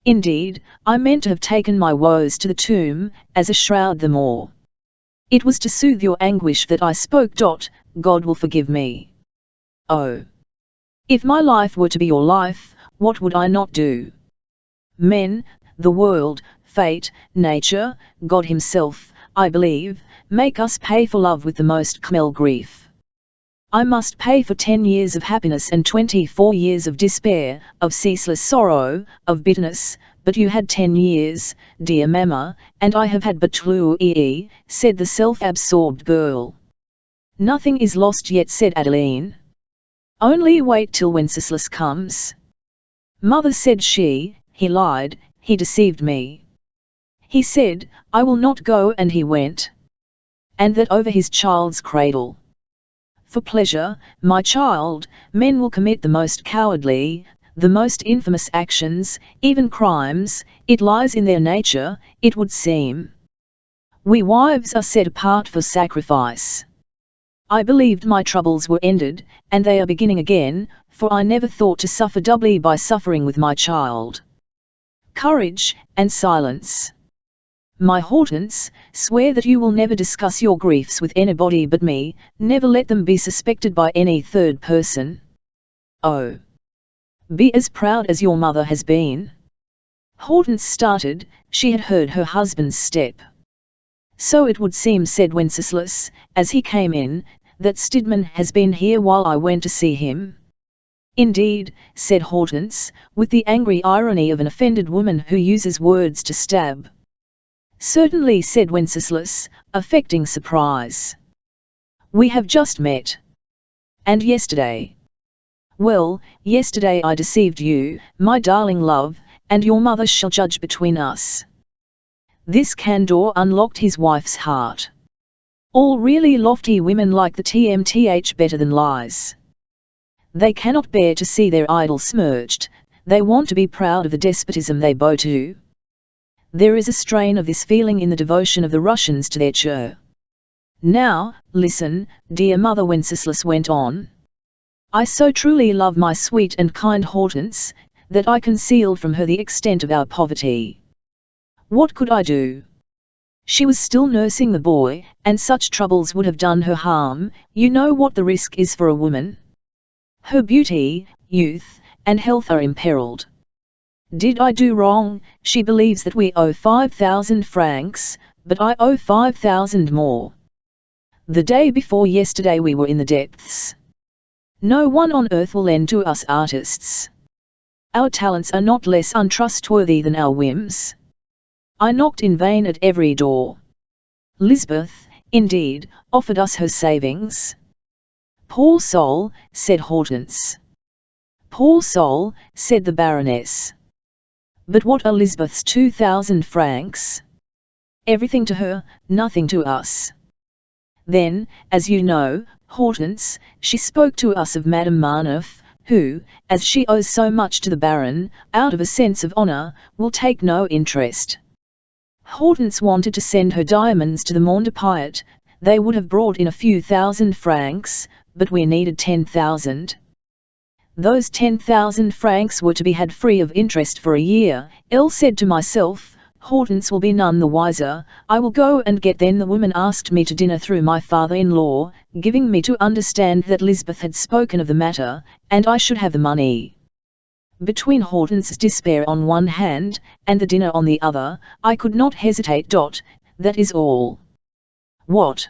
Indeed, I meant to have taken my woes to the tomb, as a shroud the more. It was to soothe your anguish that I spoke. God will forgive me. Oh! If my life were to be your life, what would I not do? Men, the world, fate, nature, God himself, I believe, make us pay for love with the most cruel grief. I must pay for 10 years of happiness and 24 years of despair, of ceaseless sorrow, of bitterness, but you had 10 years, dear Mamma, and I have had but 2, said the self-absorbed girl. Nothing is lost yet, said Adeline. Only wait till Wenceslas comes. Mother, said she, he lied, he deceived me. He said, I will not go, and he went. And that over his child's cradle. For pleasure, my child, men will commit the most cowardly, the most infamous actions, even crimes. It lies in their nature, it would seem. We wives are set apart for sacrifice. I believed my troubles were ended, and they are beginning again, for I never thought to suffer doubly by suffering with my child. Courage, and silence. My Hortense, swear that you will never discuss your griefs with anybody but me, never let them be suspected by any third person. Oh! Be as proud as your mother has been. Hortense started, she had heard her husband's step. So it would seem, said Wenceslas, as he came in, that Stidmann has been here while I went to see him. Indeed, said Hortense, with the angry irony of an offended woman who uses words to stab. Certainly, said Wenceslas, affecting surprise. We have just met. And yesterday? Well, yesterday I deceived you, my darling love, and your mother shall judge between us. This candour unlocked his wife's heart. All really lofty women like the TMTH better than lies. They cannot bear to see their idol smirched, they want to be proud of the despotism they bow to. There is a strain of this feeling in the devotion of the Russians to their Tsar. Now, listen, dear mother, Wenceslas went on. I so truly love my sweet and kind Hortense, that I concealed from her the extent of our poverty. What could I do? She was still nursing the boy, and such troubles would have done her harm. You know what the risk is for a woman. Her beauty, youth, and health are imperiled. Did I do wrong? She believes that we owe 5,000 francs, but I owe 5,000 more. The day before yesterday we were in the depths. No one on earth will lend to us artists. Our talents are not less untrustworthy than our whims. I knocked in vain at every door. Lisbeth, indeed, offered us her savings. Poor soul, said Hortense. Poor soul, said the Baroness. But what are Lisbeth's 2,000 francs? Everything to her, nothing to us. Then, as you know, Hortense, she spoke to us of Madame Marneuf, who, as she owes so much to the Baron, out of a sense of honour, will take no interest. Hortense wanted to send her diamonds to the Mont de Piet. They would have brought in a few thousand francs, but we needed 10,000. Those 10,000 francs were to be had free of interest for a year. I said to myself, Hortense will be none the wiser, I will go and get. Then the woman asked me to dinner through my father-in-law, giving me to understand that Lisbeth had spoken of the matter, and I should have the money. Between Hortense's despair on one hand, and the dinner on the other, I could not hesitate. That is all. What?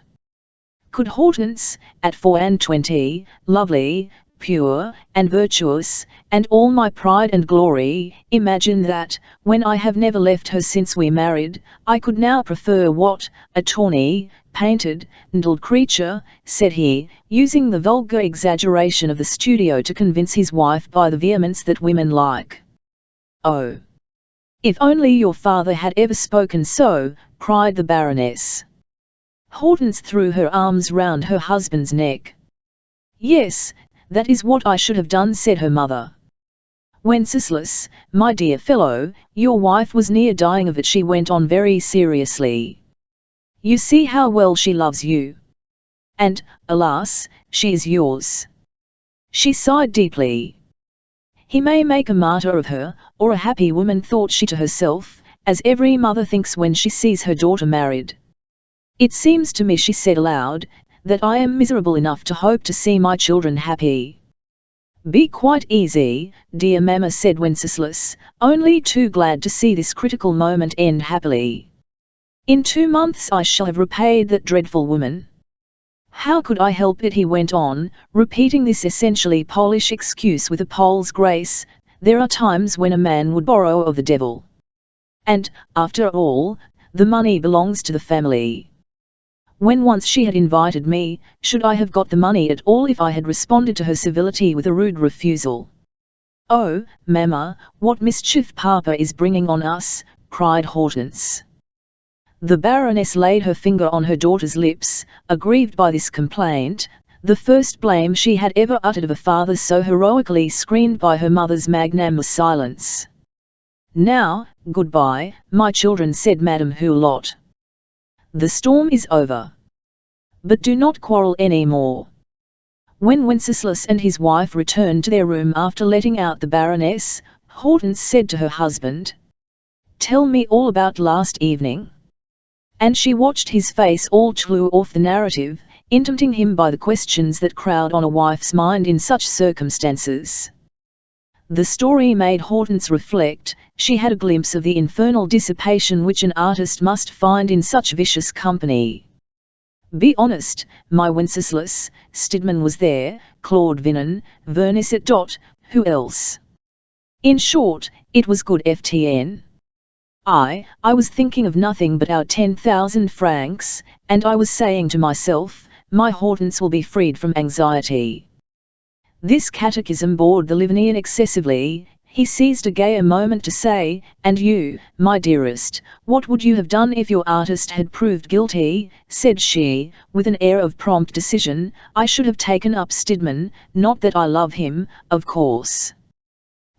Could Hortense, at 24, lovely, pure, and virtuous, and all my pride and glory, imagine that, when I have never left her since we married, I could now prefer what, a tawny, painted, ndled creature, said he, using the vulgar exaggeration of the studio to convince his wife by the vehemence that women like. Oh! If only your father had ever spoken so, cried the Baroness. Hortense threw her arms round her husband's neck. Yes, that is what I should have done, said her mother. Wenceslas, my dear fellow, your wife was near dying of it, she went on very seriously. You see how well she loves you. And, alas, she is yours. She sighed deeply. He may make a martyr of her, or a happy woman, thought she to herself, as every mother thinks when she sees her daughter married. It seems to me, she said aloud, that I am miserable enough to hope to see my children happy. Be quite easy, dear mamma, said Wenceslas, only too glad to see this critical moment end happily. In 2 months I shall have repaid that dreadful woman. How could I help it, he went on, repeating this essentially Polish excuse with a Pole's grace. There are times when a man would borrow of the devil. And, after all, the money belongs to the family. When once she had invited me, should I have got the money at all if I had responded to her civility with a rude refusal? Oh, mamma, what mischief papa is bringing on us, cried Hortense. The Baroness laid her finger on her daughter's lips, aggrieved by this complaint, the first blame she had ever uttered of a father so heroically screened by her mother's magnanimous silence. Now, goodbye, my children, said Madame Hulot. The storm is over. But do not quarrel any more. When Wenceslas and his wife returned to their room after letting out the Baroness, Hortense said to her husband, Tell me all about last evening. And she watched his face all through off the narrative, tempting him by the questions that crowd on a wife's mind in such circumstances. The story made Hortense reflect. She had a glimpse of the infernal dissipation which an artist must find in such vicious company. Be honest, my Wenceslas. Stidmann was there, Claude Vinon, Vernisset. Who else? In short, it was good FTN. I was thinking of nothing but our 10,000 francs, and I was saying to myself, my Hortense will be freed from anxiety. This catechism bored the Livonian excessively. He seized a gayer moment to say, and you, my dearest, what would you have done if your artist had proved guilty? Said she, with an air of prompt decision. I should have taken up Stidmann, not that I love him, of course.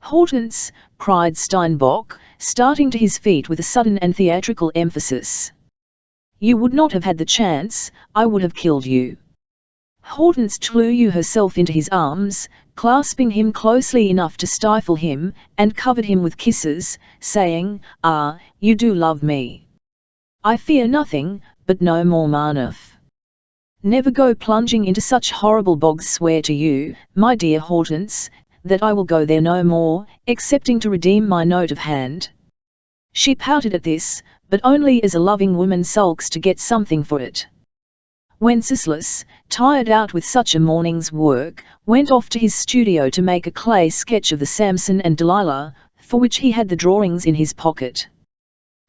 Hortense, cried Steinbock, starting to his feet with a sudden and theatrical emphasis. You would not have had the chance, I would have killed you. Hortense threw herself into his arms, clasping him closely enough to stifle him, and covered him with kisses, saying, Ah, you do love me. I fear nothing, but no more Marnef. Never go plunging into such horrible bogs. Swear to you, my dear Hortense, that I will go there no more, excepting to redeem my note of hand. She pouted at this, but only as a loving woman sulks to get something for it. Wenceslas, tired out with such a morning's work, went off to his studio to make a clay sketch of the Samson and Delilah, for which he had the drawings in his pocket.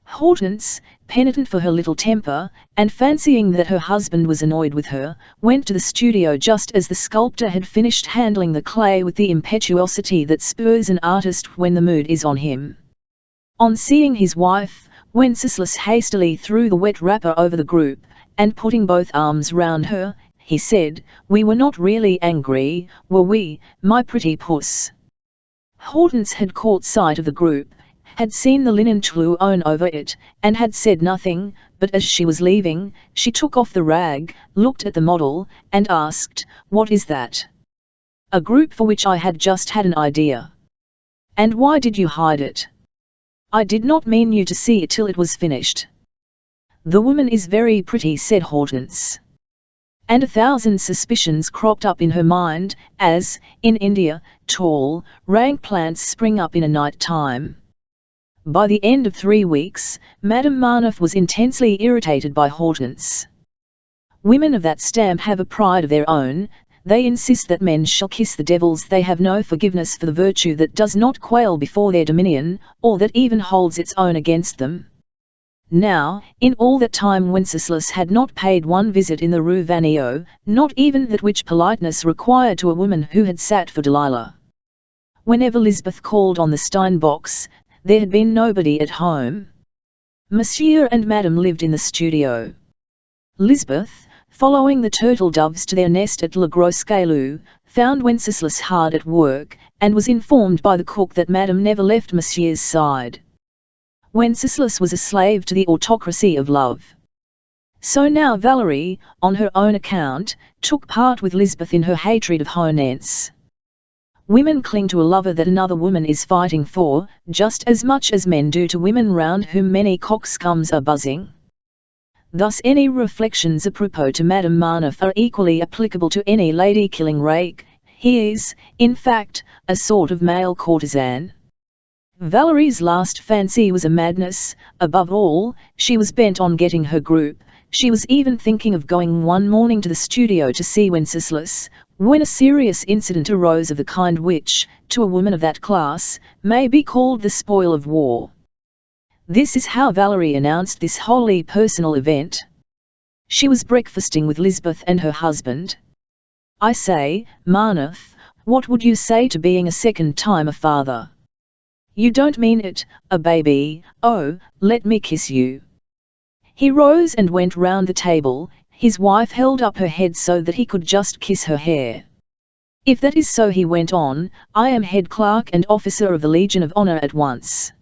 Hortense, penitent for her little temper, and fancying that her husband was annoyed with her, went to the studio just as the sculptor had finished handling the clay with the impetuosity that spurs an artist when the mood is on him. On seeing his wife, Wenceslas hastily threw the wet wrapper over the group, and putting both arms round her, he said, We were not really angry, were we, my pretty puss? Hortense had caught sight of the group, had seen the linen tulle over it, and had said nothing, but as she was leaving, she took off the rag, looked at the model, and asked, What is that? A group for which I had just had an idea. And why did you hide it? I did not mean you to see it till it was finished. The woman is very pretty, said Hortense. And 1,000 suspicions cropped up in her mind, as, in India, tall, rank plants spring up in a night time. By the end of 3 weeks, Madame Marnef was intensely irritated by Hortense. Women of that stamp have a pride of their own. They insist that men shall kiss the devils. They have no forgiveness for the virtue that does not quail before their dominion, or that even holds its own against them. Now, in all that time Wenceslas had not paid one visit in the Rue Vanneau, not even that which politeness required to a woman who had sat for Delilah. Whenever Lisbeth called on the Steinbocks, there had been nobody at home. Monsieur and Madame lived in the studio. Lisbeth, following the turtle doves to their nest at Le Gros Caillou, found Wenceslas hard at work, and was informed by the cook that Madame never left Monsieur's side. Wenceslas was a slave to the autocracy of love. So now Valerie, on her own account, took part with Lisbeth in her hatred of Hortense. Women cling to a lover that another woman is fighting for, just as much as men do to women round whom many coxcombs are buzzing. Thus any reflections apropos to Madame Marnef are equally applicable to any lady-killing rake. He is, in fact, a sort of male courtesan. Valerie's last fancy was a madness. Above all, she was bent on getting her group. She was even thinking of going one morning to the studio to see Wenceslas, when a serious incident arose of the kind which, to a woman of that class, may be called the spoil of war. This is how Valerie announced this wholly personal event. She was breakfasting with Lisbeth and her husband. I say, Marnef, what would you say to being a second time a father? You don't mean it, a baby? Oh, let me kiss you. He rose and went round the table. His wife held up her head so that he could just kiss her hair. If that is so, he went on, I am head clerk and officer of the Legion of Honor at once.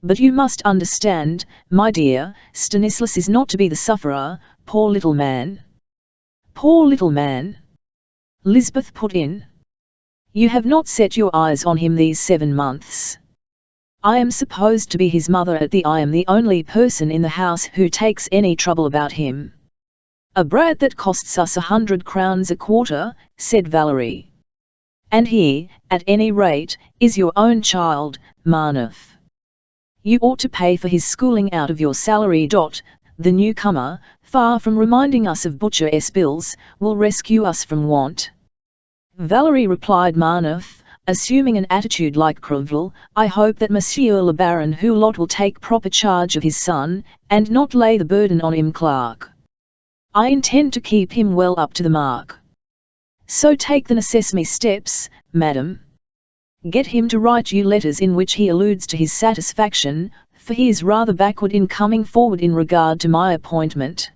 But you must understand, my dear, Stanislas is not to be the sufferer, poor little man. Poor little man? Lisbeth put in. You have not set your eyes on him these 7 months. I am supposed to be his mother I am the only person in the house who takes any trouble about him. A brat that costs us 100 crowns a quarter, said Valerie. and he, at any rate, is your own child, Marnef. You ought to pay for his schooling out of your salary. The newcomer, far from reminding us of butcher's bills, will rescue us from want. Valerie, replied Marnef, assuming an attitude like Crevel, I hope that Monsieur le Baron Hulot will take proper charge of his son, and not lay the burden on him, Clark. I intend to keep him well up to the mark. So take the necessary steps, madam. Get him to write you letters in which he alludes to his satisfaction, for he is rather backward in coming forward in regard to my appointment.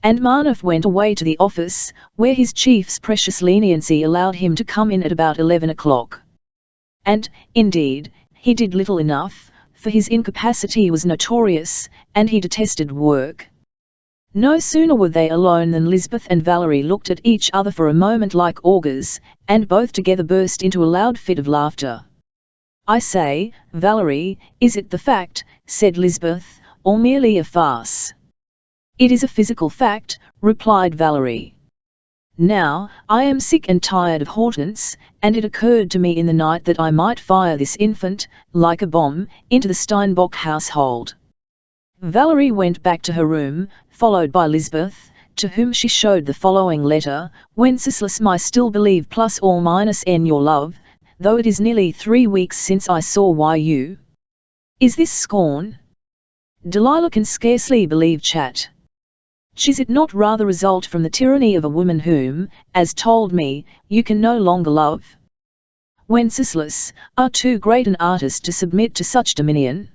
And Marnef went away to the office, where his chief's precious leniency allowed him to come in at about 11 o'clock. And, indeed, he did little enough, for his incapacity was notorious, and he detested work. No sooner were they alone than Lisbeth and Valerie looked at each other for a moment like augurs, and both together burst into a loud fit of laughter. I say, Valerie, is it the fact, said Lisbeth, or merely a farce? It is a physical fact, replied Valerie. Now, I am sick and tired of Hortense, and it occurred to me in the night that I might fire this infant, like a bomb, into the Steinbock household. Valerie went back to her room, followed by Lisbeth, to whom she showed the following letter: Wenceslas, my still believe ±n your love, though it is nearly 3 weeks since I saw you. Is this scorn? Delilah can scarcely believe chat. Does it not rather result from the tyranny of a woman whom, as told me, you can no longer love? Wenceslas are too great an artist to submit to such dominion.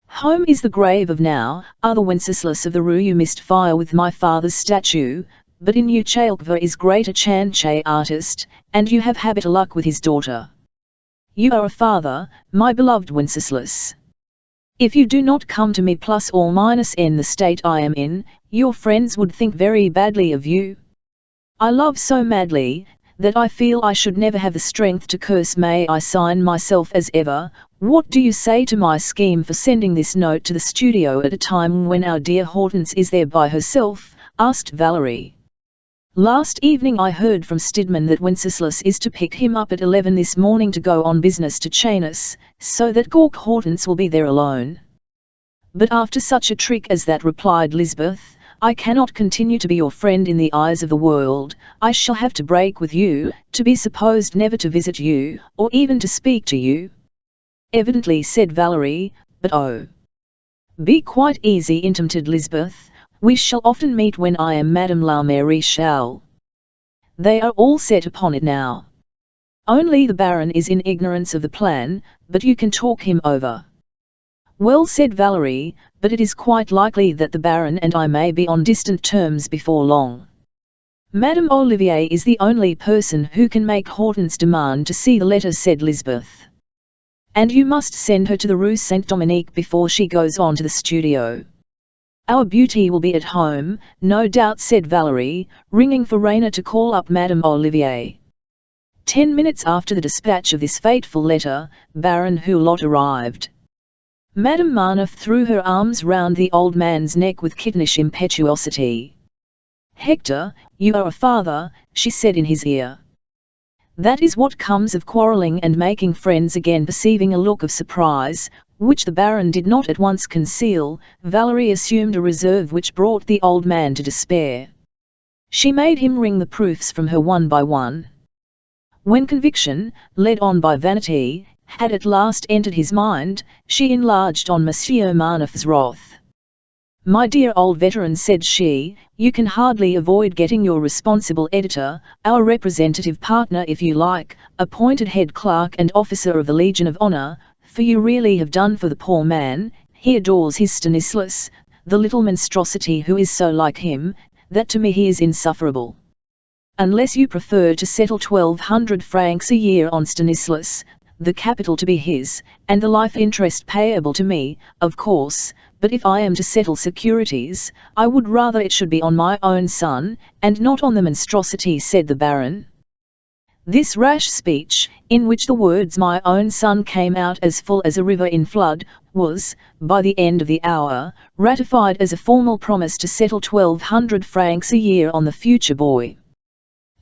Home is the grave of now, are the Wenceslas of the Rue you missed fire with my father's statue, but in you Chalkva is great a Chanchay artist, and you have habit luck with his daughter. You are a father, my beloved Wenceslas. If you do not come to me ±n the state I am in, your friends would think very badly of you. I love so madly, that I feel I should never have the strength to curse. May I sign myself as ever? What do you say to my scheme for sending this note to the studio at a time when our dear Hortense is there by herself? Asked Valerie. Last evening I heard from Stidman that Wenceslas is to pick him up at 11 this morning to go on business to Chanus, so that Gawk Hortense will be there alone. But after such a trick as that, replied Lisbeth, I cannot continue to be your friend in the eyes of the world. I shall have to break with you, to be supposed never to visit you, or even to speak to you. Evidently, said Valerie, but oh. Be quite easy, intimated Lisbeth. We shall often meet when I am Madame la Maréchale. They are all set upon it now. Only the Baron is in ignorance of the plan, but you can talk him over. Well, said Valerie, but it is quite likely that the Baron and I may be on distant terms before long. Madame Olivier is the only person who can make Hortense demand to see the letter, said Lisbeth. And you must send her to the Rue Saint-Dominique before she goes on to the studio. Our beauty will be at home, no doubt, said Valerie, ringing for Rainer to call up Madame Olivier. 10 minutes after the dispatch of this fateful letter, Baron Hulot arrived. Madame Marnef threw her arms round the old man's neck with kittenish impetuosity. Hector, you are a father, she said in his ear. That is what comes of quarrelling and making friends again. Perceiving a look of surprise, which the Baron did not at once conceal, Valerie assumed a reserve which brought the old man to despair. She made him wring the proofs from her one by one. When conviction, led on by vanity, had at last entered his mind, she enlarged on Monsieur Marnef's wrath. My dear old veteran, said she, you can hardly avoid getting your responsible editor, our representative partner if you like, appointed head clerk and officer of the Legion of Honor, for you really have done for the poor man. He adores his Stanislas, the little monstrosity who is so like him, that to me he is insufferable. Unless you prefer to settle 1,200 francs a year on Stanislas, the capital to be his, and the life interest payable to me, of course, but if I am to settle securities, I would rather it should be on my own son, and not on the monstrosity, said the Baron. This rash speech, in which the words my own son came out as full as a river in flood, was, by the end of the hour, ratified as a formal promise to settle 1,200 francs a year on the future boy.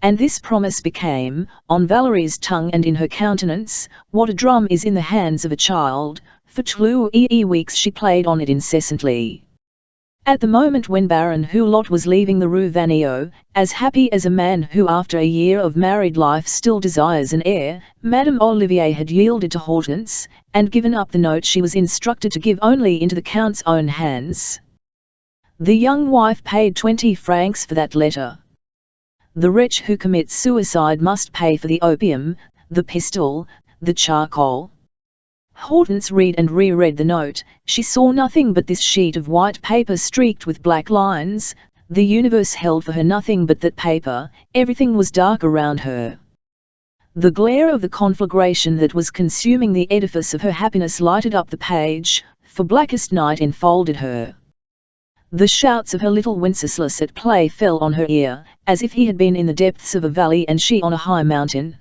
And this promise became, on Valerie's tongue and in her countenance, what a drum is in the hands of a child. For 2 weeks she played on it incessantly. At the moment when Baron Hulot was leaving the Rue Vanneau, as happy as a man who after a year of married life still desires an heir, Madame Olivier had yielded to Hortense, and given up the note she was instructed to give only into the Count's own hands. The young wife paid 20 francs for that letter. The wretch who commits suicide must pay for the opium, the pistol, the charcoal. Hortense read and re-read the note. She saw nothing but this sheet of white paper streaked with black lines. The universe held for her nothing but that paper. Everything was dark around her. The glare of the conflagration that was consuming the edifice of her happiness lighted up the page, for blackest night enfolded her. The shouts of her little Wenceslas at play fell on her ear, as if he had been in the depths of a valley and she on a high mountain.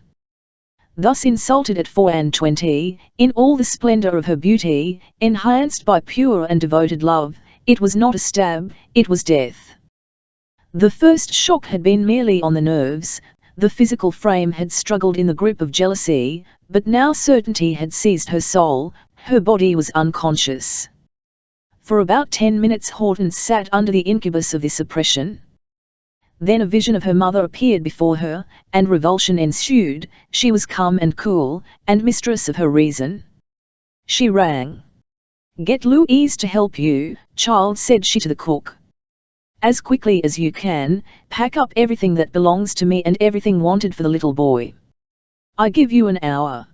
Thus insulted at 24, in all the splendor of her beauty, enhanced by pure and devoted love, it was not a stab, it was death. The first shock had been merely on the nerves, the physical frame had struggled in the grip of jealousy, but now certainty had seized her soul, her body was unconscious. For about 10 minutes Hortense sat under the incubus of this oppression. Then a vision of her mother appeared before her, and revulsion ensued. She was calm and cool, and mistress of her reason. She rang. "Get Louise to help you, child," said she to the cook. "As quickly as you can, pack up everything that belongs to me and everything wanted for the little boy. I give you an hour.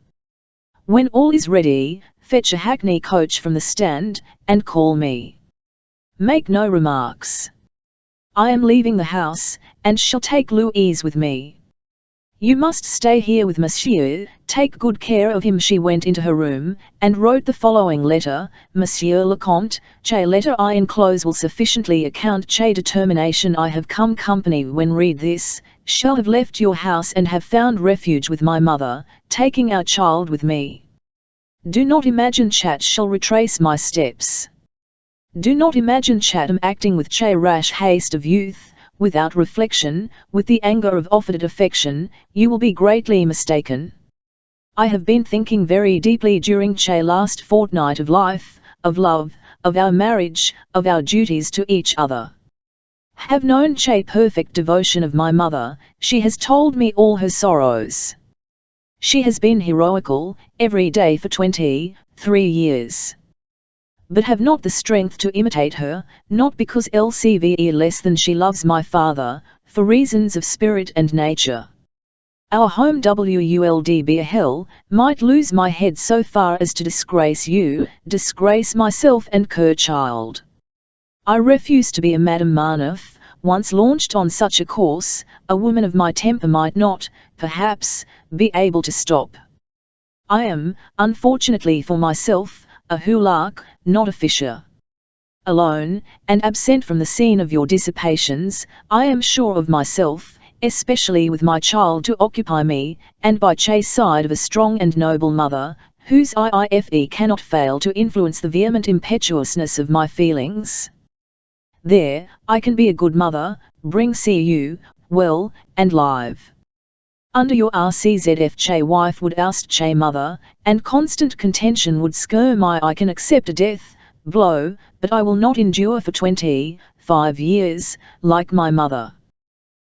When all is ready, fetch a hackney coach from the stand, and call me. Make no remarks. I am leaving the house, and shall take Louise with me. You must stay here with Monsieur, take good care of him." She went into her room, and wrote the following letter: "Monsieur le Comte, che letter I enclose will sufficiently account che determination I have come company when read this, shall have left your house and have found refuge with my mother, taking our child with me. Do not imagine chat shall retrace my steps. Do not imagine Chatham acting with che rash haste of youth, without reflection, with the anger of offered affection. You will be greatly mistaken. I have been thinking very deeply during che last fortnight of life, of love, of our marriage, of our duties to each other. Have known che perfect devotion of my mother. She has told me all her sorrows. She has been heroical, every day for 23 years. But have not the strength to imitate her, not because LCVE less than she loves my father, for reasons of spirit and nature. Our home would be a hell, might lose my head so far as to disgrace you, disgrace myself and her child. I refuse to be a Madame Marneuf. Once launched on such a course, a woman of my temper might not, perhaps, be able to stop. I am, unfortunately for myself, a Hulak, not a Fisher. Alone, and absent from the scene of your dissipations, I am sure of myself, especially with my child to occupy me, and by chase side of a strong and noble mother, whose IIFE cannot fail to influence the vehement impetuousness of my feelings. There, I can be a good mother, bring CU, well, and live. Under your RCZF che wife would oust che mother, and constant contention would scur my I can accept a death blow, but I will not endure for 25 years, like my mother.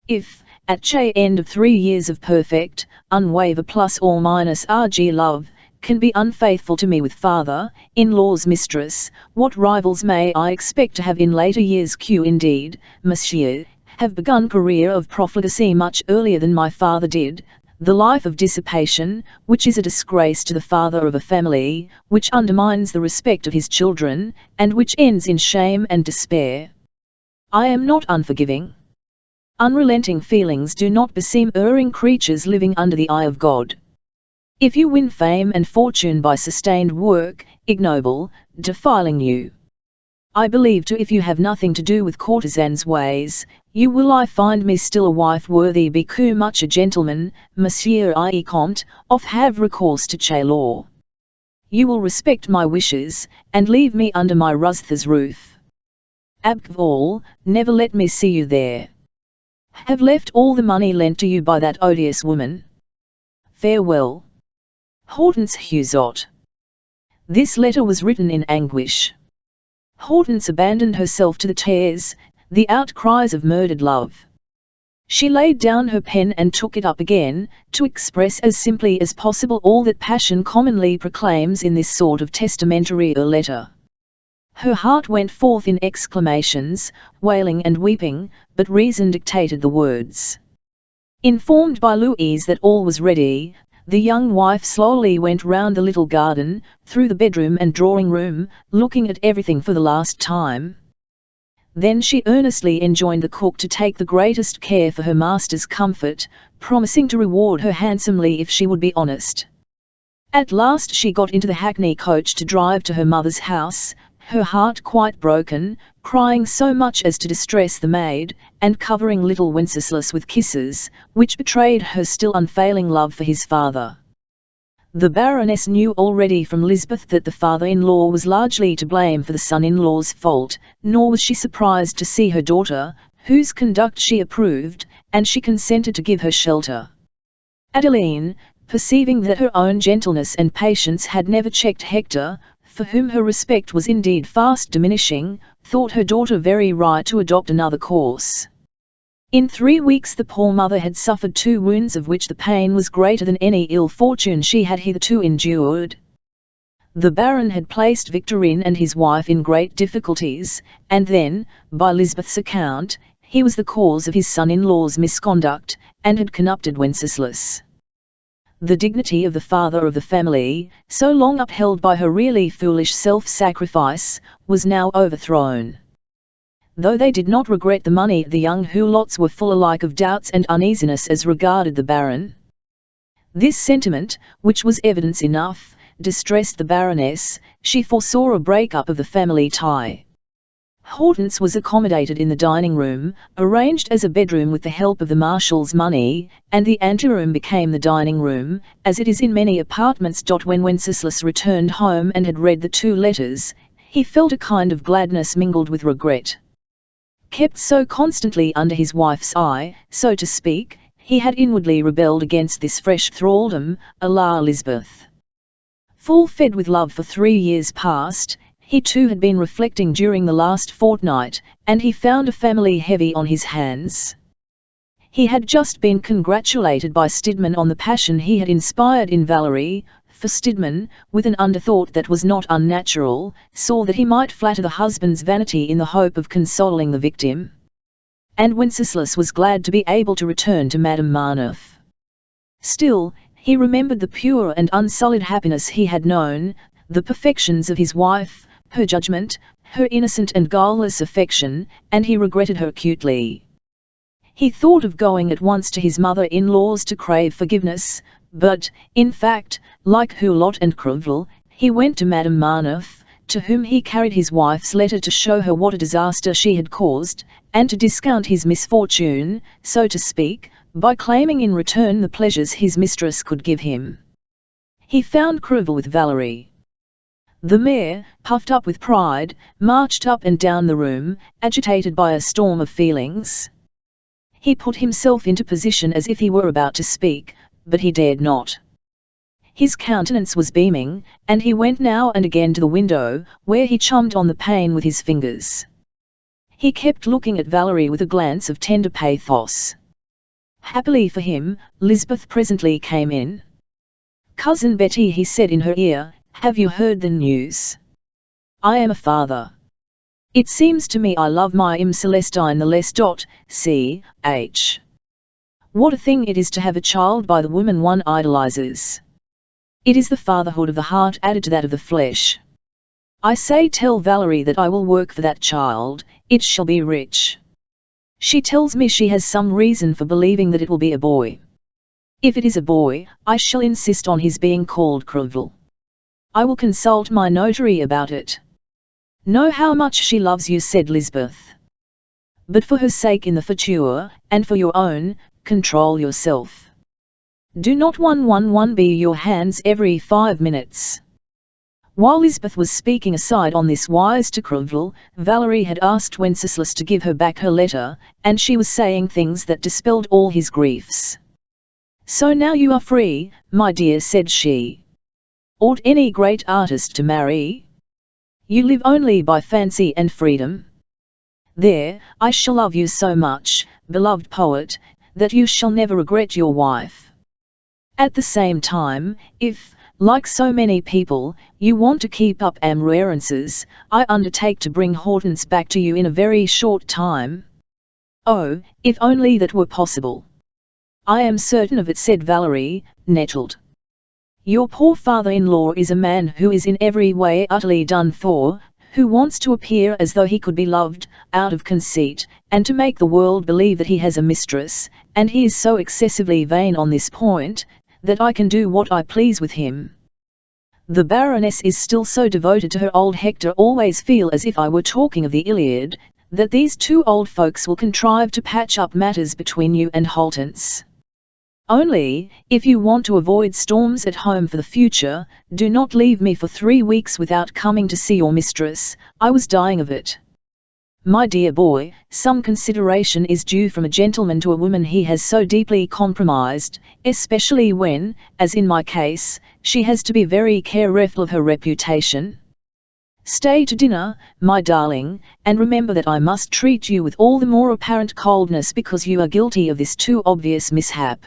If, at che end of 3 years of perfect, unwaver plus or minus RG love, can be unfaithful to me with father, in-law's mistress, what rivals may I expect to have in later years? Q indeed, monsieur, have begun career of profligacy much earlier than my father did, the life of dissipation, which is a disgrace to the father of a family, which undermines the respect of his children, and which ends in shame and despair. I am not unforgiving. Unrelenting feelings do not beseem erring creatures living under the eye of God. If you win fame and fortune by sustained work, ignoble, defiling you. I believe too if you have nothing to do with courtesans' ways, you will I find me still a wife worthy beaucoup much a gentleman, Monsieur I Comte, of have recourse to che law. You will respect my wishes, and leave me under my Rustha's roof. Above all, never let me see you there. Have left all the money lent to you by that odious woman. Farewell. Hortense Husot. This letter was written in anguish. Hortense abandoned herself to the tears, the outcries of murdered love. She laid down her pen and took it up again, to express as simply as possible all that passion commonly proclaims in this sort of testamentary letter. Her heart went forth in exclamations, wailing and weeping, but reason dictated the words. Informed by Louise that all was ready, the young wife slowly went round the little garden, through the bedroom and drawing room, looking at everything for the last time. Then she earnestly enjoined the cook to take the greatest care for her master's comfort, promising to reward her handsomely if she would be honest. At last she got into the hackney coach to drive to her mother's house, her heart quite broken, crying so much as to distress the maid, and covering little Wenceslas with kisses, which betrayed her still unfailing love for his father. The Baroness knew already from Lisbeth that the father-in-law was largely to blame for the son-in-law's fault, nor was she surprised to see her daughter, whose conduct she approved, and she consented to give her shelter. Adeline, perceiving that her own gentleness and patience had never checked Hector, for whom her respect was indeed fast diminishing, thought her daughter very right to adopt another course. In 3 weeks the poor mother had suffered 2 wounds of which the pain was greater than any ill fortune she had hitherto endured. The Baron had placed Victorine and his wife in great difficulties, and then, by Lisbeth's account, he was the cause of his son-in-law's misconduct, and had corrupted Wenceslas. The dignity of the father of the family, so long upheld by her really foolish self-sacrifice, was now overthrown. Though they did not regret the money, the young Hulots were full alike of doubts and uneasiness as regarded the Baron. This sentiment, which was evidence enough, distressed the Baroness. She foresaw a break-up of the family tie. Hortense was accommodated in the dining-room, arranged as a bedroom with the help of the Marshal's money, and the anteroom became the dining-room, as it is in many apartments. When Wenceslas returned home and had read the 2 letters, he felt a kind of gladness mingled with regret. Kept so constantly under his wife's eye, so to speak, he had inwardly rebelled against this fresh thraldom, a la Lisbeth. Full fed with love for 3 years past, he too had been reflecting during the last fortnight, and he found a family heavy on his hands. He had just been congratulated by Stidmann on the passion he had inspired in Valerie, for Stidmann, with an underthought that was not unnatural, saw that he might flatter the husband's vanity in the hope of consoling the victim. And Wenceslas was glad to be able to return to Madame Marneffe. Still, he remembered the pure and unsullied happiness he had known, the perfections of his wife, her judgment, her innocent and guileless affection, and he regretted her acutely. He thought of going at once to his mother-in-law's to crave forgiveness, but, in fact, like Hulot and Crevel, he went to Madame Marneffe, to whom he carried his wife's letter to show her what a disaster she had caused, and to discount his misfortune, so to speak, by claiming in return the pleasures his mistress could give him. He found Crevel with Valerie. The mayor, puffed up with pride, marched up and down the room, agitated by a storm of feelings. He put himself into position as if he were about to speak, but he dared not. His countenance was beaming, and he went now and again to the window, where he chummed on the pane with his fingers. He kept looking at Valerie with a glance of tender pathos. Happily for him, Lisbeth presently came in. "Cousin Betty," he said in her ear, "have you heard the news? I am a father. It seems to me I love my Celestine the less. Ch. What a thing it is to have a child by the woman one idolizes. It is the fatherhood of the heart added to that of the flesh. I say, tell Valerie that I will work for that child, it shall be rich. She tells me she has some reason for believing that it will be a boy. If it is a boy, I shall insist on his being called Crevel. I will consult my notary about it." "Know how much she loves you," said Lisbeth. "But for her sake in the future, and for your own, control yourself. Do not 111 be your hands every 5 minutes. While Lisbeth was speaking aside on this wise to Creville, Valerie had asked Wenceslas to give her back her letter, and she was saying things that dispelled all his griefs. "So now you are free, my dear," said she. "Ought any great artist to marry? You live only by fancy and freedom. There, I shall love you so much, beloved poet, that you shall never regret your wife. At the same time, if, like so many people, you want to keep up amarances, I undertake to bring Hortense back to you in a very short time." "Oh, if only that were possible." "I am certain of it," said Valerie, nettled. "Your poor father-in-law is a man who is in every way utterly done for, who wants to appear as though he could be loved, out of conceit, and to make the world believe that he has a mistress, and he is so excessively vain on this point, that I can do what I please with him. The Baroness is still so devoted to her old Hector, always feel as if I were talking of the Iliad, that these two old folks will contrive to patch up matters between you and Hortense. Only, if you want to avoid storms at home for the future, do not leave me for 3 weeks without coming to see your mistress. I was dying of it. My dear boy, some consideration is due from a gentleman to a woman he has so deeply compromised, especially when, as in my case, she has to be very careful of her reputation. Stay to dinner, my darling, and remember that I must treat you with all the more apparent coldness because you are guilty of this too obvious mishap."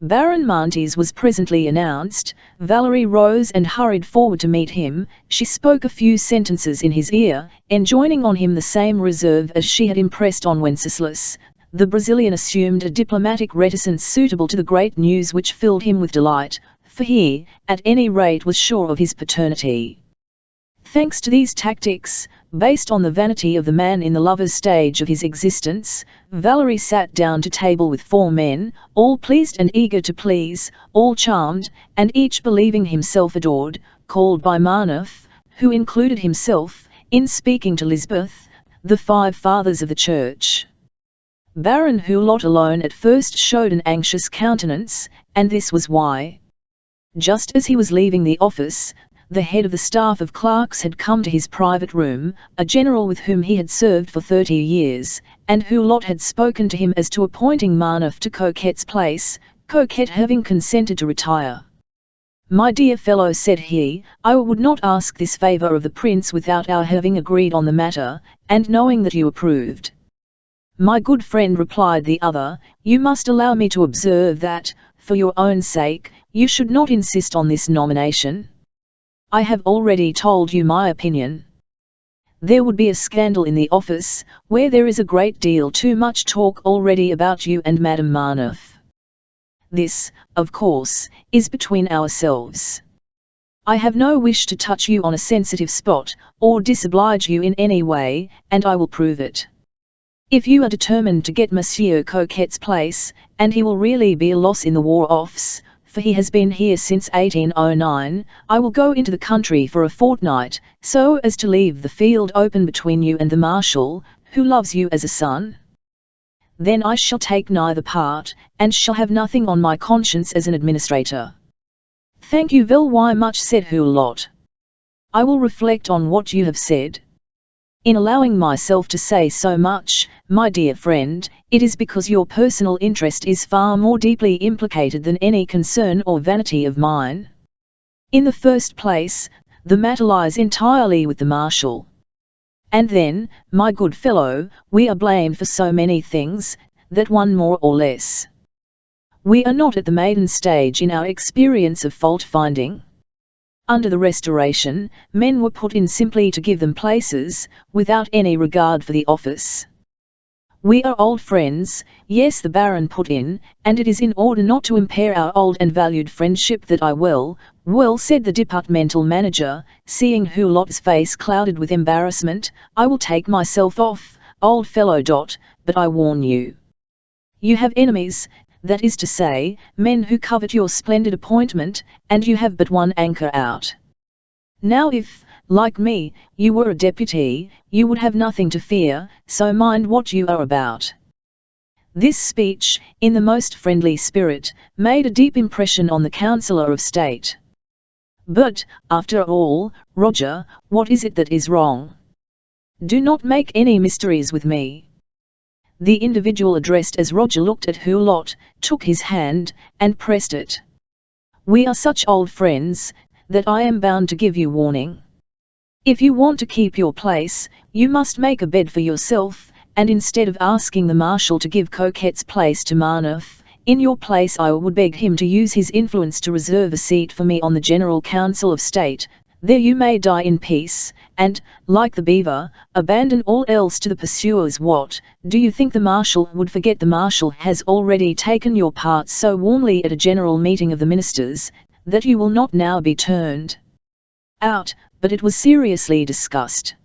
Baron Mantes was presently announced. Valerie rose and hurried forward to meet him. She spoke a few sentences in his ear, enjoining on him the same reserve as she had impressed on Wenceslas. The Brazilian assumed a diplomatic reticence suitable to the great news which filled him with delight, for he, at any rate, was sure of his paternity. Thanks to these tactics, based on the vanity of the man in the lover's stage of his existence, Valerie sat down to table with 4 men, all pleased and eager to please, all charmed, and each believing himself adored, called by Marneffe, who included himself, in speaking to Lisbeth, the 5 fathers of the church. Baron Hulot alone at first showed an anxious countenance, and this was why. Just as he was leaving the office, the head of the staff of clerks had come to his private room, a general with whom he had served for 30 years, and Hulot had spoken to him as to appointing Marneffe to Coquet's place, Coquet having consented to retire. "My dear fellow," said he, "I would not ask this favour of the prince without our having agreed on the matter, and knowing that you approved." "My good friend," replied the other, "you must allow me to observe that, for your own sake, you should not insist on this nomination. I have already told you my opinion. There would be a scandal in the office, where there is a great deal too much talk already about you and Madame Marneffe. This, of course, is between ourselves. I have no wish to touch you on a sensitive spot, or disoblige you in any way, and I will prove it. If you are determined to get Monsieur Coquet's place, and he will really be a loss in the War Office, for he has been here since 1809, I will go into the country for a fortnight, so as to leave the field open between you and the Marshal, who loves you as a son. Then I shall take neither part, and shall have nothing on my conscience as an administrator." "Thank you very much," said Hulot. "I will reflect on what you have said. In allowing myself to say so much, my dear friend, it is because your personal interest is far more deeply implicated than any concern or vanity of mine. In the first place, the matter lies entirely with the Marshal. And then, my good fellow, we are blamed for so many things, that one more or less. We are not at the maiden stage in our experience of fault-finding. Under the Restoration, men were put in simply to give them places, without any regard for the office. We are old friends, yes, the Baron put in, and it is in order not to impair our old and valued friendship that I will, said the departmental manager, seeing Hulot's face clouded with embarrassment, I will take myself off, old fellow. But I warn you. You have enemies, that is to say, men who covet your splendid appointment, and you have but one anchor out. Now if, like me, you were a deputy, you would have nothing to fear, so mind what you are about." This speech, in the most friendly spirit, made a deep impression on the Councillor of State. But, after all, Roger, what is it that is wrong? Do not make any mysteries with me. The individual addressed as Roger looked at Hulot, took his hand, and pressed it. We are such old friends, that I am bound to give you warning. If you want to keep your place, you must make a bed for yourself, and instead of asking the Marshal to give Coquette's place to Marneuf, in your place I would beg him to use his influence to reserve a seat for me on the General Council of State. There you may die in peace, and, like the beaver, abandon all else to the pursuers. What, do you think the Marshal would forget? The Marshal has already taken your part so warmly at a general meeting of the ministers, that you will not now be turned out, but it was seriously discussed.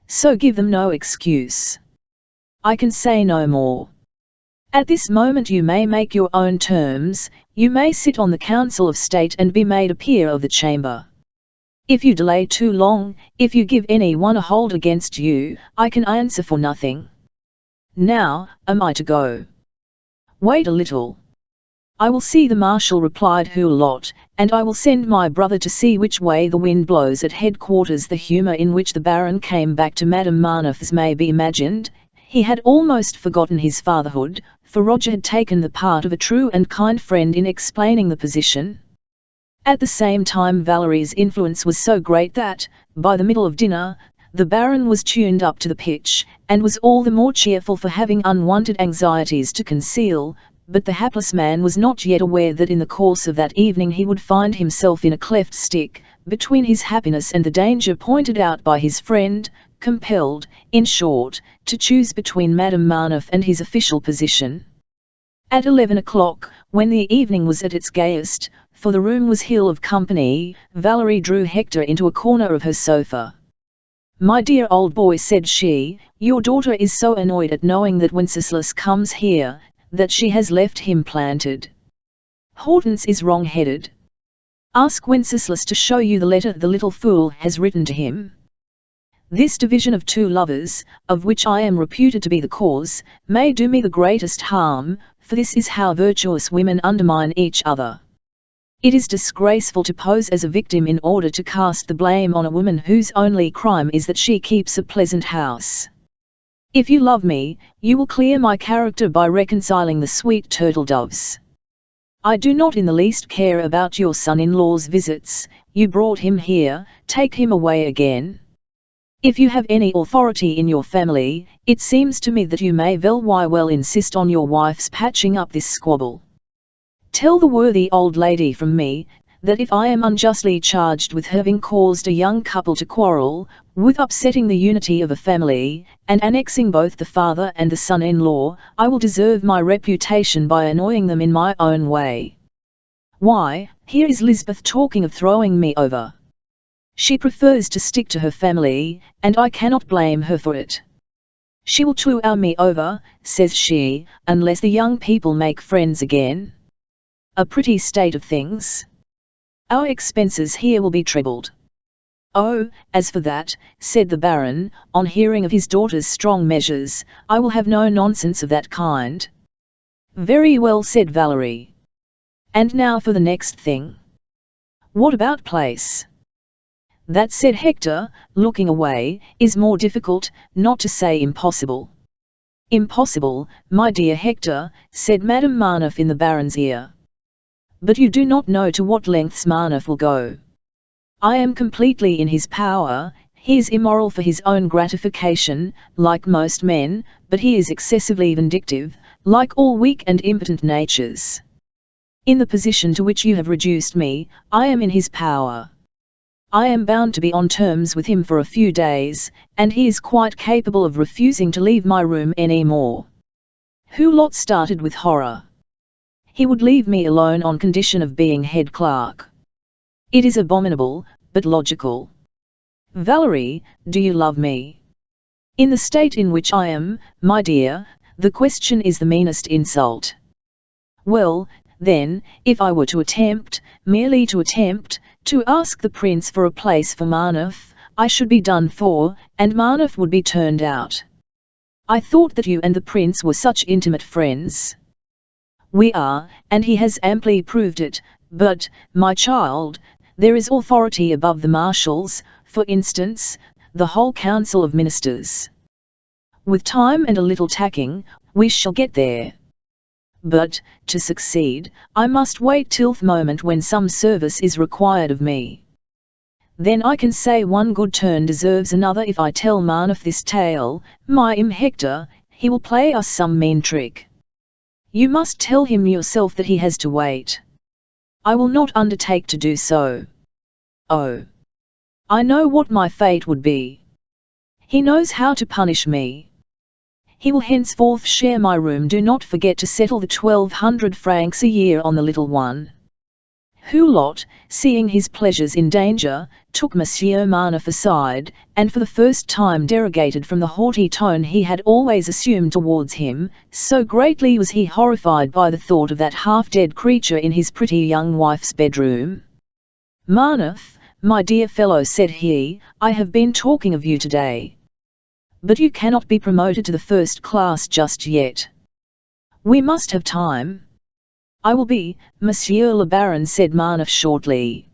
So give them no excuse. I can say no more. At this moment you may make your own terms, you may sit on the Council of State and be made a peer of the chamber. If you delay too long, if you give any one a hold against you, I can answer for nothing. Now, am I to go? Wait a little. I will see the Marshal, replied Hulot, and I will send my brother to see which way the wind blows at headquarters. The humour in which the Baron came back to Madame Marneuf may be imagined. He had almost forgotten his fatherhood, for Roger had taken the part of a true and kind friend in explaining the position. At the same time Valerie's influence was so great that, by the middle of dinner, the Baron was tuned up to the pitch, and was all the more cheerful for having unwanted anxieties to conceal, but the hapless man was not yet aware that in the course of that evening he would find himself in a cleft stick, between his happiness and the danger pointed out by his friend, compelled, in short, to choose between Madame Marneuf and his official position. At 11 o'clock, when the evening was at its gayest, for the room was full of company, Valerie drew Hector into a corner of her sofa. "My dear old boy," said she, "your daughter is so annoyed at knowing that Wenceslas comes here, that she has left him planted. Hortense is wrong-headed. Ask Wenceslas to show you the letter the little fool has written to him. This division of two lovers, of which I am reputed to be the cause, may do me the greatest harm, for this is how virtuous women undermine each other. It is disgraceful to pose as a victim in order to cast the blame on a woman whose only crime is that she keeps a pleasant house. If you love me, you will clear my character by reconciling the sweet turtle doves. I do not in the least care about your son-in-law's visits. You brought him here, take him away again. If you have any authority in your family, it seems to me that you may very well insist on your wife's patching up this squabble. Tell the worthy old lady from me, that if I am unjustly charged with having caused a young couple to quarrel, with upsetting the unity of a family, and annexing both the father and the son-in-law, I will deserve my reputation by annoying them in my own way. Why, here is Lisbeth talking of throwing me over. She prefers to stick to her family, and I cannot blame her for it. She will throw me over, says she, unless the young people make friends again. A pretty state of things. Our expenses here will be trebled. Oh, as for that, said the Baron, on hearing of his daughter's strong measures, I will have no nonsense of that kind. Very well, said Valerie. And now for the next thing. What about place? That, said Hector, looking away, is more difficult, not to say impossible. Impossible, my dear Hector, said Madame Marneuf in the Baron's ear. But you do not know to what lengths Marneuf will go. I am completely in his power. He is immoral for his own gratification, like most men, but he is excessively vindictive, like all weak and impotent natures. In the position to which you have reduced me, I am in his power. I am bound to be on terms with him for a few days, and he is quite capable of refusing to leave my room any more. Hulot started with horror. He would leave me alone on condition of being head clerk. It is abominable, but logical. Valerie, do you love me? In the state in which I am, my dear, the question is the meanest insult. Well, then, if I were to attempt, merely to attempt, to ask the prince for a place for Marneuf, I should be done for, and Marneuf would be turned out. I thought that you and the prince were such intimate friends. We are, and he has amply proved it, but, my child, there is authority above the marshals, for instance, the whole council of ministers. With time and a little tacking, we shall get there. But, to succeed, I must wait till the moment when some service is required of me. Then I can say one good turn deserves another. If I tell Marnef this tale, my Hector, he will play us some mean trick. You must tell him yourself that he has to wait. I will not undertake to do so. Oh! I know what my fate would be. He knows how to punish me. He will henceforth share my room. Do not forget to settle the 1,200 francs a year on the little one. Hulot, seeing his pleasures in danger, took Monsieur Marnef aside, and for the first time derogated from the haughty tone he had always assumed towards him, so greatly was he horrified by the thought of that half-dead creature in his pretty young wife's bedroom. "Marnef, my dear fellow," said he, "I have been talking of you today. But you cannot be promoted to the first class just yet. We must have time." "I will be, Monsieur le Baron," said Marnef shortly.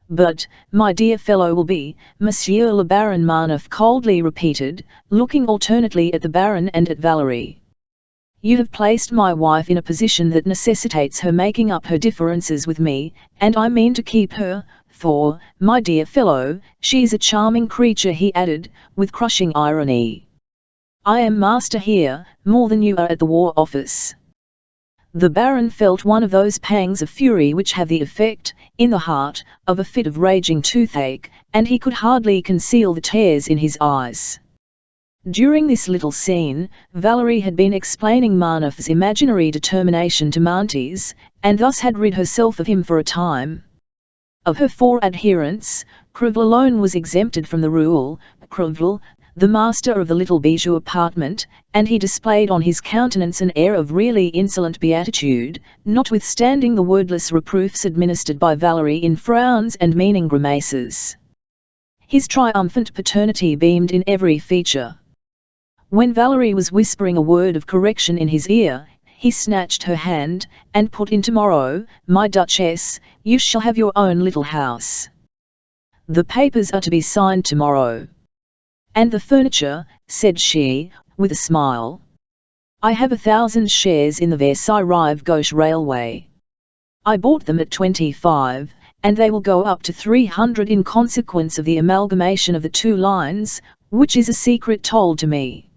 "But, my dear fellow will be, Monsieur le Baron," Marnef coldly repeated, looking alternately at the Baron and at Valerie. "You have placed my wife in a position that necessitates her making up her differences with me, and I mean to keep her, for, my dear fellow, she is a charming creature," he added, with crushing irony. "I am master here, more than you are at the War Office." The Baron felt one of those pangs of fury which have the effect, in the heart, of a fit of raging toothache, and he could hardly conceal the tears in his eyes. During this little scene, Valerie had been explaining Marnef's imaginary determination to Mantes, and thus had rid herself of him for a time. Of her 4 adherents, Crevel alone was exempted from the rule. Crevel, the master of the little bijou apartment, and he displayed on his countenance an air of really insolent beatitude, notwithstanding the wordless reproofs administered by Valerie in frowns and meaning grimaces. His triumphant paternity beamed in every feature. When Valerie was whispering a word of correction in his ear, he snatched her hand, and put in, "Tomorrow, my Duchess, you shall have your own little house. The papers are to be signed tomorrow." "And the furniture," said she, with a smile. "I have 1,000 shares in the Versailles Rive Gauche Railway. I bought them at 25, and they will go up to 300 in consequence of the amalgamation of the 2 lines, which is a secret told to me.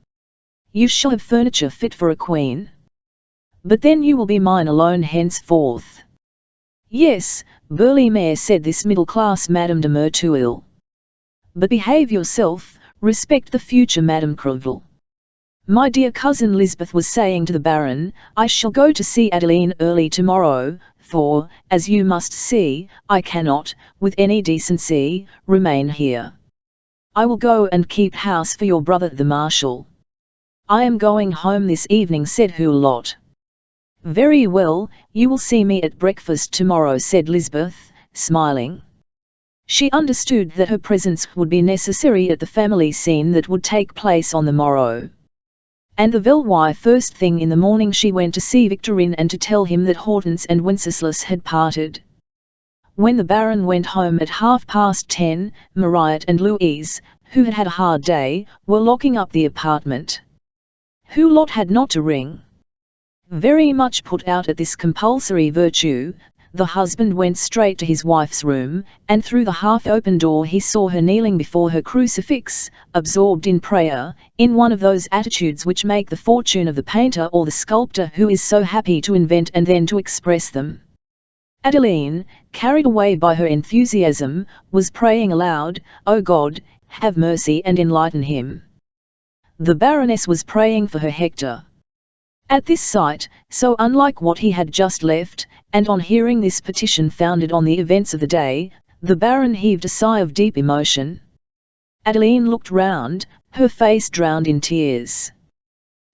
You shall have furniture fit for a queen. But then you will be mine alone henceforth." "Yes, burly mare," said this middle-class Madame de Merteuil. "But behave yourself, respect the future Madame Crevel. My dear cousin Lisbeth was saying to the Baron, I shall go to see Adeline early tomorrow, for, as you must see, I cannot, with any decency, remain here. I will go and keep house for your brother the Marshal." "I am going home this evening," said Hulot. "Very well, you will see me at breakfast tomorrow," said Lisbeth, smiling. She understood that her presence would be necessary at the family scene that would take place on the morrow. And the Valois, first thing in the morning she went to see Victorine and to tell him that Hortense and Wenceslas had parted. When the Baron went home at 10:30, Mariette and Louise, who had had a hard day, were locking up the apartment. Hulot had not to ring. Very much put out at this compulsory virtue, the husband went straight to his wife's room, and through the half-open door he saw her kneeling before her crucifix, absorbed in prayer, in one of those attitudes which make the fortune of the painter or the sculptor who is so happy to invent and then to express them. Adeline, carried away by her enthusiasm, was praying aloud, "O God, have mercy and enlighten him." The Baroness was praying for her Hector. At this sight, so unlike what he had just left, and on hearing this petition founded on the events of the day, the Baron heaved a sigh of deep emotion. Adeline looked round, her face drowned in tears.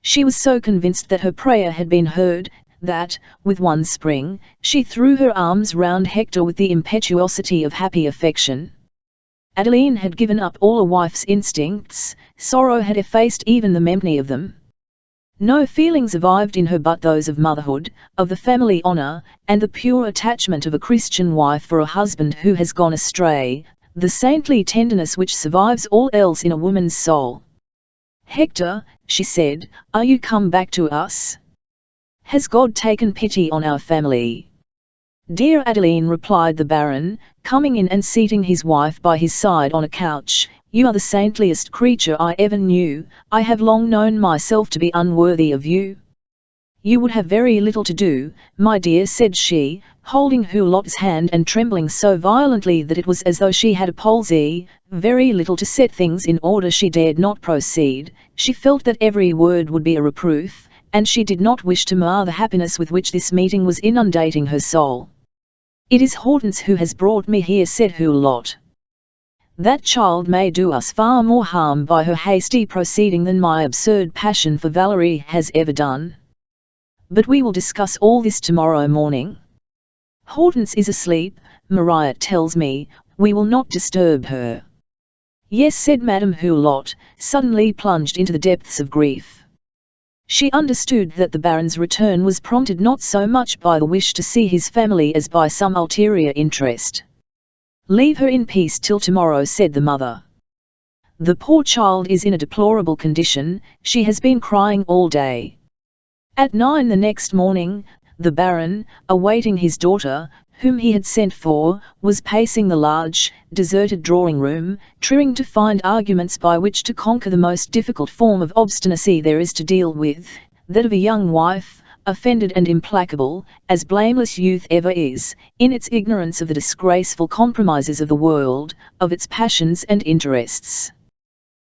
She was so convinced that her prayer had been heard, that, with one spring, she threw her arms round Hector with the impetuosity of happy affection. Adeline had given up all a wife's instincts, sorrow had effaced even the memory of them. No feelings survived in her but those of motherhood, of the family honor, and the pure attachment of a Christian wife for a husband who has gone astray, the saintly tenderness which survives all else in a woman's soul. "Hector," she said, "are you come back to us? Has God taken pity on our family?" "Dear Adeline," replied the Baron, coming in and seating his wife by his side on a couch, "you are the saintliest creature I ever knew. I have long known myself to be unworthy of you." "You would have very little to do, my dear," said she, holding Hulot's hand and trembling so violently that it was as though she had a palsy, "very little to set things in order." She dared not proceed. She felt that every word would be a reproof, and she did not wish to mar the happiness with which this meeting was inundating her soul. "It is Hortense who has brought me here," said Hulot. "That child may do us far more harm by her hasty proceeding than my absurd passion for Valerie has ever done. But we will discuss all this tomorrow morning. Hortense is asleep, Maria tells me. We will not disturb her." "Yes," said Madame Hulot, suddenly plunged into the depths of grief. She understood that the Baron's return was prompted not so much by the wish to see his family as by some ulterior interest. "Leave her in peace till tomorrow," said the mother. "The poor child is in a deplorable condition, she has been crying all day." At 9 the next morning, the Baron, awaiting his daughter, whom he had sent for, was pacing the large, deserted drawing-room, trying to find arguments by which to conquer the most difficult form of obstinacy there is to deal with, that of a young wife, offended and implacable, as blameless youth ever is, in its ignorance of the disgraceful compromises of the world, of its passions and interests.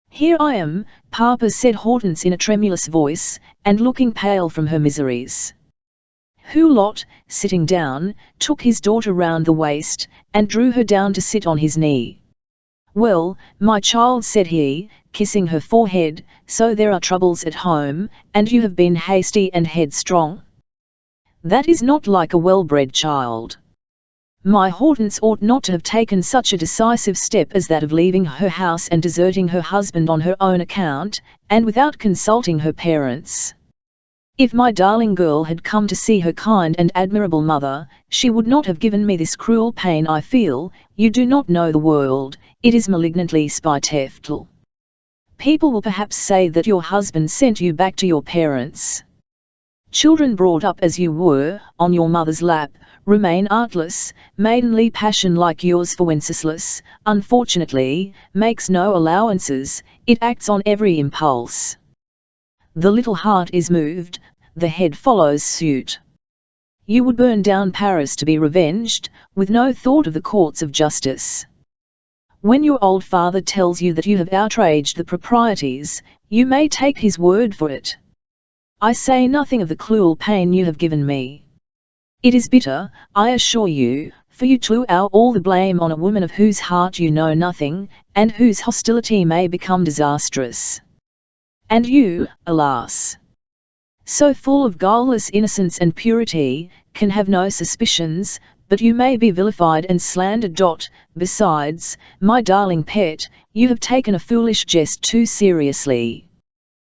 "Here I am, Papa," said Hortense in a tremulous voice, and looking pale from her miseries. Hulot, sitting down, took his daughter round the waist, and drew her down to sit on his knee. "Well, my child," said he, kissing her forehead, "so there are troubles at home, and you have been hasty and headstrong? That is not like a well-bred child. My Hortense ought not to have taken such a decisive step as that of leaving her house and deserting her husband on her own account, and without consulting her parents. If my darling girl had come to see her kind and admirable mother, she would not have given me this cruel pain I feel. You do not know the world, it is malignantly spiteful. People will perhaps say that your husband sent you back to your parents. Children brought up as you were, on your mother's lap, remain artless. Maidenly passion like yours for Wenceslas, unfortunately, makes no allowances, it acts on every impulse. The little heart is moved, the head follows suit. You would burn down Paris to be revenged, with no thought of the courts of justice. When your old father tells you that you have outraged the proprieties, you may take his word for it. I say nothing of the cruel pain you have given me. It is bitter, I assure you, for you to throw all the blame on a woman of whose heart you know nothing, and whose hostility may become disastrous. And you, alas, so full of guileless innocence and purity, can have no suspicions, but you may be vilified and slandered. Besides, my darling pet, you have taken a foolish jest too seriously.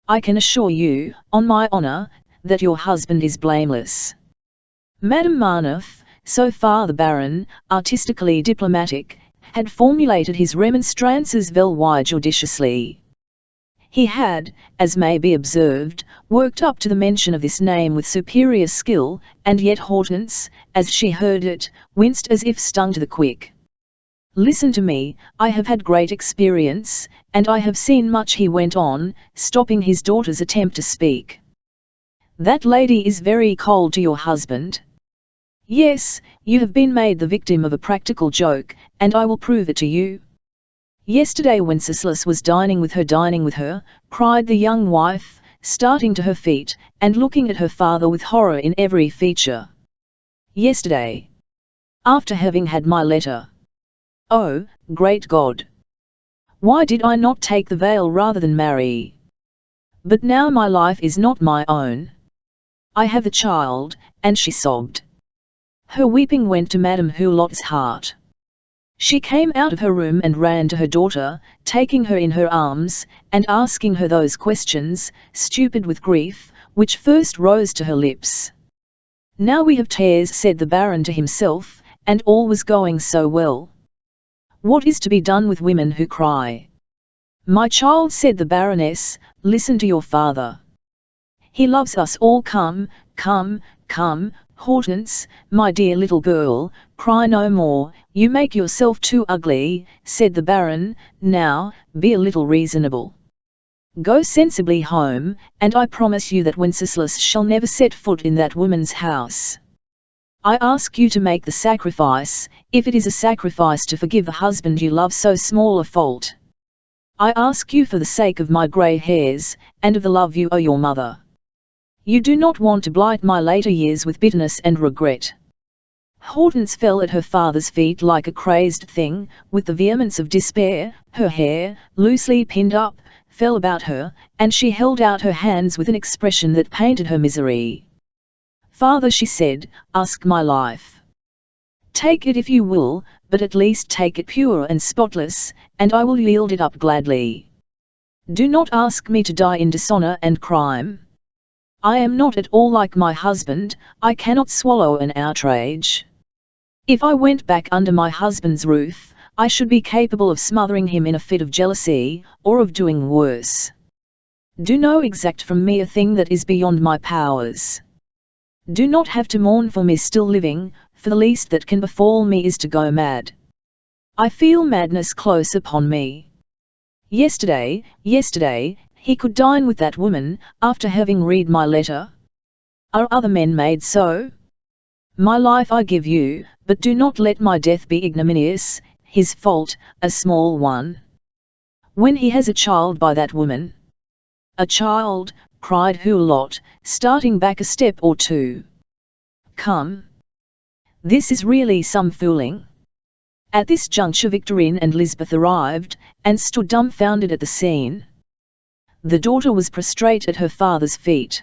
I can assure you, on my honor, that your husband is blameless." Madame Marneuf, so far the Baron, artistically diplomatic, had formulated his remonstrances very judiciously. He had, as may be observed, worked up to the mention of this name with superior skill, and yet Hortense, as she heard it, winced as if stung to the quick. "Listen to me, I have had great experience, and I have seen much," he went on, stopping his daughter's attempt to speak. "That lady is very cold to your husband. Yes, you have been made the victim of a practical joke, and I will prove it to you. Yesterday Wenceslas was dining with her, cried the young wife, starting to her feet, and looking at her father with horror in every feature. Yesterday. After having had my letter. Oh, great God! Why did I not take the veil rather than marry? But now my life is not my own. I have a child," and she sobbed. Her weeping went to Madame Hulot's heart. She came out of her room and ran to her daughter, taking her in her arms, and asking her those questions, stupid with grief, which first rose to her lips. Now we have tears, said the Baron to himself, and all was going so well. What is to be done with women who cry? My child, said the Baroness, listen to your father. He loves us all. Come, come, come, Hortense, my dear little girl, cry no more, you make yourself too ugly, said the Baron. Now, be a little reasonable. Go sensibly home, and I promise you that Wenceslas shall never set foot in that woman's house. I ask you to make the sacrifice, if it is a sacrifice to forgive the husband you love so small a fault. I ask you for the sake of my grey hairs, and of the love you owe your mother. You do not want to blight my later years with bitterness and regret. Hortense fell at her father's feet like a crazed thing, with the vehemence of despair. Her hair, loosely pinned up, fell about her, and she held out her hands with an expression that painted her misery. Father, she said, ask my life. Take it if you will, but at least take it pure and spotless, and I will yield it up gladly. Do not ask me to die in dishonor and crime. I am not at all like my husband, I cannot swallow an outrage. If I went back under my husband's roof, I should be capable of smothering him in a fit of jealousy, or of doing worse. Do not exact from me a thing that is beyond my powers. Do not have to mourn for me still living, for the least that can befall me is to go mad. I feel madness close upon me. Yesterday, he could dine with that woman, after having read my letter. Are other men made so? My life I give you, but do not let my death be ignominious, his fault, a small one. When he has a child by that woman. A child, cried Hulot, starting back a step or two. Come. This is really some fooling. At this juncture Victorine and Lisbeth arrived, and stood dumbfounded at the scene. The daughter was prostrate at her father's feet.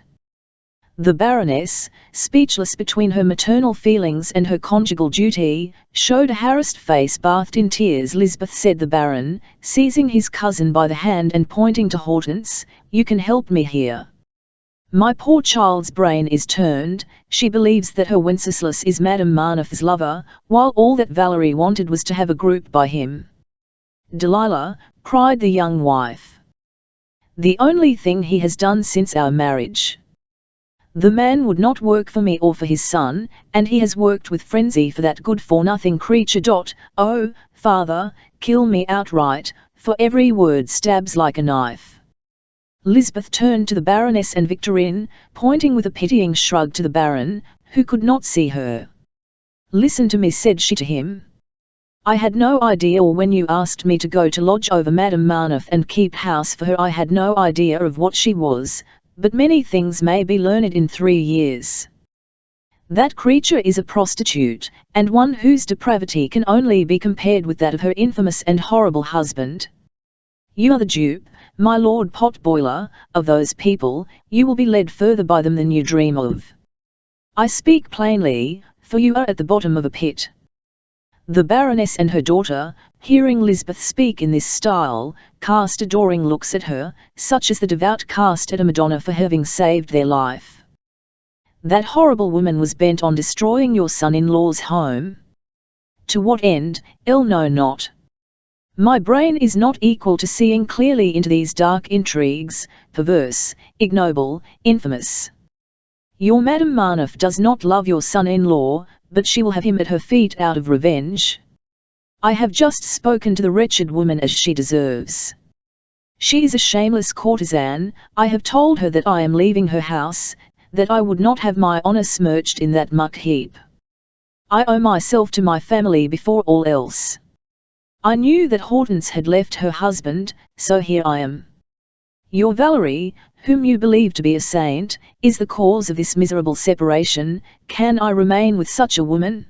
The Baroness, speechless between her maternal feelings and her conjugal duty, showed a harassed face bathed in tears. Lisbeth, said the Baron, seizing his cousin by the hand and pointing to Hortense, you can help me here. My poor child's brain is turned, she believes that her Wenceslas is Madame Marneffe's lover, while all that Valerie wanted was to have a group by him. Delilah, cried the young wife. The only thing he has done since our marriage. The man would not work for me or for his son, and he has worked with frenzy for that good-for-nothing creature. Oh, father, kill me outright, for every word stabs like a knife. Lisbeth turned to the Baroness and Victorine, pointing with a pitying shrug to the Baron, who could not see her. Listen to me, said she to him. I had no idea, or when you asked me to go to lodge over Madame Marneffe and keep house for her, I had no idea of what she was, but many things may be learned in 3 years. That creature is a prostitute, and one whose depravity can only be compared with that of her infamous and horrible husband. You are the dupe, my Lord Potboiler, of those people. You will be led further by them than you dream of. I speak plainly, for you are at the bottom of a pit. The Baroness and her daughter, hearing Lisbeth speak in this style, cast adoring looks at her, such as the devout cast at a Madonna for having saved their life. That horrible woman was bent on destroying your son-in-law's home. To what end, I'll know not. My brain is not equal to seeing clearly into these dark intrigues, perverse, ignoble, infamous. Your Madame Marneffe does not love your son-in-law, but she will have him at her feet out of revenge. I have just spoken to the wretched woman as she deserves. She is a shameless courtesan. I have told her that I am leaving her house, that I would not have my honor smirched in that muck heap. I owe myself to my family before all else. I knew that Hortense had left her husband, so here I am. Your Valerie, whom you believe to be a saint, is the cause of this miserable separation. Can I remain with such a woman?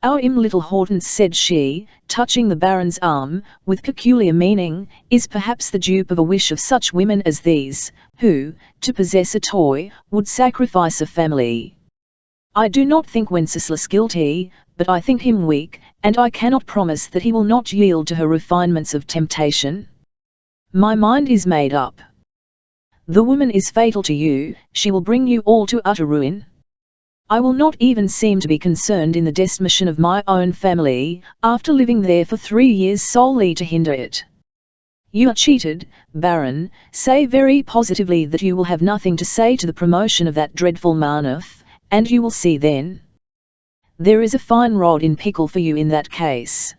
Our little Hortense, said she, touching the Baron's arm, with peculiar meaning, is perhaps the dupe of a wish of such women as these, who, to possess a toy, would sacrifice a family. I do not think Wenceslas guilty, but I think him weak, and I cannot promise that he will not yield to her refinements of temptation. My mind is made up. The woman is fatal to you, she will bring you all to utter ruin. I will not even seem to be concerned in the decimation of my own family, after living there for 3 years solely to hinder it. You are cheated, Baron. Say very positively that you will have nothing to say to the promotion of that dreadful Marnoth, and you will see then. There is a fine rod in pickle for you in that case.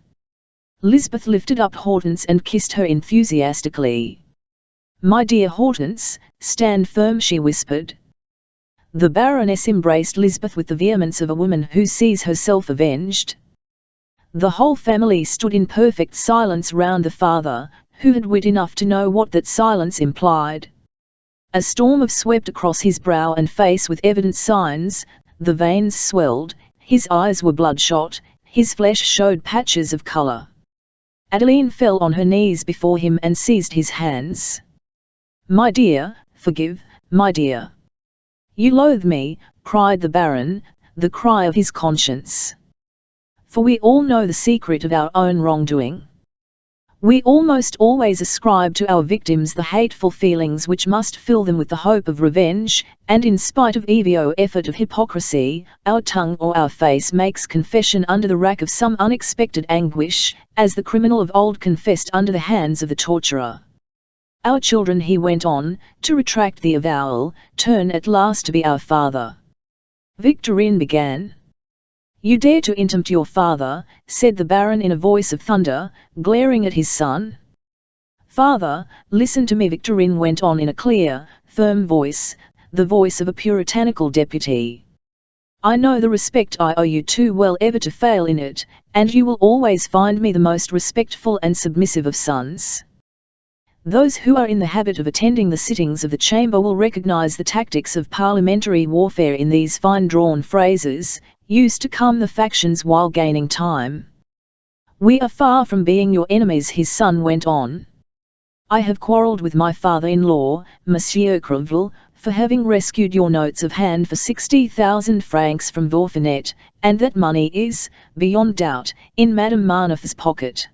Lisbeth lifted up Hortense and kissed her enthusiastically. My dear Hortense, stand firm, she whispered. The Baroness embraced Lisbeth with the vehemence of a woman who sees herself avenged. The whole family stood in perfect silence round the father, who had wit enough to know what that silence implied. A storm of swept across his brow and face with evident signs, the veins swelled, his eyes were bloodshot, his flesh showed patches of colour. Adeline fell on her knees before him and seized his hands. My dear, forgive, my dear. You loathe me, cried the Baron, the cry of his conscience. For we all know the secret of our own wrongdoing. We almost always ascribe to our victims the hateful feelings which must fill them with the hope of revenge, and in spite of every effort of hypocrisy, our tongue or our face makes confession under the rack of some unexpected anguish, as the criminal of old confessed under the hands of the torturer. Our children, he went on, to retract the avowal, turn at last to be our father. Victorine began. You dare to intimidate your father, said the Baron in a voice of thunder, glaring at his son. Father, listen to me, Victorine went on in a clear, firm voice, the voice of a puritanical deputy. I know the respect I owe you too well ever to fail in it, and you will always find me the most respectful and submissive of sons. Those who are in the habit of attending the sittings of the chamber will recognize the tactics of parliamentary warfare in these fine-drawn phrases, used to calm the factions while gaining time. We are far from being your enemies, his son went on. I have quarrelled with my father-in-law, Monsieur Crevel, for having rescued your notes of hand for 60,000 francs from Vaufinet, and that money is, beyond doubt, in Madame Marnoth's pocket.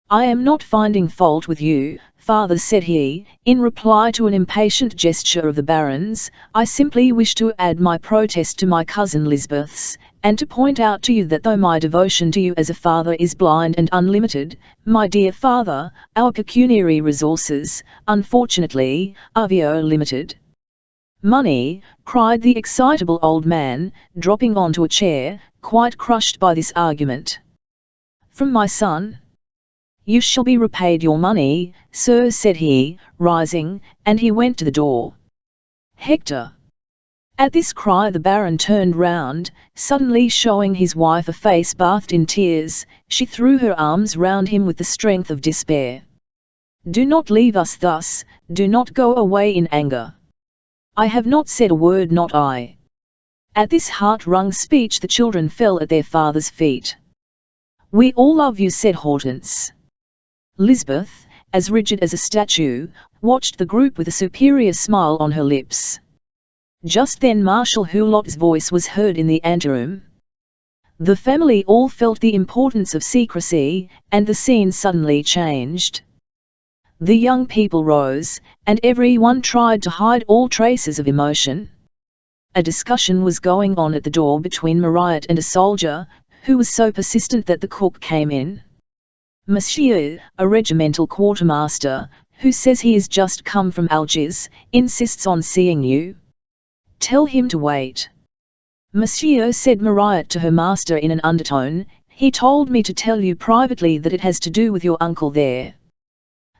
I am not finding fault with you, father, said he, in reply to an impatient gesture of the Baron's. I simply wish to add my protest to my cousin Lisbeth's, and to point out to you that though my devotion to you as a father is blind and unlimited, my dear father, our pecuniary resources, unfortunately, are very limited. Money, cried the excitable old man, dropping onto a chair, quite crushed by this argument. From my son? You shall be repaid your money, sir, said he, rising, and he went to the door. Hector! At this cry the Baron turned round, suddenly showing his wife a face bathed in tears. She threw her arms round him with the strength of despair. Do not leave us thus, do not go away in anger. I have not said a word, not I. At this heart-wrung speech the children fell at their father's feet. We all love you, said Hortense. Lisbeth, as rigid as a statue, watched the group with a superior smile on her lips. Just then Marshal Hulot's voice was heard in the anteroom. The family all felt the importance of secrecy, and the scene suddenly changed. The young people rose, and everyone tried to hide all traces of emotion. A discussion was going on at the door between Mariette and a soldier, who was so persistent that the cook came in. Monsieur, a regimental quartermaster, who says he is just come from Algiers, insists on seeing you. Tell him to wait. Monsieur, said Mariette to her master in an undertone, he told me to tell you privately that it has to do with your uncle there.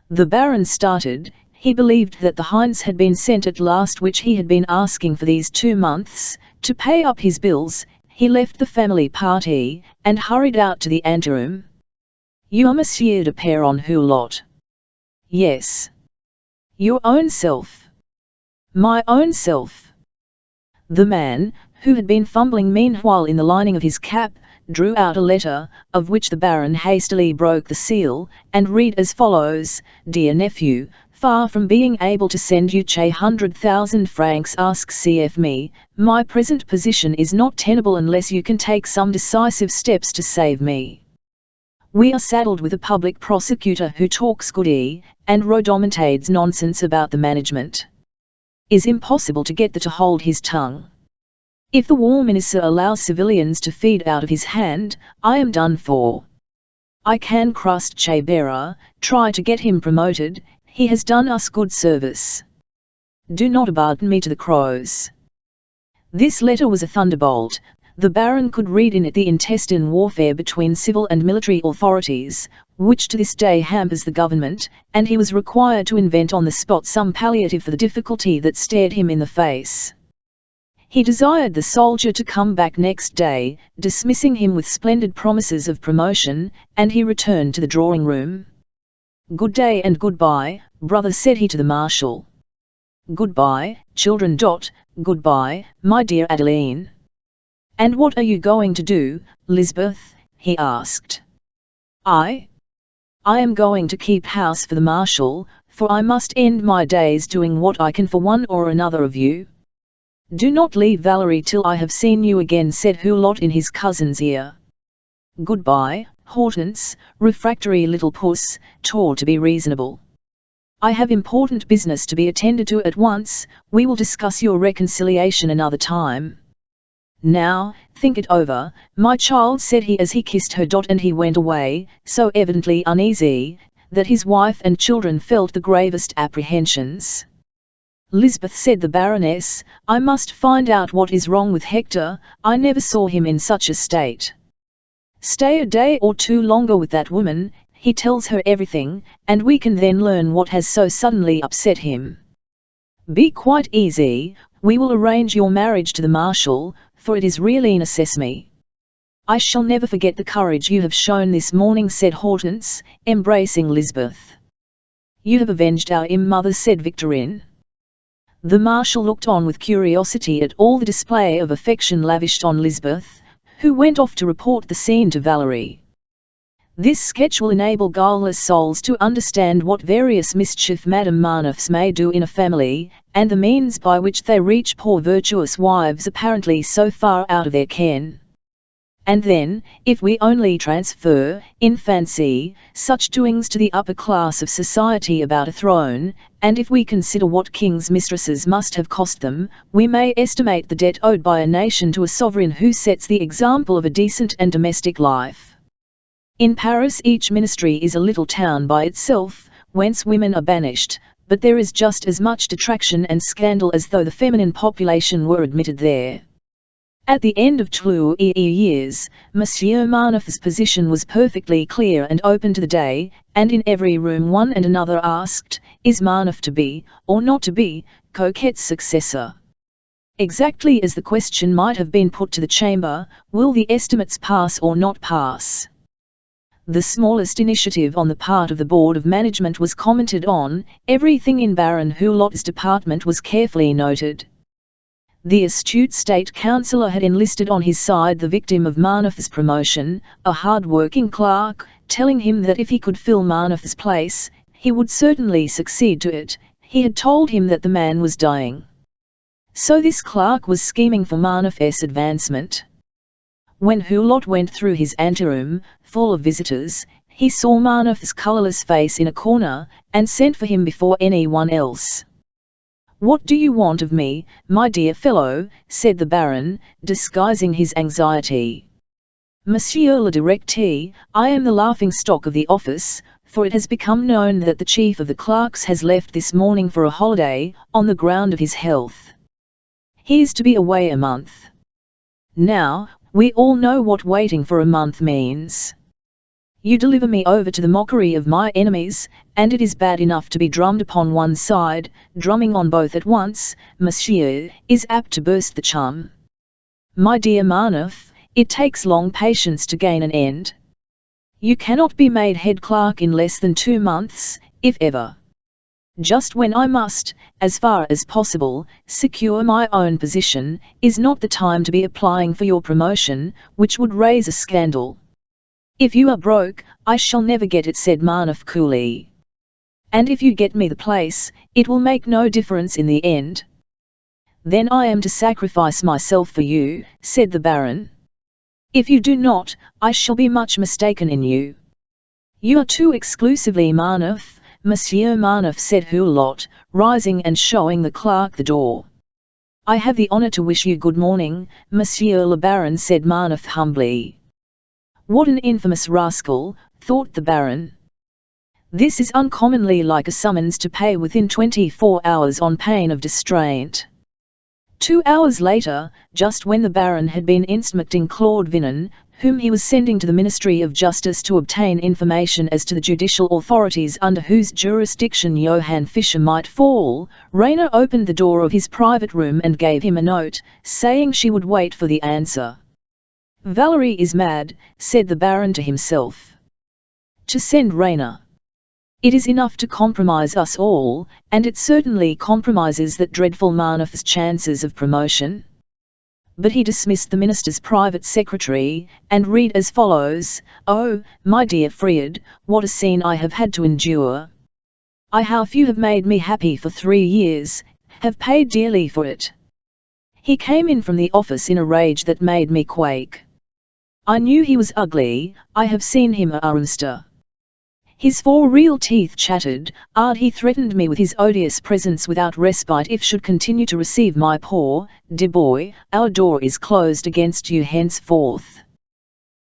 The Baron started. He believed that the Hinds had been sent at last, which he had been asking for these 2 months, to pay up his bills. He left the family party, and hurried out to the anteroom. You are Monsieur de Perron Hulot? Yes. Your own self. My own self. The man, who had been fumbling meanwhile in the lining of his cap, drew out a letter, of which the Baron hastily broke the seal, and read as follows: Dear nephew, far from being able to send you 100,000 francs ask CF me, my present position is not tenable unless you can take some decisive steps to save me. We are saddled with a public prosecutor who talks goody, and rhodomontades nonsense about the management. is impossible to get the to hold his tongue. If the war minister allows civilians to feed out of his hand, I am done for. I can trust Che Bearer, try to get him promoted, he has done us good service. Do not abandon me to the crows. This letter was a thunderbolt. The Baron could read in it the intestine warfare between civil and military authorities, which to this day hampers the government, and he was required to invent on the spot some palliative for the difficulty that stared him in the face. He desired the soldier to come back next day, dismissing him with splendid promises of promotion, and he returned to the drawing-room. "Good day and goodbye, brother," said he to the Marshal. "Goodbye, children. Goodbye, my dear Adeline." "And what are you going to do, Lisbeth?" he asked. I am going to keep house for the Marshal, for I must end my days doing what I can for one or another of you." "Do not leave Valerie till I have seen you again," said Hulot in his cousin's ear. "Goodbye, Hortense, refractory little puss, tore to be reasonable. I have important business to be attended to at once, we will discuss your reconciliation another time. Now, think it over, my child," said he as he kissed her. And he went away, so evidently uneasy, that his wife and children felt the gravest apprehensions. "Lisbeth," said the Baroness, "I must find out what is wrong with Hector, I never saw him in such a state. Stay a day or two longer with that woman, he tells her everything, and we can then learn what has so suddenly upset him. Be quite easy, we will arrange your marriage to the Marshal, for it is really necessary." "I shall never forget the courage you have shown this morning," said Hortense, embracing Lisbeth. "You have avenged our mother," said Victorine. The Marshal looked on with curiosity at all the display of affection lavished on Lisbeth, who went off to report the scene to Valerie. This sketch will enable guileless souls to understand what various mischief Madame Marneffes may do in a family, and the means by which they reach poor virtuous wives apparently so far out of their ken. And then, if we only transfer, in fancy, such doings to the upper class of society about a throne, and if we consider what kings' mistresses must have cost them, we may estimate the debt owed by a nation to a sovereign who sets the example of a decent and domestic life. In Paris each ministry is a little town by itself, whence women are banished, but there is just as much detraction and scandal as though the feminine population were admitted there. At the end of 2 years, Monsieur Marneffes' position was perfectly clear and open to the day, and in every room one and another asked, "Is Marneffe to be, or not to be, Coquette's successor?" Exactly as the question might have been put to the Chamber, "Will the estimates pass or not pass?" The smallest initiative on the part of the Board of Management was commented on, everything in Baron Hulot's department was carefully noted. The astute State Councillor had enlisted on his side the victim of Marneffes' promotion, a hard-working clerk, telling him that if he could fill Marneffes' place, he would certainly succeed to it. He had told him that the man was dying. So this clerk was scheming for Marneffes' advancement. When Hulot went through his anteroom, full of visitors, he saw Marneffes' colourless face in a corner, and sent for him before anyone else. "What do you want of me, my dear fellow?" said the Baron, disguising his anxiety. "Monsieur le Directeur, I am the laughing-stock of the office, for it has become known that the chief of the clerks has left this morning for a holiday, on the ground of his health. He is to be away a month. Now, we all know what waiting for a month means. You deliver me over to the mockery of my enemies, and it is bad enough to be drummed upon one side, drumming on both at once, monsieur, is apt to burst the charm. My dear Marneffe, it takes long patience to gain an end. You cannot be made head clerk in less than 2 months, if ever. Just when I must, as far as possible, secure my own position, is not the time to be applying for your promotion, which would raise a scandal. If you are broke, I shall never get it," said Marneffe coolly. "And if you get me the place, it will make no difference in the end." "Then I am to sacrifice myself for you," said the Baron. "If you do not, I shall be much mistaken in you. You are too exclusively Marneffe, Monsieur Marneuf, said Hulot, rising and showing the clerk the door. I have the honor to wish you good morning, Monsieur le Baron, said Marneuf humbly. What an infamous rascal, thought the Baron. This is uncommonly like a summons to pay within 24 hours on pain of distraint. 2 hours later, just when the Baron had been instructing Claude Vinon, whom he was sending to the Ministry of Justice to obtain information as to the judicial authorities under whose jurisdiction Johann Fischer might fall, Rayner opened the door of his private room and gave him a note, saying she would wait for the answer. Valerie is mad, said the Baron to himself. To send Rayner. It is enough to compromise us all, and it certainly compromises that dreadful Marneuf's chances of promotion. But he dismissed the minister's private secretary, and read as follows: Oh, my dear Fried, what a scene I have had to endure. How you have made me happy for 3 years, have paid dearly for it. He came in from the office in a rage that made me quake. I knew he was ugly, I have seen him a rumster. His 4 real teeth chattered, he threatened me with his odious presence without respite if should continue to receive my poor, dear boy. Our door is closed against you henceforth.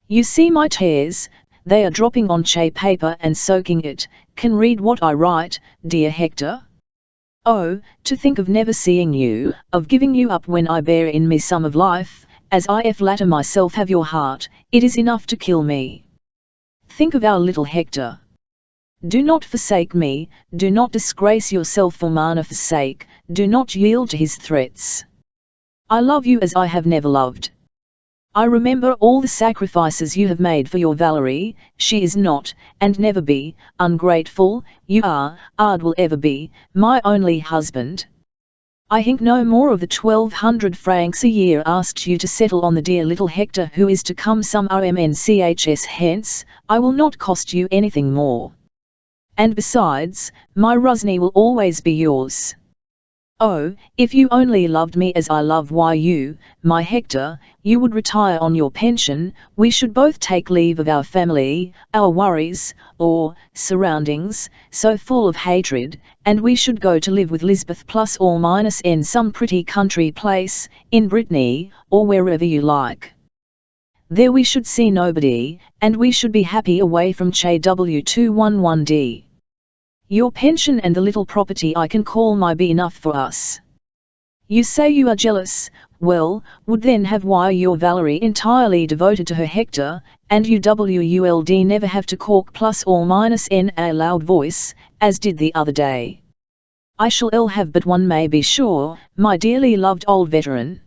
You see my tears, they are dropping on chai paper and soaking it, can read what I write, dear Hector. Oh, to think of never seeing you, of giving you up when I bear in me some of life, as I flatter myself have your heart, it is enough to kill me. Think of our little Hector. Do not forsake me, do not disgrace yourself for Marneuf's sake, do not yield to his threats. I love you as I have never loved. I remember all the sacrifices you have made for your Valerie, she is not, and never be, ungrateful, you are, will ever be, my only husband. I think no more of the 1,200 francs a year asked you to settle on the dear little Hector who is to come some RMNCHS hence, I will not cost you anything more. And besides, my Rosny will always be yours. Oh, if you only loved me as I love you, my Hector, you would retire on your pension, we should both take leave of our family, our worries, or surroundings, so full of hatred, and we should go to live with Lisbeth ± some pretty country place, in Brittany, or wherever you like. There we should see nobody, and we should be happy away from Che W211D. Your pension and the little property I can call my be enough for us. You say you are jealous, well, would then have your Valerie entirely devoted to her Hector, and you WULD never have to cork ± in a loud voice, as did the other day. I shall have but one, may be sure, my dearly loved old veteran.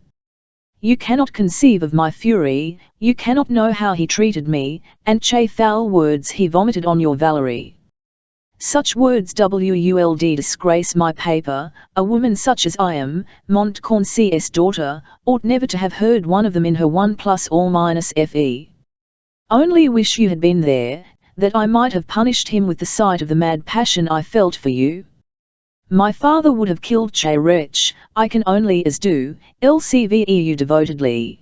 You cannot conceive of my fury, you cannot know how he treated me, and foul words he vomited on your Valerie. Such words WULD disgrace my paper, a woman such as I am, Montcorn's daughter, ought never to have heard one of them in her 1 ± FE. Only wish you had been there, that I might have punished him with the sight of the mad passion I felt for you. My father would have killed wretch, I can only as do, LCVEU devotedly.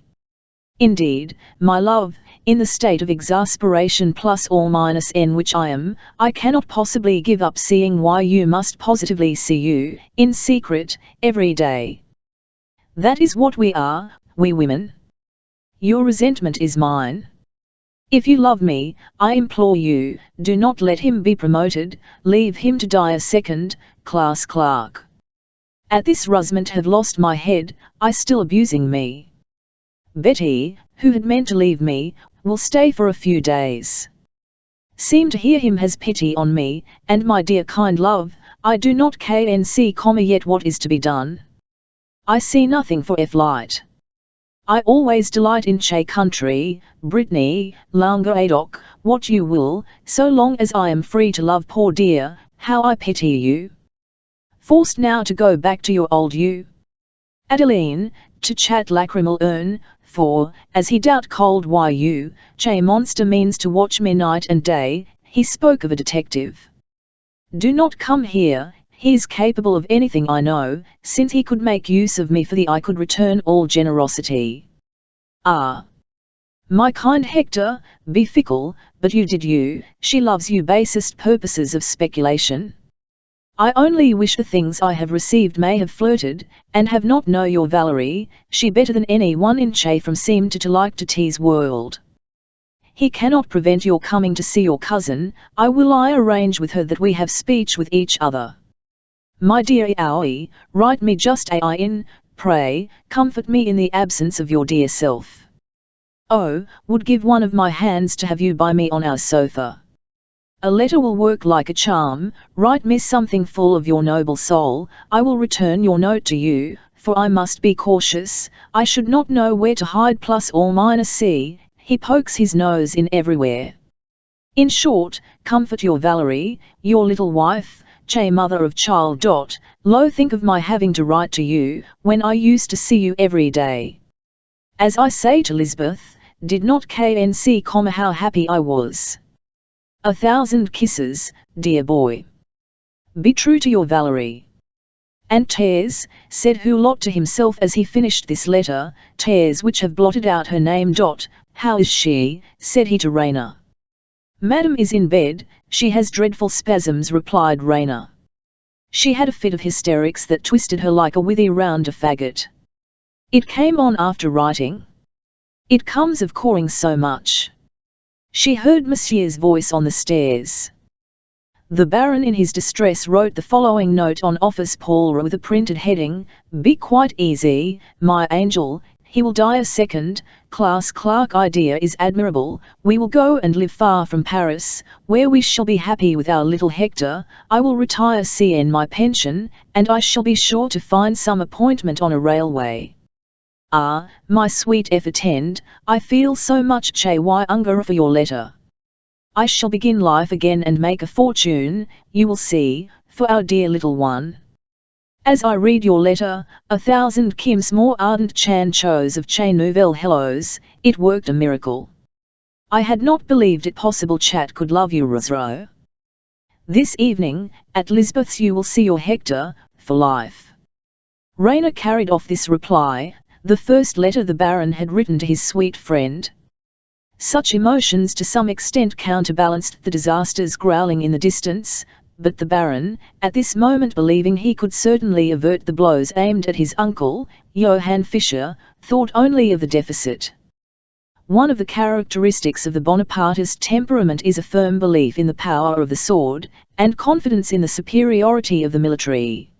Indeed, my love, in the state of exasperation ± in which I am, I cannot possibly give up seeing you must positively see you, in secret, every day. That is what we are, we women. Your resentment is mine. If you love me, I implore you, do not let him be promoted, leave him to die a second-class clerk. At this Rusment have lost my head, I still abusing me. Betty, who had meant to leave me, will stay for a few days. Seem to hear him has pity on me, and my dear kind love, I do not knc, yet what is to be done. I see nothing for light. I always delight in country, Brittany, Languedoc, what you will, so long as I am free to love poor dear, how I pity you. Forced now to go back to your old you. Adeline, to chat lachrymal urn, for, as he doubt cold you, monster means to watch me night and day, he spoke of a detective. Do not come here, he is capable of anything I know, since he could make use of me for I could return all generosity. My kind Hector, be fickle, but you, she loves you basest purposes of speculation. I only wish the things I have received may have flirted, and have not know your Valerie, she better than any one in Chatham seemed to like to tease world. He cannot prevent your coming to see your cousin, I arrange with her that we have speech with each other. My dear Aoi, write me just in, pray, comfort me in the absence of your dear self. Oh, would give one of my hands to have you by me on our sofa. A letter will work like a charm, write me something full of your noble soul, I will return your note to you, for I must be cautious, I should not know where to hide ±C, he pokes his nose in everywhere. In short, comfort your Valerie, your little wife, Che mother of child. Lo, think of my having to write to you, when I used to see you every day. As I say to Lisbeth, did not knc, how happy I was. 1,000 kisses, dear boy. Be true to your Valerie. And tears, said Hulot to himself as he finished this letter, tears which have blotted out her name. How is she, said he to Raina. Madam is in bed, she has dreadful spasms, replied Raina. She had a fit of hysterics that twisted her like a withy round a faggot. It came on after writing. It comes of coring so much. She heard Monsieur's voice on the stairs. The Baron in his distress wrote the following note on office parlour with a printed heading, Be quite easy, my angel, he will die a second-class clerk. Idea is admirable, we will go and live far from Paris, where we shall be happy with our little Hector, I will retire CN my pension, and I shall be sure to find some appointment on a railway. Ah, my sweet F attend, I feel so much hunger for your letter. I shall begin life again and make a fortune, you will see, for our dear little one. As I read your letter, 1,000 Kims more ardent Chan Chos of Che Nouvelle Hellos, it worked a miracle. I had not believed it possible Chat could love you Rosro. This evening, at Lisbeth's you will see your Hector, for life. Raina carried off this reply, the first letter the Baron had written to his sweet friend. Such emotions to some extent counterbalanced the disasters growling in the distance, but the Baron, at this moment believing he could certainly avert the blows aimed at his uncle, Johann Fischer, thought only of the deficit. One of the characteristics of the Bonapartist temperament is a firm belief in the power of the sword, and confidence in the superiority of the military.